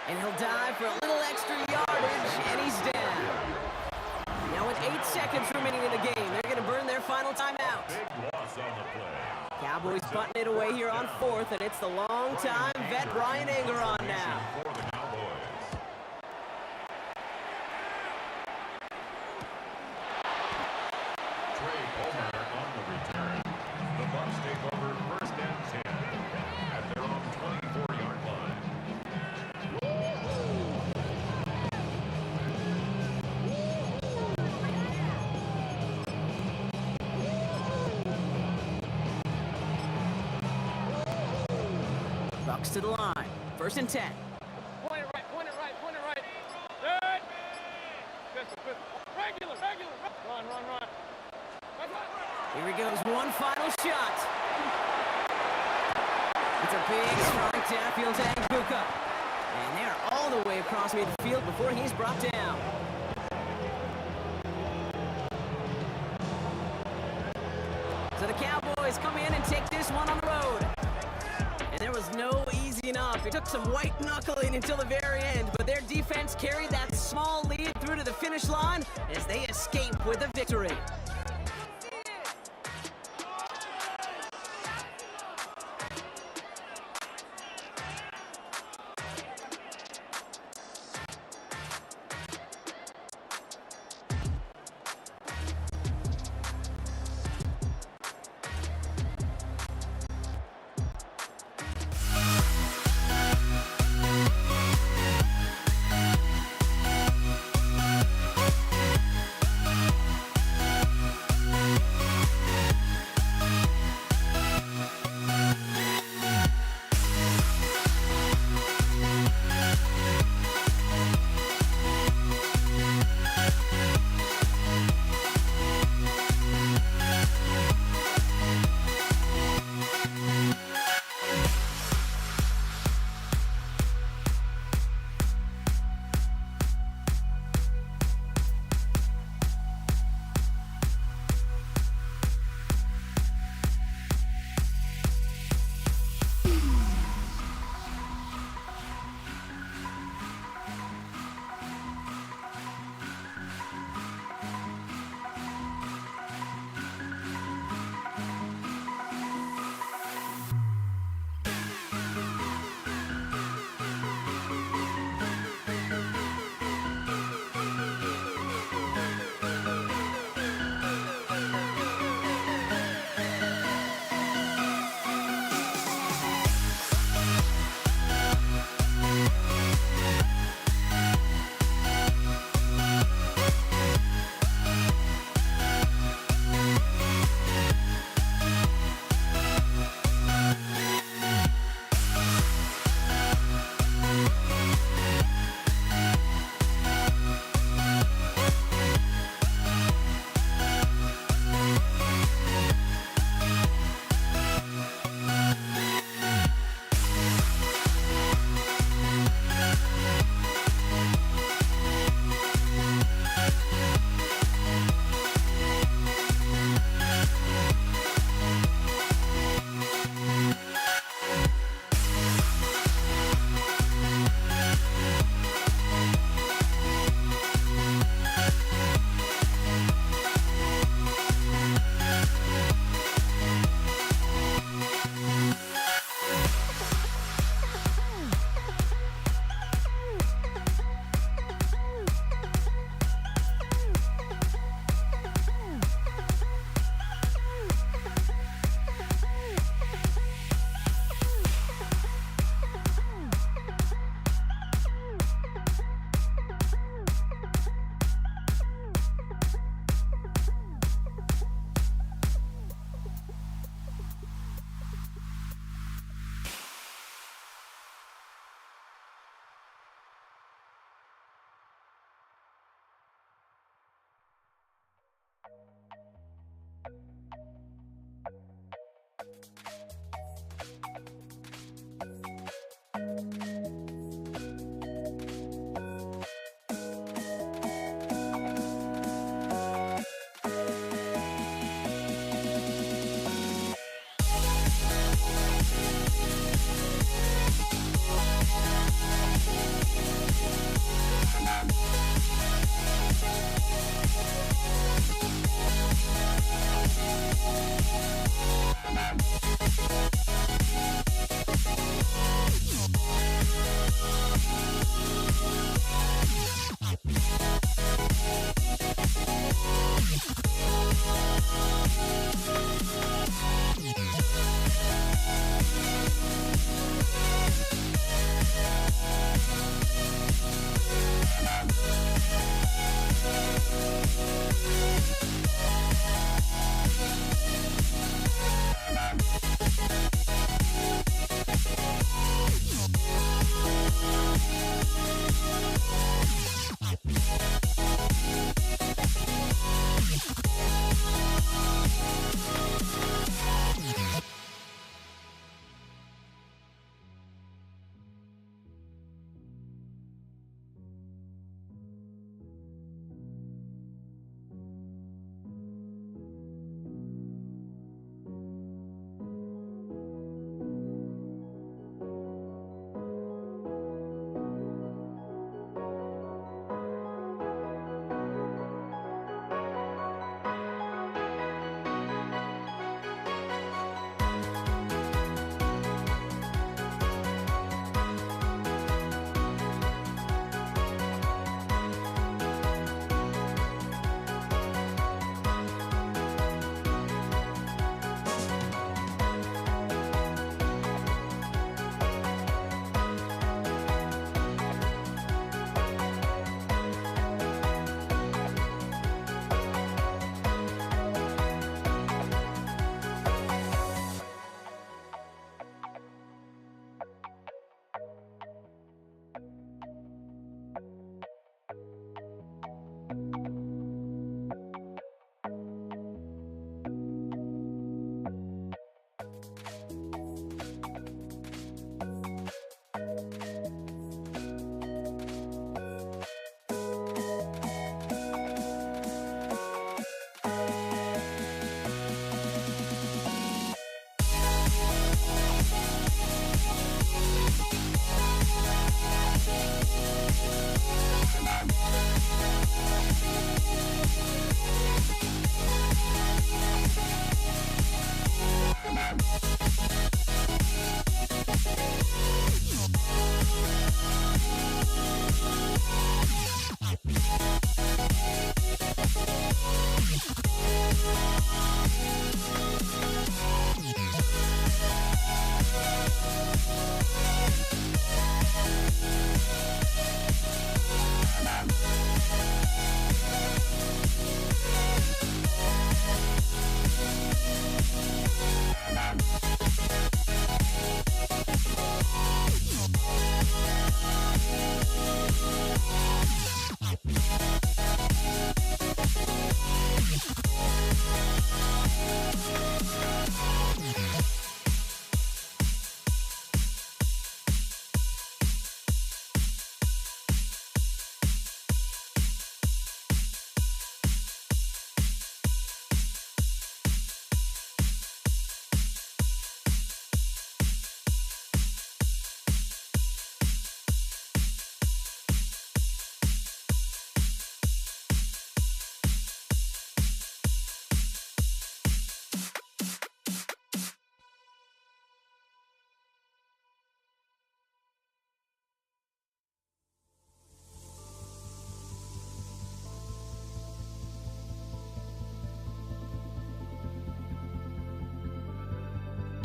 Speaker 2: And he'll dive for a little extra yardage, and he's down. Now with 8 seconds remaining in the game, they're going to burn their final timeout.
Speaker 4: Big loss on the play.
Speaker 2: Cowboys button it away here on 4th, and it's the long-time vet Brian Anger on now.
Speaker 4: For the Cowboys. Trey Palmer on the return. The Bucs take over 1st and 10 at their own 24-yard line.
Speaker 2: Bucks to the line. 1st and 10.
Speaker 5: Point it right, point it right, point it right. Good. Good. Regular. Run.
Speaker 2: Here he goes, one final shot. It's a big strike downfield to Anguka. And they're all the way across midfield before he's brought down. So the Cowboys come in and take this one on the road. And there was no easing up. It took some white knuckling until the very end, but their defense carried that small lead through to the finish line as they escape with a victory.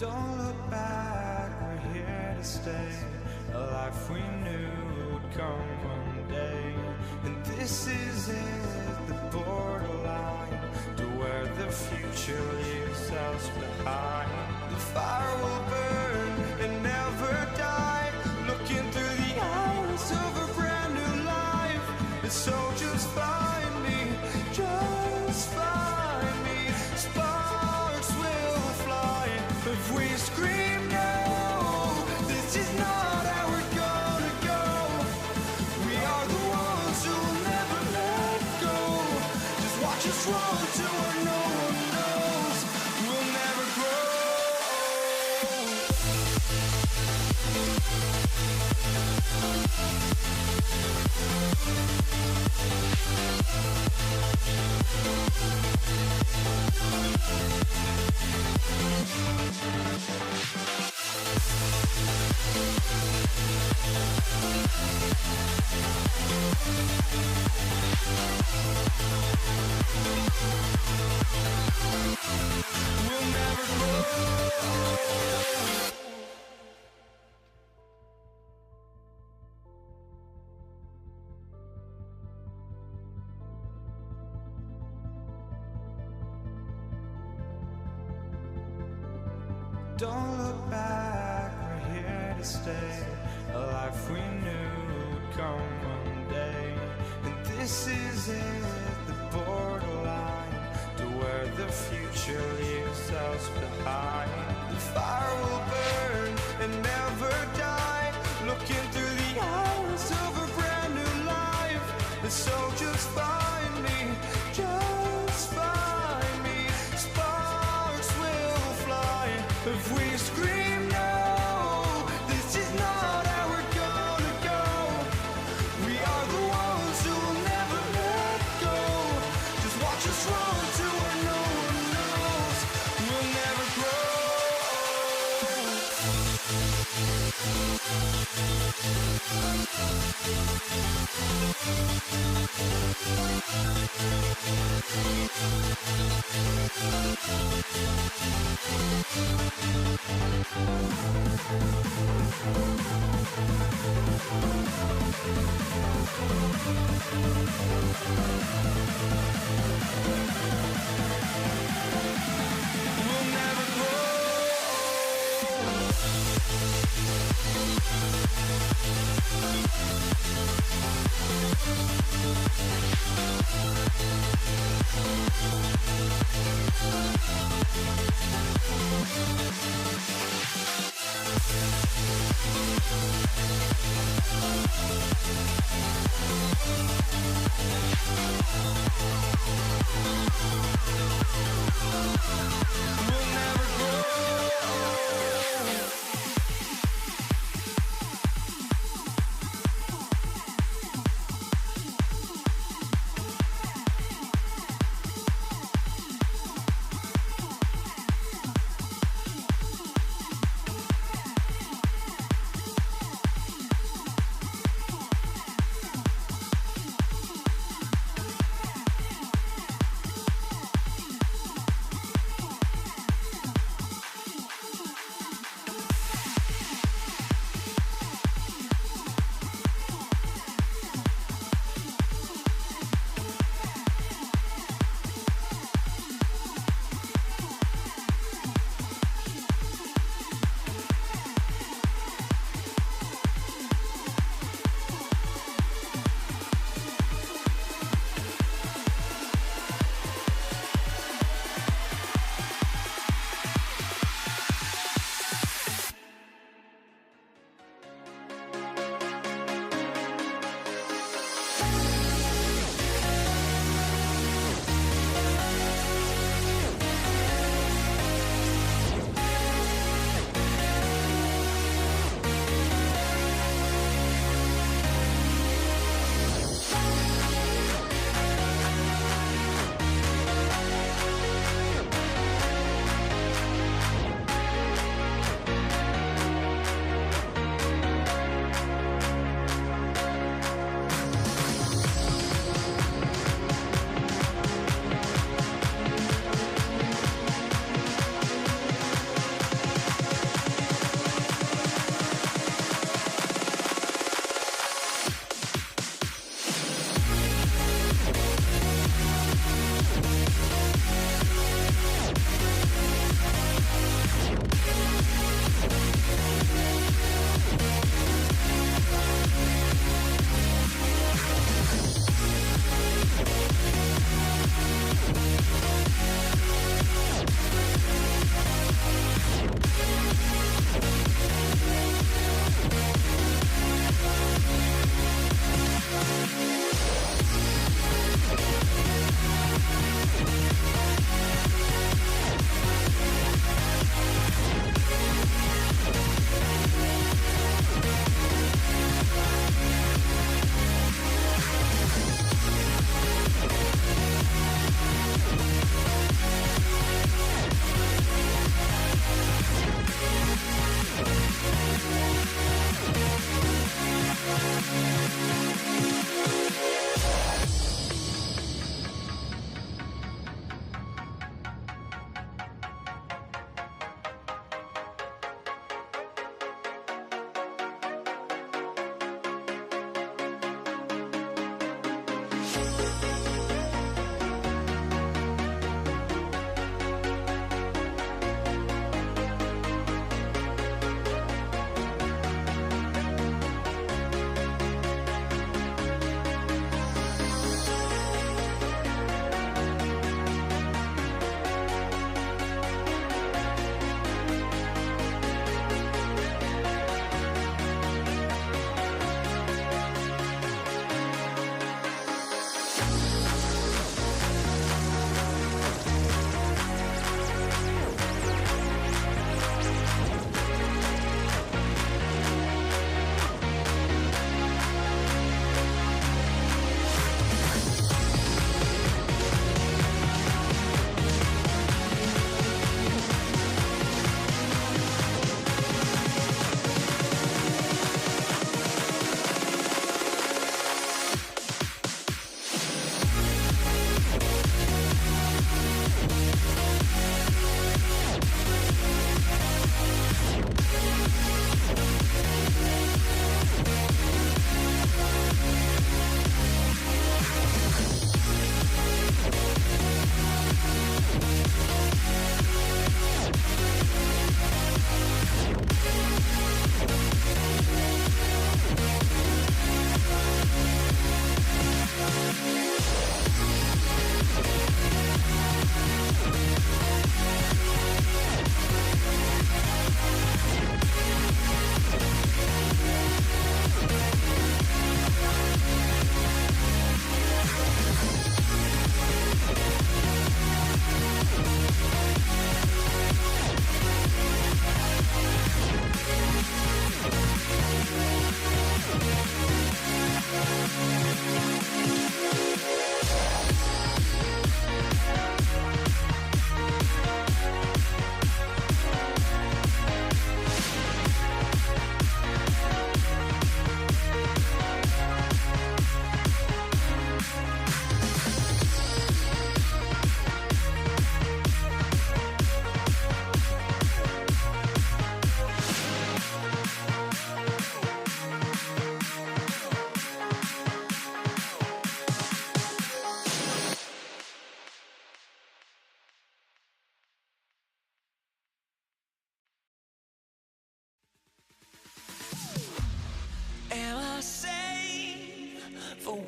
Speaker 6: Don't look back, we're here to stay. A life we knew would come one day. And this is it, the borderline to where the future leaves us behind. The fire will burn and never die, looking through the eyes of a brand new life. And so just find me, just find me. Sparks will fly if we scream no. This is not how we're gonna go. We are the ones who will never let go. Just watch us run to where no one knows. We'll never grow. We'll never grow. Don't look back, we're here to stay. A life we knew would come one day. And this is it, the borderline to where the future leaves us behind. The fire will burn and never die, looking through the eyes of a brand new life. And so just find me, just find me. Sparks will fly if we scream no. This is not how we're gonna go. We are the ones who will never let go. Just watch us run to where no one knows. We'll never grow. We'll never grow. We'll never grow.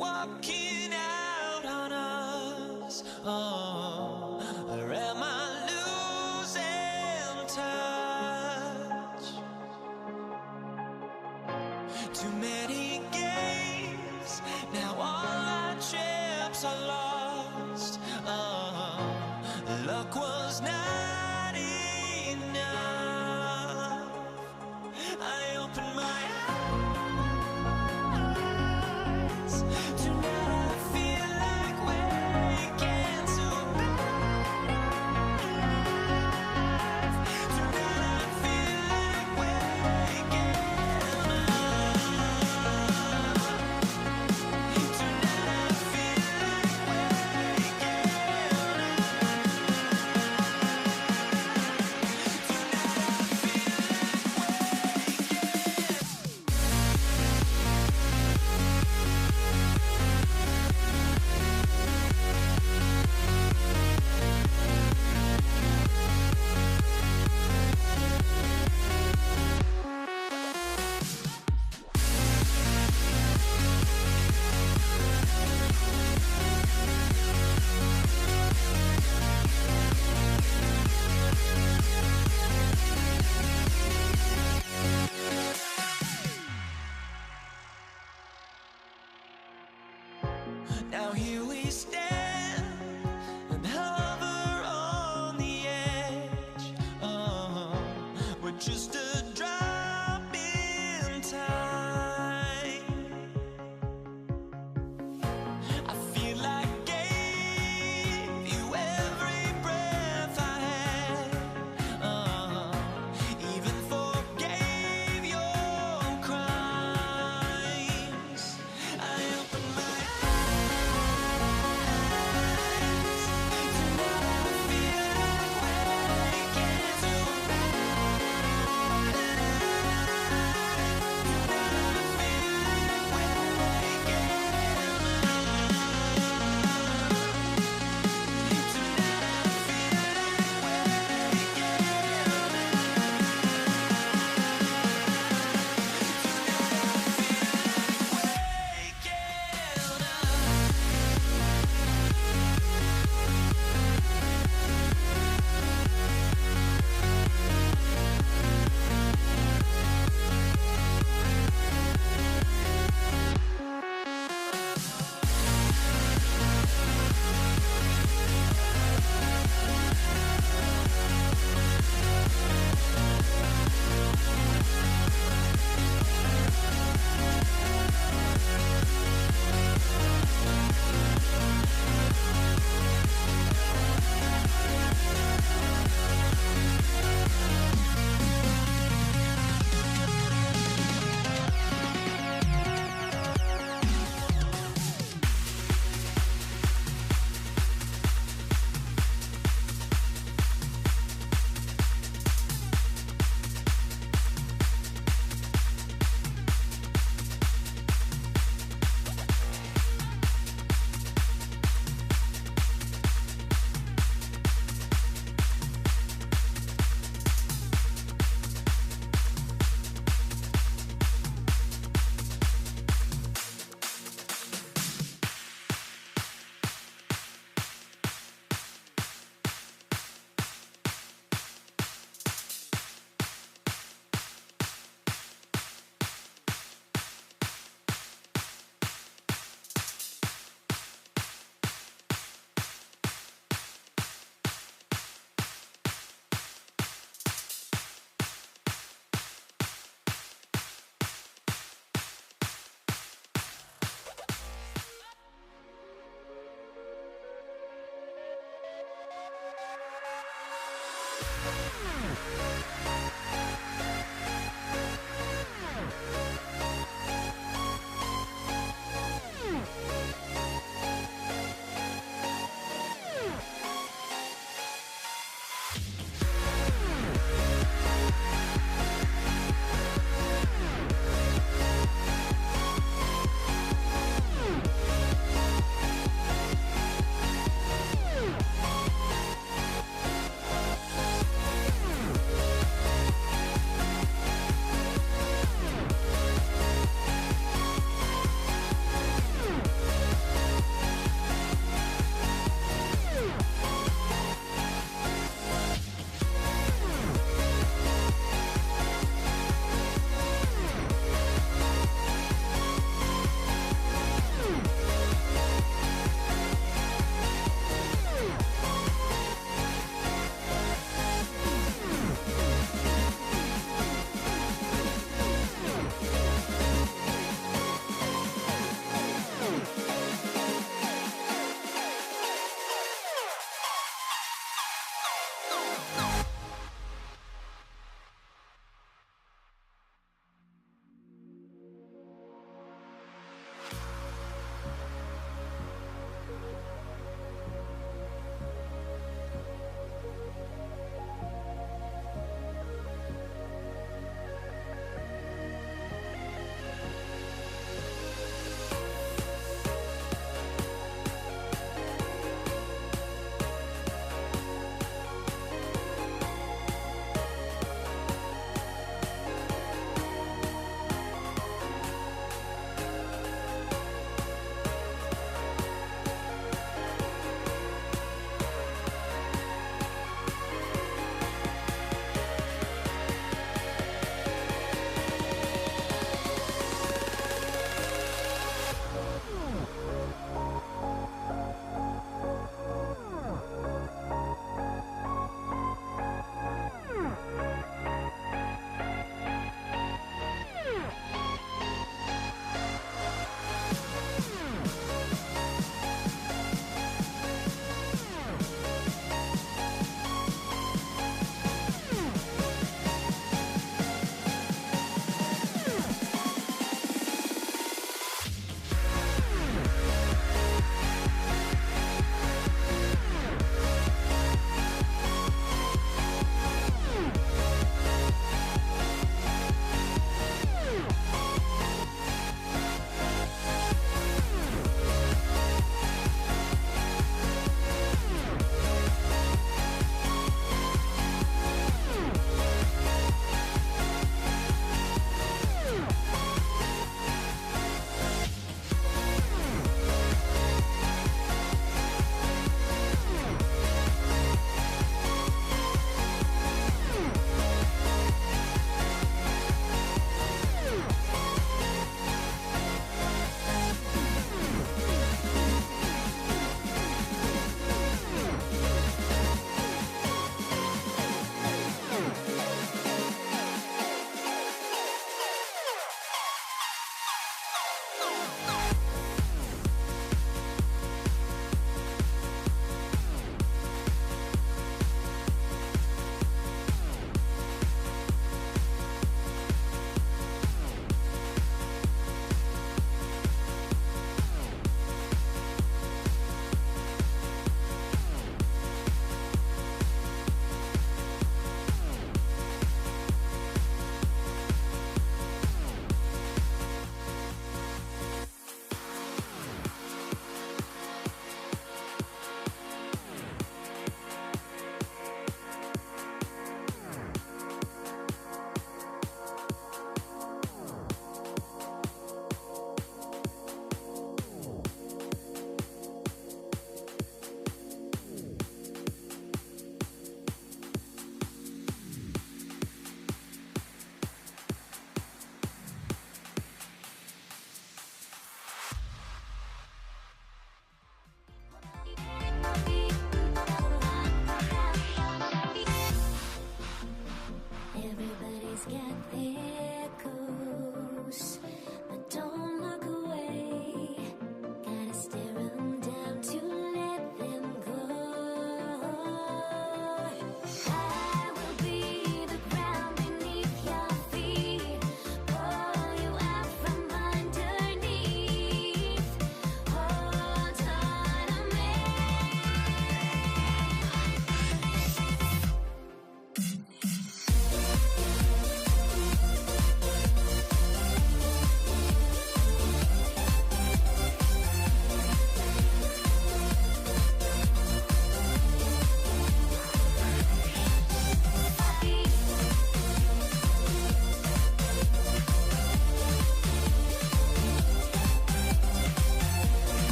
Speaker 7: walking out on us? Oh, or am I losing touch? Too many games, now all our chips are lost. Oh, luck was not enough. I opened my eyes. Tonight I feel like waking to life. Tonight I feel like waking up. Tonight I feel like waking Now here we stand and hover on the edge. We're just a drop in time. I feel like I gave you every breath I had. Even forgave your crimes. I opened my eyes.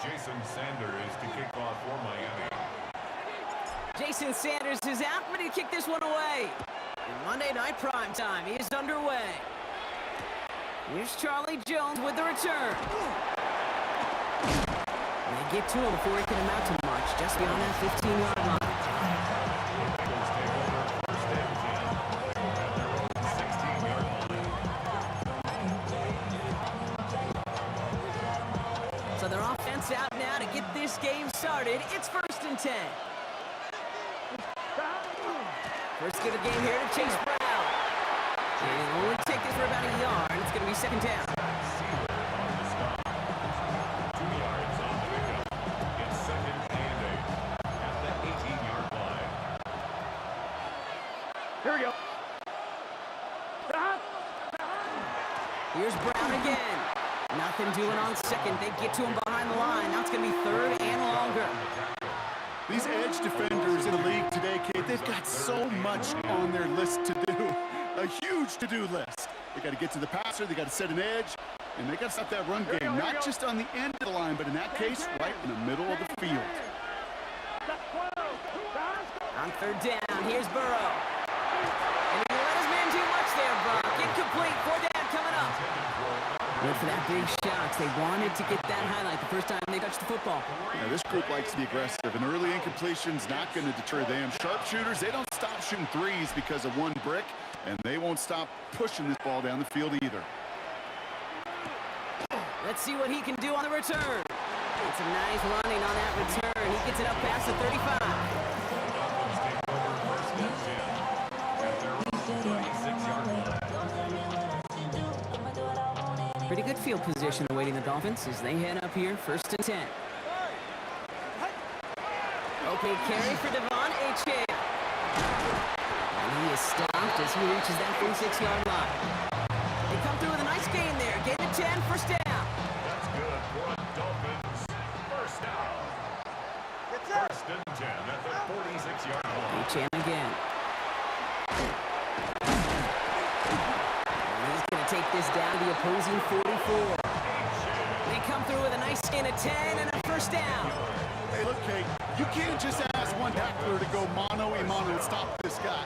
Speaker 4: Jason Sanders to kick off for Miami.
Speaker 2: Jason Sanders is out, ready to kick this one away. And Monday Night Primetime is underway. Here's Charlie Jones with the return. They get to him before he can amount to much, just beyond that 15-yard line.
Speaker 4: Eagles take over first and 10 at their own 16-yard line.
Speaker 2: So their offense out now to get this game started. It's 1st and 10. First get of the game here to Chase Brown. And he'll only take this for about a yard. It's going to be 2nd down.
Speaker 4: Sealer on the stop. 2 yards on the pickup. It's 2nd and 8 at the 18-yard line.
Speaker 5: Here we go.
Speaker 2: Here's Brown again. Nothing doing on 2nd. They get to him behind the line. Now it's going to be 3rd and longer.
Speaker 3: These edge defenders in the league today, Kate, they've got so much on their list to do. A huge to-do list. They got to get to the passer, they got to set an edge, and they got to stop that run game, not just on the end of the line, but in that case, right in the middle of the field.
Speaker 2: On 3rd down, here's Burrow. And he let his man do much there, Brock. Incomplete. 4th down coming up. Went for that big shot. They wanted to get that highlight the first time they touched the football.
Speaker 3: Yeah, this group likes to be aggressive, and early incompletion's not going to deter them. Sharpshooters, they don't stop shooting threes because of one brick, and they won't stop pushing this ball down the field either.
Speaker 2: Let's see what he can do on the return. It's a nice running on that return. He gets it up past the 35.
Speaker 4: Dolphins take over first and 10 at their own 26-yard line.
Speaker 2: Pretty good field position awaiting the Dolphins as they head up here, 1st and 10. Okay, carry for Devon Achane. And he is stopped as he reaches that 46-yard line. They come through with a nice gain there. Gain of 10, 1st down.
Speaker 4: That's good for the Dolphins. First down. First and 10 at the 46-yard line.
Speaker 2: Achane again. And he's going to take this down to the opposing 44. They come through with a nice gain of 10 and a 1st down.
Speaker 3: Hey, look, Kate, you can't just ask one tackler to go mano-a-mano and stop this guy.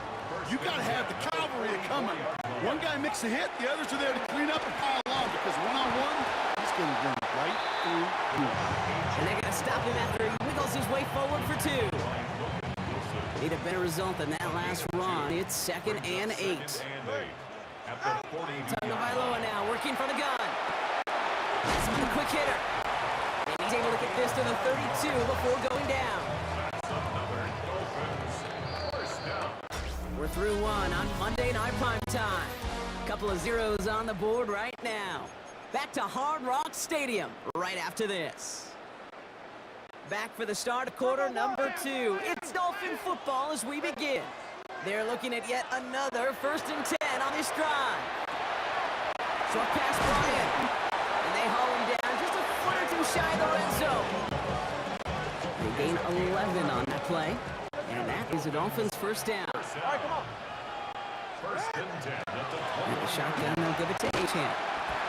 Speaker 3: You got to have the cavalry coming. One guy makes a hit, the others are there to clean up and pile on, because one-on-one, he's going to run right through you.
Speaker 2: And they're going to stop him after he wiggles his way forward for 2. Need a better result than that last run. It's 2nd and 8.
Speaker 4: At the 42-yard
Speaker 2: Tagovailoa now working for the gun. This is a quick hitter. And he's able to get this to the 32 before going down.
Speaker 4: Another Dolphins first down.
Speaker 2: We're through one on Monday Night Primetime. Couple of zeros on the board right now. Back to Hard Rock Stadium right after this. Back for the start of quarter number 2. It's Dolphin football as we begin. They're looking at yet another 1st and 10 on this drive. Short pass brought in. And they haul him down just a foot or 2 shy of the red zone. They gain 11 on that play. And that is a Dolphins 1st down.
Speaker 4: First and 10 at the
Speaker 2: And the shotgun, they'll give it to Achane.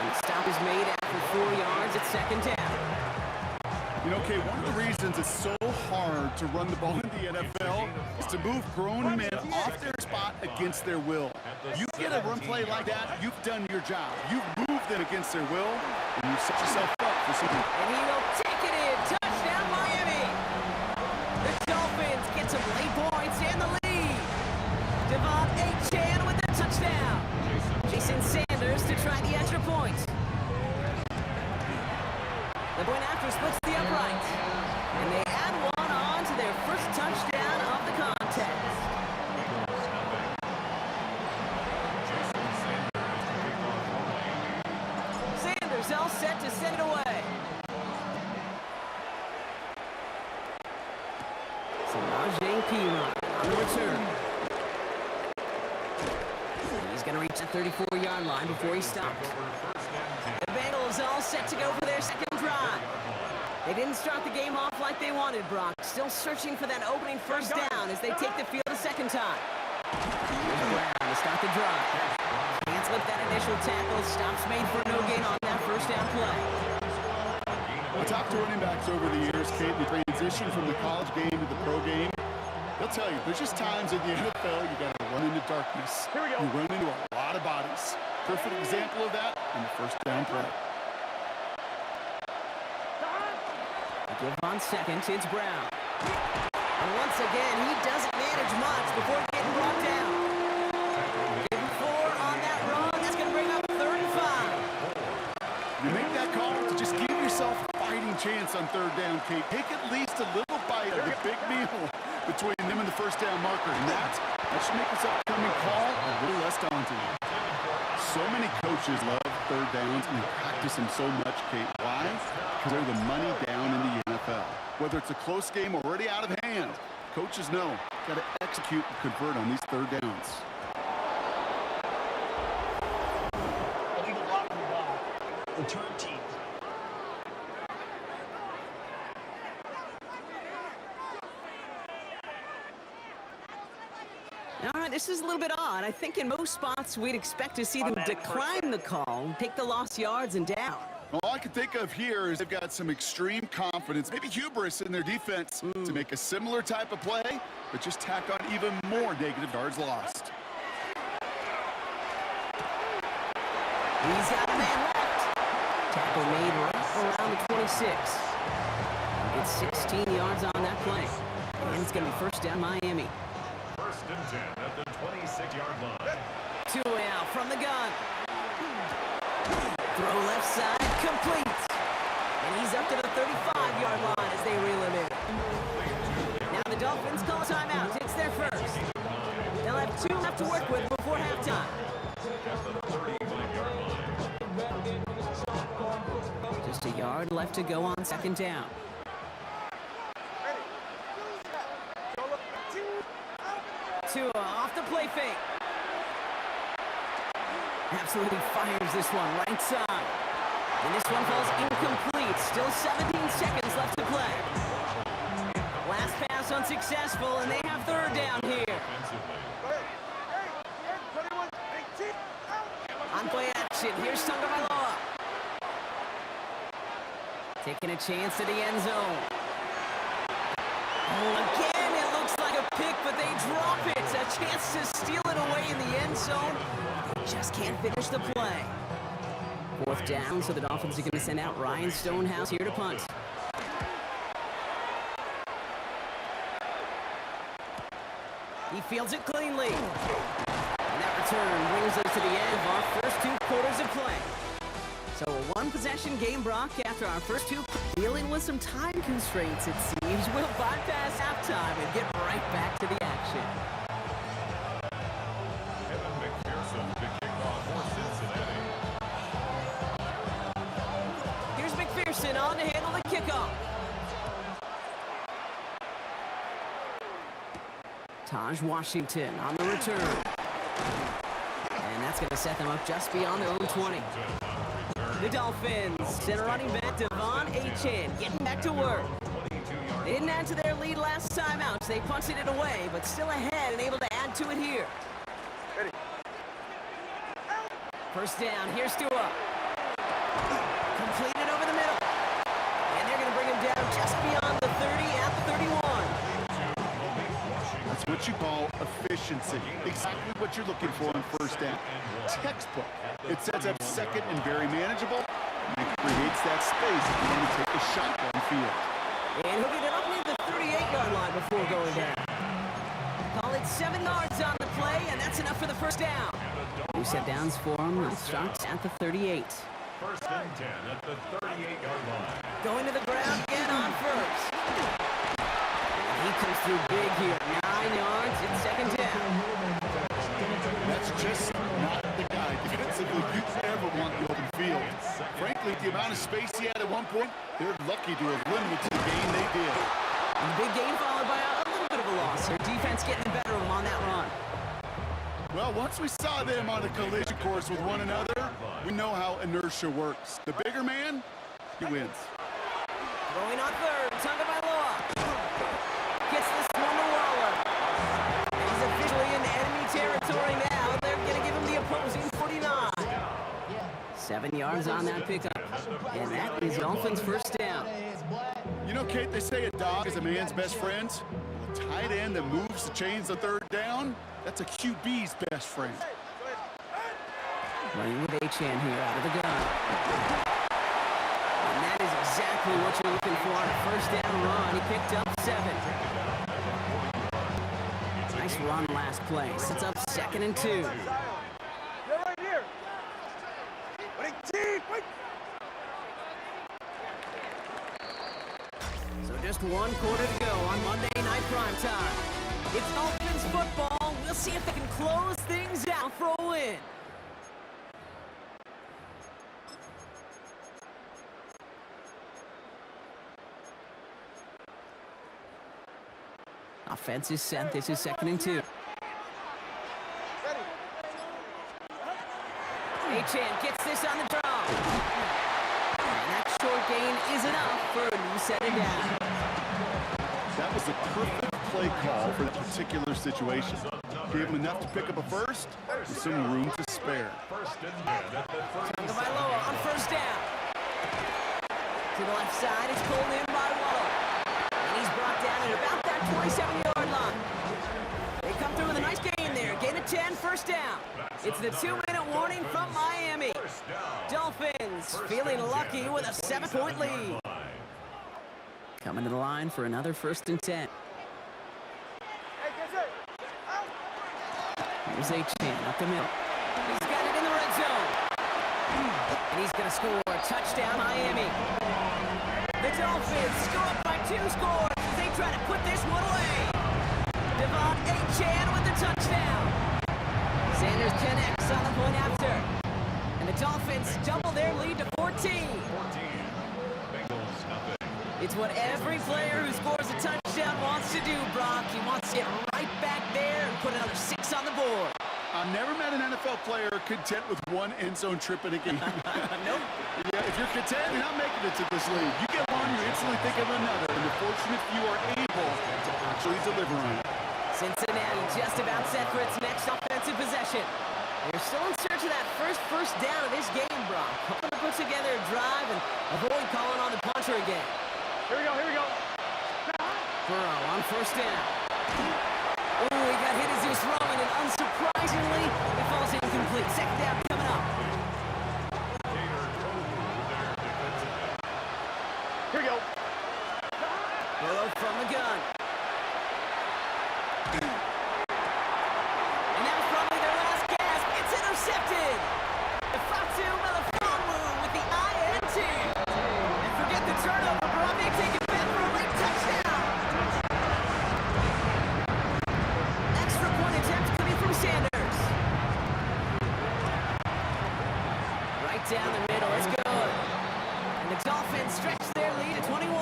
Speaker 2: And the stop is made after 4 yards at 2nd down.
Speaker 3: You know, Kate, one of the reasons it's so hard to run the ball in the NFL is to move grown men off their spot against their will. You get a run play like that, you've done your job. You've moved them against their will, and you've set yourself up for something.
Speaker 2: And he will take it in. Touchdown, Miami. The Dolphins get some late points in the lead. Devon Achane with the touchdown. Jason Sanders to try the extra point. The point after splits the upright. And they add one on to their first touchdown of the contest. Sanders all set to send it away. Samaje Perine on the return. He's going to reach the 34-yard line before he stopped. The Bengals all set to go for their 2nd drive. They didn't start the game off like they wanted, Brock. Still searching for that opening 1st down as they take the field a 2nd time. Here's Brown to start the drive. Can't slip that initial tackle. Stops made for no gain on that 1st down play.
Speaker 3: I talked to running backs over the years, Kate, the transition from the college game to the pro game. They'll tell you, there's just times in the NFL you got to run into darkness.
Speaker 5: Here we go.
Speaker 3: You run into a lot of bodies. Perfect example of that on the first down play.
Speaker 2: Give on second, it's Brown. And once again, he doesn't manage much before getting brought down. Give him 4 on that run. That's going to bring up 35.
Speaker 3: You make that call to just give yourself a fighting chance on third down, Kate. Take at least a little bite of the big meal between them and the first down marker. And that should make this upcoming call a little less daunting. So many coaches love third downs and they practice them so much, Kate. Why? Because they're the money down in the NFL. Whether it's a close game already out of hand, coaches know got to execute and convert on these third downs.
Speaker 8: Illegal block on the ball. Return team.
Speaker 2: All right, this is a little bit odd. I think in most spots we'd expect to see them decline the call, take the lost yards and down.
Speaker 3: All I can think of here is they've got some extreme confidence, maybe hubris in their defense to make a similar type of play, but just tack on even more negative yards lost.
Speaker 2: He's got a man left. Tackle made right around the 26. Gets 16 yards on that play. And it's going to be first down Miami.
Speaker 4: First and 10 at the 26-yard line.
Speaker 2: 2 out from the gun. Throw left side, complete. And he's up to the 35-yard line as they reel him in. Now the Dolphins call a timeout. It's their first. They'll have 2 left to work with before halftime. Just a yard left to go on second down. Tua off the play fake. Absolutely fires this one right side. And this one falls incomplete. Still 17 seconds left to play. Last pass unsuccessful, and they have third down here. On play action, here's Tagovailoa. Taking a chance at the end zone. Again, it looks like a pick, but they drop it. A chance to steal it away in the end zone. They just can't finish the play. Fourth down, so the Dolphins are going to send out Ryan Stonehouse here to punt. He fields it cleanly. And that return brings us to the end of our first 2 quarters of play. So a 1-possession game, Brock, after our first 2, dealing with some time constraints, it seems. We'll bypass halftime and get right back to the action.
Speaker 4: Evan McPherson to kick off for Cincinnati.
Speaker 2: Here's McPherson on to handle the kickoff. Taj Washington on the return. And that's going to set them up just beyond their own 20. The Dolphins, center running back Devon Achane getting back to work. They didn't add to their lead last time out. They punted it away, but still ahead and able to add to it here. First down, here's Tua. Completed over the middle. And they're going to bring him down just beyond the 30 at the 31.
Speaker 3: That's what you call efficiency. Exactly what you're looking for on first down. Textbook. It sets up second and very manageable. And it creates that space if you want to take a shot downfield.
Speaker 2: And he'll get it up near the 38-yard line before going down. Call it 7 yards on the play, and that's enough for the first down. 2 set downs for him. It starts at the 38.
Speaker 4: First and 10 at the 38-yard line.
Speaker 2: Going to the ground again on first. And he comes through big here. 9 yards in second down.
Speaker 3: That's just not the guy defensively you ever want the open field. Frankly, the amount of space he had at one point, they're lucky to have limited to the gain they did.
Speaker 2: And the big gain followed by a little bit of a loss. Their defense getting the better of them on that run.
Speaker 3: Well, once we saw them on a collision course with one another, we know how inertia works. The bigger man, he wins.
Speaker 2: Going on third, Tagovailoa. Gets this one to Waller. He's officially in enemy territory now. They're going to give him the opposing 49. 7 yards on that pickup. And that is Dolphins' first down.
Speaker 3: You know, Kate, they say a dog is a man's best friend. A tight end that moves the chains on third down, that's a QB's best friend.
Speaker 2: Running with Achane here out of the gun. And that is exactly what you're looking for on a first down run. He picked up 7. Nice run last play. Sets up 2nd and 2.
Speaker 5: Get right here. Wait, team, wait.
Speaker 2: So just 1 quarter to go on Monday Night Primetime. It's Dolphins football. We'll see if they can close things out for a win. Offense is set. This is 2nd and 2. Achane gets this on the draw. And that short gain is enough for a new set of down.
Speaker 3: That was a perfect play call for that particular situation. Gave him enough to pick up a first with some room to spare.
Speaker 2: Tagovailoa on first down. To the left side, it's pulled in by Waller. And he's brought down at about that 27-yard line. They come through with a nice gain there. Gain of 10, first down. It's the 2-minute warning from Miami. Dolphins feeling lucky with a 7-point lead. Coming to the line for another 1st and 10. Here's Achane up the middle. He's got it in the red zone. And he's going to score a touchdown, Miami. The Dolphins score up by 2 scores as they try to put this one away. Devon Achane with the touchdown. Sanders connects on the point after. And the Dolphins double their lead to 14. It's what every player who scores a touchdown wants to do, Brock. He wants to get right back there and put another 6 on the board.
Speaker 3: I've never met an NFL player content with 1 end zone trip in a game.
Speaker 2: Nope.
Speaker 3: Yeah, if you're content, you're not making it to this league. You get one, you instantly think of another. And the fortunate few are able to actually deliver on it.
Speaker 2: Cincinnati just about set for its next offensive possession. They're still in search of that first down of this game, Brock. Hoping to put together a drive and avoid calling on the punter again.
Speaker 5: Here we go, here we go.
Speaker 2: Burrow on first down. Oh, he got hit as he was throwing, and unsurprisingly, it falls incomplete. 2nd down coming up.
Speaker 5: Here we go.
Speaker 2: Burrow from the gun. And that was probably their last gasp. It's intercepted. Fatu Melifonwu with the INT. And forget the turnover, Brock. They take it back for a late touchdown. Extra point attempt coming from Sanders. Right down the middle. It's good. And the Dolphins stretch their lead to 21.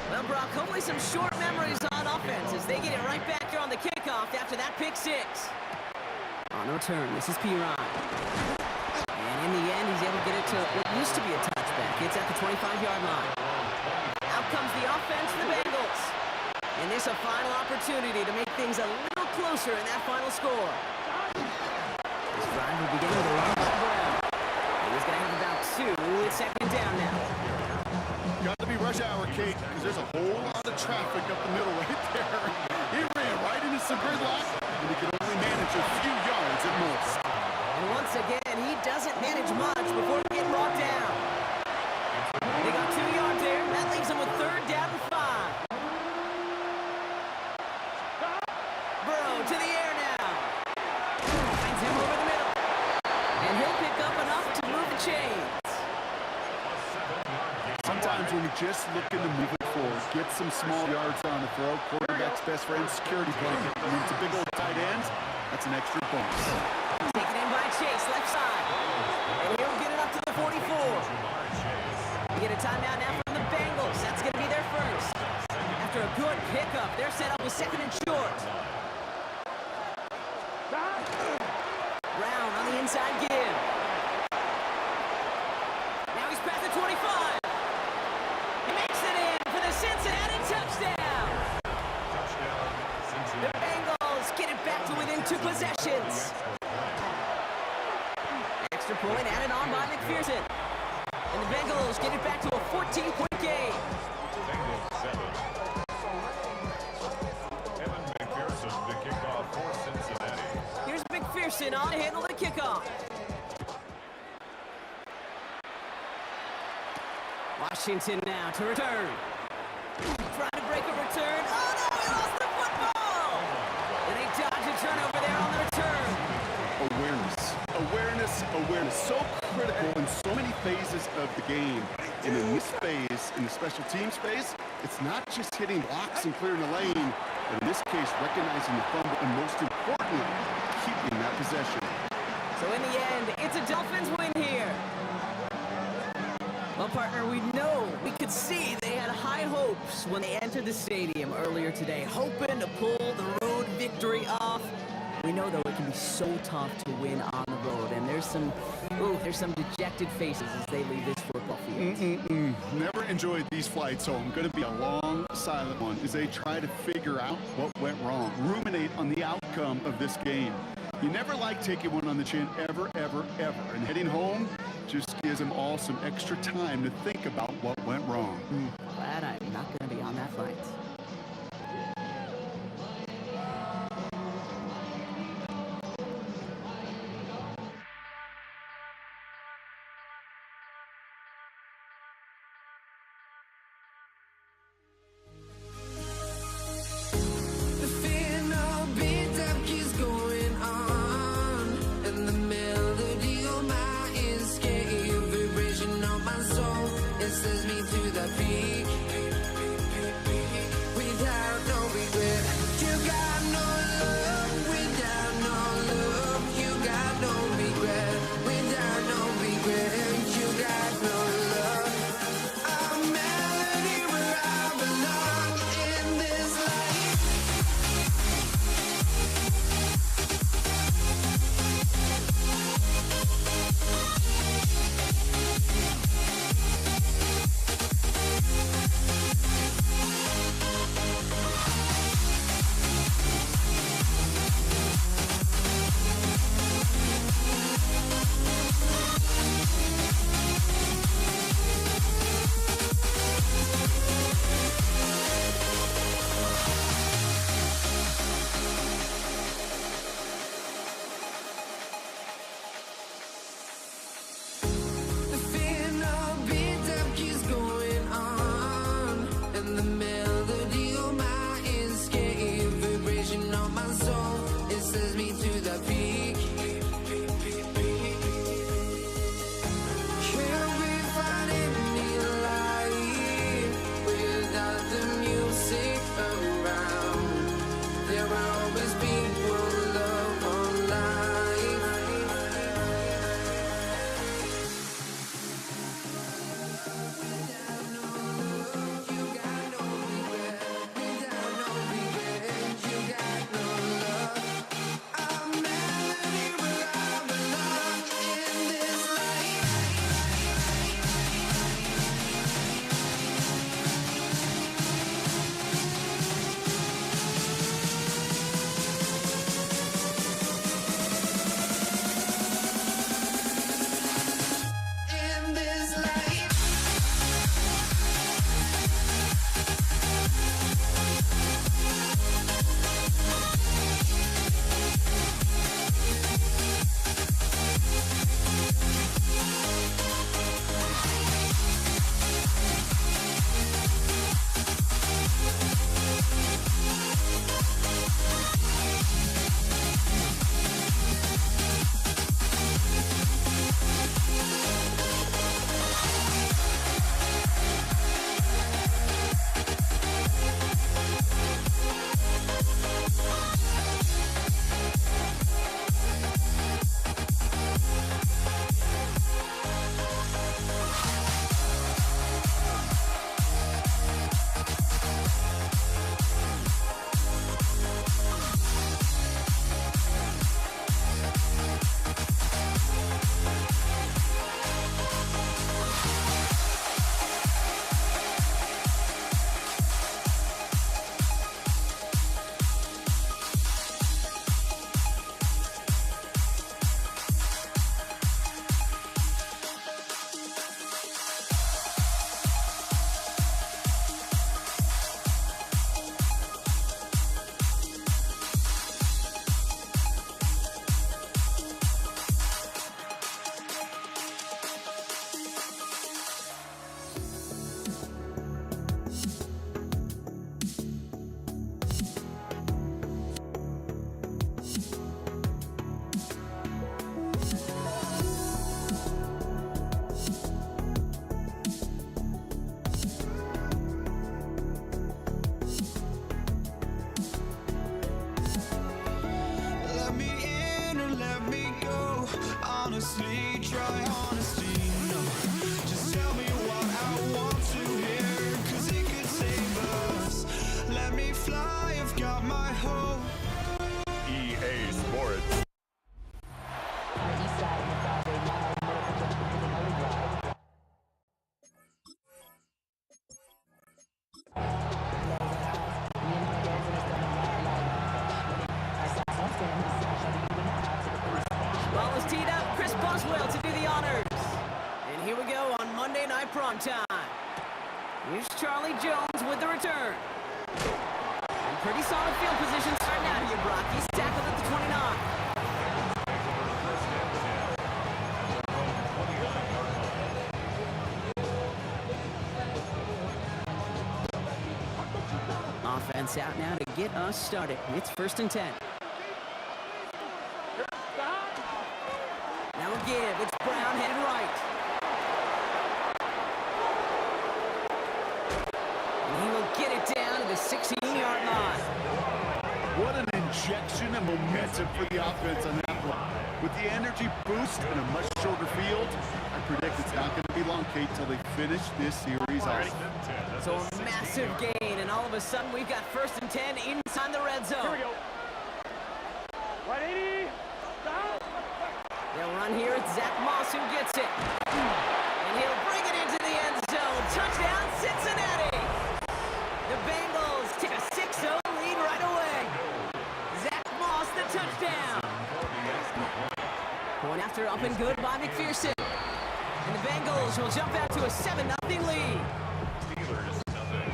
Speaker 2: Well, Brock, hopefully some short memories on offense as they get it right back here on the kickoff after that pick 6. On return, this is Piron. And in the end, he's able to get it to what used to be a touchback. It's at the 25-yard line. Out comes the offense for the Bengals. And this a final opportunity to make things a little closer in that final score. This drive will begin with a run by Brown. And he's going to have about 2. It's 2nd down now.
Speaker 3: Got to be rush hour, Kate, because there's a whole lot of traffic up the middle right there. He ran right into some gridlock, and he could only manage a few yards at most.
Speaker 2: And once again, he doesn't manage much before getting brought down. They got 2 yards there. That leaves them with 3rd down and 5. Burrow to the air now. Finds him over the middle. And he'll pick up enough to move the chains.
Speaker 3: Sometimes when we're just looking to move it forward, get some small yards on the throw, quarterback's best friend, security blanket. I mean, it's a big old tight end. That's an extra bonus.
Speaker 2: Taken in by Chase, left side. And he'll get it up to the 44. We get a timeout now from the Bengals. That's going to be their first. After a good pickup, they're set up with 2nd and short. Brown on the inside give. Now he's past the 25. He makes it in for the Cincinnati touchdown. The Bengals get it back to within 2 possessions. Extra point added on by McPherson. And the Bengals get it back to a 14-point game.
Speaker 4: Bengals 7. Evan McPherson to kick off for Cincinnati.
Speaker 2: Here's McPherson on to handle the kickoff. Washington now to return. Trying to break a return. Oh no, he lost the football! And they dodge a turnover there on the return.
Speaker 3: Awareness. So critical in so many phases of the game. And in this phase, in the special teams phase, it's not just hitting blocks and clearing the lane, but in this case, recognizing the fumble and most importantly, keeping that possession.
Speaker 2: So in the end, it's a Dolphins win here. Well, partner, we could see they had high hopes when they entered the stadium earlier today, hoping to pull the road victory off. We know, though, it can be so tough to win on the road, and there's some dejected faces as they leave this football field.
Speaker 3: Never enjoyed these flights home. Going to be a long, silent one as they try to figure out what went wrong, ruminate on the outcome of this game. You never like taking one on the chin, ever. And heading home just gives them all some extra time to think about what went wrong.
Speaker 2: Glad I'm not going to be on that flight.
Speaker 7: The fear no beat up keeps going on, and the melody of my escape, vibration on my soul, it sends me to the peak.
Speaker 6: got my hope.
Speaker 4: EA Sports.
Speaker 2: Ball is teed up. Chris Boswell to do the honors. And here we go on Monday Night Prom Time. Here's Charlie Jones with the return. And pretty solid field position starting out here, Brock. He's tackled at the 29. Offense out now to get us started. It's 1st and 10. Now a give. It's Brown headed right. And he will get it down to the 16-yard line.
Speaker 3: What an injection of momentum for the offense on that one. With the energy boost and a much shorter field, I predict it's not going to be long, Kate, till they finish this series off.
Speaker 2: So a massive gain, and all of a sudden we've got 1st and 10 inside the red zone.
Speaker 5: Here we go. Right 80. Stop.
Speaker 2: They'll run here. It's Zach Moss who gets it. And he'll bring it into the end zone. Touchdown, Cincinnati! The Bengals take a 6-0 lead right away. Zach Moss, the touchdown. Point after up and good by McPherson. And the Bengals will jump out to a 7-0 lead.
Speaker 4: Steelers nothing.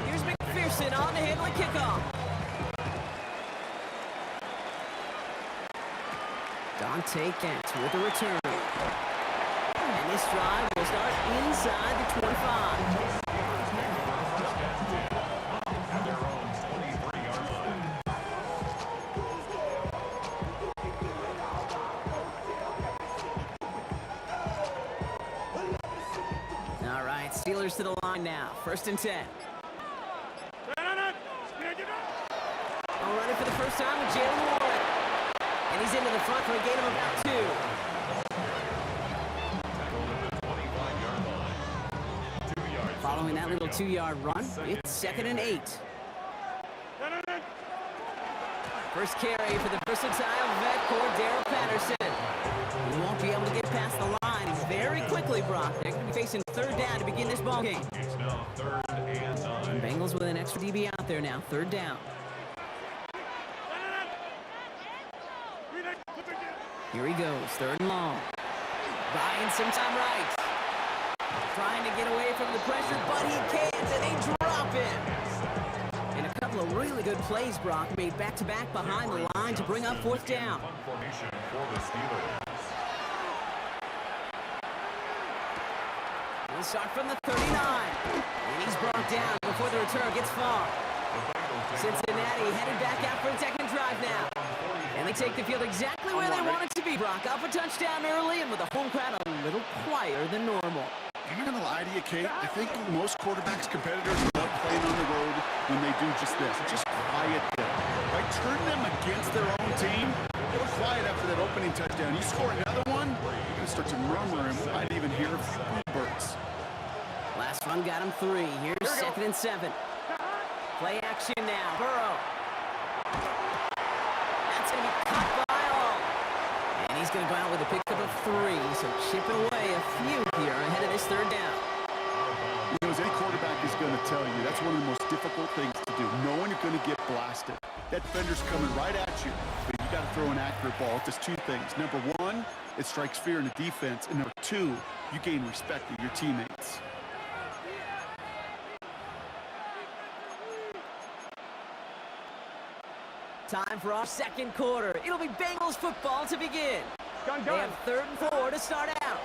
Speaker 2: Here's McPherson on the handle and kickoff. Dante Kent with the return. And this drive will start inside the 25.
Speaker 4: At their own 23-yard line.
Speaker 2: All right, Steelers to the line now. 1st and 10. All running for the first time with Jalen Warren. And he's into the front for a gain of about 2.
Speaker 4: Tackled at the 25-yard line. 2 yards.
Speaker 2: Following that little 2-yard run, it's 2nd and 8. First carry for the versatile vet Cordero Patterson. He won't be able to get past the line very quickly, Brock. They're going to be facing 3rd down to begin this ballgame.
Speaker 4: It's now 3rd and 9.
Speaker 2: Bengals with an extra DB out there now. 3rd down. Here he goes, 3rd and long. Buying some time right. Trying to get away from the pressure, but he can't, and they drop him. And a couple of really good plays, Brock, made back-to-back behind the line to bring up 4th down.
Speaker 4: Punt formation for the Steelers.
Speaker 2: We'll start from the 39. And he's brought down before the return gets far. Cincinnati headed back out for a 2nd drive now. And they take the field exactly where they want it to be, Brock. Up a touchdown early and with the home crowd a little quieter than normal.
Speaker 3: I'm not going to lie to you, Kate. I think most quarterbacks, competitors love playing on the road when they do just this. Just quiet them. Right? Turn them against their own team. They were quiet after that opening touchdown. You score another one, you're going to start to murmur and might even hear a few birds.
Speaker 2: Last run got him 3. Here's 2nd and 7. Play action now. Burrow. That's going to be caught by all. And he's going to go out with a pickup of 3. So chipping away a few here ahead of this 3rd down.
Speaker 3: You know, as any quarterback is going to tell you, that's one of the most difficult things to do, knowing you're going to get blasted. That defender's coming right at you, but you got to throw an accurate ball. It does 2 things. Number 1, it strikes fear in the defense, and number 2, you gain respect of your teammates.
Speaker 2: Time for our 2nd quarter. It'll be Bengals football to begin.
Speaker 5: Gun,
Speaker 2: They have 3rd and 4 to start out.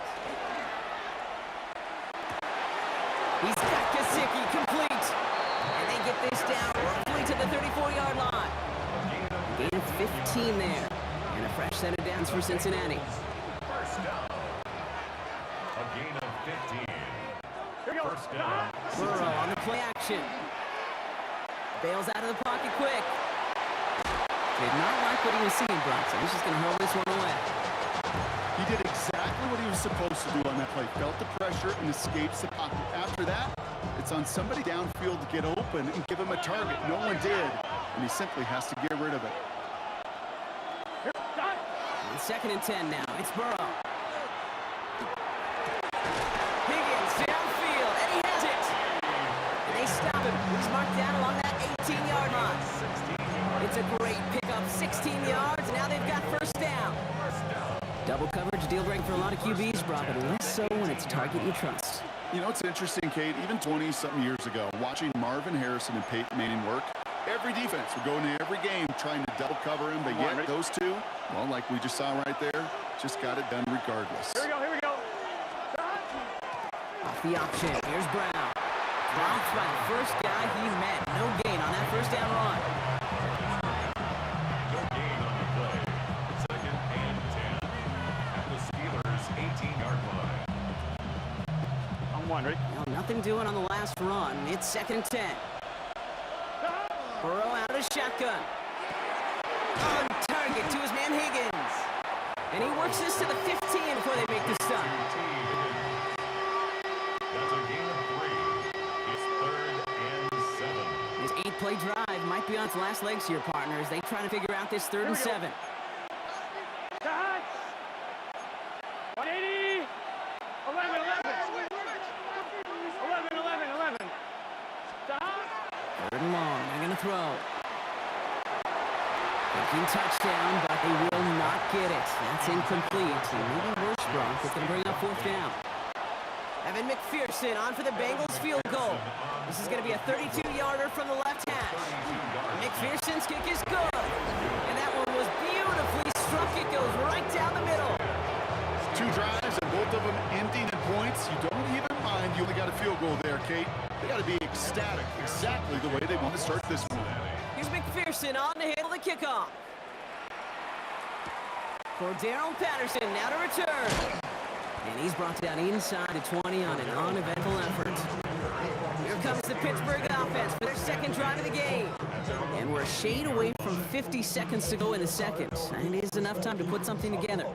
Speaker 2: He's got Gesicki complete. And they get this down roughly to the 34-yard line. Gain of 15 there. And a fresh set of downs for Cincinnati.
Speaker 4: First down. A gain of 15.
Speaker 5: Here we go.
Speaker 4: First down.
Speaker 2: Burrow on the play action. Bails out of the pocket quick. Did not like what he was seeing, Brock, so he's just going to hurl this one away.
Speaker 3: He did exactly supposed to do on that play. Felt the pressure and escapes the pocket. After that, it's on somebody downfield to get open and give him a target. No one did, and he simply has to get rid of it.
Speaker 2: On 2nd and 10 now. It's Burrow. Higgins downfield, and he has it. And they stop him. He's marked down along that 18-yard line. It's a great pickup, 16 yards. Now they've got first down. Double coverage, deal breaker for a lot of QBs, Brock, but less so when it's a target you trust.
Speaker 3: You know, it's interesting, Kate, even 20-something years ago, watching Marvin Harrison and Peyton Manning work, every defense would go into every game trying to double cover him, but yet those two, well, like we just saw right there, just got it done regardless.
Speaker 5: Here we go.
Speaker 2: Off the option, here's Brown. Dropped by the first guy he met. No gain on that first down run.
Speaker 4: No gain on the play. 2nd and 10 at the Steelers' 18-yard line.
Speaker 5: On one, ready?
Speaker 2: Well, nothing doing on the last run. It's 2nd and 10. Burrow out of shotgun. On target to his man Higgins. And he works this to the 15 before they make the stop.
Speaker 4: That's a gain of 3. It's 3rd and 7.
Speaker 2: This 8-play drive might be on its last legs here, partners. They try to figure out this 3rd and 7.
Speaker 5: 180. 11.
Speaker 2: 3rd and long. They're going to throw. Thinking touchdown, but they will not get it. That's incomplete. Maybe worse, Brock. It's going to bring up 4th down. Evan McPherson on for the Bengals field goal. This is going to be a 32-yarder from the left hash. McPherson's kick is good. And that one was beautifully struck. It goes right down the middle.
Speaker 3: 2 drives and both of them ending in points. You don't even mind you only got a field goal there, Kate. They got to be ecstatic, exactly the way they want to start this one.
Speaker 2: Here's McPherson on to handle the kickoff. For Darrell Patterson, now to return. And he's brought down inside the 20 on an uneventful effort. Here comes the Pittsburgh offense for their 2nd drive of the game. And we're a shade away from 50 seconds to go in the second. And it is enough time to put something together.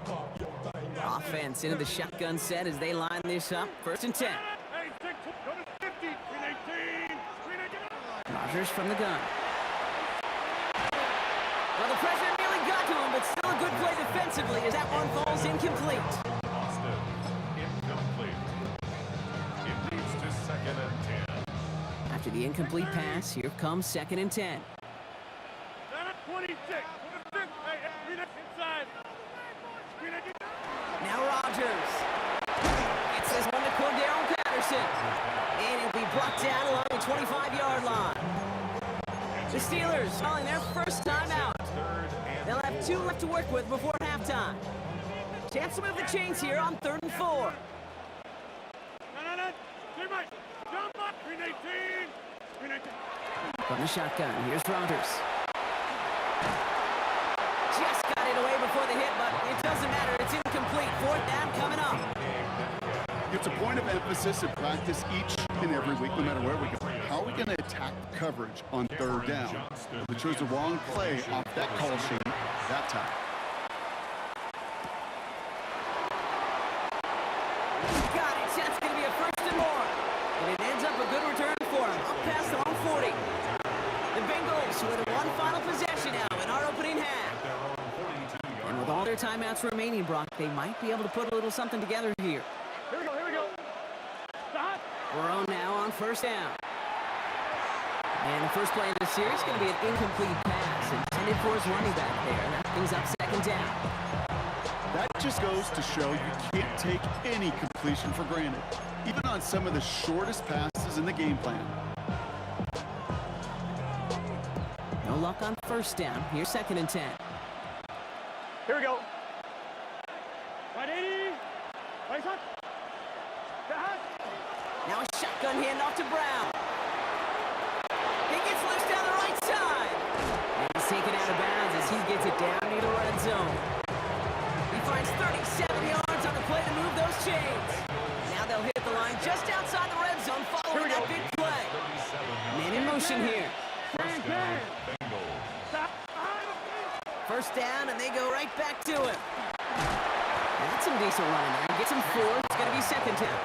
Speaker 2: Offense into the shotgun set as they line this up. 1st and 10.
Speaker 5: Hey, 6, go to 50. 318.
Speaker 2: Rodgers from the gun. Well, the pressure nearly got to him, but still a good play defensively as that one falls incomplete.
Speaker 4: Austin, incomplete. It leads to 2nd and 10.
Speaker 2: After the incomplete pass, here comes 2nd and 10.
Speaker 5: 26. Hey, inside.
Speaker 2: Now Rodgers. It's this one to Cordero Patterson. And it'll be brought down along the 25-yard line. The Steelers calling their first time out. They'll have 2 left to work with before halftime. Chance to move the chains here on 3rd and 4.
Speaker 5: Jump up. 318.
Speaker 2: From the shotgun, here's Rodgers. Just got it away before the hit, but it doesn't matter. It's incomplete. 4th down coming up.
Speaker 3: It's a point of emphasis in practice each and every week, no matter where we go. How are we going to attack coverage on 3rd down? We chose the wrong play off that call sheet that time.
Speaker 2: Got it. That's going to be a 1st and more. And it ends up a good return for him. Up past the 140. The Bengals with one final possession now in our opening half. And with all their timeouts remaining, Brock, they might be able to put a little something together here.
Speaker 5: Here we go.
Speaker 2: Burrow now on 1st down. And the first play of the series is going to be an incomplete pass intended for his running back there. And that brings up 2nd down.
Speaker 3: That just goes to show you can't take any completion for granted, even on some of the shortest passes in the game plan.
Speaker 2: No luck on 1st down. Here's 2nd and 10.
Speaker 5: Here we go. 180. Right up.
Speaker 2: Now a shotgun handoff to Brown. He gets loose down the right side. And he's taken out of bounds as he gets it down near the red zone. He finds 37 yards on the play to move those chains. Now they'll hit the line just outside the red zone following that big play. Man in motion here.
Speaker 4: First down, Bengals.
Speaker 2: 1st down, and they go right back to him. That's a some decent running there. Gets him 4. It's going to be second down.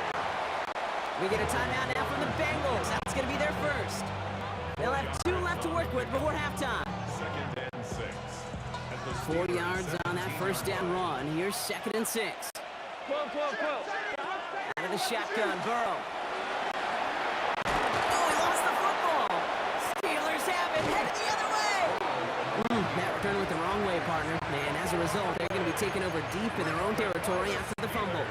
Speaker 2: We get a timeout now from the Bengals. That's going to be their first. They'll have 2 left to work with before halftime.
Speaker 4: Second and 6. At the
Speaker 2: 4 yards on that first down run. Here's second and 6. Out of the shotgun, Burrow. Oh, he lost the football. Steelers have it, headed the other way. That return went the wrong way, partner. And as a result, they're going to be taken over deep in their own territory after the fumble.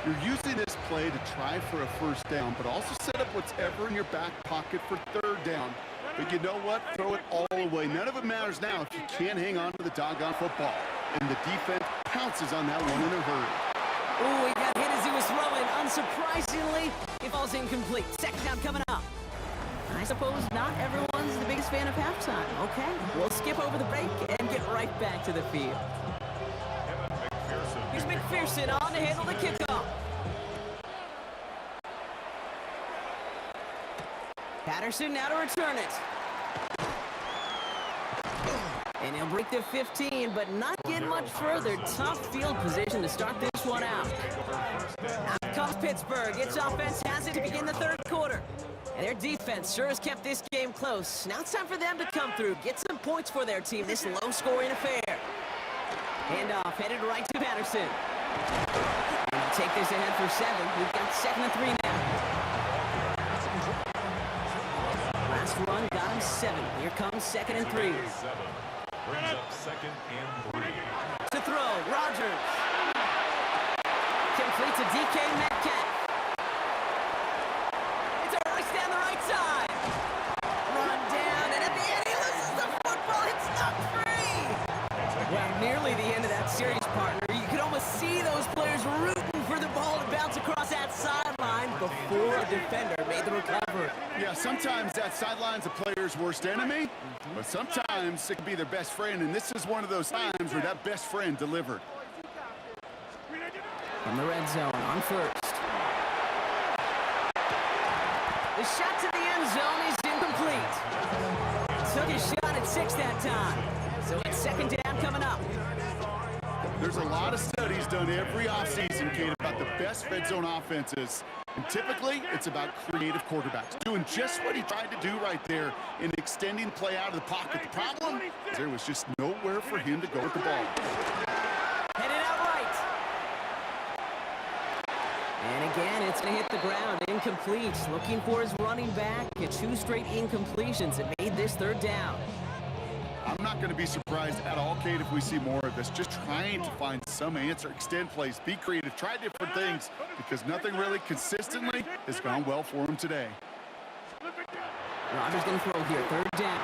Speaker 3: You're using this play to try for a first down, but also set up whatever in your back pocket for third down. But you know what? Throw it all away. None of it matters now if you can't hang on to the doggone football. And the defense pounces on that one in a hurry.
Speaker 2: Ooh, he got hit as he was throwing. Unsurprisingly, it falls incomplete. Second down coming up. I suppose not everyone's the biggest fan of halftime. Okay, we'll skip over the break and get right back to the field. Here's McPherson on to handle the kickoff. Patterson now to return it. And he'll break the 15, but not get much further. Tough field position to start this one out. Out comes Pittsburgh. Its offense has it to begin the third quarter. And their defense sure has kept this game close. Now it's time for them to come through, get some points for their team, this low-scoring affair. Handoff headed right to Patterson. And he'll take this ahead for 7. We've got 2nd and 3 now. Last run got him 7. Here comes 2nd and 3.
Speaker 4: 7 brings up 2nd and 3.
Speaker 2: To throw, Rodgers. Complete to DK Metcalf. It's a race down the right side. Run down, and at the end he loses the football. It's not free. Well, nearly the end of that series, partner. You could almost see those players rooting for the ball to bounce across that sideline before a defender made the recovery.
Speaker 3: Yeah, sometimes that sideline's a player's worst enemy, but sometimes it can be their best friend, and this is one of those times where that best friend delivered.
Speaker 2: From the red zone on first. The shot to the end zone is incomplete. Took his shot at 6 that time. So it's second down coming up.
Speaker 3: There's a lot of studies done every offseason, Kate, about the best red zone offenses. And typically, it's about creative quarterbacks doing just what he tried to do right there in extending play out of the pocket. The problem is there was just nowhere for him to go with the ball.
Speaker 2: Headed out right. And again, it's going to hit the ground. Incomplete. Looking for his running back. 2 straight incompletions that made this third down.
Speaker 3: I'm not going to be surprised at all, Kate, if we see more of this. Just trying to find some answer, extend plays, be creative, try different things, because nothing really consistently has gone well for him today.
Speaker 2: Rodgers going to throw here. Third down.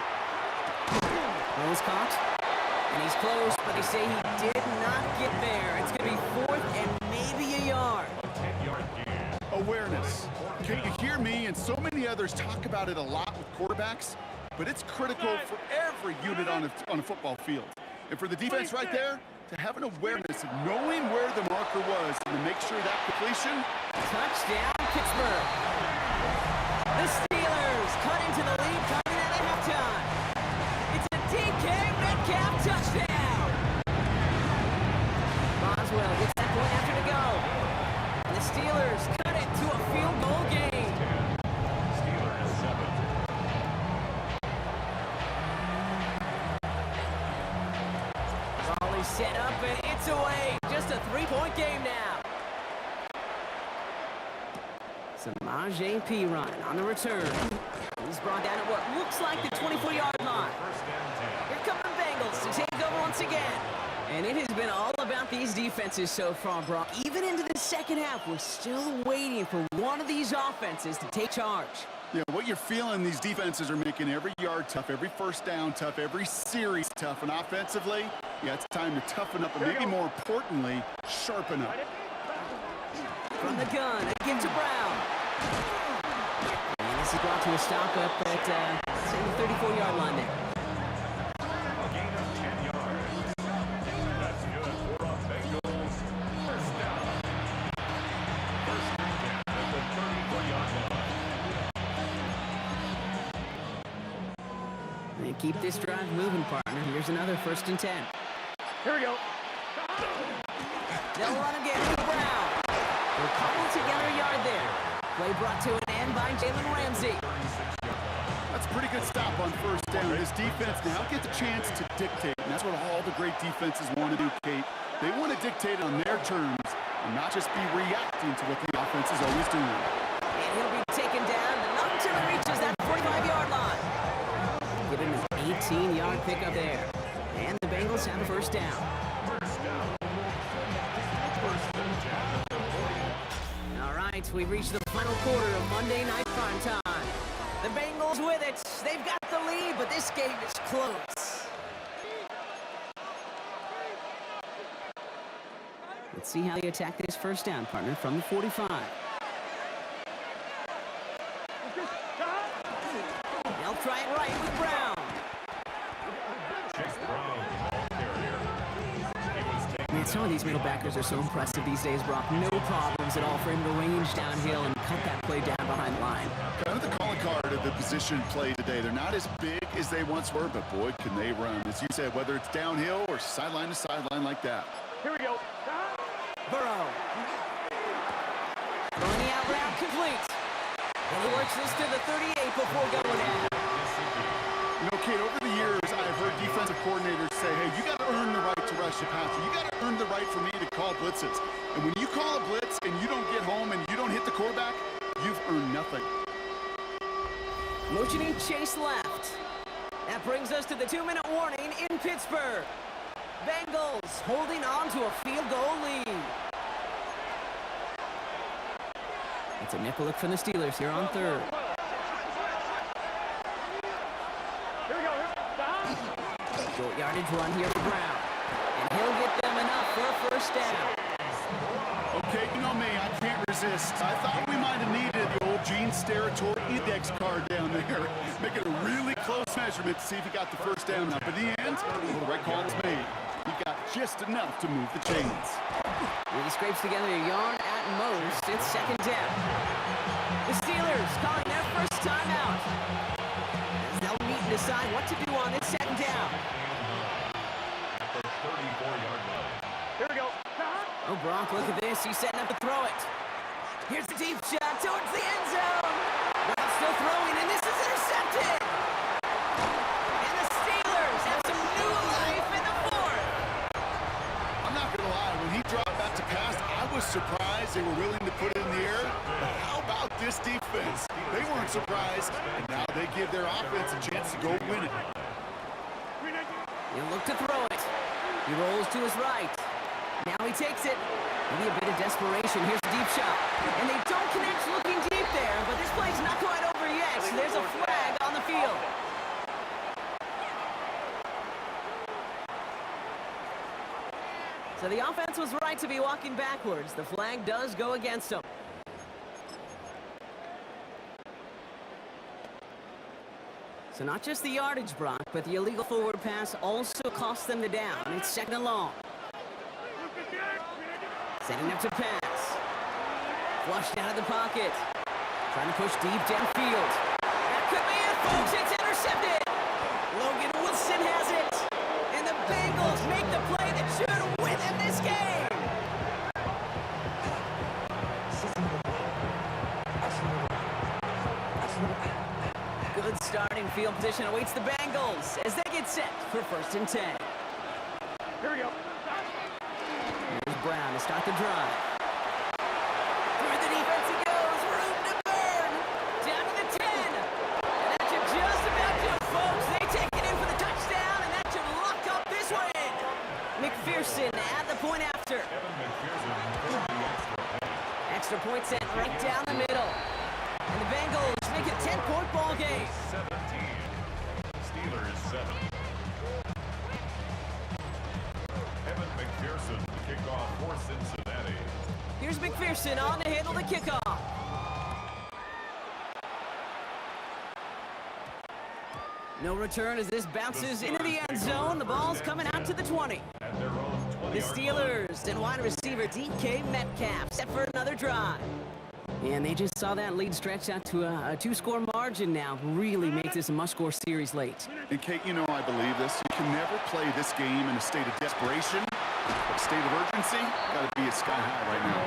Speaker 2: Ball's caught. And he's close, but they say he did not get there. It's going to be 4th and maybe a yard.
Speaker 4: 10-yard gain.
Speaker 3: Awareness. Kate, you hear me and so many others talk about it a lot with quarterbacks, but it's critical for every unit on a football field. And for the defense right there, to have an awareness of knowing where the marker was and to make sure that completion.
Speaker 2: Touchdown, Pittsburgh. The Steelers cut into the lead coming out of halftime. It's a DK Metcalf touchdown. Boswell gets that point after to go. And the Steelers cut it to a field goal game.
Speaker 4: Steelers 7.
Speaker 2: Raleigh set up and it's away. Just a 3-point game now. Samaje Perine on the return. He's brought down at what looks like the 24-yard line.
Speaker 4: First and 10.
Speaker 2: Here come the Bengals to take over once again. And it has been all about these defenses so far, Brock. Even into the second half, we're still waiting for one of these offenses to take charge.
Speaker 3: Yeah, what you're feeling, these defenses are making every yard tough, every first down tough, every series tough. And offensively, yeah, it's time to toughen up, and maybe more importantly, sharpen up.
Speaker 2: From the gun, again to Brown. And this is brought to a stop up at say the 34-yard line there.
Speaker 4: A gain of 10 yards. That's good for a Bengals first down. First and 10 at the 34-yard line.
Speaker 2: And keep this drive moving, partner. Here's another 1st and 10.
Speaker 5: Here we go.
Speaker 2: They'll run again with Brown. They'll cobble together a yard there. Play brought to an end by Jalen Ramsey.
Speaker 3: That's a pretty good stop on first down. This defense now gets a chance to dictate, and that's what all the great defenses want to do, Kate. They want to dictate on their terms and not just be reacting to what the offense is always doing.
Speaker 2: And he'll be taken down, but not until he reaches that 45-yard line. Give him an 18-yard pickup there. And the Bengals have a first down. All right, we've reached the final quarter of Monday Night Primetime. The Bengals with it. They've got the lead, but this game is close. Let's see how they attack this first down, partner, from the 45. They'll try it right with Brown. Man, some of these middle backers are so impressive these days, Brock. No problems at all for him to range downhill and cut that play down behind the line.
Speaker 3: Kind of the calling card of the position play today. They're not as big as they once were, but boy, can they run. As you said, whether it's downhill or sideline to sideline like that.
Speaker 5: Here we go.
Speaker 2: Burrow. Throwing the out route complete. And he works this to the 38 before going in.
Speaker 3: You know, Kate, over the years, I've heard defensive coordinators say, hey, you got to earn the right to rush the passer. You got to earn the right for me to call blitzes. And when you call a blitz and you don't get home and you don't hit the quarterback, you've earned nothing.
Speaker 2: Motioning Chase left. That brings us to the 2-minute warning in Pittsburgh. Bengals holding on to a field goal lead. It's a nickel look from the Steelers here on third.
Speaker 5: Here we go.
Speaker 2: Short yardage run here for Brown. And he'll get them enough for a first down.
Speaker 3: Okay, you know me, I can't resist. I thought we might have needed the old Gene's territory index card down there. Make it a really close measurement to see if he got the first down. Now, but in the end, well, the right call is made. He got just enough to move the chains.
Speaker 2: He scrapes together a yard at most. It's second down. The Steelers calling their first timeout. As they'll meet and decide what to do on this second down.
Speaker 4: At the 34-yard line.
Speaker 5: Here we go.
Speaker 2: Oh, Brock, look at this. He's setting up to throw it. Here's the deep shot towards the end zone. Brown still throwing, and this is intercepted. And the Steelers have some new life in the fourth.
Speaker 3: I'm not going to lie, when he dropped back to pass, I was surprised they were willing to put it in the air. But how about this defense? They weren't surprised, and now they give their offense a chance to go win it.
Speaker 2: He'll look to throw it. He rolls to his right. Now he takes it. Maybe a bit of desperation. Here's the deep shot. And they don't connect looking deep there, but this play's not quite over yet. So there's a flag on the field. So the offense was right to be walking backwards. The flag does go against them. So not just the yardage, Brock, but the illegal forward pass also cost them the down. It's second and long. Setting up to pass. Flushed out of the pocket. Trying to push deep downfield. That could be it, folks. It's intercepted. Logan Wilson has it. And the Bengals make the play that should win them this game. Good starting field position awaits the Bengals as they get set for first and 10.
Speaker 5: Here we go.
Speaker 2: Here's Brown to start the drive. Through the defense he goes. Room to burn. Down to the 10. And that should just about do it, folks. They take it in for the touchdown, and that should lock up this win. McPherson at the point after. Extra point set right down the middle. And the Bengals make it a 10-point ball game.
Speaker 4: 17. Steelers 7. Evan McPherson to kick off for Cincinnati.
Speaker 2: Here's McPherson on to handle the kickoff. No return as this bounces into the end zone. The ball's coming out to the 20.
Speaker 4: At their own 20-yard
Speaker 2: The Steelers and wide receiver DK Metcalf set for another drive. And they just saw that lead stretch out to a two-score margin now. Really makes this a must-score series late.
Speaker 3: And Kate, you know I believe this. You can never play this game in a state of desperation, a state of urgency. Got to be as sky high right now.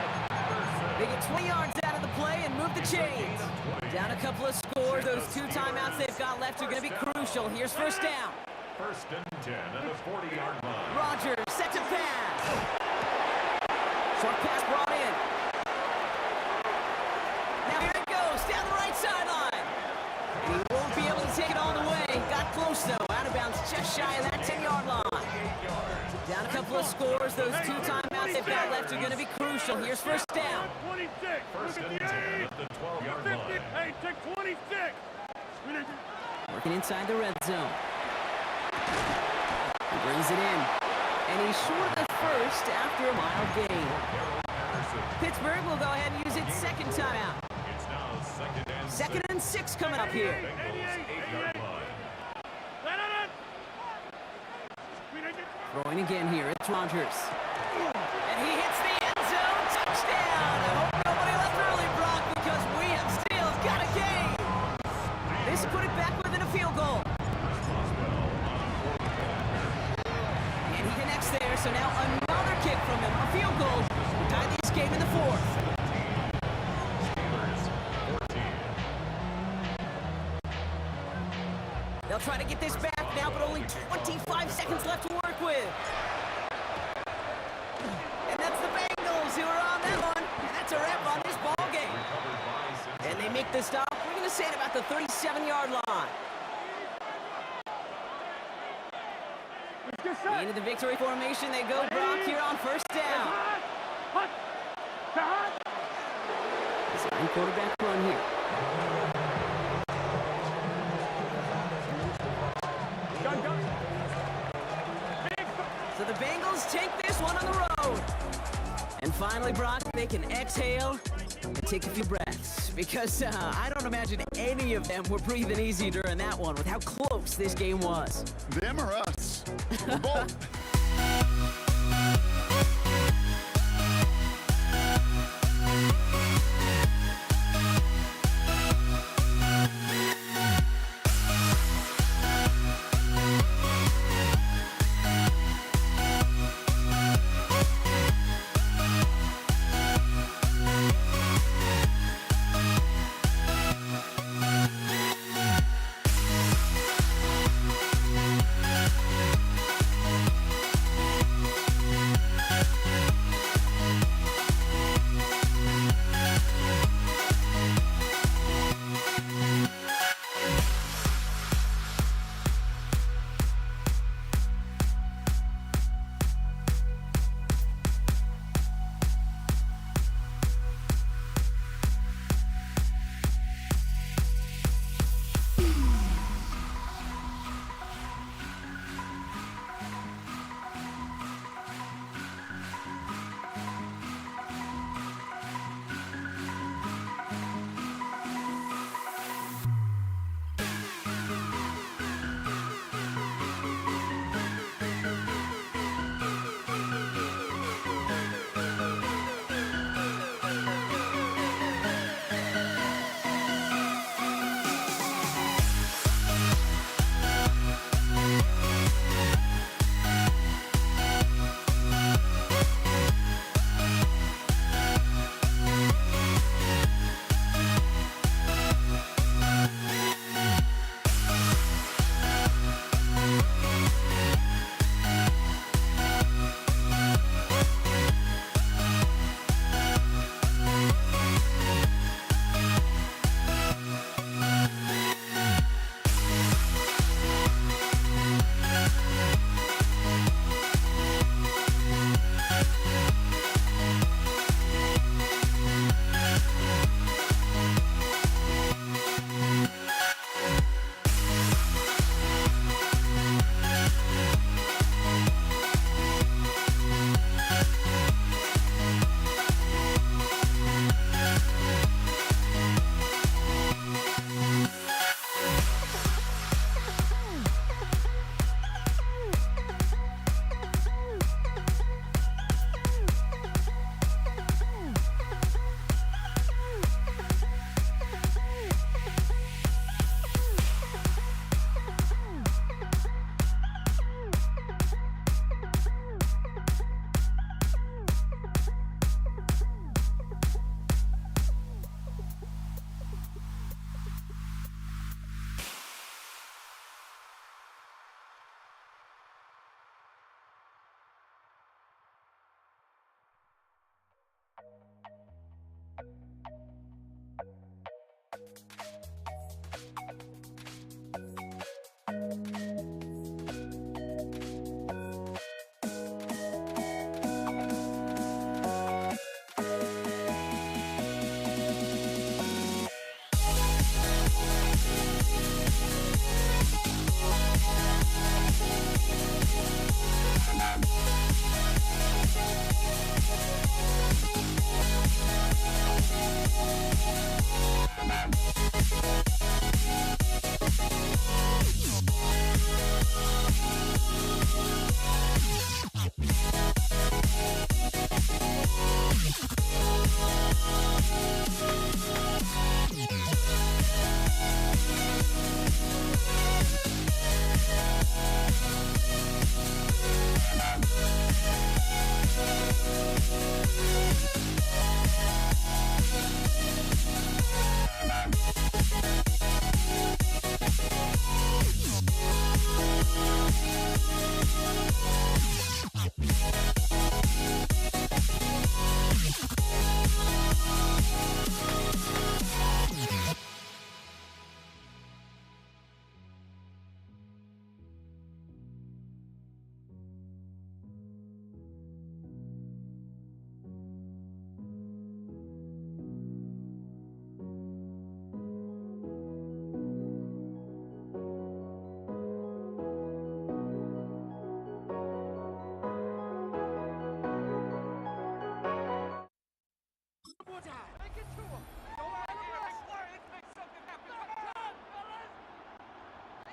Speaker 2: They get 20 yards out of the play and move the chains. Down a couple of scores. Those 2 timeouts they've got left are going to be crucial. Here's first down.
Speaker 4: First and 10 at the 40-yard line.
Speaker 2: Rodgers set to pass. Short pass brought in. Now here it goes down the right sideline. And he won't be able to take it all the way. Got close though. Out of bounds just shy of that 10-yard line. Down a couple of scores. Those 2 timeouts they've got left are going to be crucial. Here's first down.
Speaker 5: 26.
Speaker 4: First
Speaker 5: Look
Speaker 4: and
Speaker 5: at
Speaker 4: 10
Speaker 5: the
Speaker 4: at the 12-yard
Speaker 5: 50.
Speaker 4: line.
Speaker 5: Hey, take 26.
Speaker 2: Working inside the red zone. He brings it in. And he's short of the first after a mild gain. Pittsburgh will go ahead and use its second timeout.
Speaker 4: It's now
Speaker 2: Second and 6 coming up here.
Speaker 4: Bengals 8-yard line.
Speaker 2: Throwing again here. It's Rodgers. And he hits the end zone. Touchdown. I hope nobody left early, Brock, because we have still got a game. This will put it back within a field goal. And he connects there, so now another kick from him. A field goal to tie this game in the 4th.
Speaker 4: Steelers 14.
Speaker 2: They'll try to get this back now, but only 25 seconds left to work with. And that's the Bengals who are on that one. And that's a wrap on this ball game. And they make the stop. We're going to say it about the 37-yard line. Into the victory formation they go, Brock, here on first down. Design quarterback run here. So the Bengals take this one on the road. And finally, Brock, they can exhale and take a few breaths. Because I don't imagine any of them were breathing easy during that one with how close this game was.
Speaker 3: Them or us? We're both.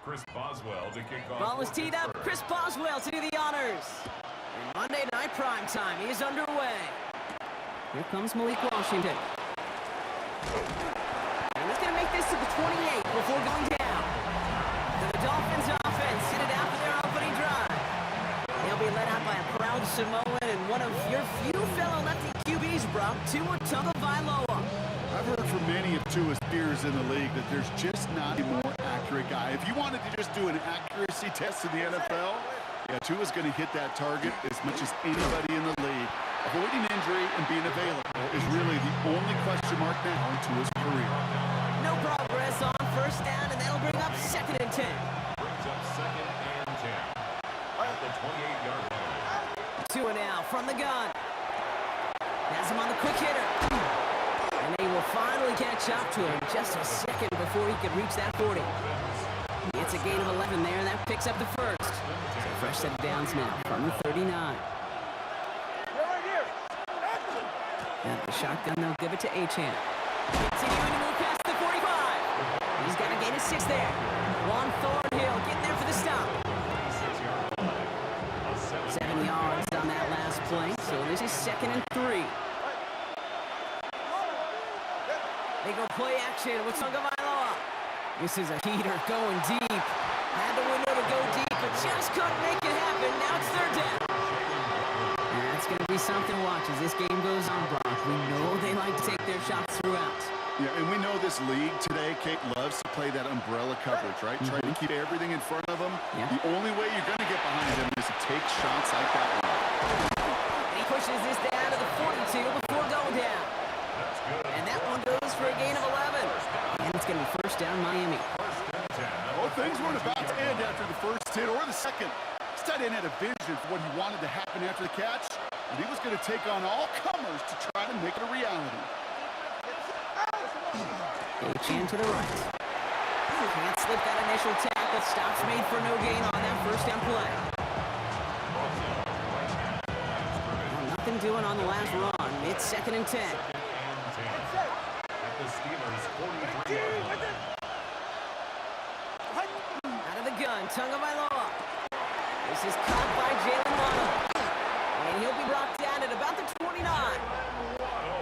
Speaker 4: Chris Boswell to kick off.
Speaker 2: Ball is teed up. Chris Boswell to do the honors. And Monday Night Prime Time is underway. Here comes Malik Washington. And he's going to make this to the 28 before going down. The Dolphins offense hit it out for their opening drive. They'll be led out by a proud Samoan and one of your few fellow lefty QBs, Brock, Tua Tagovailoa.
Speaker 3: I've heard from many of Tua's peers in the league that there's just not a more accurate guy. If you wanted to just do an accuracy test in the NFL, yeah, Tua's going to hit that target as much as anybody in the league. Avoiding injury and being available is really the only question mark now in Tua's career.
Speaker 2: No progress on first down, and that'll bring up 2nd and 10.
Speaker 4: Brings up 2nd and 10 at the 28-yard line.
Speaker 2: Tua now from the gun. Has him on the quick hitter. And they will finally catch up to him just a second before he could reach that 40. It's a gain of 11 there. That picks up the first. So fresh set of downs now from the 39. And the shotgun, they'll give it to Achane. Continuing to move past the 45. He's got a gain of 6 there. Juan Thornhill getting there for the stop. 7 yards on that last play. So this is 2nd and 3. They go play action with Tagovailoa. This is a heater going deep. Had the window to go deep, but just couldn't make it happen. Now it's 3rd down. And that's going to be something to watch as this game goes on, Brock. We know they like to take their shots throughout.
Speaker 3: Yeah, and we know this league today, Kate, loves to play that umbrella coverage, right? Try to keep everything in front of them.
Speaker 2: Yeah.
Speaker 3: The only way you're going to get behind them is to take shots like that one.
Speaker 2: And he pushes this down to the 42 before going down. And that one goes for a gain of 11. And it's going to be first down Miami.
Speaker 3: Well, things weren't about to end after the first hit or the second. This tight end had a vision for what he wanted to happen after the catch, and he was going to take on all comers to try to make it a reality.
Speaker 2: Achane to the right. Can't slip that initial tackle. Stops made for no gain on that first down play. Well, nothing doing on the last run. It's 2nd and 10.
Speaker 4: At the Steelers' 43-yard line.
Speaker 2: Out of the gun, Tagovailoa. This is caught by Jalen Waddle. And he'll be brought down at about the 29.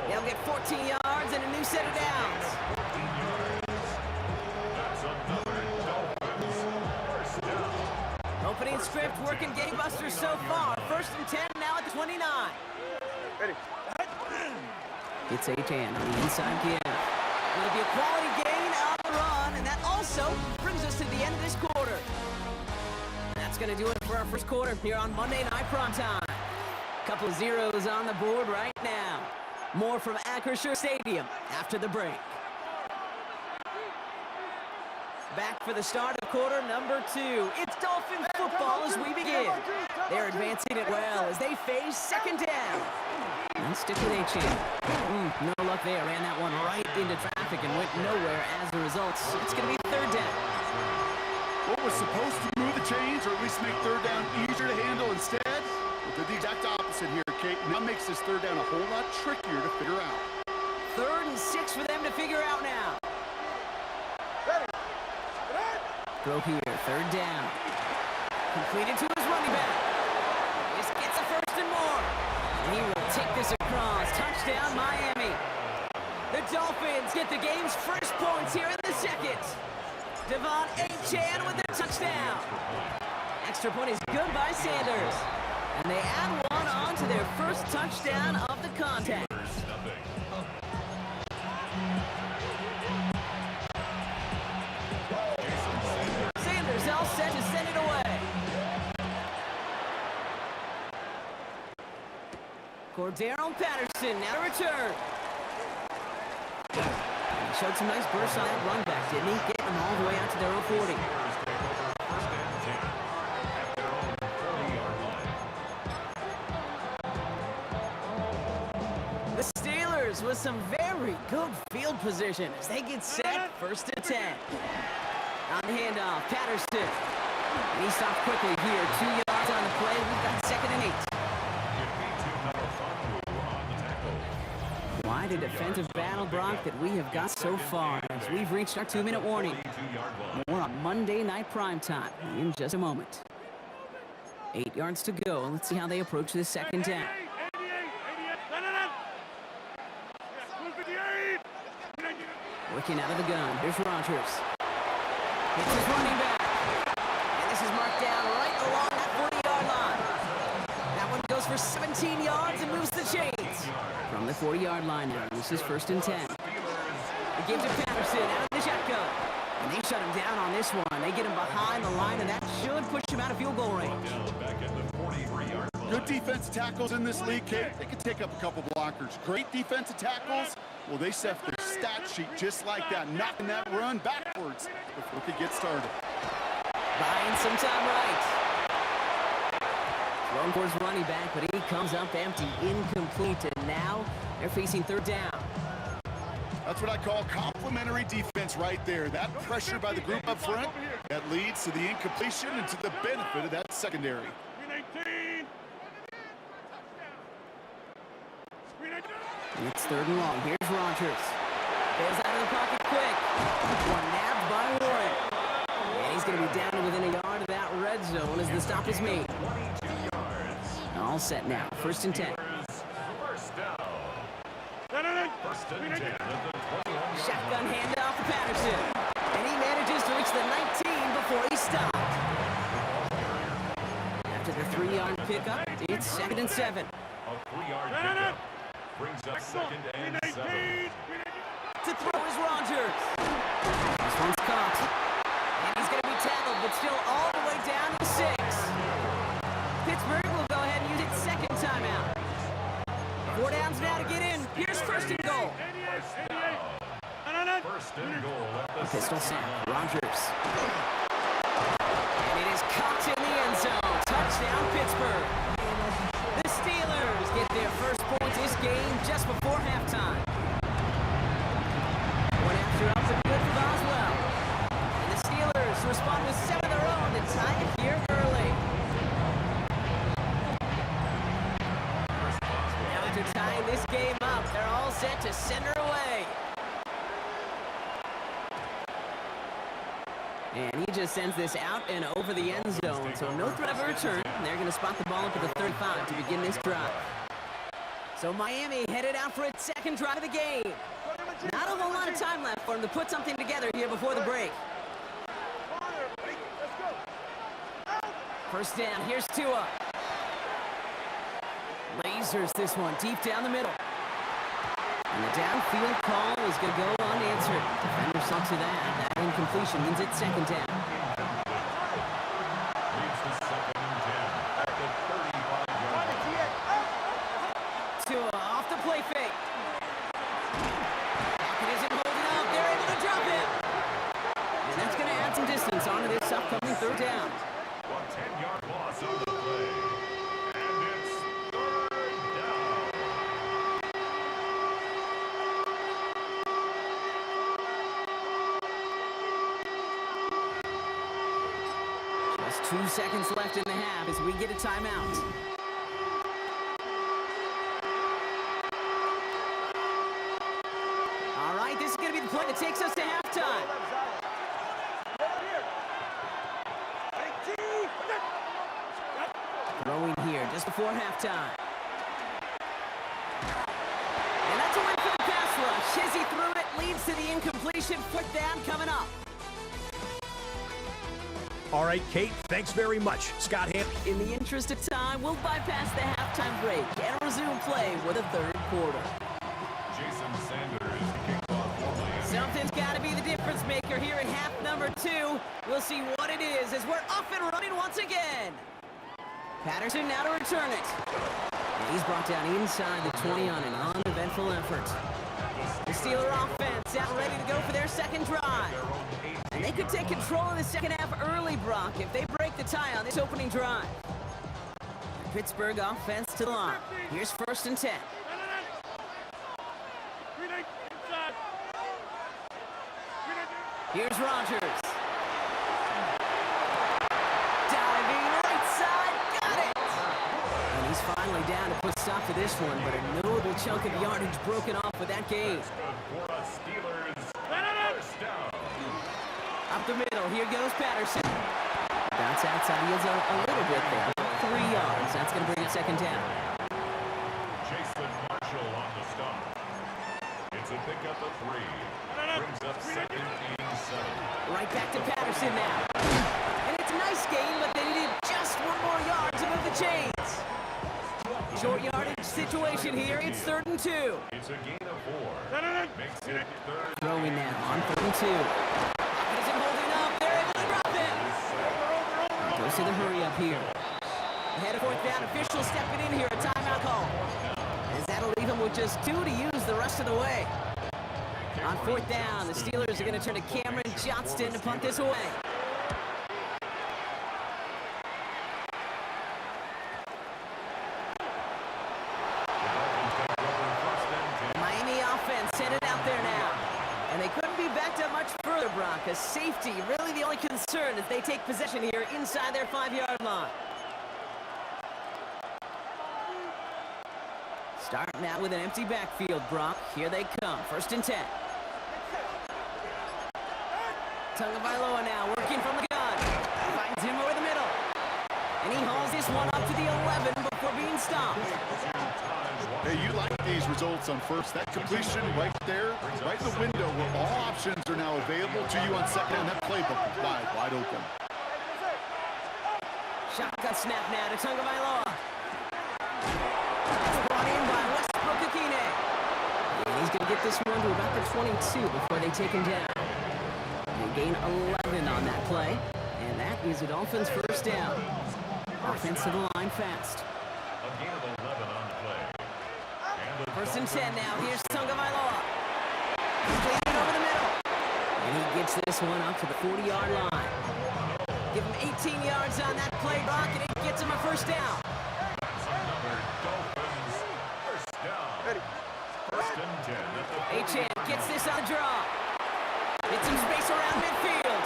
Speaker 2: They'll get 14 yards and a new set of downs. Opening script working gangbusters so far. 1st and 10 now at the 29. It's Achane on the inside give. It'll be a quality gain on the run, and that also brings us to the end of this quarter. That's going to do it for our first quarter here on Monday Night Prime Time. Couple of zeros on the board right now. More from Acrisure Stadium after the break. Back for the start of quarter number 2. It's Dolphin football as we begin. They're advancing it well as they face 2nd down. And stick with Achane. No luck there. Ran that one right into traffic and went nowhere as a result. So it's going to be 3rd down.
Speaker 3: What was supposed to move the chains or at least make 3rd down easier to handle instead? Well, did the exact opposite here, Kate. Now makes this 3rd down a whole lot trickier to figure out.
Speaker 2: 3rd and 6 for them to figure out now. Throw here, 3rd down. Completed to his running back. This gets a 1st and more. And he will take this across. Touchdown, Miami. The Dolphins get the game's first points here in the 2nd. Devon Achane with the touchdown. Extra point is good by Sanders. And they add one on to their first touchdown of the contest. Sanders all set to send it away. Cordero Patterson now to return. He showed some nice bursts on that run back, didn't he? Getting them all the way out to their own 40. The Steelers with some very good field position as they get set 1st and 10. On the handoff, Patterson. And he stopped quickly here. 2 yards on the play. We've got 2nd and 8. Wide quite a defensive battle, Brock, that we have got so far as we've reached our 2-minute warning. More on Monday Night Primetime in just a moment. 8 yards to go. Let's see how they approach this second down. Working out of the gun. Here's Rodgers. It's his running back. And this is marked down right along that 40-yard line. That one goes for 17 yards and moves the chains. From the 40-yard line now, this is 1st and 10. They give to Patterson out of the shotgun. And they shut him down on this one. They get him behind the line, and that should push him out of field goal range.
Speaker 3: Good defensive tackles in this league, Kate. They can take up a couple blockers. Great defensive tackles. Well, they set their stat sheet just like that, knocking that run backwards before it could get started.
Speaker 2: Buying some time right. Thrown for his running back, but he comes up empty, incomplete, and now they're facing 3rd down.
Speaker 3: That's what I call complimentary defense right there. That pressure by the group up front, that leads to the incompletion and to the benefit of that secondary.
Speaker 2: It's 3rd and long. Here's Rodgers. Goes out of the pocket quick. One nabbed by Warren. And he's going to be down to within a yard of that red zone as the stop is made. All set now. 1st and 10. Shotgun handoff to Patterson. And he manages to reach the 19 before he stopped. After the 3-yard pickup, it's 2nd and 7.
Speaker 4: A 3-yard pickup brings up 2nd and 7.
Speaker 2: To throw is Rodgers. This one's caught. And he's going to be tackled, but still all the way down to 6. Pittsburgh will go ahead and use its 2nd timeout. 4 downs now to get in. Here's 1st and goal.
Speaker 4: First and goal at the
Speaker 2: Pistol sack. Rodgers. And it is caught in the end zone. Touchdown, Pittsburgh. The Steelers get their first point this game just before halftime. One after up and good for Boswell. And the Steelers respond with 7 of their own to tie it here early. Now after tying this game up, they're all set to center away. And he just sends this out and over the end zone, so no threat of a return. They're going to spot the ball up at the 35 to begin this drive. So Miami headed out for its 2nd drive of the game. Not a whole lot of time left for them to put something together here before the break. 1st down, here's Tua. Lasers this one deep down the middle. And the downfield call is going to go unanswered. Defender saw to that. That incompletion means it's 2nd down.
Speaker 4: leads to 2nd and 10 at the 35-yard line.
Speaker 2: Tua off the play fake. Pocket isn't holding up. They're able to drop him. And that's going to add some distance onto this upcoming 3rd down.
Speaker 4: A 10-yard loss on the play. And it's 3rd down.
Speaker 2: Just 2 seconds left in the half as we get a timeout. All right, this is going to be the play that takes us to halftime. Throwing here just before halftime. And that's a win for the pass rush. Hizzy threw it, leads to the incompletion. 4th down coming up.
Speaker 9: All right, Kate, thanks very much. Scott Ham.
Speaker 2: In the interest of time, we'll bypass the halftime break and resume play with a 3rd quarter.
Speaker 4: Jason Sanders kicks off for Miami.
Speaker 2: Something's got to be the difference maker here in half number 2. We'll see what it is as we're off and running once again. Patterson now to return it. And he's brought down inside the 20 on an uneventful effort. The Steeler offense out ready to go for their 2nd drive. And they could take control of the 2nd half early, Brock, if they break the tie on this opening drive. The Pittsburgh offense to the line. Here's 1st and 10. Here's Rodgers. Diving right side, got it! And he's finally down to put stop to this one, but a notable chunk of yardage broken off with that gain.
Speaker 4: Good for a Steelers first down.
Speaker 2: Up the middle, here goes Patterson. Bounce outside, he has a little bit there. 3 yards, that's going to bring it second down.
Speaker 4: Jason Marshall on the stop. It's a pickup of 3. Brings up second and 7.
Speaker 2: Right back to Patterson now. And it's a nice gain, but they needed just 1 more yard to move the chains. Short yardage situation here, it's 3rd and 2.
Speaker 4: It's a gain of 4. Makes it 3rd.
Speaker 2: Throwing now on 3rd and 2. Isn't holding up, they're able to drop it. Goes to the hurry up here. Ahead of 4th down, officials stepping in here, a timeout call. As that'll leave him with just 2 to use the rest of the way. On 4th down, the Steelers are going to turn to Cameron Johnston to punt this away. Miami offense sent it out there now. And they couldn't be backed up much further, Brock, because safety really the only concern as they take possession here inside their 5-yard line. Starting out with an empty backfield, Brock. Here they come, 1st and 10. Tagovailoa now working from the gun. Finds him over the middle. And he hauls this one up to the 11 before being stopped.
Speaker 3: Hey, you like these results on first. That completion right there, right in the window where all options are now available to you on second down. That playbook is wide open.
Speaker 2: Shotgun snap now to Tagovailoa. It's brought in by Westbrook Akine. And he's going to get this one to about the 22 before they take him down. They gain 11 on that play. And that is a Dolphins first down. Offense to the line fast.
Speaker 4: A gain of 11 on the play. And the
Speaker 2: 1st and 10 now. Here's Tagovailoa. Completing over the middle. And he gets this one up to the 40-yard line. Give him 18 yards on that play, Brock, and it gets him a first down.
Speaker 4: another Dolphins first down. 1st and 10 at the
Speaker 2: Achane gets this on the draw. Gets some space around midfield.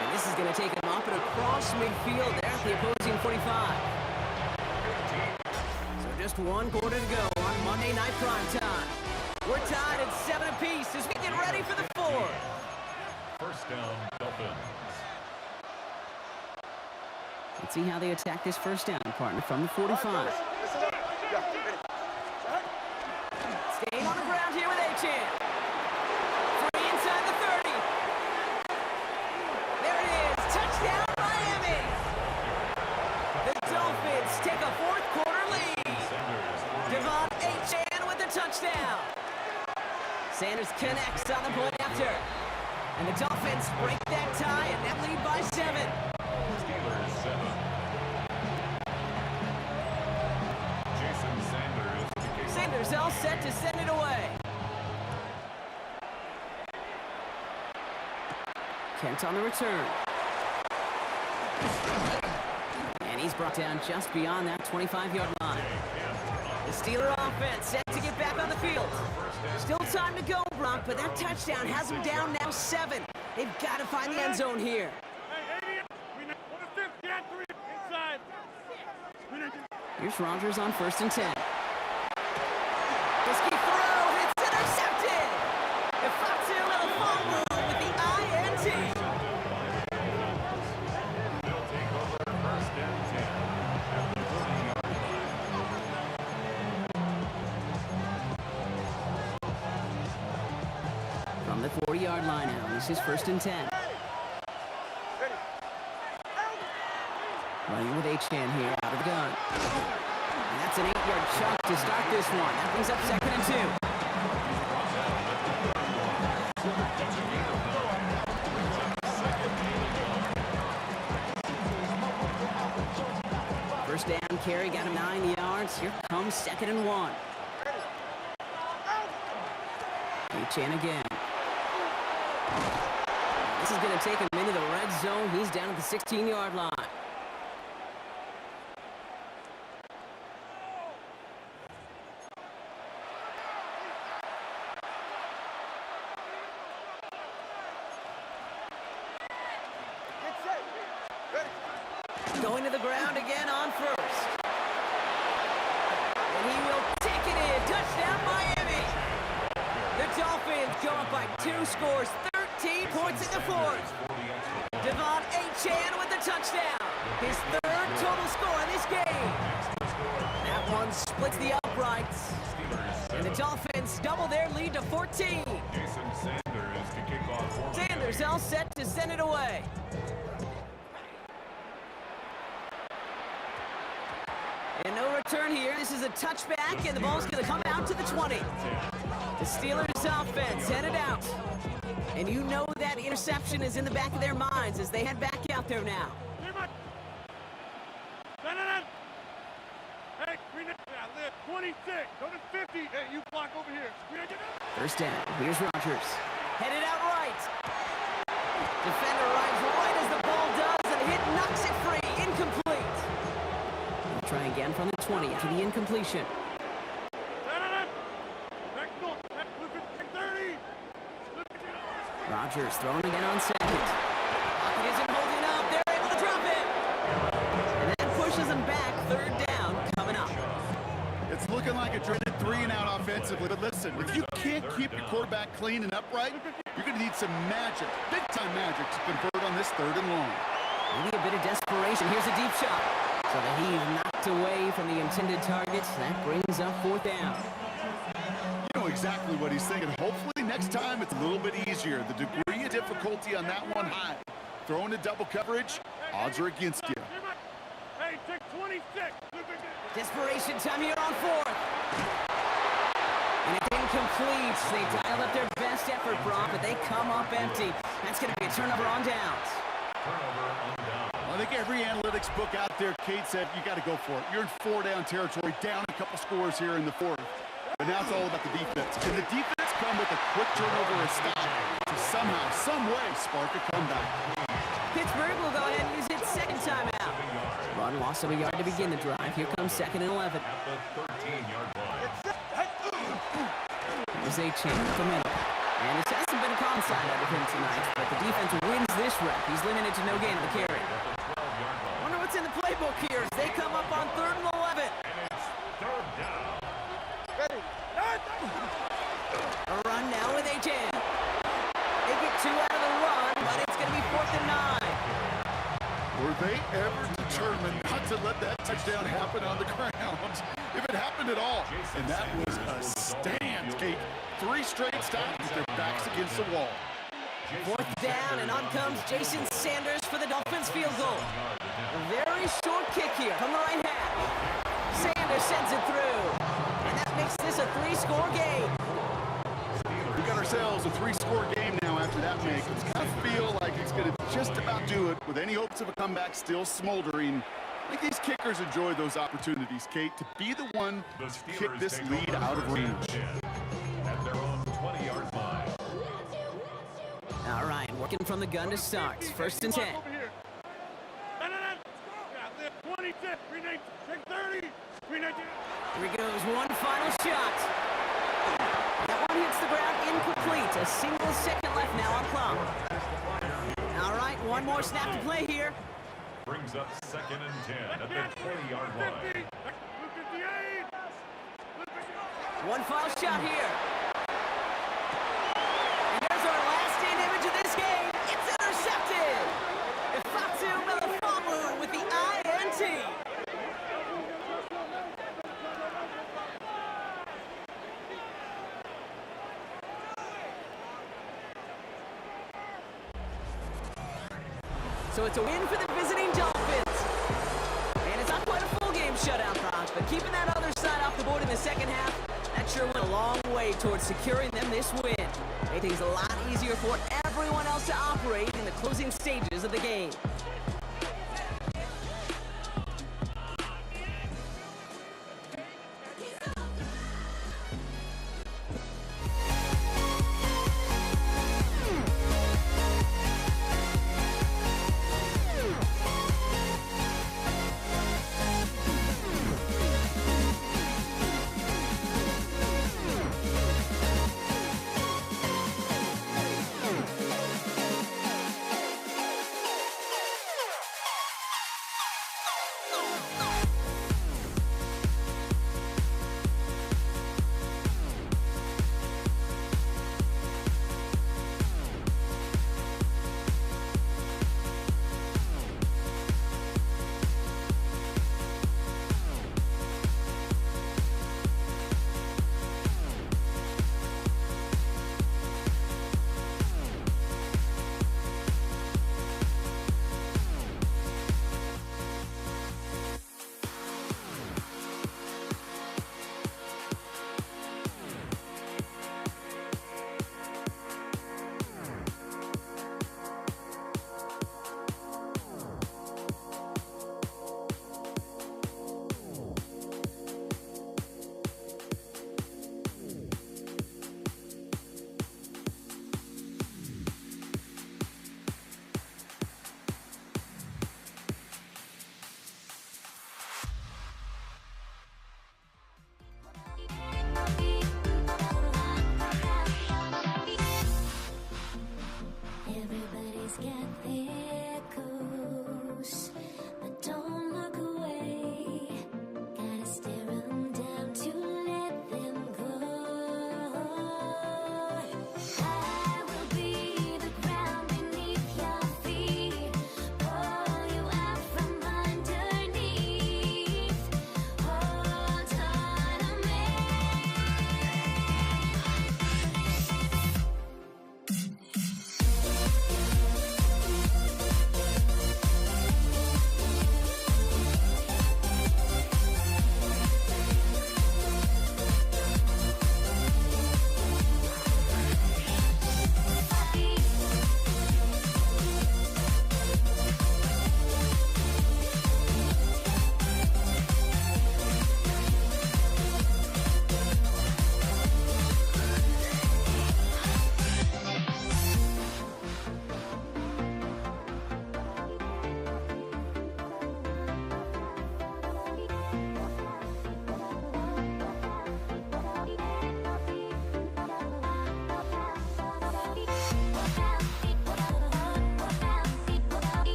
Speaker 2: And this is going to take him up and across midfield there at the opposing 45. So just 1 quarter to go on Monday Night Primetime. We're tied at 7 apiece as we get ready for the 4th.
Speaker 4: first down Dolphins.
Speaker 2: Let's see how they attack this first down, partner, from the 45. Staying on the ground here with Achane. Free inside the 30. There it is. Touchdown, Miami. The Dolphins take a 4th quarter lead. Devon Achane with the touchdown. Sanders connects on the point after. And the Dolphins break that tie and now lead by 7.
Speaker 4: Steelers 7. Jason Sanders to kick off.
Speaker 2: Sanders all set to send it away. Kent on the return. And he's brought down just beyond that 25-yard line. The Steeler offense set to get back on the field. Still time to go, Brock, but that touchdown has them down now 7. They've got to find the end zone here. Here's Rodgers on 1st and 10. Risky throw, and it's intercepted! Ifatu with a fumble with the INT.
Speaker 4: They'll take over 1st and 10 at the 40-yard line.
Speaker 2: From the 40-yard line now, this is 1st and 10. Running with Achane here out of the gun. And that's an 8-yard chunk to start this one. That brings up 2nd and 2. First down carry, got him 9 yards. Here comes 2nd and 1. Achane again. This is going to take him into the red zone. He's down at the 16-yard line. Going to the ground again on 1st. And he who scores 13 points in the fourth. Devon Achane with the touchdown. His third total score in this game. That one splits the uprights. And the Dolphins double their lead to 14.
Speaker 4: Jason Sanders to kick off.
Speaker 2: Sanders all set to send it away. And no return here. This is a touchback, and the ball's going to come out to the 20. The Steelers offense headed out. And you know that interception is in the back of their minds as they head back out there now.
Speaker 5: Hey, 26. Go to 50. Hey, you block over here.
Speaker 2: First down. Here's Rodgers. Headed out right. Defender arrives right as the ball does, and a hit knocks it free. Incomplete. We'll try again from the 20 after the incompletion. Rodgers throwing again on second. Pocket isn't holding up. They're able to drop it. And that pushes them back. Third down coming up.
Speaker 3: It's looking like a dreaded 3-and-out offensively. But listen, if you can't keep your quarterback clean and upright, you're going to need some magic, big-time magic, to convert on this 3rd and long.
Speaker 2: Maybe a bit of desperation. Here's a deep shot. So the heave knocked away from the intended target. That brings up 4th down.
Speaker 3: You know exactly what he's thinking. Hopefully next time it's a little bit easier. The degree of difficulty on that one high. Throwing to double coverage, odds are against you.
Speaker 5: Hey, take 26.
Speaker 2: Desperation time here on 4th. And it's incomplete. They dialed up their best effort, Brock, but they come up empty. That's going to be a turnover on downs.
Speaker 3: I think every analytics book out there, Kate, said you got to go for it. You're in 4-down territory, down a couple scores here in the 4th. But now it's all about the defense. Can the defense come with a quick turnover or stop to somehow, some way, spark a comeback?
Speaker 2: Pittsburgh will go ahead and use its second timeout. Run loss of a yard to begin the drive. Here comes 2nd and 11.
Speaker 4: At the 13-yard line.
Speaker 2: Here's Achane at the middle. And it hasn't been a calm side out of him tonight, but the defense wins this rep. He's limited to no gain of the carry. Wonder what's in the playbook here as they come up on 3rd and 11.
Speaker 4: Third down.
Speaker 2: A run now with Achane. They get 2 out of the run, but it's going to be 4th and 9.
Speaker 3: Were they ever determined not to let that touchdown happen on the ground? If it happened at all. And that was a stand, Kate. 3 straight stops with their backs against the wall.
Speaker 2: 4th down, and on comes Jason Sanders for the Dolphins field goal. A very short kick here from the right half. Sanders sends it through. And that makes this a 3-score game.
Speaker 3: We got ourselves a 3-score game now after that make. It's going to feel like it's going to just about do it with any hopes of a comeback still smoldering. I think these kickers enjoy those opportunities, Kate, to be the one to kick this lead out of range.
Speaker 4: At their own 20-yard line.
Speaker 2: All right, working from the gun to start. 1st and 10.
Speaker 5: 26. 30.
Speaker 2: Here he goes, one final shot. That one hits the ground incomplete. A single second left now on clock. All right, one more snap to play here.
Speaker 4: Brings up 2nd and 10 at the 20-yard line.
Speaker 2: One final shot here. And there's our last-stand image of this game. It's intercepted. Ifeatu Melifonwu with the INT. So it's a win for the visiting Dolphins. And it's not quite a full game shutout, Bronx, but keeping that other side off the board in the second half, that sure went a long way towards securing them this win. Made things a lot easier for everyone else to operate in the closing stages of the game.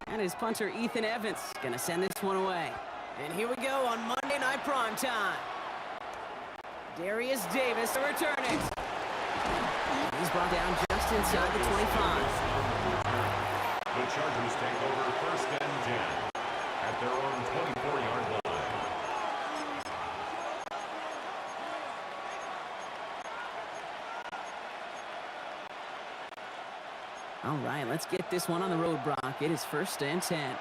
Speaker 2: And his punter, Ethan Evans, gonna send this one away. And here we go on Monday Night Primetime. Darius Davis returning. He's brought down just inside the 25.
Speaker 4: The Chargers take over 1st and 10 at their own 24-yard line.
Speaker 2: All right, let's get this one on the road, Brock. It is 1st and 10.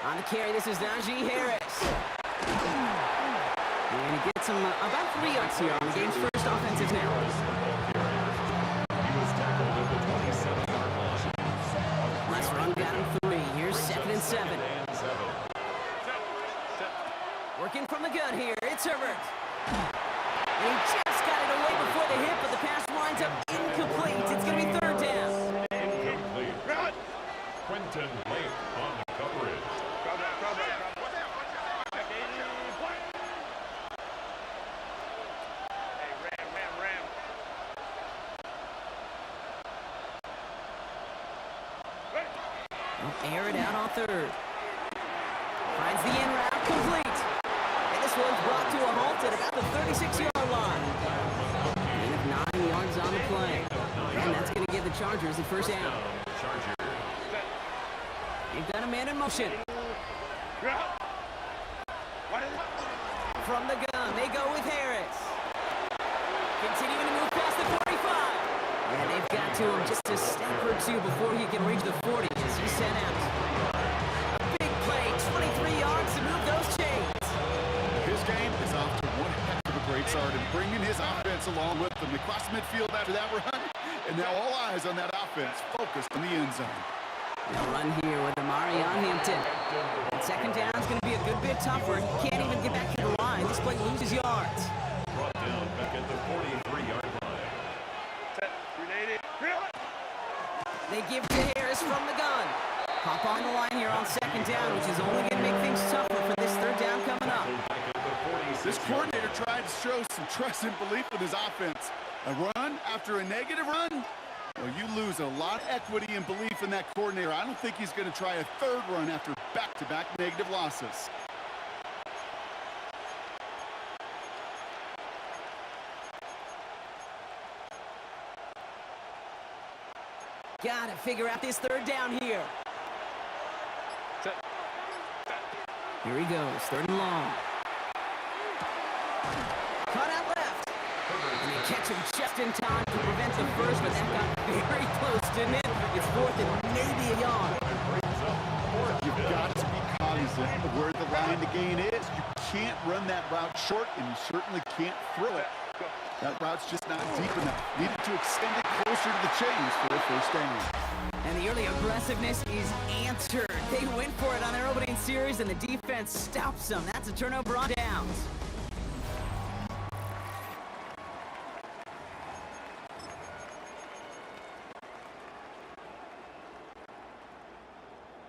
Speaker 2: On the carry, this is Najee Harris. And he gets him about 3 yards here on the game's first offensive now.
Speaker 4: He was tackled at the 27-yard line.
Speaker 2: Last run got him 3. Here's 2nd and 7. Working from the gun here, it's Herbert. And he just got it away before the hit, but the pass winds up incomplete. It's going to be 3rd down.
Speaker 4: Incomplete. Quentin Blake on the coverage.
Speaker 2: They'll air it out on 3rd. Finds the in route complete. And this one's brought to a halt at about the 36-yard line. Gain of 9 yards on the play. And that's going to give the Chargers the 1st down. They've got a man in motion. From the gun, they go with Harris. Continuing to move past the 45. And they've got to him just a step or 2 before he can reach the 40 as he's sent out. A big play, 23 yards to move those chains.
Speaker 3: His game is off to one heck of a great start and bringing his offense along with them. They cross midfield after that run, and now all eyes on that offense focused in the end zone.
Speaker 2: They'll run here with Amari on Hampton. And 2nd down is going to be a good bit tougher. He can't even get back to the line. This play loses yards.
Speaker 4: Brought down back at the 43-yard line.
Speaker 2: They give to Harris from the gun. Hop on the line here on 2nd down, which is only going to make things tougher for this 3rd down coming up.
Speaker 3: This coordinator tried to show some trust and belief in his offense. A run after a negative run? Well, you lose a lot of equity and belief in that coordinator. I don't think he's going to try a 3rd run after back-to-back negative losses.
Speaker 2: Gotta figure out this 3rd down here. Here he goes, 3rd and long. Cut out left. And they catch him just in time to prevent the first, but that got very close, didn't it? It's 4th and maybe a yard.
Speaker 3: You've got to be cognizant of where the line to gain is. You can't run that route short, and you certainly can't throw it. That route's just not deep enough. Needed to extend it closer to the chains for a 1st down.
Speaker 2: And the early aggressiveness is answered. They went for it on their opening series, and the defense stops them. That's a turnover on downs.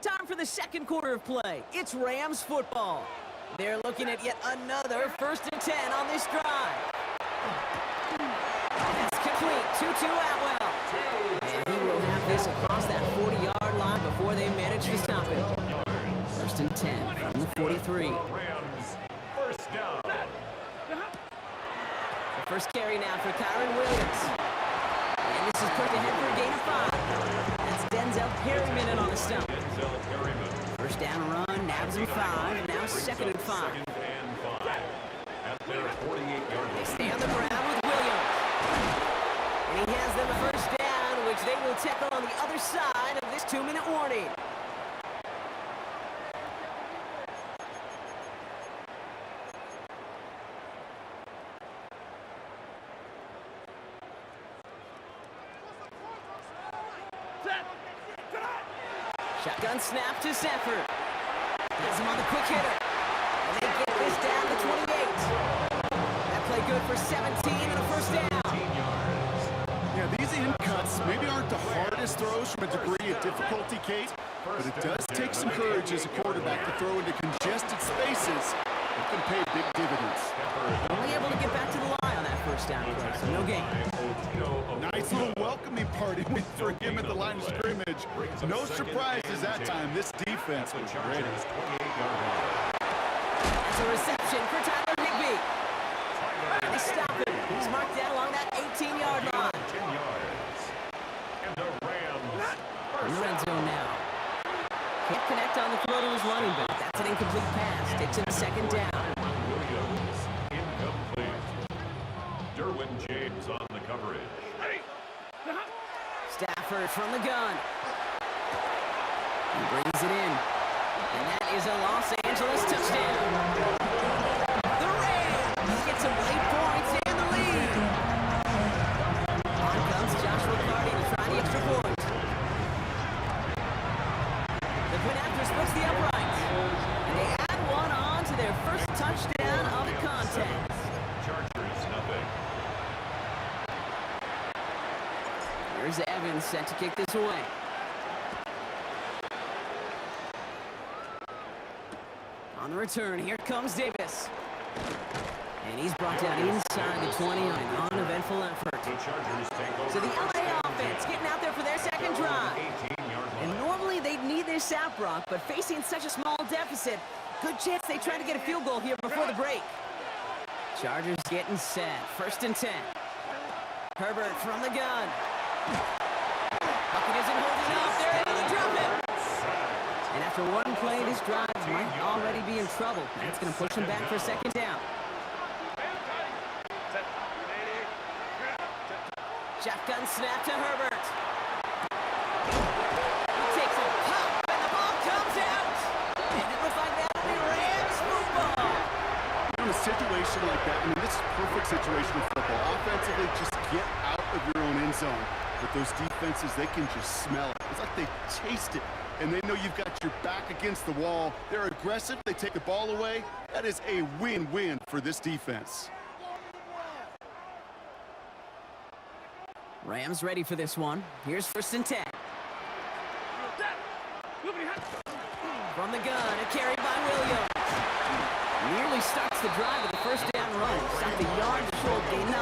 Speaker 2: Time for the 2nd quarter of play. It's Rams football. They're looking at yet another 1st and 10 on this drive. That's complete. 2-2 Atwell. And he will have this across that 40-yard line before they manage to stop it. 1st and 10 from the 43.
Speaker 4: Rams, 1st down.
Speaker 2: The first carry now for Kyron Williams. And this is put ahead for a gain of 5. That's Denzel Perryman in on the stump.
Speaker 4: Denzel Perryman.
Speaker 2: 1st down run, nabs him 5. Now 2nd and 5.
Speaker 4: 2nd and 5 at their 48-yard
Speaker 2: They
Speaker 4: line.
Speaker 2: stay on the ground with Williams. And he has them a 1st down, which they will tackle on the other side of this 2-minute warning. Shotgun snap to Sanford. Has him on the quick hitter. And they get this down to 28. That play good for 17 and a first down.
Speaker 3: Yeah, these in cuts maybe aren't the hardest throws from a degree of difficulty, Kate, but it does take some courage as a quarterback to throw into congested spaces that can pay big dividends.
Speaker 2: Only able to get back to the line on that first down play, so no gain.
Speaker 3: Nice little welcoming party for him at the line of scrimmage. No surprises that time. This defense was ready.
Speaker 2: That's a reception for Tyler Higbee. They stop him. He's marked down along that 18-yard line. In the red zone now. Can't connect on the throw to his running back. That's an incomplete pass. Takes him second down.
Speaker 4: Williams, incomplete. Derwin James on the coverage.
Speaker 2: Stafford from the gun. He brings it in. And that is a Los Angeles touchdown. The Rams get some late points and the lead. On comes Joshua Carty to try the extra point. The point after splits the upright. And they add one on to their first touchdown of the contest.
Speaker 4: Chargers, nothing.
Speaker 2: Here's Evans set to kick this away. On the return, here comes Davis. And he's brought down inside the 20 on an uneventful effort.
Speaker 4: The Chargers take over.
Speaker 2: So the LA offense getting out there for their second drive.
Speaker 4: 18-yard
Speaker 2: And
Speaker 4: line.
Speaker 2: normally they'd need their sap rock, but facing such a small deficit, good chance they try to get a field goal here before the break. Chargers getting set. First and 10. Herbert from the gun. Bucket isn't holding up. They're able to drop it. And after one play, this drive might already be in trouble. That's going to push them back for second down. Shotgun snap to Herbert. He takes a pop, and the ball comes out. And it looks like that'll be Rams football.
Speaker 3: In a situation like that, I mean, this is a perfect situation in football. Offensively, just get out of your own end zone. But those defenses, they can just smell it. It's like they taste it, and they know you've got your back against the wall. They're aggressive. They take the ball away. That is a win-win for this defense.
Speaker 2: Rams ready for this one. Here's first and 10. From the gun, a carry by Williams. Nearly starts the drive with the first down run. Stopped a yard short, gain 9.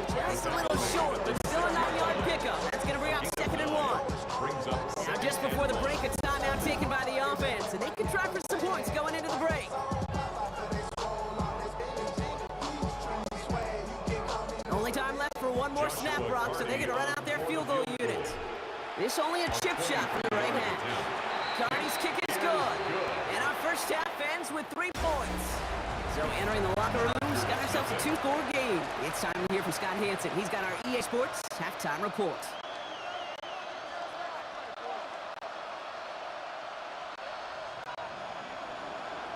Speaker 2: Just a little short, but still a 9-yard pickup. That's going to bring up second and 1. Now just before the break, a timeout taken by the offense, and they can try for some points going into the break. Only time left for one more snap, Brock, so they can run out their field goal unit. This only a chip shot from the right hash. Carney's kick is good. And our first half ends with 3 points. So entering the locker rooms, got ourselves a 2-score game. It's time to hear from Scott Hansen. He's got our EA Sports halftime report.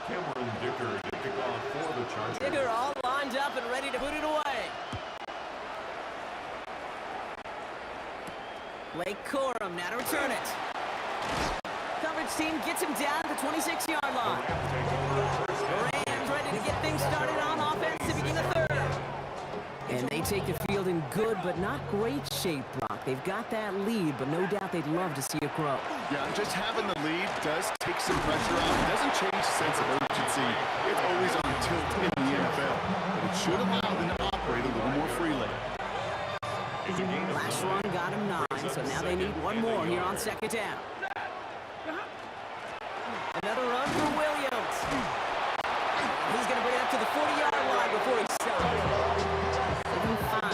Speaker 4: Cameron Dicker to kick off for the Chargers.
Speaker 2: Digger all lined up and ready to put it away. Blake Corum now to return it. Coverage team gets him down to the 26-yard line. Rams ready to get things started on offense to begin the third. And they take the field in good but not great shape, Brock. They've got that lead, but no doubt they'd love to see it grow.
Speaker 3: Yeah, just having the lead does take some pressure off. It doesn't change the sense of urgency. It's always on tilt in the NFL. But it should allow them to operate a little more freely.
Speaker 2: Last run got him 9, so now they need one more here on second down. Another run for Williams. He's going to bring it up to the 40-yard line before he stops.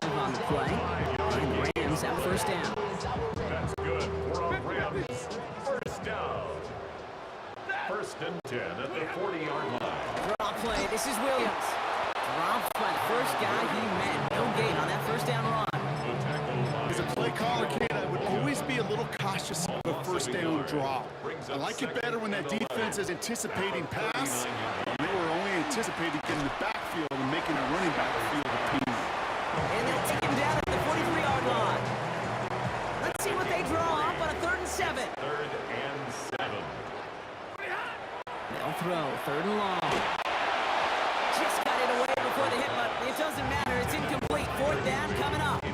Speaker 2: 7-5 on the play. And Rams have first down.
Speaker 4: That's good for a Rams first down. First and 10 at the 40-yard line.
Speaker 2: Draw play. This is Williams. Dropped by the first guy he met. No gain on that first down run.
Speaker 3: As a play caller, kid, I would always be a little cautious of a first down drop. I like it better when that defense is anticipating pass. They were only anticipating getting the backfield and making a running back feel the pain.
Speaker 2: And they'll take him down at the 43-yard line. Let's see what they draw up on a 3rd and 7.
Speaker 4: 3rd and 7.
Speaker 2: They'll throw. 3rd and long. Just got it away before the hit, but it doesn't matter. It's incomplete. 4th down coming up.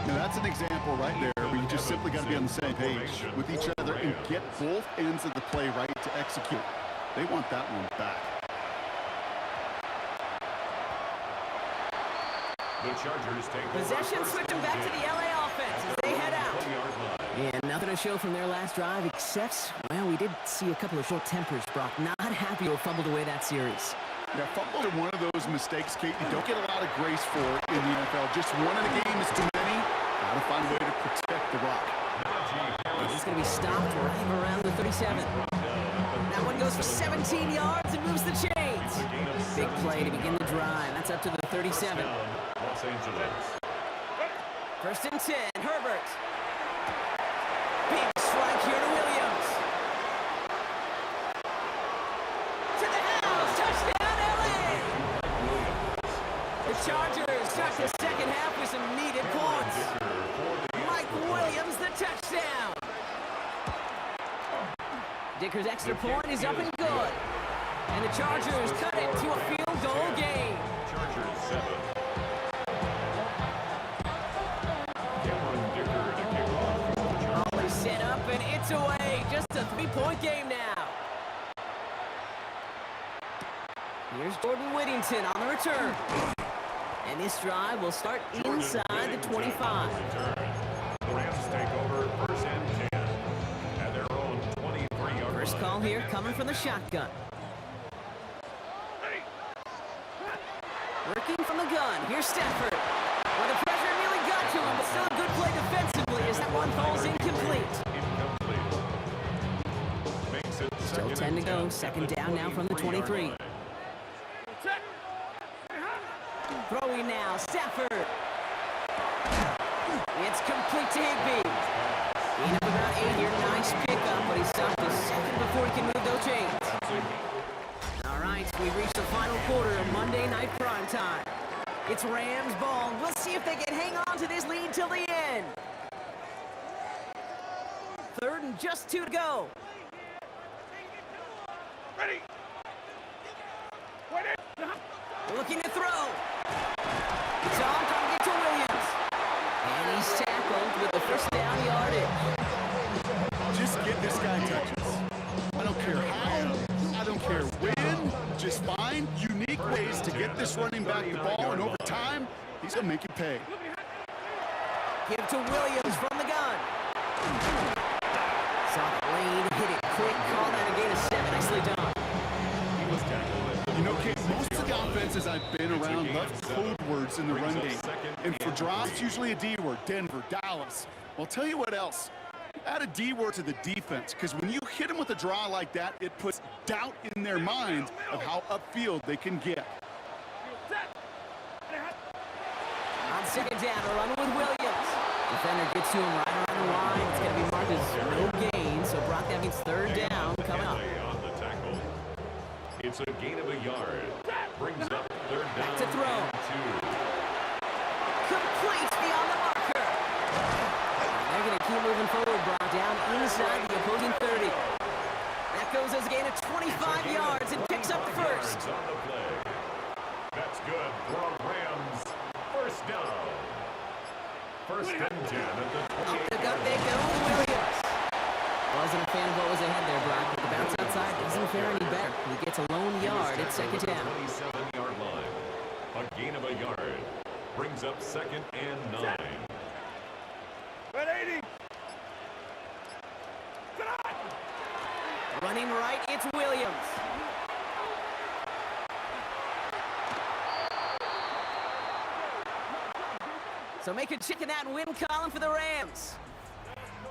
Speaker 3: Now that's an example right there where you just simply got to be on the same page with each other and get both ends of the play right to execute. They want that one back.
Speaker 4: The Chargers take
Speaker 2: Possession switching back to the LA offense as they head out. And nothing to show from their last drive except, well, we did see a couple of short tempers, Brock. Not happy to have fumbled away that series.
Speaker 3: Yeah, fumbles are one of those mistakes, Kate, you don't get a lot of grace for in the NFL. Just one in a game is too many. Got to find a way to protect the rock.
Speaker 2: And he's going to be stopped right around the 37. That one goes for 17 yards and moves the chains. Big play to begin the drive. That's up to the 37.
Speaker 4: Los Angeles.
Speaker 2: 1st and 10, Herbert. Big strike here to Williams. To the house, touchdown LA! The Chargers start the 2nd half with some needed points. Mike Williams, the touchdown. Dicker's extra point is up and good. And the Chargers cut it to a field goal game.
Speaker 4: Chargers 7. Cameron Dicker to kick off.
Speaker 2: Always set up and it's away. Just a 3-point game now. Here's Jordan Whittington on the return. And this drive will start inside the 25.
Speaker 4: The Rams take over 1st and 10 at their own 23-yard
Speaker 2: First
Speaker 4: line.
Speaker 2: call here coming from the shotgun. Working from the gun. Here's Stafford. Well, the pressure nearly got to him, but still a good play defensively as that one falls incomplete.
Speaker 4: Makes it
Speaker 2: Still 10 to go. 2nd down now from the 23. Throwing now, Stafford. It's complete to Higbee. Gain of about 8 here. Nice pickup, but he stopped a second before he can move those chains. All right, we've reached the final quarter of Monday Night Primetime. It's Rams ball. We'll see if they can hang on to this lead till the end. 3rd and just 2 to go.
Speaker 5: Ready.
Speaker 2: Looking to throw. It's all going to get to Williams. And he's tackled with the 1st down yardage.
Speaker 3: Just get this guy touches. I don't care how, I don't care when, just find unique ways to get this running back the ball, and over time, he's going to make you pay.
Speaker 2: Give to Williams from the gun. Saw the lane, hit it quick, call that a gain of 7. Nicely done.
Speaker 3: You know, Kate, most of the offenses I've been around love code words in the run game. And for drops, it's usually a D word, Denver, Dallas. Well, I'll tell you what else. Add a D word to the defense, because when you hit them with a draw like that, it puts doubt in their mind of how upfield they can get.
Speaker 2: On 2nd down, a run with Williams. Defender gets to him right around the line. It's going to be marked as no gain, so Brock, that means 3rd down coming up.
Speaker 4: On the tackle. It's a gain of a yard. Brings up 3rd down.
Speaker 2: Back to throw.
Speaker 4: and 2.
Speaker 2: Complete beyond the marker. They're going to keep moving forward, Brock, down inside the opposing 30. That goes as a gain of 25 yards and picks up the 1st.
Speaker 4: On the play. That's good for a Rams 1st down. 1st and 10 at the
Speaker 2: Up
Speaker 4: 28.
Speaker 2: the gut they go with Williams. Wasn't a fan of what was ahead there, Brock, but the bounce outside doesn't fare any better. He gets a lone yard at 2nd down.
Speaker 4: 27-yard line. A gain of a yard. Brings up 2nd and 9.
Speaker 5: 180.
Speaker 2: Running right, it's Williams. So make a check in that win column for the Rams.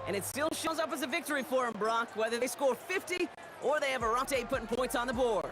Speaker 2: And it still shows up as a victory for them, Brock, whether they score 50 or they have a rough day putting points on the board.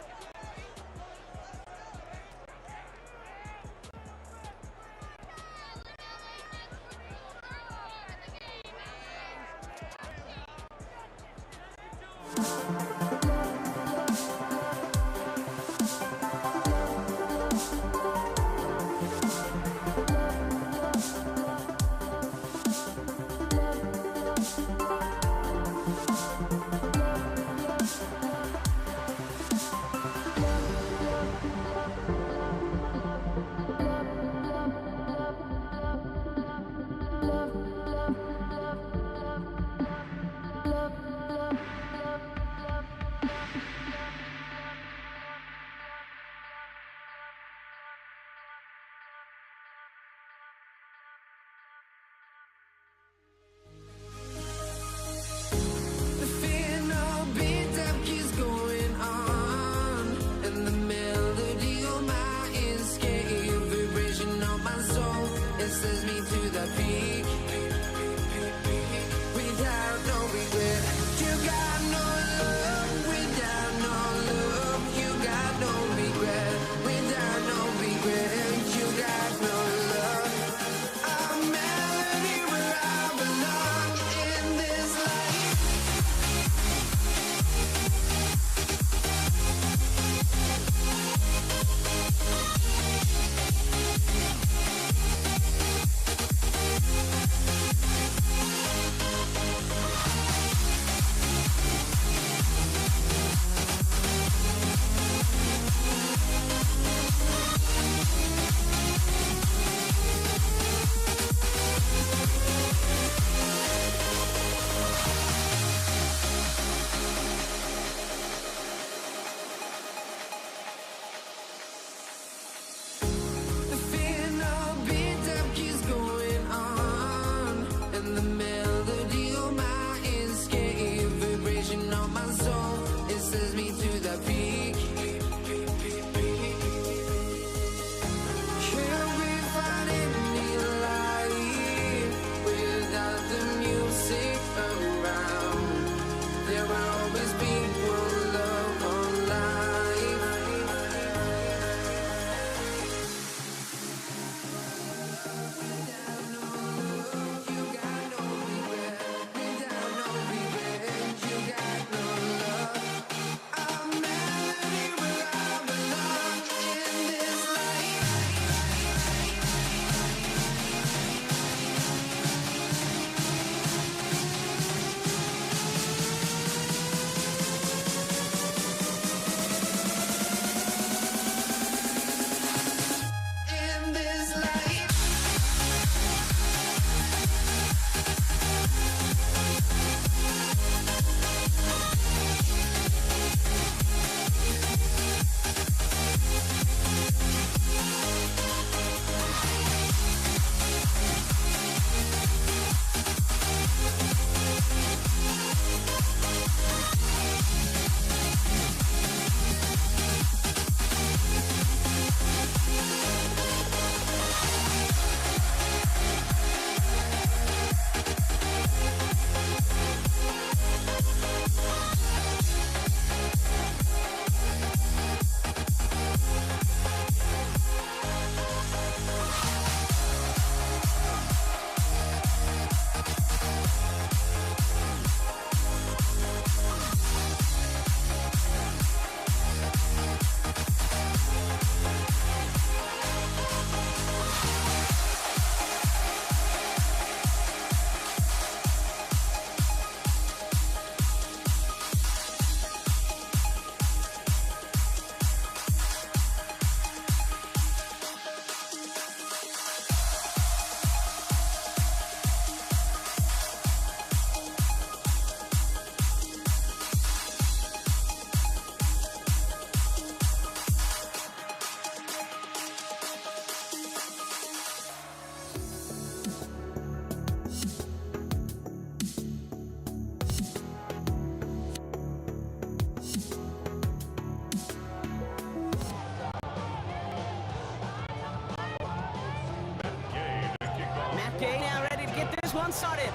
Speaker 2: one started.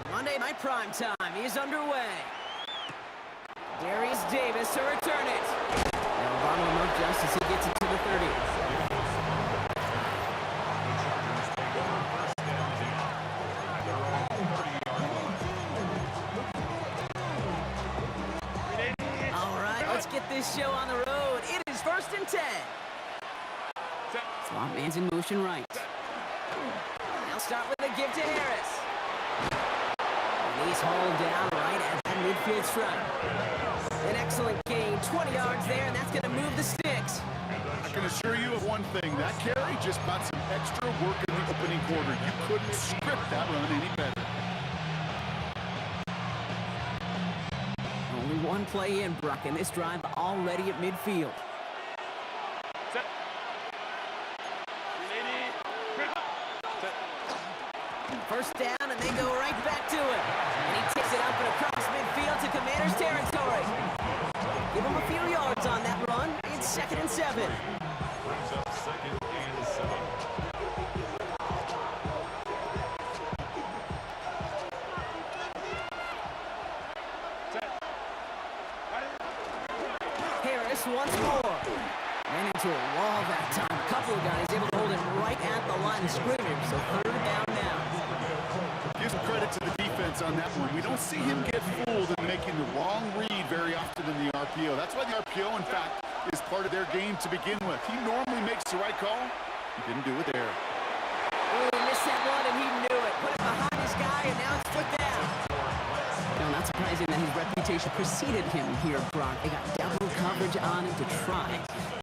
Speaker 2: Monday Night Prime Time is underway. Darius Davis to return it. And Obama will move just as he gets it to the 30. All right, let's get this show on the road. It is 1st and 10. Swamp man's in motion right. They'll start with a give to Harris. And he's hauled down right at that midfield stripe. An excellent gain, 20 yards there, and that's going to move the sticks.
Speaker 3: I can assure you of one thing. That carry just got some extra work in the opening quarter. You couldn't script that run any better.
Speaker 2: Only one play in, Brock, and this drive already at midfield. First down, and they go right back to it. And he takes it up and across midfield to Commander's territory. Give him a few yards on that run. It's 2nd and 7.
Speaker 4: Brings up 2nd and 7.
Speaker 2: Harris once more. Ran into a wall that time. A couple of guys able to hold him right at the line of scrimmage. So 3rd down now.
Speaker 3: Give some credit to the defense on that one. We don't see him get fooled in making the wrong read very often in the RPO. That's why the RPO, in fact, is part of their game to begin with. He normally makes the right call. He didn't do it there.
Speaker 2: Oh, he missed that one, and he knew it. Put it behind his guy, and now it's put down. No, not surprising that his reputation preceded him here, Brock. They got double coverage on him to try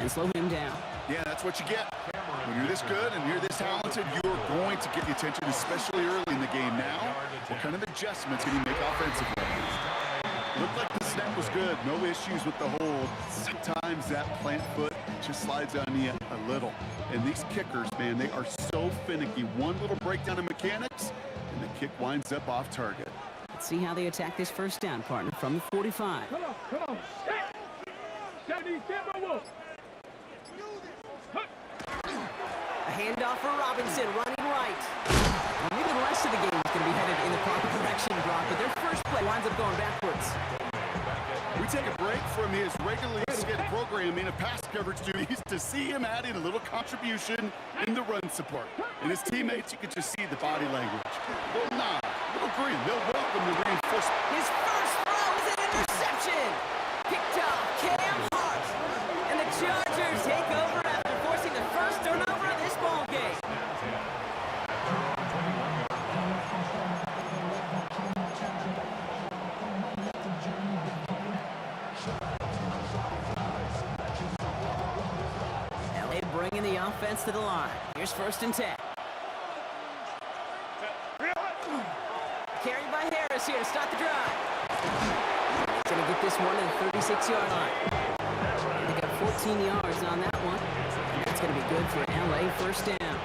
Speaker 2: and slow him down.
Speaker 3: Yeah, that's what you get. When you're this good and you're this talented, you're going to get the attention, especially early in the game. Now, what kind of adjustments can he make offensively? Looked like the snap was good. No issues with the hold. Sometimes that plant foot just slides on you a little. And these kickers, man, they are so finicky. One little breakdown in mechanics, and the kick winds up off target.
Speaker 2: Let's see how they attack this first down, partner, from the 45.
Speaker 5: Come on.
Speaker 2: A handoff for Robinson, running right. Well, maybe the rest of the game is going to be headed in the proper direction, Brock, but their first play winds up going backwards.
Speaker 3: We take a break from his regularly scheduled programming of pass coverage duties to see him add in a little contribution in the run support. And his teammates, you can just see the body language. Little nod, little grin. They'll welcome the reinforcement.
Speaker 2: His first throw is an interception. Picked off Cam Hart. And the Chargers take over after forcing the first turnover of this ball game. LA bringing the offense to the line. Here's 1st and 10. Carried by Harris here to start the drive. He's going to get this one to the 36-yard line. They got 14 yards on that one. And that's going to be good for LA. First down.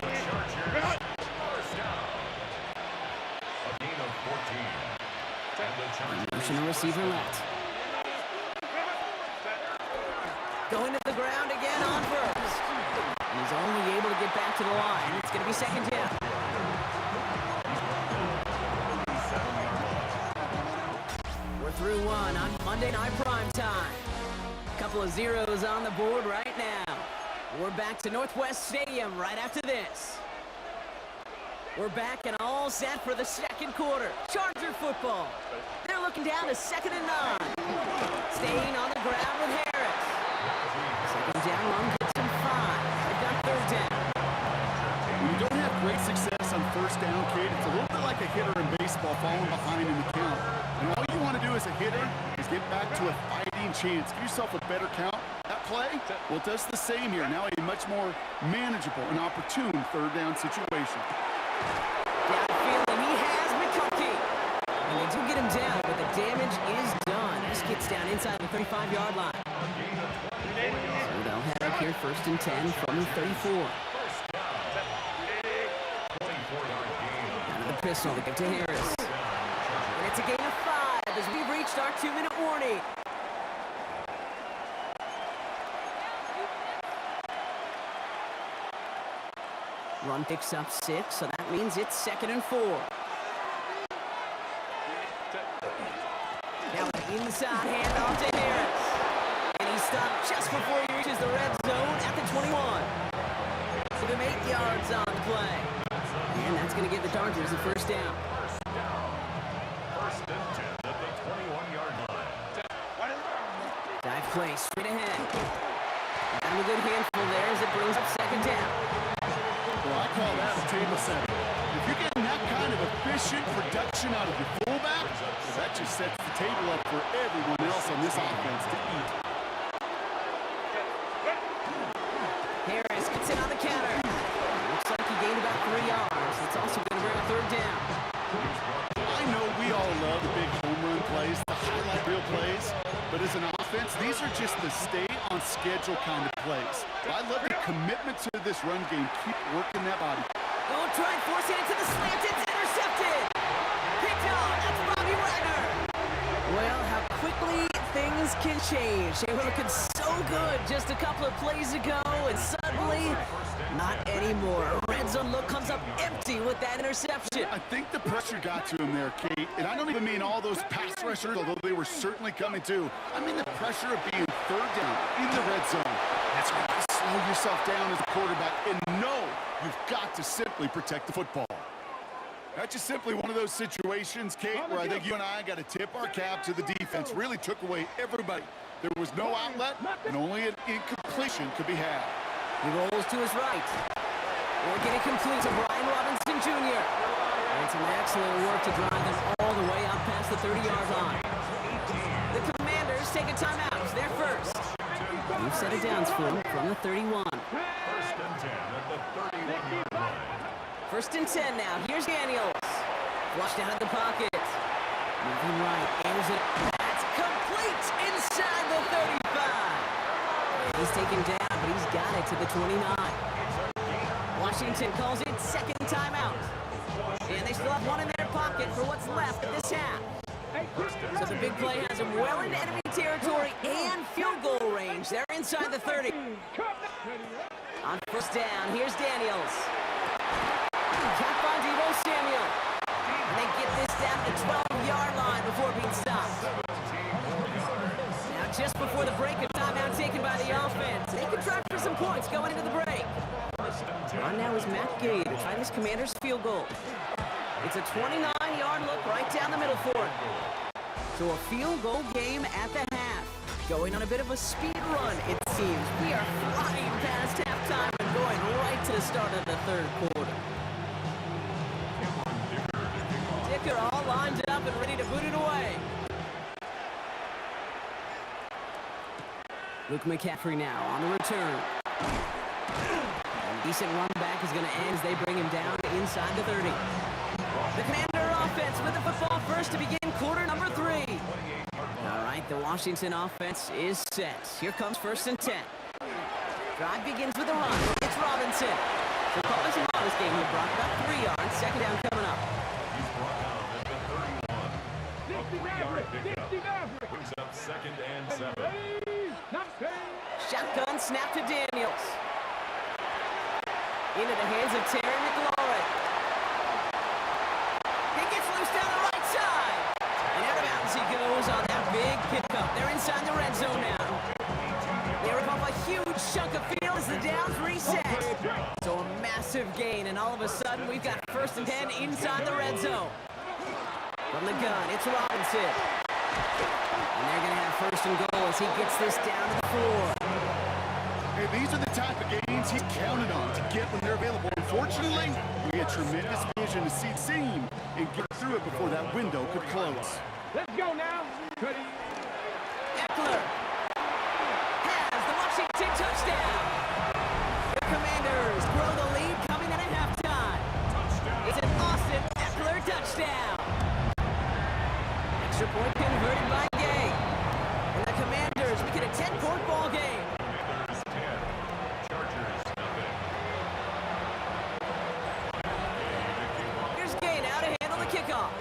Speaker 4: First down. A gain of 14. And the Chargers
Speaker 2: Motion to receiver left. Going to the ground again on first. And he's only able to get back to the line. It's going to be 2nd down. We're through one on Monday Night Prime Time. Couple of zeros on the board right now. We're back to Northwest Stadium right after this. We're back and all set for the 2nd quarter. Charger football. They're looking down to 2nd and 9. Staying on the ground with Harris. 2nd down run gets him 5. They've got 3rd down.
Speaker 3: When you don't have great success on first down, Kate, it's a little bit like a hitter in baseball falling behind in the count. And all you want to do as a hitter is get back to a fighting chance. Give yourself a better count. That play, well, it does the same here. Now a much more manageable and opportune 3rd down situation.
Speaker 2: Downfield, and he has McConkey. And they do get him down, but the damage is done. This gets down inside the 35-yard line. So they'll head up here 1st and 10 from the 34. Out of the pistol, they give to Harris. And it's a gain of 5 as we've reached our 2-minute warning. Run picks up 6, so that means it's 2nd and 4. Now an inside handoff to Harris. And he's stopped just before he reaches the red zone at the 21. Give him 8 yards on the play. And that's going to give the Chargers a first down.
Speaker 4: First and 10 at the 21-yard line.
Speaker 2: Dive play straight ahead. Got him a good handful there as it brings up 2nd down.
Speaker 3: Well, I call that a table setter. If you're getting that kind of efficient production out of your fullback, that just sets the table up for everyone else on this offense to eat.
Speaker 2: Harris gets in on the counter. Looks like he gained about 3 yards. It's also going to bring a 3rd down.
Speaker 3: I know we all love the big home run plays, the highlight reel plays, but as an offense, these are just the stay on schedule kind of plays. I love the commitment to this run game. Keep working that body.
Speaker 2: Don't try and force it into the slant. It's intercepted. Picked off. That's Bobby Wagner. Well, how quickly things can change. They were looking so good just a couple of plays ago, and suddenly, not anymore. Red zone look comes up empty with that interception.
Speaker 3: I think the pressure got to him there, Kate. And I don't even mean all those pass rushers, although they were certainly coming too. I mean the pressure of being 3rd down in the red zone. That's where you have to slow yourself down as a quarterback and know you've got to simply protect the football. That's just simply one of those situations, Kate, where I think you and I got to tip our cap to the defense. Really took away everybody. There was no outlet, and only an incompletion could be had.
Speaker 2: He rolls to his right. We'll get it complete to Brian Robinson Jr. And some excellent work to drive them all the way up past the 30-yard line. The Commanders take a timeout. They're first. We've set it down for them from the 31.
Speaker 4: First and 10 at the 31-yard line.
Speaker 2: 1st and 10 now. Here's Daniels. Flushed out of the pocket. Moving right. Airs it. That's complete inside the 35. He's taken down, but he's got it to the 29. Washington calls it 2nd timeout. And they still have one in their pocket for what's left of this half. So the big play has them well into enemy territory and field goal range. They're inside the 30. On 1st down, here's Daniels. Cap on Deebo Samuel. And they get this down to the 12-yard line before being stopped. Now just before the break, a timeout taken by the offense. They can try for some points going into the break. On now is Matt Gay to try this Commander's field goal. It's a 29-yard look right down the middle for it. So a field goal game at the half. Going on a bit of a speed run, it seems. We are flying past halftime and going right to the start of the 3rd quarter. Dicker all lined up and ready to boot it away. Luke McCaffrey now on the return. A decent run back is going to end as they bring him down to inside the 30. The Commander offense with the football first to begin quarter number 3. All right, the Washington offense is set. Here comes 1st and 10. Drive begins with a run. It's Robinson. So call this a modest game. He brought about 3 yards. 2nd down coming up.
Speaker 4: He's brought down at the 31. A 3-yard pickup. Brings up 2nd and 7.
Speaker 2: Shotgun snap to Daniels. Into the hands of Terry McLaurin. He gets loose down the right side. And out of bounds he goes on that big pickup. They're inside the red zone now. They rip off a huge chunk of field as the downs reset. So a massive gain, and all of a sudden we've got 1st and 10 inside the red zone. From the gun, it's Robinson. And they're going to have 1st and goal as he gets this down to the 4.
Speaker 3: Hey, these are the type of games he's counted on to get when they're available. Unfortunately, we had tremendous vision to see the seam and get through it before that window could close.
Speaker 5: Let's go now. Ready?
Speaker 2: Eckler has the Washington touchdown. The Commanders grow the lead coming in at halftime. It's an Austin Eckler touchdown. Extra point converted by Gay. And the Commanders make it a 10-point ball game.
Speaker 4: Commanders 10. Chargers nothing.
Speaker 2: Here's Gay now to handle the kickoff.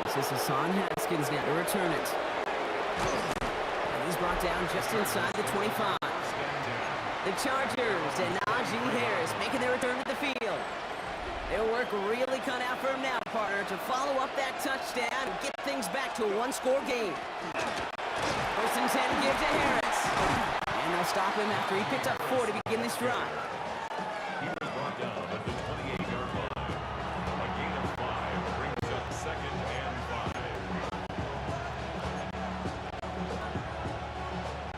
Speaker 2: This is Hassan Haskins now to return it. And he's brought down just inside the 25. The Chargers and Najee Harris making their return to the field. Their work really cut out for him now, partner, to follow up that touchdown and get things back to a one-score game. First and 10 give to Harris. And they'll stop him after he picked up 4 to begin this drive.
Speaker 4: He was brought down at the 28-yard line. A gain of 5 brings up second and 5.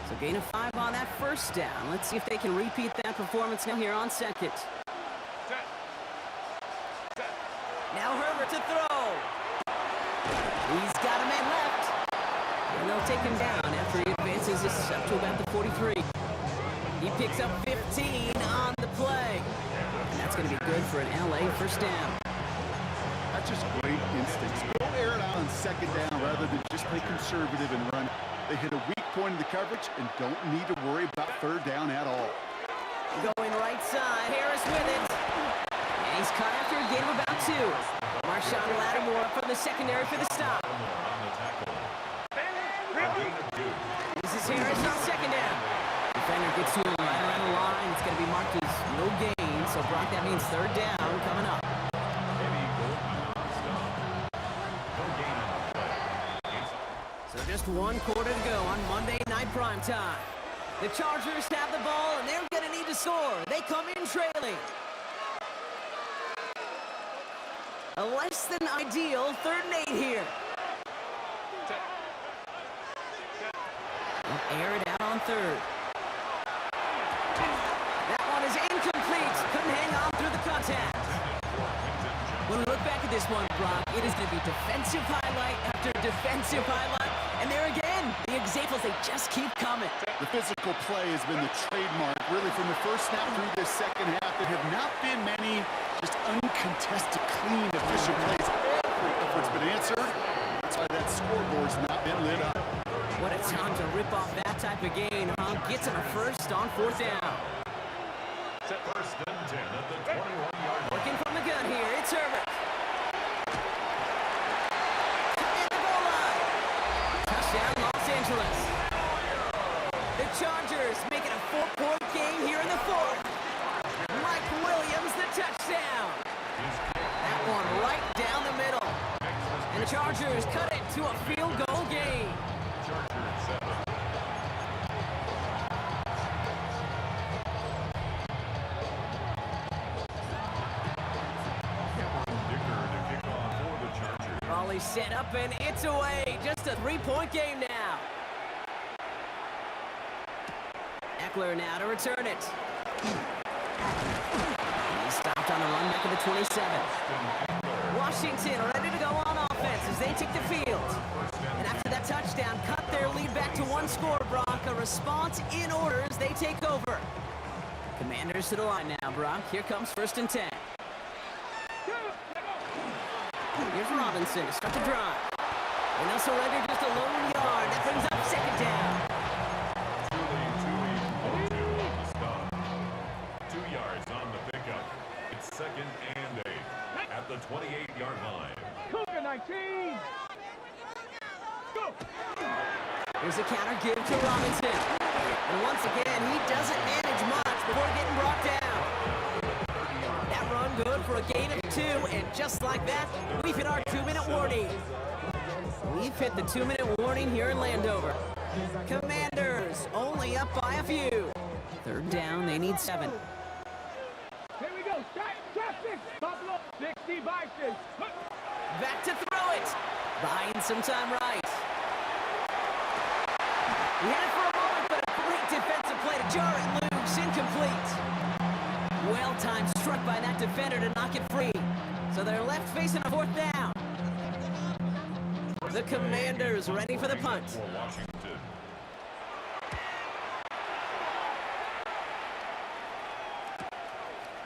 Speaker 2: So gain of 5 on that first down. Let's see if they can repeat that performance now here on second. Now Herbert to throw. He's got a man left. And they'll take him down after he advances this up to about the 43. He picks up 15 on the play. And that's going to be good for an LA first down.
Speaker 3: That's just great instincts. Go air it out on second down rather than just play conservative and run. They hit a weak point in the coverage and don't need to worry about third down at all.
Speaker 2: Going right side, Harris with it. And he's caught after a gain of about 2. Marshawn Lattimore up from the secondary for the stop. This is Harris on second down. Defender gets to him right around the line. It's going to be marked as no gain. So, Brock, that means third down coming up. So just 1 quarter to go on Monday Night Primetime. The Chargers have the ball, and they're going to need to score. They come in trailing. A less than ideal 3rd and 8 here. They'll air it out on 3rd. That one is incomplete. Couldn't hang on through the contact. When we look back at this one, Brock, it is going to be defensive highlight after defensive highlight. And there again, the examples, they just keep coming.
Speaker 3: The physical play has been the trademark, really, from the first snap through this second half. There have not been many just uncontested, clean, efficient plays. Every effort's been answered. That's why that scoreboard's not been lit up.
Speaker 2: What a time to rip off that type of gain, huh? Gets him a first on 4th down.
Speaker 4: Set first and 10 at the 21-yard line.
Speaker 2: Working from the gun here, it's Herbert. At the goal line. Touchdown, Los Angeles. The Chargers making a 4-point game here in the 4th. Mike Williams, the touchdown. That one right down the middle. And the Chargers cut it to a field goal game.
Speaker 4: Chargers 7.
Speaker 2: Raleigh set up and it's away. Just a 3-point game now. Eckler now to return it. He stopped on the run back of the 27. Washington ready to go on offense as they take the field. And after that touchdown, cut their lead back to 1 score, Brock. A response in order as they take over. Commanders to the line now, Brock. Here comes 1st and 10. Here's Robinson to start the drive. And they'll surrender just a lone yard. That brings up 2nd down.
Speaker 4: Tuli on the stop. 2 yards on the pickup. It's 2nd and 8 at the 28-yard line.
Speaker 5: Cougar 19. Go.
Speaker 2: Here's a counter give to Robinson. And once again, he doesn't manage much before getting brought down. That run good for a gain of 2, and just like that, we've hit our 2-minute warning. We've hit the 2-minute warning here in Landover. Commanders only up by a few. 3rd down, they need 7.
Speaker 5: Here we go. Traffic. Buffalo 60 Bison.
Speaker 2: Back to throw it. Buying some time right. He had it for a moment, but a great defensive play to jar it loose. Incomplete. Well-timed struck by that defender to knock it free. So they're left facing a 4th down. The Commanders ready for the punt.
Speaker 4: For Washington.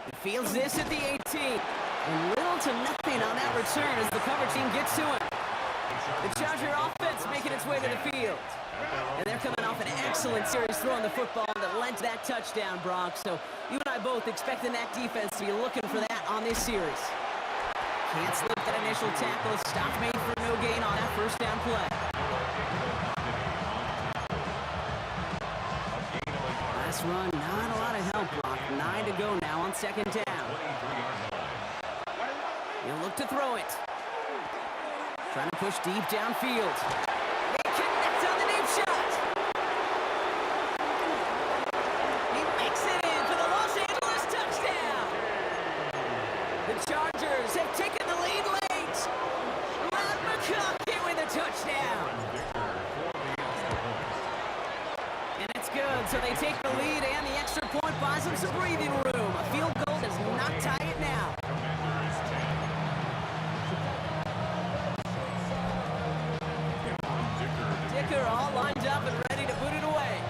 Speaker 2: He fields this at the 18. And little to nothing on that return as the cover team gets to him. The Charger offense making its way to the field. And they're coming off an excellent series throwing the football that lent that touchdown, Brock. So you and I both expecting that defense to be looking for that on this series. Can't slip that initial tackle. Stop made for no gain on that 1st down play. Last run, not a lot of to throw it. Trying to push deep downfield. They connect on the deep shot. He makes it in for the Los Angeles touchdown. The Chargers have taken the lead late. Matt McConkey with a touchdown. And it's good, so they take the lead, and the extra point buys them some breathing room. A field goal does not tie it now. Dicker all lined up and ready to put it away.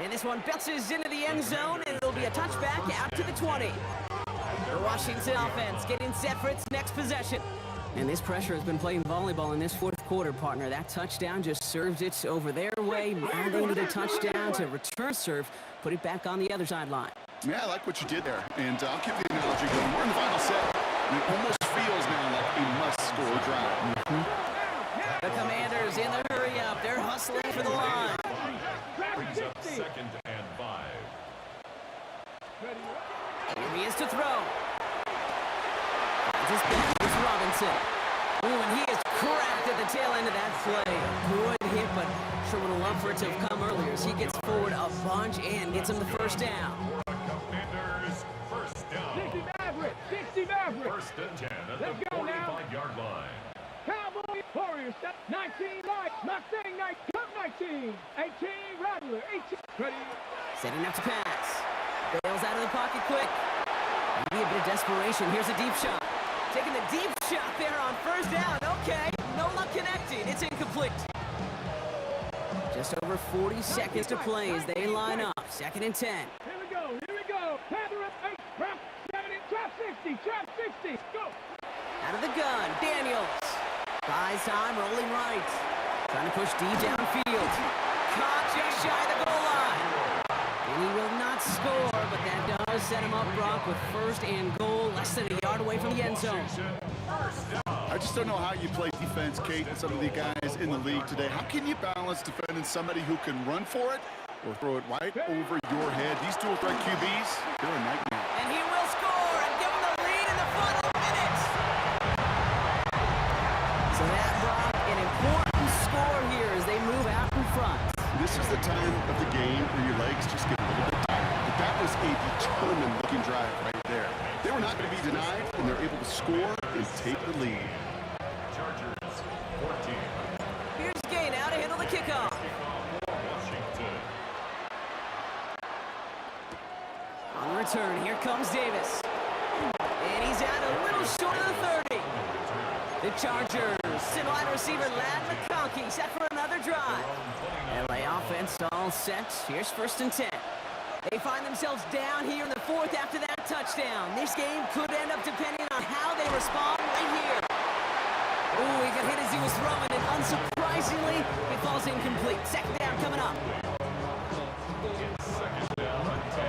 Speaker 2: And this one bounces into the end zone, and it'll be a touchback out to the 20. The Washington offense getting set for its next possession. And this pressure has been playing volleyball in this fourth quarter, partner. That touchdown just served it over their way. Now they need a touchdown to return serve, put it back on the other sideline.
Speaker 3: Yeah, I like what you did there. And I'll keep the analogy going. We're in the final set. And it almost feels now like a must-score drive.
Speaker 2: The Commanders in the hurry up. They're hustling for the line.
Speaker 4: Brings up 2nd and 5.
Speaker 2: Here he is to throw. Finds his back. It's Robinson. Ooh, and he is cracked at the tail end of that play. Good hit, but sure would have loved for it to have come earlier as he gets forward a bunch and gets him the first down.
Speaker 4: Commanders, first down.
Speaker 5: 60 Maverick! 60 Maverick!
Speaker 4: 1st and 10 at
Speaker 5: Let's
Speaker 4: the
Speaker 5: go now.
Speaker 4: 45-yard line.
Speaker 5: Cowboy Warriors, 19 Light, Mustang 19, 18 Rattler, 18. Ready?
Speaker 2: Setting up to pass. Bails out of the pocket quick. Maybe a bit of desperation. Here's a deep shot. Taking the deep shot there on first down. Okay, no luck connecting. It's incomplete. Just over 40 seconds to play as they line up. 2nd and 10.
Speaker 5: Here we go. Panther up 8, trap 70, trap 60, trap 60. Go.
Speaker 2: Out of the gun, Daniels. Buys time, rolling right. Trying to push deep downfield. Caught just shy of the goal line. And he will not score, but that does set him up, Brock, with 1st and goal, less than a yard away from the end zone.
Speaker 3: I just don't know how you play defense, Kate, and some of the guys in the league today. How can you balance defending somebody who can run for it or throw it right over your head? These dual threat QBs, they're a nightmare.
Speaker 2: And he will score and give him the lead in the final minutes. So that, Brock, an important score here as they move out in front.
Speaker 3: This is the time of the game where your legs just get a little bit tired. But that was a determined-looking drive right there. They were not going to be denied, and they're able to score and take the lead.
Speaker 4: Chargers, 14.
Speaker 2: Here's Gay now to handle the kickoff.
Speaker 4: Washington.
Speaker 2: On the return, here comes Davis. And he's out a little short of the 30. The Chargers send wide receiver Ladd McConkey set for another drive. LA offense all set. Here's 1st and 10. They find themselves down here in the 4th after that touchdown. This game could end up depending on how they respond right here. Ooh, he got hit as he was throwing, and unsurprisingly, it falls incomplete. 2nd down coming up.
Speaker 4: It's 2nd down and 10.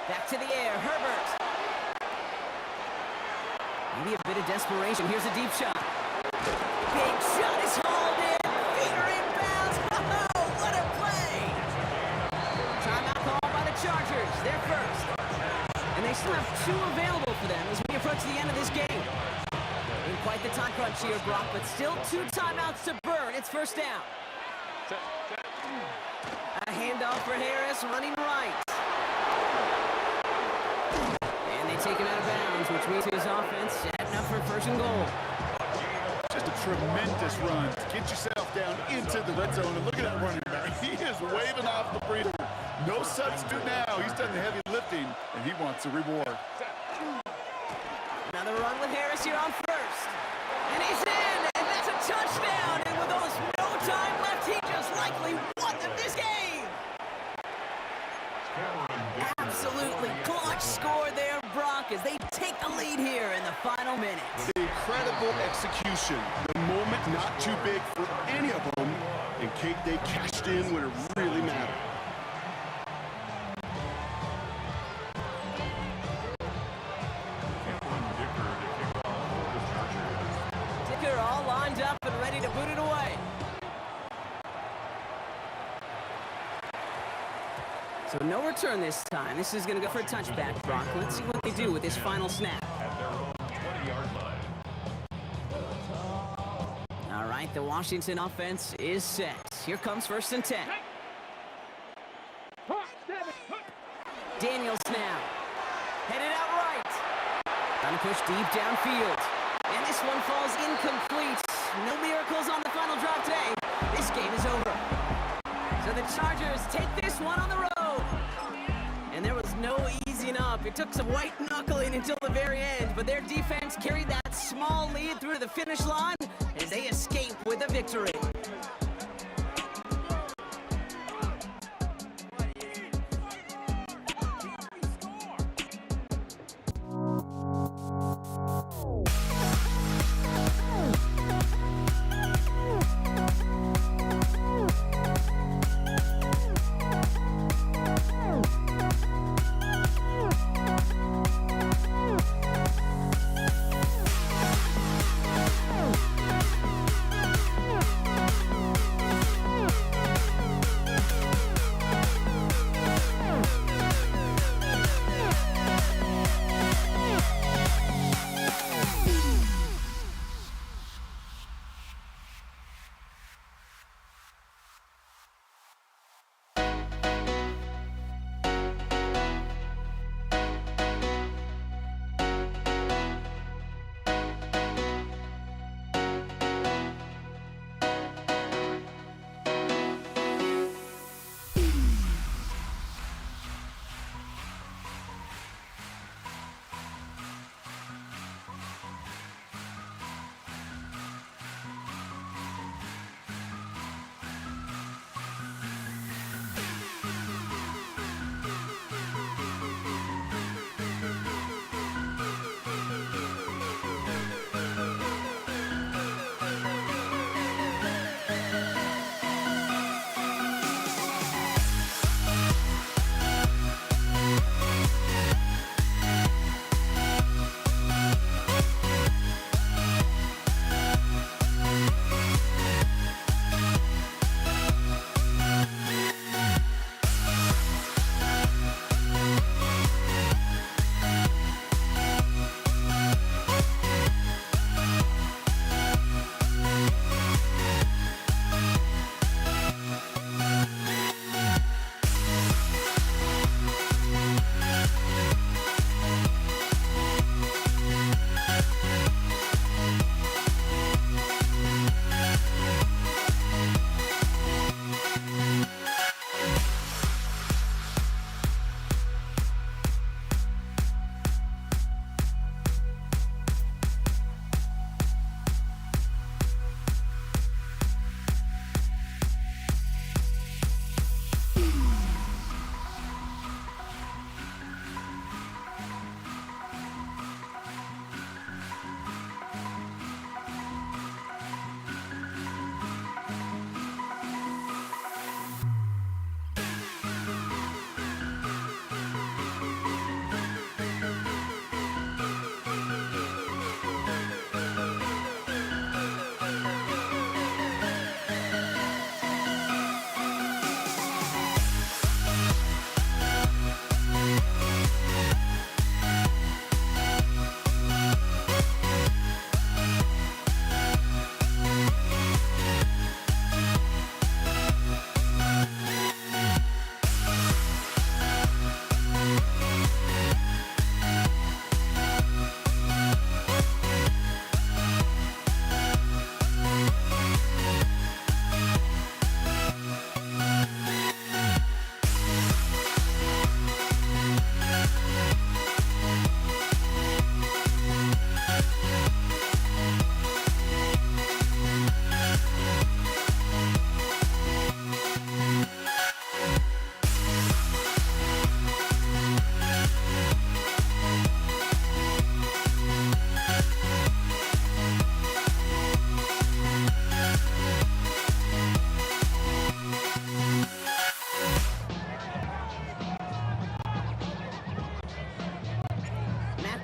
Speaker 2: Back to the air, Herbert. Maybe a bit of desperation. Here's a deep shot. Big shot is hauled in. Feeder inbounds. Oh, what a play! Timeout called by the Chargers. They're first. And they still have 2 available for them as we approach the end of this game. In quite the time crunch here, Brock, but still 2 timeouts to burn. It's 1st down. A handoff for Harris, running right. And they take him out of bounds, which means his offense setting up for 1st and goal.
Speaker 3: Just a tremendous run. Get yourself down into the red zone, and look at that running back. He is waving off the breather. No substitute now. He's done the heavy lifting, and he wants a reward.
Speaker 2: Another run with Harris here on 1st. And he's in, and that's a touchdown. And with almost no time left, he just likely won them this game. Absolutely clutch score there, Brock, as they take the lead here in the final minutes.
Speaker 3: Incredible execution. The moment not too big for any of them, and Kate, they cashed in when it really mattered.
Speaker 2: Dicker all lined up So no return this time. This is going to go for a touchback, Brock. Let's see what they do with this final snap.
Speaker 4: At their own 20-yard line.
Speaker 2: All right, the Washington offense is set. Here comes 1st and 10. Daniels now. Headed out right. Trying to push deep downfield. And this one falls incomplete. No miracles on the final drive today. This game is over. So the Chargers take this one on the road. And there was no easing up. It took some white knuckling until the very end, but their defense carried that small lead through to the finish line as they escape with a victory.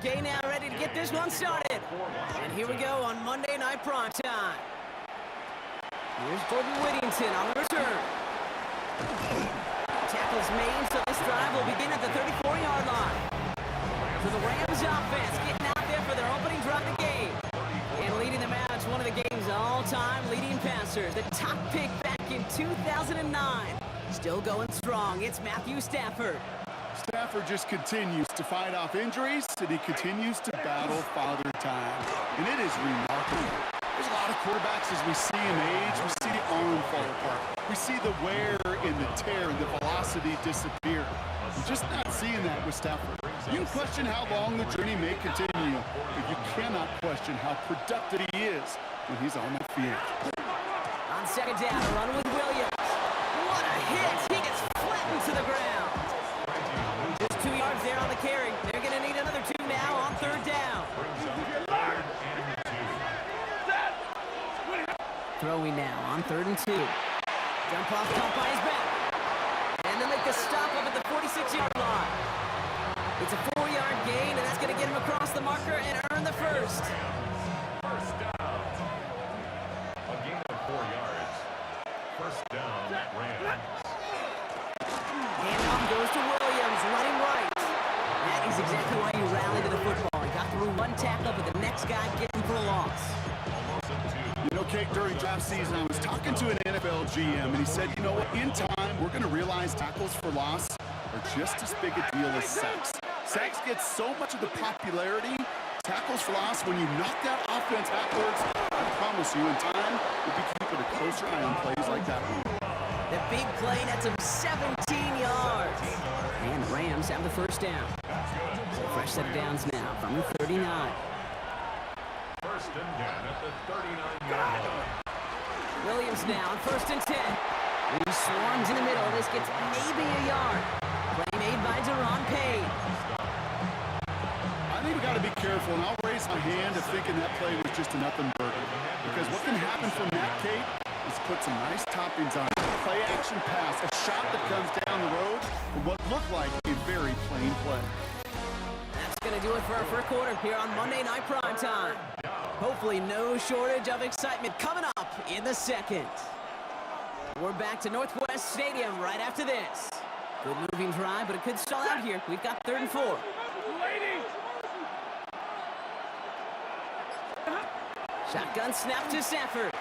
Speaker 2: Okay, now ready to get this one started. And here we go on Monday Night Prime Time. Here's Jordan Whittington on the return. Tackle's made, so this drive will begin at the 34-yard line. So the Rams offense getting out there for their opening drive of the game. And leading them out, it's one of the game's all-time leading passers. The top pick back in 2009. Still going strong. It's Matthew Stafford.
Speaker 3: Stafford just continues to fight off injuries, and he continues to battle father time. And it is remarkable. There's a lot of quarterbacks as we see him age, we see the arm fall apart. We see the wear and the tear and the velocity disappear. We're just not seeing that with Stafford. You can question how long the journey may continue, but you cannot question how productive he is when he's on the field.
Speaker 2: On second down, a run with Williams. What a hit! He gets flattened to the ground. Just 2 yards there on the carry. They're going to need another 2 now on third down. Throwing now on 3rd and 2. Jump off caught by his back. And they'll make the stop up at the 46-yard line. It's a 4-yard gain, and that's going to get him across the marker and earn the first.
Speaker 4: First down. A gain of 4 yards. First down, Rams.
Speaker 2: Handoff goes to Williams, running right. That is exactly why you rally to the football. He got through one tackle, but the next guy getting for a loss.
Speaker 3: You know, Kate, during draft season, I was talking to an NFL GM, and he said, you know what, in time, we're going to realize tackles for loss are just as big a deal as sacks. Sacks get so much of the popularity. Tackles for loss, when you knock that offense backwards, I promise you, in time, we'll be keeping a closer eye on plays like that one.
Speaker 2: The big play nets him 17 yards. And the Rams have the first down. So fresh set of downs now from the 39.
Speaker 4: First and 10 at the 39-yard line.
Speaker 2: Williams now on 1st and 10. He swarms in the middle. This gets maybe a yard. Play made by Deron Payne.
Speaker 3: I think we got to be careful, and I'll raise my hand of thinking that play was just a nothing burger. Because what can happen from that, Kate, is put some nice toppings on it. Play action pass, a shot that comes down the road for what looked like a very plain play.
Speaker 2: That's going to do it for our first quarter here on Monday Night Primetime. Hopefully no shortage of excitement coming up in the second. We're back to Northwest Stadium right after this. Good moving drive, but it could stall out here. We've got 3rd and 4. Shotgun snap to Stafford.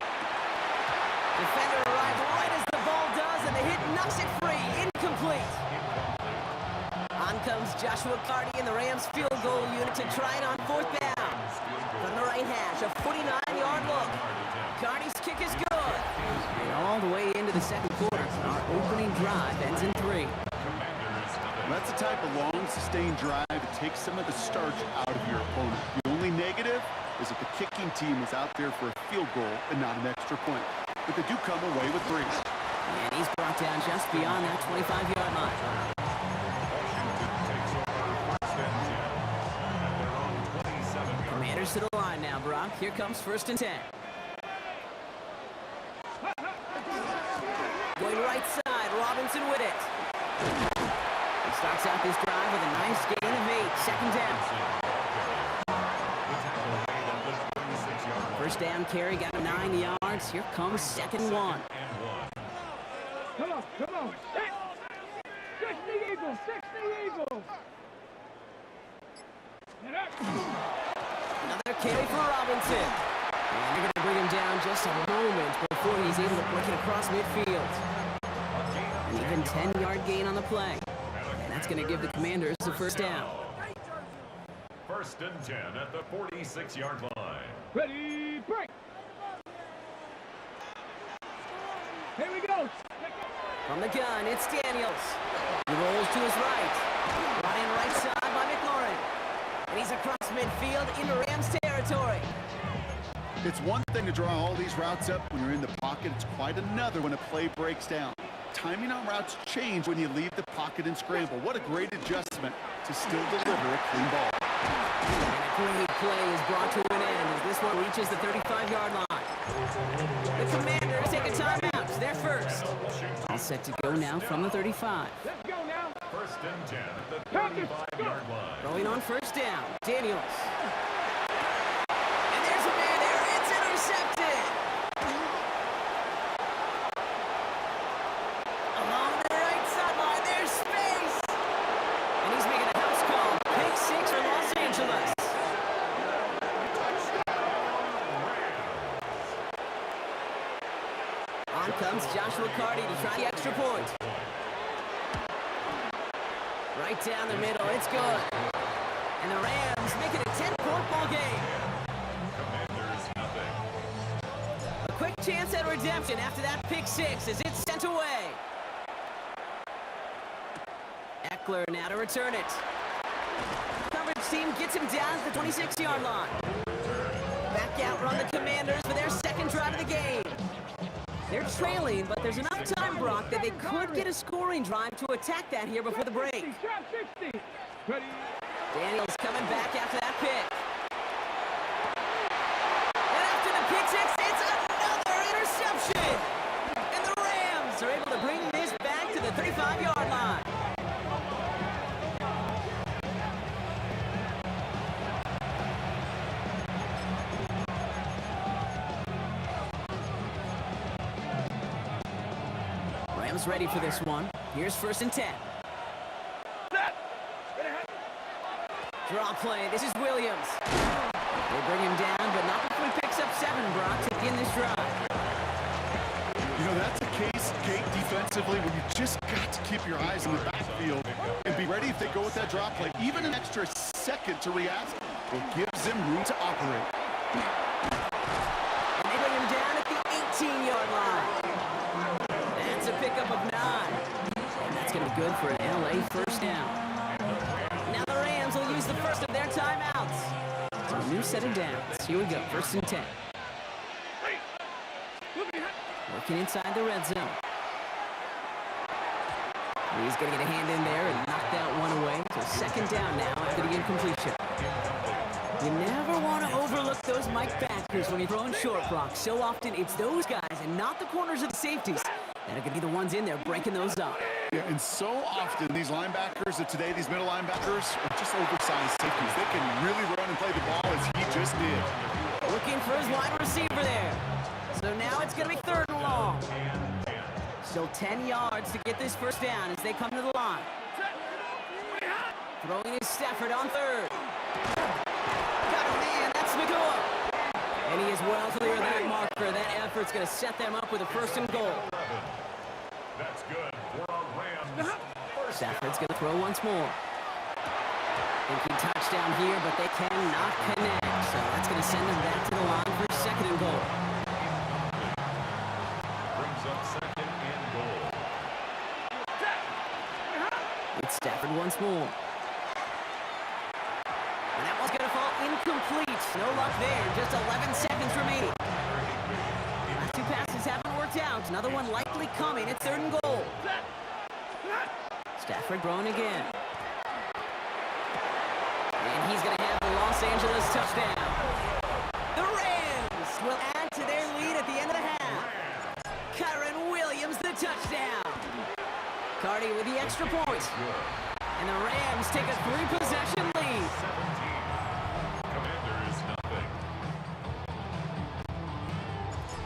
Speaker 2: Defender arrives right as the ball does, and the hit knocks it free. Incomplete. On comes Joshua Carty and the Rams field goal unit to try it on 4th down. From the right hash, a 49-yard look. Carty's kick is good. And all the way into the second quarter. Our opening drive ends in 3.
Speaker 3: That's the type of long, sustained drive that takes some of the starch out of your opponent. The only negative is that the kicking team is out there for a field goal and not an extra point. But they do come away with 3.
Speaker 2: And he's brought down just beyond that 25-yard line. Commanders to the line now, Brock. Here comes 1st and 10. Going right side, Robinson with it. He starts out this drive with a nice gain of 8. Second down. First down carry, got 9 yards. Here comes 2nd and 1.
Speaker 5: Come on, come on. 60 Eagles, 60 Eagles. Get up.
Speaker 2: Another carry for Robinson. And they're going to bring him down just a moment before he's able to break it across midfield. An even 10-yard gain on the play. And that's going to give the Commanders the first down.
Speaker 4: First and 10 at the 46-yard line.
Speaker 5: Ready, break. Here we go.
Speaker 2: From the gun, it's Daniels. He rolls to his right. Brought in right side by McLaurin. And he's across midfield into Rams territory.
Speaker 3: It's one thing to draw all these routes up when you're in the pocket. It's quite another when a play breaks down. Timing on routes change when you leave the pocket and scramble. What a great adjustment to still deliver a clean ball.
Speaker 2: And a great play is brought to an end as this one reaches the 35-yard line. The Commanders take a timeout. They're first. All set to go now from the 35.
Speaker 5: Let's go now.
Speaker 4: First and 10 at the 35-yard line.
Speaker 2: Throwing on first down, Daniels. And there's a man there. It's intercepted. Along the right sideline, there's space. comes Joshua Carty to try the extra point. Right down the middle, it's good. And the Rams make it a 10-point ball game.
Speaker 4: Commanders, nothing.
Speaker 2: A quick chance at redemption after that pick six as it's sent away. Eckler now to return it. Coverage team gets him down to the 26-yard line. Back out run the Commanders for their second drive of the game. They're trailing, but there's enough time, Brock, that they could get a scoring drive to attack that here before the break. Daniels coming back after that pick. And after the pick six, it's another interception. And the Rams are able to bring this back to the 35-yard line. Rams ready for this one. Here's 1st and 10. Draw play. This is Williams. They bring him down, but not before he picks up 7, Brock, to begin this drive.
Speaker 3: You know, that's a case, Kate, defensively, where you just got to keep your eyes in the backfield and be ready if they go with that drop play. Even an extra second to react, it gives them room to operate.
Speaker 2: And they bring him down at the 18-yard line. That's a pickup of 9. And that's going to be good for an LA first down. Now the Rams will use the first of their timeouts. So a new set of downs. Here we go, 1st and 10. Working inside the red zone. He's going to get a hand in there and knock that one away. So 2nd down now after the incompletion. You never want to overlook those Mike backers when you're throwing short, Brock. So often it's those guys and not the corners or the safeties that are going to be the ones in there breaking those up.
Speaker 3: Yeah, and so often these linebackers of today, these middle linebackers, are just oversized safeties. They can really run and play the ball as he just did.
Speaker 2: Looking for his wide receiver there. So now it's going to be 3rd and long. Still 10 yards to get this first down as they come to the line. Throwing is Stafford on 3rd. Got a man, that's Nagua. And he is well clear of that marker. That effort's going to set them up with a 1st and goal.
Speaker 4: That's good for our Rams.
Speaker 2: Stafford's going to throw once more. Thinking touchdown here, but they cannot connect. So that's going to send them back to the line for 2nd and goal.
Speaker 4: Brings up 2nd and goal.
Speaker 2: It's Stafford once more. And that one's going to fall incomplete. No luck there. Just 11 seconds remaining. Last 2 passes haven't worked out. Another one likely coming. It's 3rd and goal. Stafford throwing again. And he's going to have the Los Angeles touchdown. The Rams will add to their lead at the end of the half. Kyren Williams, the touchdown. Carty with the extra point. And the Rams take a 3-possession lead.
Speaker 4: 17. Commanders, nothing.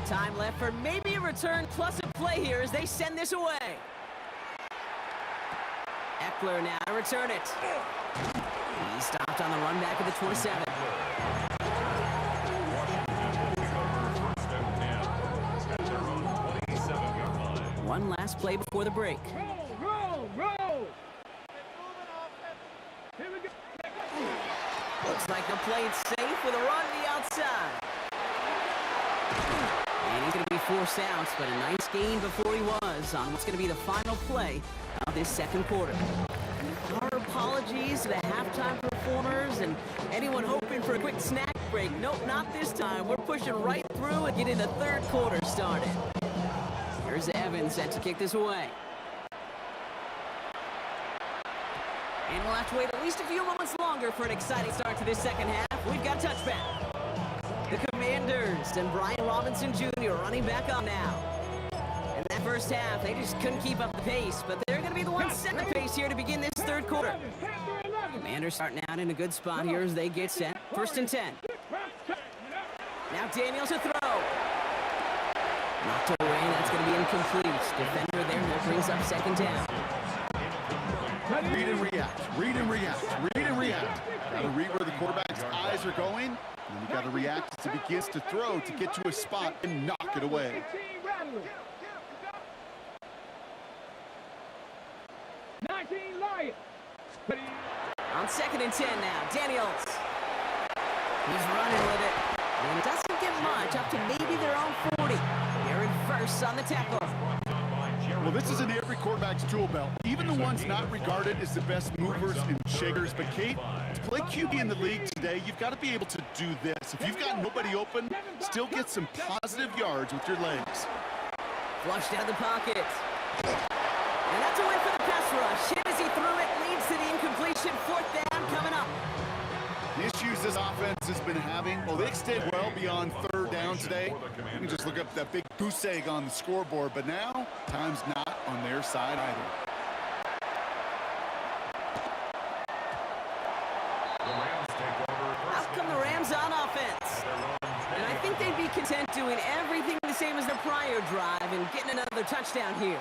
Speaker 2: Time left for maybe a return plus a play here as they send this away. Eckler now to return it. He stopped on the run back of the 27. One last play before the break.
Speaker 5: Roll! Here we go.
Speaker 2: Looks like the play is safe with a run to the outside. And he's going to be forced out, but a nice gain before he was on what's going to be the final play of this 2nd quarter. Our apologies to the halftime performers and anyone hoping for a quick snack break. Nope, not this time. We're pushing right through and getting the 3rd quarter started. Here's Evans set to kick this away. And we'll have to wait at least a few moments longer for an exciting start to this 2nd half. We've got touchback. The Commanders and Brian Robinson Jr. running back on now. In that first half, they just couldn't keep up the pace, but they're going to be the ones setting the pace here to begin this 3rd quarter. Commanders starting out in a good spot here as they get set. 1st and 10. Now Daniels to throw. Knocked away, that's going to be incomplete. Defender there, that brings up 2nd down.
Speaker 3: Read and react, read and react, read and react. Got to read where the quarterback's eyes are going, and then you got to react as he begins to throw to get to a spot and knock it away.
Speaker 5: 14 Lions. Ready?
Speaker 2: On 2nd and 10 now, Daniels. He's running with it. And it doesn't get much, up to maybe their own 40. They're in first on the tackle.
Speaker 3: Well, this is in every quarterback's tool belt. Even the ones not regarded as the best movers and shakers. But, Kate, to play QB in the league today, you've got to be able to do this. If you've got nobody open, still get some positive yards with your legs.
Speaker 2: Flushed out of the pocket. And that's a win for the pass rush. Hit as he threw it, leads to the incompletion. 4th down coming up.
Speaker 3: The issues this offense has been having, well, they extend well beyond 3rd down today. You can just look up that big goose egg on the scoreboard, but now time's not on their side either.
Speaker 2: Out come the Rams on offense. And I think they'd be content doing everything the same as their prior drive and getting another touchdown here.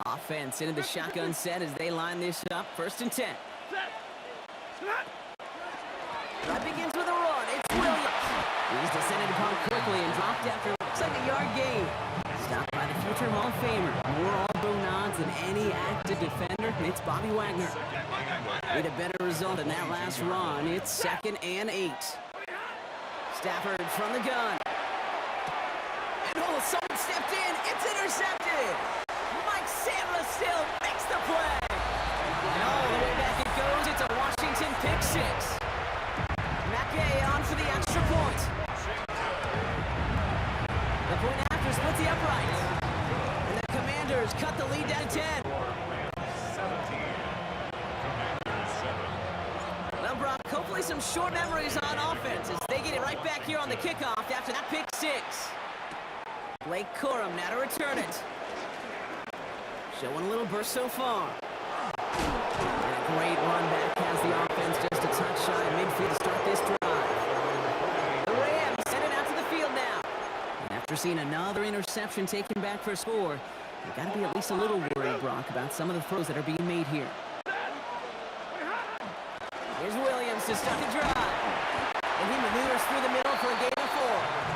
Speaker 2: Offense into the shotgun set as they line this up. 1st and 10. Drive begins with a run. It's Williams. He's descended upon quickly and dropped after looks like a yard gain. Stopped by the future Hall of Famer. More All-Pro nods than any active defender. It's Bobby Wagner. Need a better result than that last run. It's 2nd and 8. Stafford from the gun. And oh, someone stepped in. It's intercepted. Mike Sandler still makes the play. And all the way back it goes. It's a Washington pick 6. Mackay on for the extra point. The point after splits the uprights. And the Commanders cut the lead down to 10. Well, Brock, hopefully some short memories on offense as they get it right back here on the kickoff after that pick 6. Blake Corum now to return it. Showing a little burst so far. And a great run back has the offense just a touch shy of midfield to start this drive. The Rams send it out to the field now. And after seeing another interception taken back for a score, you've got to be at least a little worried, Brock, about some of the throws that are being made here. Here's Williams to start the drive. And he maneuvers through the middle for a gain of 4.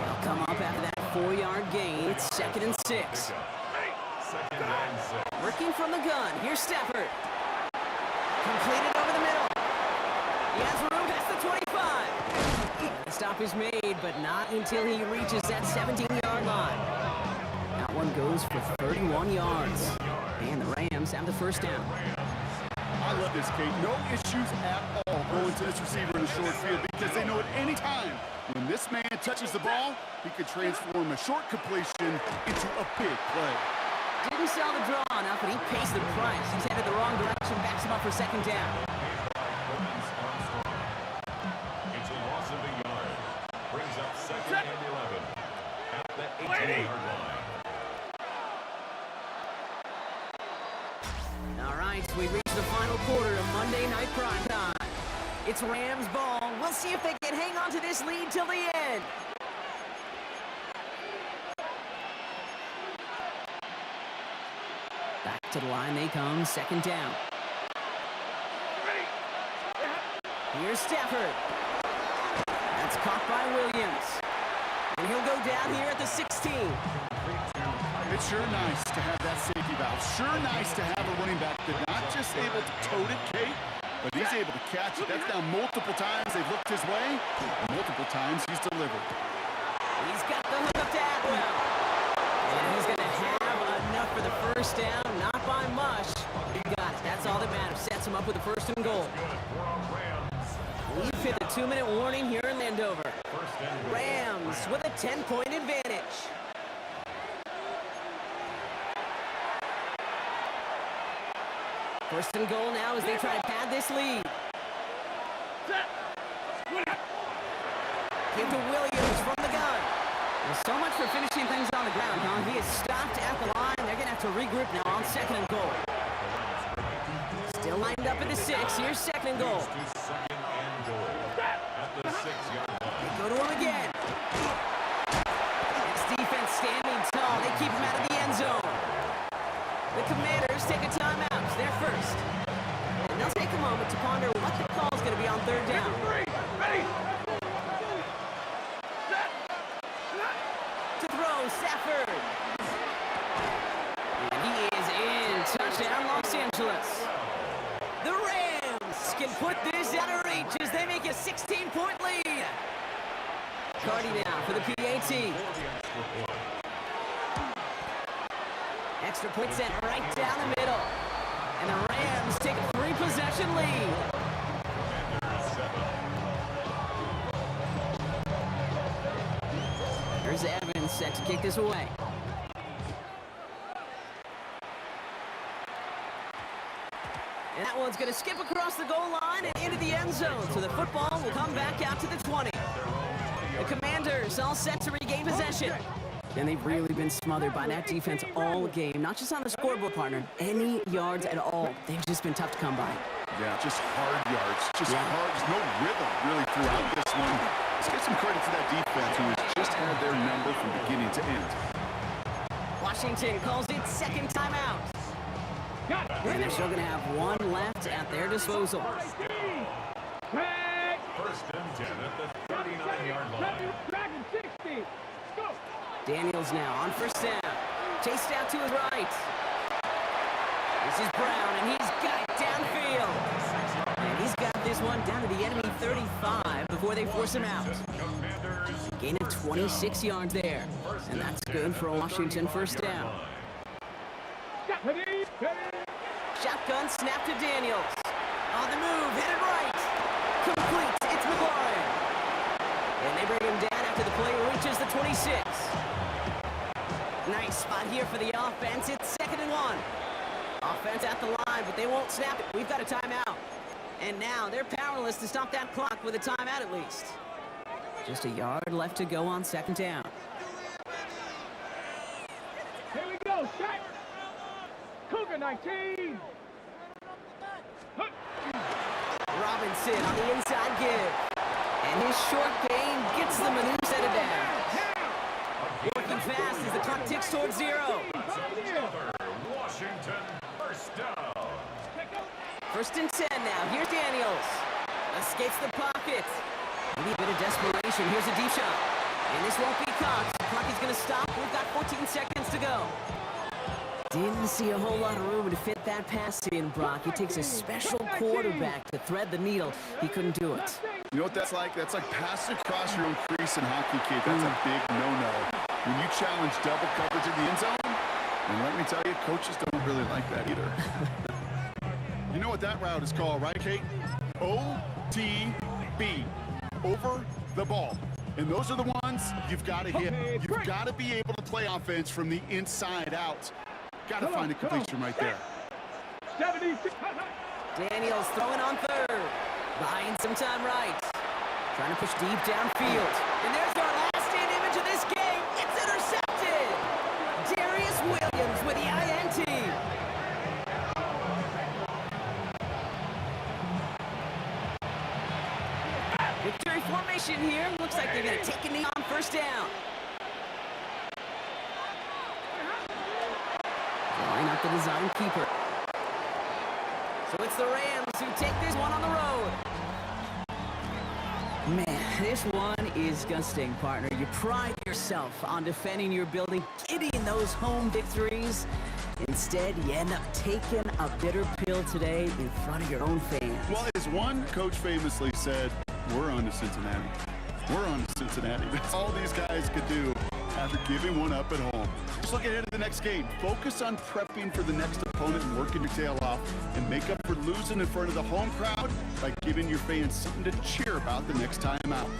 Speaker 2: They'll come up after that 4-yard gain. It's 2nd and 6. Working from the gun. Here's Stafford. Completed over the middle. He has room past the 25. The stop is made, but not until he reaches that 17-yard line. That one goes for 31 yards. And the Rams have the 1st down.
Speaker 3: I love this, Kate. No issues at all going to this receiver in the short field because they know at any time when this man touches the ball, he could transform a short completion into a big play.
Speaker 2: Didn't sell the draw enough, but he pays the price. He's headed the wrong direction, backs him up for 2nd down.
Speaker 4: It's a loss of a yard. Brings up 2nd and 11 at the 18-yard line.
Speaker 2: All right, we reach the final quarter of Monday Night Primetime. It's Rams ball. We'll see if they can hang on to this lead till the end. Back to the line they come, 2nd down. Here's Stafford. That's caught by Williams. And he'll go down here at the 16.
Speaker 3: It's sure nice to have that safety valve. Sure nice to have a running back that's not just able to tote it, Kate, but he's able to catch it. That's now multiple times they've looked his way, and multiple times he's delivered.
Speaker 2: He's got the hook up to Atwell. And he's going to have enough for the 1st down. Not by much. He got it. That's all that matters. Sets him up with the 1st and goal. We've hit the 2-minute warning here in Landover. Rams with a 10-point advantage. First and goal now as they try to pad this lead. Give to Williams from the gun. Well, so much for finishing things on the ground, huh? He is stopped at the line. They're going to have to regroup now on 2nd and goal. Still lined up at the 6. Here's 2nd and goal. They go to him again. This defense standing tall. They keep him out of the end zone. The Commanders take a timeout. They're first. And they'll take a moment to ponder what the call is going to be on 3rd down.
Speaker 5: Ready?
Speaker 2: This out of reach as they make a 16-point lead. Cardi now for the PAT. Extra point sent right down the middle. And the Rams take a 3-possession lead. Here's Evans set to kick this away. And that one's going to skip across the goal line and into the end zone. So the football will come back out to the 20. The Commanders all set to regain possession. And they've really been smothered by that defense all game. Not just on the scoreboard, partner. Any yards at all. They've just been tough to come by.
Speaker 3: Yeah, just hard yards. Just hard. There's no rhythm really throughout this one. Let's give some credit to that defense who has just had their number from beginning to end.
Speaker 2: Washington calls it second timeout. And they're still going to have one left at their disposal.
Speaker 4: First and 10 at the 39-yard line.
Speaker 2: Daniels now on first down. Chased out to his right. This is Brown, and he's got it downfield. And he's got this one down to the enemy 35 before they force him out. Gain of 26 yards there. And that's good for a Washington first down. Shotgun snap to Daniels. On the move, hit it right. Complete, it's McLaurin. And they bring him down after the play reaches the 26. Nice spot here for the offense. It's 2nd and 1. Offense at the line, but they won't snap it. We've got a timeout. And now they're powerless to stop that clock with a timeout at least. Just a yard left to go on 2nd down.
Speaker 5: Here we go, set. Cougar 19.
Speaker 2: Robinson on the inside give. And his short game gets them a new set of downs. Working fast as the clock ticks towards 0.
Speaker 4: Washington, first down.
Speaker 2: 1st and 10 now. Here's Daniels. Escapes the pocket. Maybe a bit of desperation. Here's a deep shot. And this won't be caught. The clock is going to stop. We've got 14 seconds to go. Didn't see a whole lot of room to fit that pass in, Brock. It takes a special quarterback to thread the needle. He couldn't do it.
Speaker 3: You know what that's like? That's like passing across your own crease in hockey, kid. That's a big no-no. When you challenge double coverage in the end zone, and let me tell you, coaches don't really like that either. You know what that route is called, right, Kate? OTB, over the ball. And those are the ones you've got to hit. You've got to be able to play offense from the inside out. Got to find a completion right there.
Speaker 2: Daniels throwing on 3rd. Buying some time right. Trying to push deep downfield. And there's our last-stand image of this game. It's intercepted. Darius Williams with the INT. Victory formation here. Looks like they're going to take a knee on 1st down. Drawing up the design keeper. So it's the Rams who take this one on the road. Man, this one is gusting, partner. You pride yourself on defending your building, getting those home victories. Instead, you end up taking a bitter pill today in front of your own fans.
Speaker 3: Well, as one coach famously said, we're on to Cincinnati. We're on to Cincinnati. That's all these guys could do after giving one up at home. Just look ahead to the next game. Focus on prepping for the next opponent and working your tail off, and make up for losing in front of the home crowd by giving your fans something to cheer about the next time out.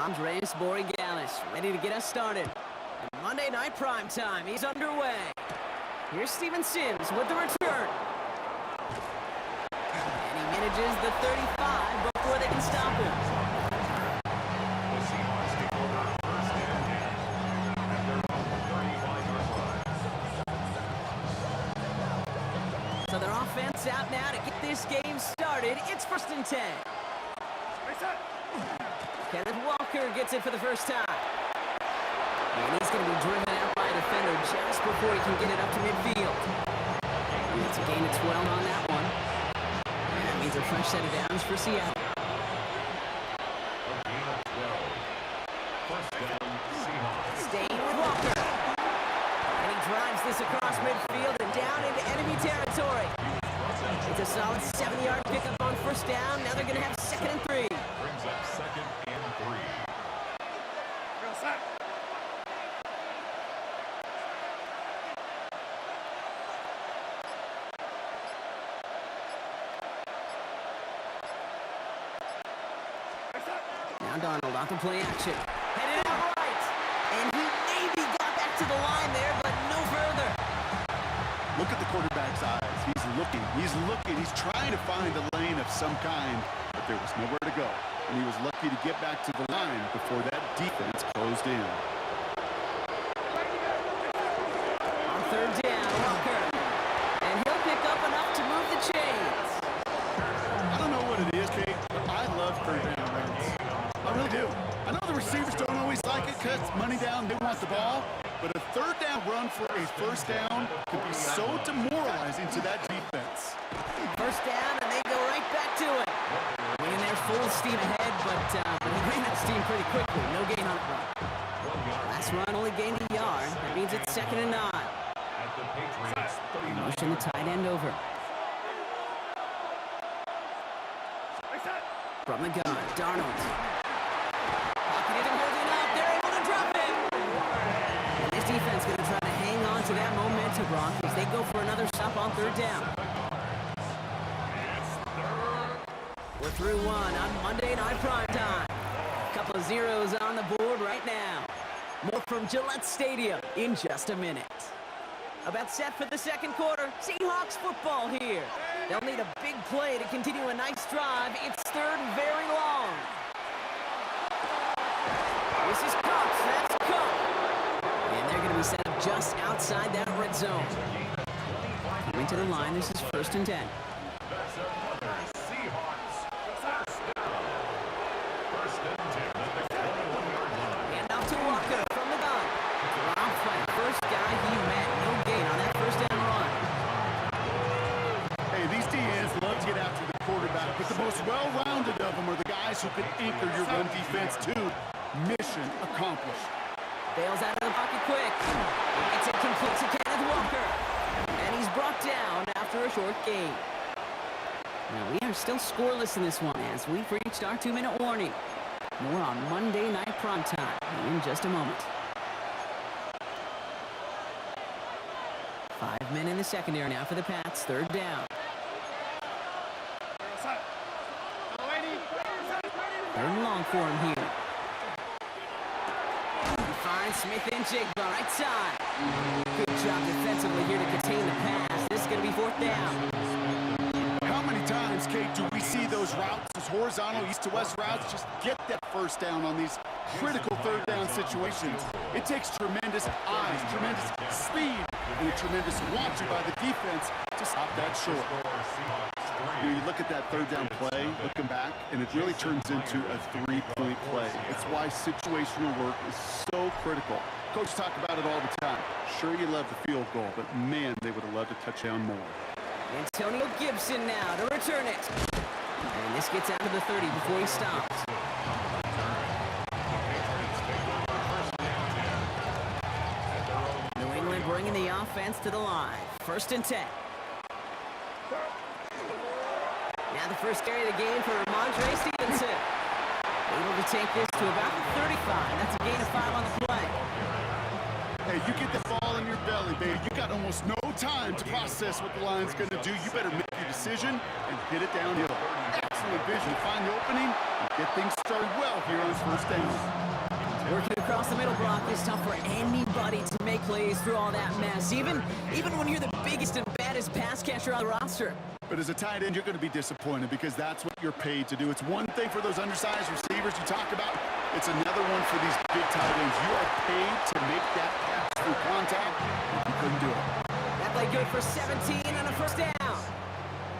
Speaker 2: Andres Borregalis ready to get us started. And Monday Night Prime Time, he's underway. Here's Steven Sims with the return. And he manages the 35 before they can stop him.
Speaker 4: The Seahawks take over first and 10 at their own 35-yard line.
Speaker 2: So their offense out now to get this game started. It's first and 10. Kenneth Walker gets it for the first time. And he's going to be driven out by a defender just before he can get it up to midfield. And it's a gain of 12 on that one. And that means a fresh set of downs for Seattle.
Speaker 4: A gain of 12. First down, Seahawks.
Speaker 2: Staying with Walker. And he drives this across midfield and down into enemy territory. It's a solid 7-yard pickup on first down. Now they're going to have 2nd and 3.
Speaker 4: Brings up 2nd and 3.
Speaker 2: Now Donald off the play action. Headed out right. And he maybe got back to the line there, but no further.
Speaker 3: Look at the quarterback's eyes. He's looking. He's trying to find a lane of some kind, but there was nowhere to go. And he was lucky to get back to the line before that defense closed in.
Speaker 2: On third down, Walker. And he'll pick up enough to move the chains.
Speaker 3: I don't know what it is, Kate, but I love third down runs. I really do. I know the receivers don't always like it because money down, they want the ball. But a third down run for a first down could be so demoralizing to that defense.
Speaker 2: First down, and they go right back to it. Went in there full steam ahead, but he ran that steam pretty quickly. No gain on it. Last run only gained a yard. That means it's 2nd and 9.
Speaker 4: At the Patriots 30.
Speaker 2: Motion the tight end over. From the gun, Darnold. Pocketed and holding up. They're able to drop it. And this defense going to try to hang on to that momentum, Brock, as they go for another stop on third down. We're through one on Monday Night Prime Time. A couple of zeros on the board right now. More from Gillette Stadium in just a minute. About set for the second quarter. Seahawks football here. They'll need a big play to continue a nice drive. It's third and very long. This is Cox. That's Cook. And they're going to be set up just outside that red zone. Coming to the line, this is first and 10.
Speaker 4: That's another Seahawks. First down. First and 10 at the 21-yard line.
Speaker 2: And off to Walker from the gun. Robbed by the first guy he met. No gain on that first down run.
Speaker 3: Hey, these DNs love to get after the quarterback, but the most well-rounded of them are the guys who can anchor your run defense too. Mission accomplished.
Speaker 2: Bails out of the pocket quick. It's incomplete to Kenneth Walker. And he's brought down after a short gain. Now, we are still scoreless in this one as we've reached our 2-minute warning. More on Monday Night Prime Time in just a moment. 5 men in the secondary now for the Pats. Third down. Third and long for him here. He finds Smith and Jigba right side. Good job defensively here to contain the pass. This is going to be fourth down.
Speaker 3: How many times, Kate, do we see those routes, those horizontal east-to-west routes, just get that first down on these critical third down situations? It takes tremendous eyes, tremendous speed, and a tremendous watching by the defense to stop that short. You know, you look at that third down play, looking back, and it really turns into a three-point play. It's why situational work is so critical. Coaches talk about it all the time. Sure, you love the field goal, but man, they would have loved a touchdown more.
Speaker 2: Antonio Gibson now to return it. And this gets out to the 30 before he stops. New England bringing the offense to the line. First and 10. Now the first carry of the game for Ramondre Stevenson. Able to take this to about the 35. That's a gain of 5 on the play.
Speaker 3: Hey, you get the ball in your belly, baby. You got almost no time to process what the line's going to do. You better make your decision and hit it downhill. excellent vision to find the opening and get things started well here on first down.
Speaker 2: Working across the middle block is tough for anybody to make plays through all that mess, even when you're the biggest and baddest pass catcher on the roster.
Speaker 3: But as a tight end, you're going to be disappointed because that's what you're paid to do. It's one thing for those undersized receivers you talk about. It's another one for these big tight ends. You are paid to make that pass through contact. You couldn't do it.
Speaker 2: That play good for 17 and a first down.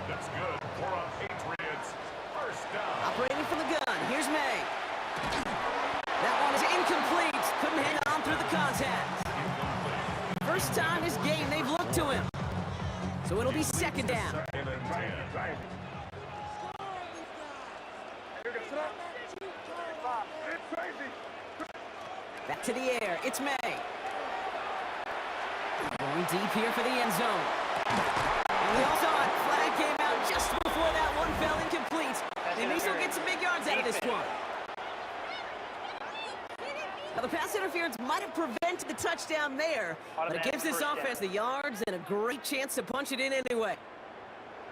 Speaker 4: That's good for our Patriots. First down.
Speaker 2: Operating from the gun, here's May. That one is incomplete. Couldn't hang on through the contact. First time this game they've looked to him. So it'll be second down.
Speaker 4: Second and 10.
Speaker 2: Back to the air, it's May. Going deep here for the end zone. And we all saw it. Flag came out just before that one fell incomplete. They may still get some big yards out of this one. Now, the pass interference might have prevented the touchdown there, but it gives this offense the yards and a great chance to punch it in anyway.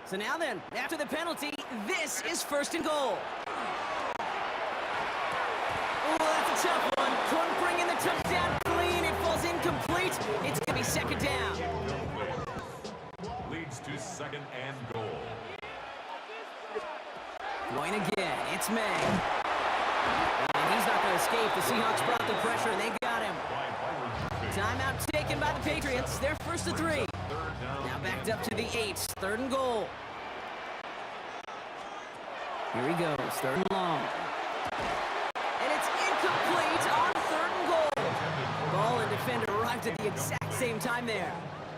Speaker 2: So now then, after the penalty, this is first and goal. Oh, that's a tough one. Couldn't bring in the touchdown clean. It falls incomplete. It's going to be second down.
Speaker 4: Leads to second and goal.
Speaker 2: Going again, it's May. And he's not going to escape. The Seahawks brought the pressure, and they got him. Timeout taken by the Patriots. They're first to 3. Now backed up to the 8. Third and goal. Here he goes. Third and long. And it's incomplete on third and goal. Ball and defender arrived at the exact same time there.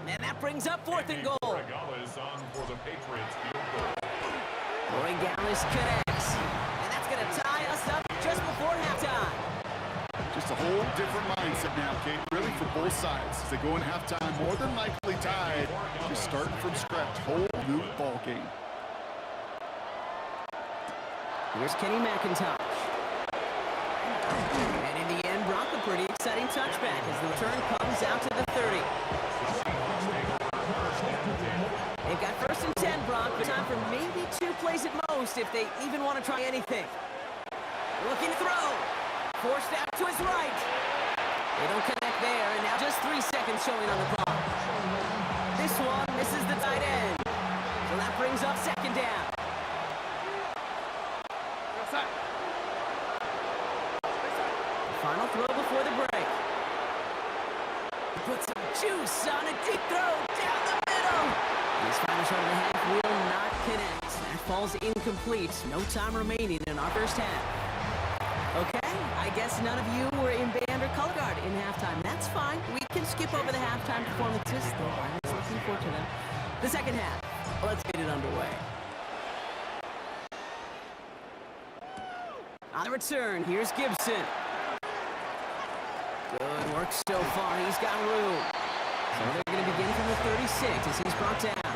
Speaker 2: And that brings up fourth and goal.
Speaker 4: Regalis on for the Patriots field goal.
Speaker 2: Regalis connects. And that's going to tie us up just before halftime.
Speaker 3: Just a whole different mindset now, Kate, really for both sides. As they go in halftime, more than likely tied, just starting from scratch. Whole new ball game.
Speaker 2: Here's Kenny McIntosh. And in the end, Brock, a pretty exciting touchback as the return comes out to the 30. They've got first and 10, Brock, but time for maybe 2 plays at most if they even want to try anything. Looking to throw. Forced out to his right. They don't connect there, and now just 3 seconds showing on the clock. This one misses the tight end. So that brings up second down. Final throw before the break. Put some juice on a deep throw down the middle. This final shot of the half will not connect. That falls incomplete. No time remaining in our first half. Okay, I guess none of you were in band or color guard in halftime. That's fine. We can skip over the halftime performances, though I was looking forward to them. The second half. Let's get it underway. On the return, here's Gibson. Good work so far. He's got room. So they're going to begin from the 36 as he's brought down.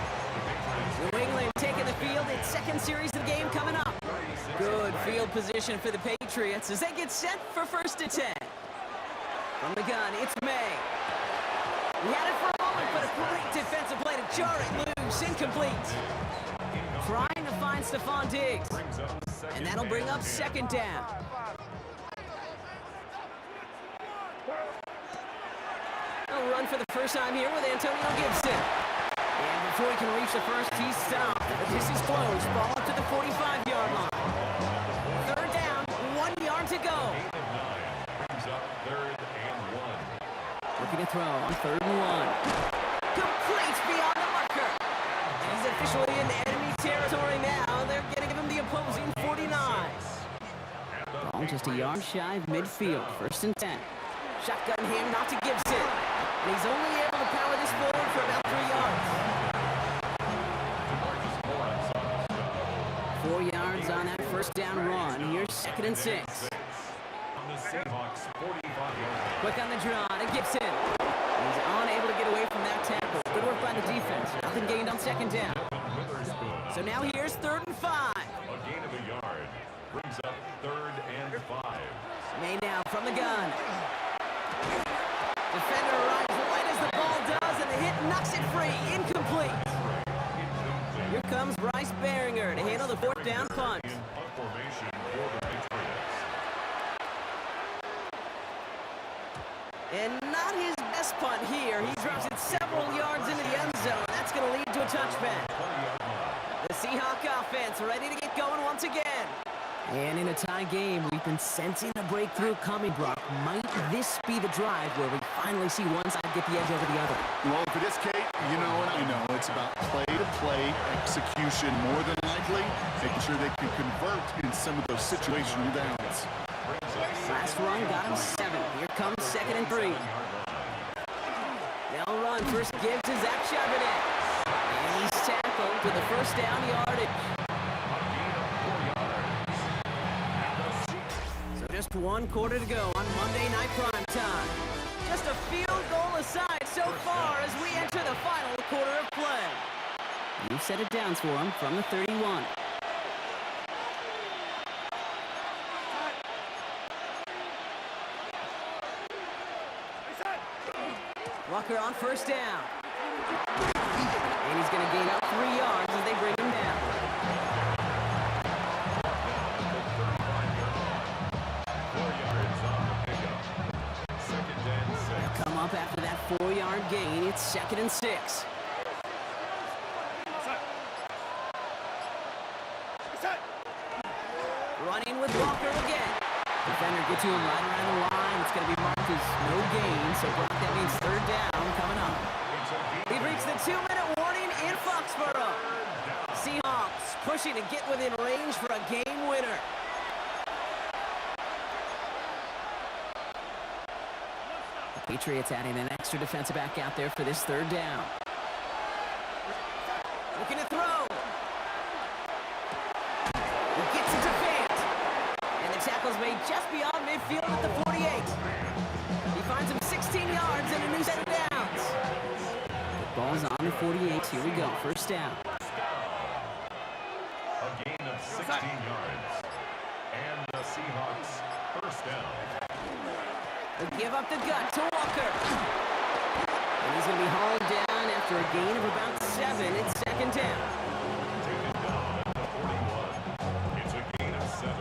Speaker 2: New England taking the field. It's second series of the game coming up. Good field position for the Patriots as they get set for first and 10. From the gun, it's May. He had it for a moment, but a great defensive play to jar it loose. Incomplete. Trying to find Stephon Diggs. And that'll bring up second down. A run for the first time here with Antonio Gibson. And before he can reach the first, he's stopped. This is close. Ball up to the 45-yard line. Third down, 1 yard to go. Looking to throw on third and 1. Complete beyond the marker. He's officially in enemy territory now. They're going to give him the opposing 49. Ball just a yard shy of midfield. First and 10. Shotgun hand out to Gibson. And he's only able to power this forward for about 3 yards. 4 yards on that first down run. Here's second and 6. Quick on the draw to Gibson. He's unable to get away from that tackle. Good work by the defense. Nothing gained on second down. So now here's third and 5.
Speaker 4: A gain of a yard brings up third and 5.
Speaker 2: May now from the gun. Defender arrives right as the ball does, and the hit knocks it free. Incomplete. Here comes Bryce Baringer to handle the fourth down punt. And not his best punt here. He drops it several yards into the end zone. That's going to lead to a touchback. The Seahawk offense ready to get going once again. And in a tie game, we've been sensing a breakthrough coming, Brock. Might this be the drive where we finally see one side get the edge over the other?
Speaker 3: Well, for this, Kate, you know and I know it's about play-to-play execution more than likely, making sure they can convert in some of those situational downs.
Speaker 2: Last run got him 7. Here comes 2nd and 3. They'll run. First give to Zach Charbonnet. And he's tackled to the first down yardage. So just 1 quarter to go on Monday Night Prime Time. Just a field goal aside so far as we enter the final quarter of play. You set it down for him from the 31. Walker on first down. And he's going to gain up 3 yards as they bring him down. They'll come up after that 4-yard gain. It's 2nd and 6. Running with Walker again. Defender gets to him right around the line. It's going to be marked as no gain, so Brock, that means 3rd down coming up. We've reached the 2-minute warning in Foxborough. Seahawks pushing to get within range for a game winner. The Patriots adding an extra defensive back out there for this 3rd down. Looking to throw. He gets it to Fant. And the tackle's made just beyond midfield at the 48. He finds him 16 yards and a new set of downs. The ball's on the 48. Here we go. First down.
Speaker 4: A gain of 16 yards. And the Seahawks first down.
Speaker 2: They give up the gut to Walker. And he's going to be hauled down after a gain of about 7. It's 2nd down.
Speaker 4: Taken down at the 41. It's a gain of 7.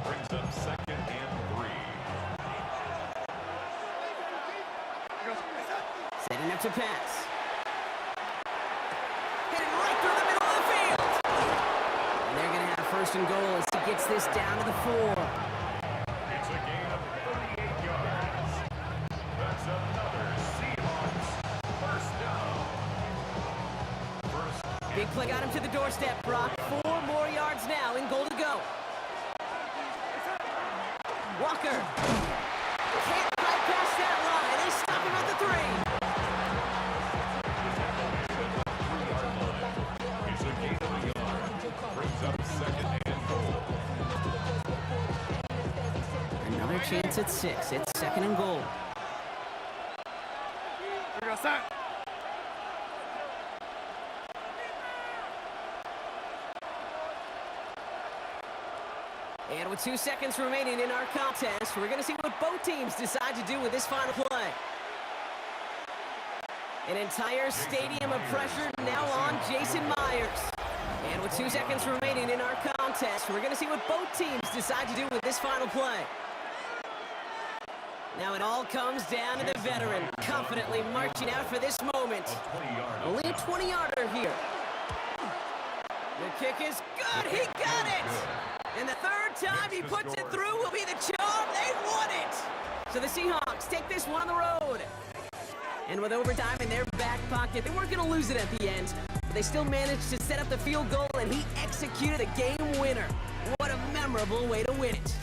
Speaker 4: Brings up 2nd and 3.
Speaker 2: Setting up to pass. Hit it right through the middle of the field. And they're going to have 1st and goal as he gets this down to the 4.
Speaker 4: It's a gain of 38 yards. That's another Seahawks first down.
Speaker 2: Big play got him to the doorstep, Brock. 4 more yards now in goal to go. Walker. Can't bypass that line. They stop him at the 3.
Speaker 4: It's a gain of a yard. Brings up 2nd and goal.
Speaker 2: Another chance at 6. It's 2nd and goal. And with 2 seconds remaining in our contest, we're going to see what both teams decide to do with this final play. An entire stadium of pressure now on Jason Myers. And with 2 seconds remaining in our contest, we're going to see what both teams decide to do with this final play. Now it all comes down to the veteran, confidently marching out for this moment. Only a 20-yarder here. The kick is good. He got it. And the 3rd time he puts it through will be the charm. They won it. So the Seahawks take this one on the road. And with overtime in their back pocket, they weren't going to lose it at the end. But they still managed to set up the field goal, and he executed a game winner. What a memorable way to win it.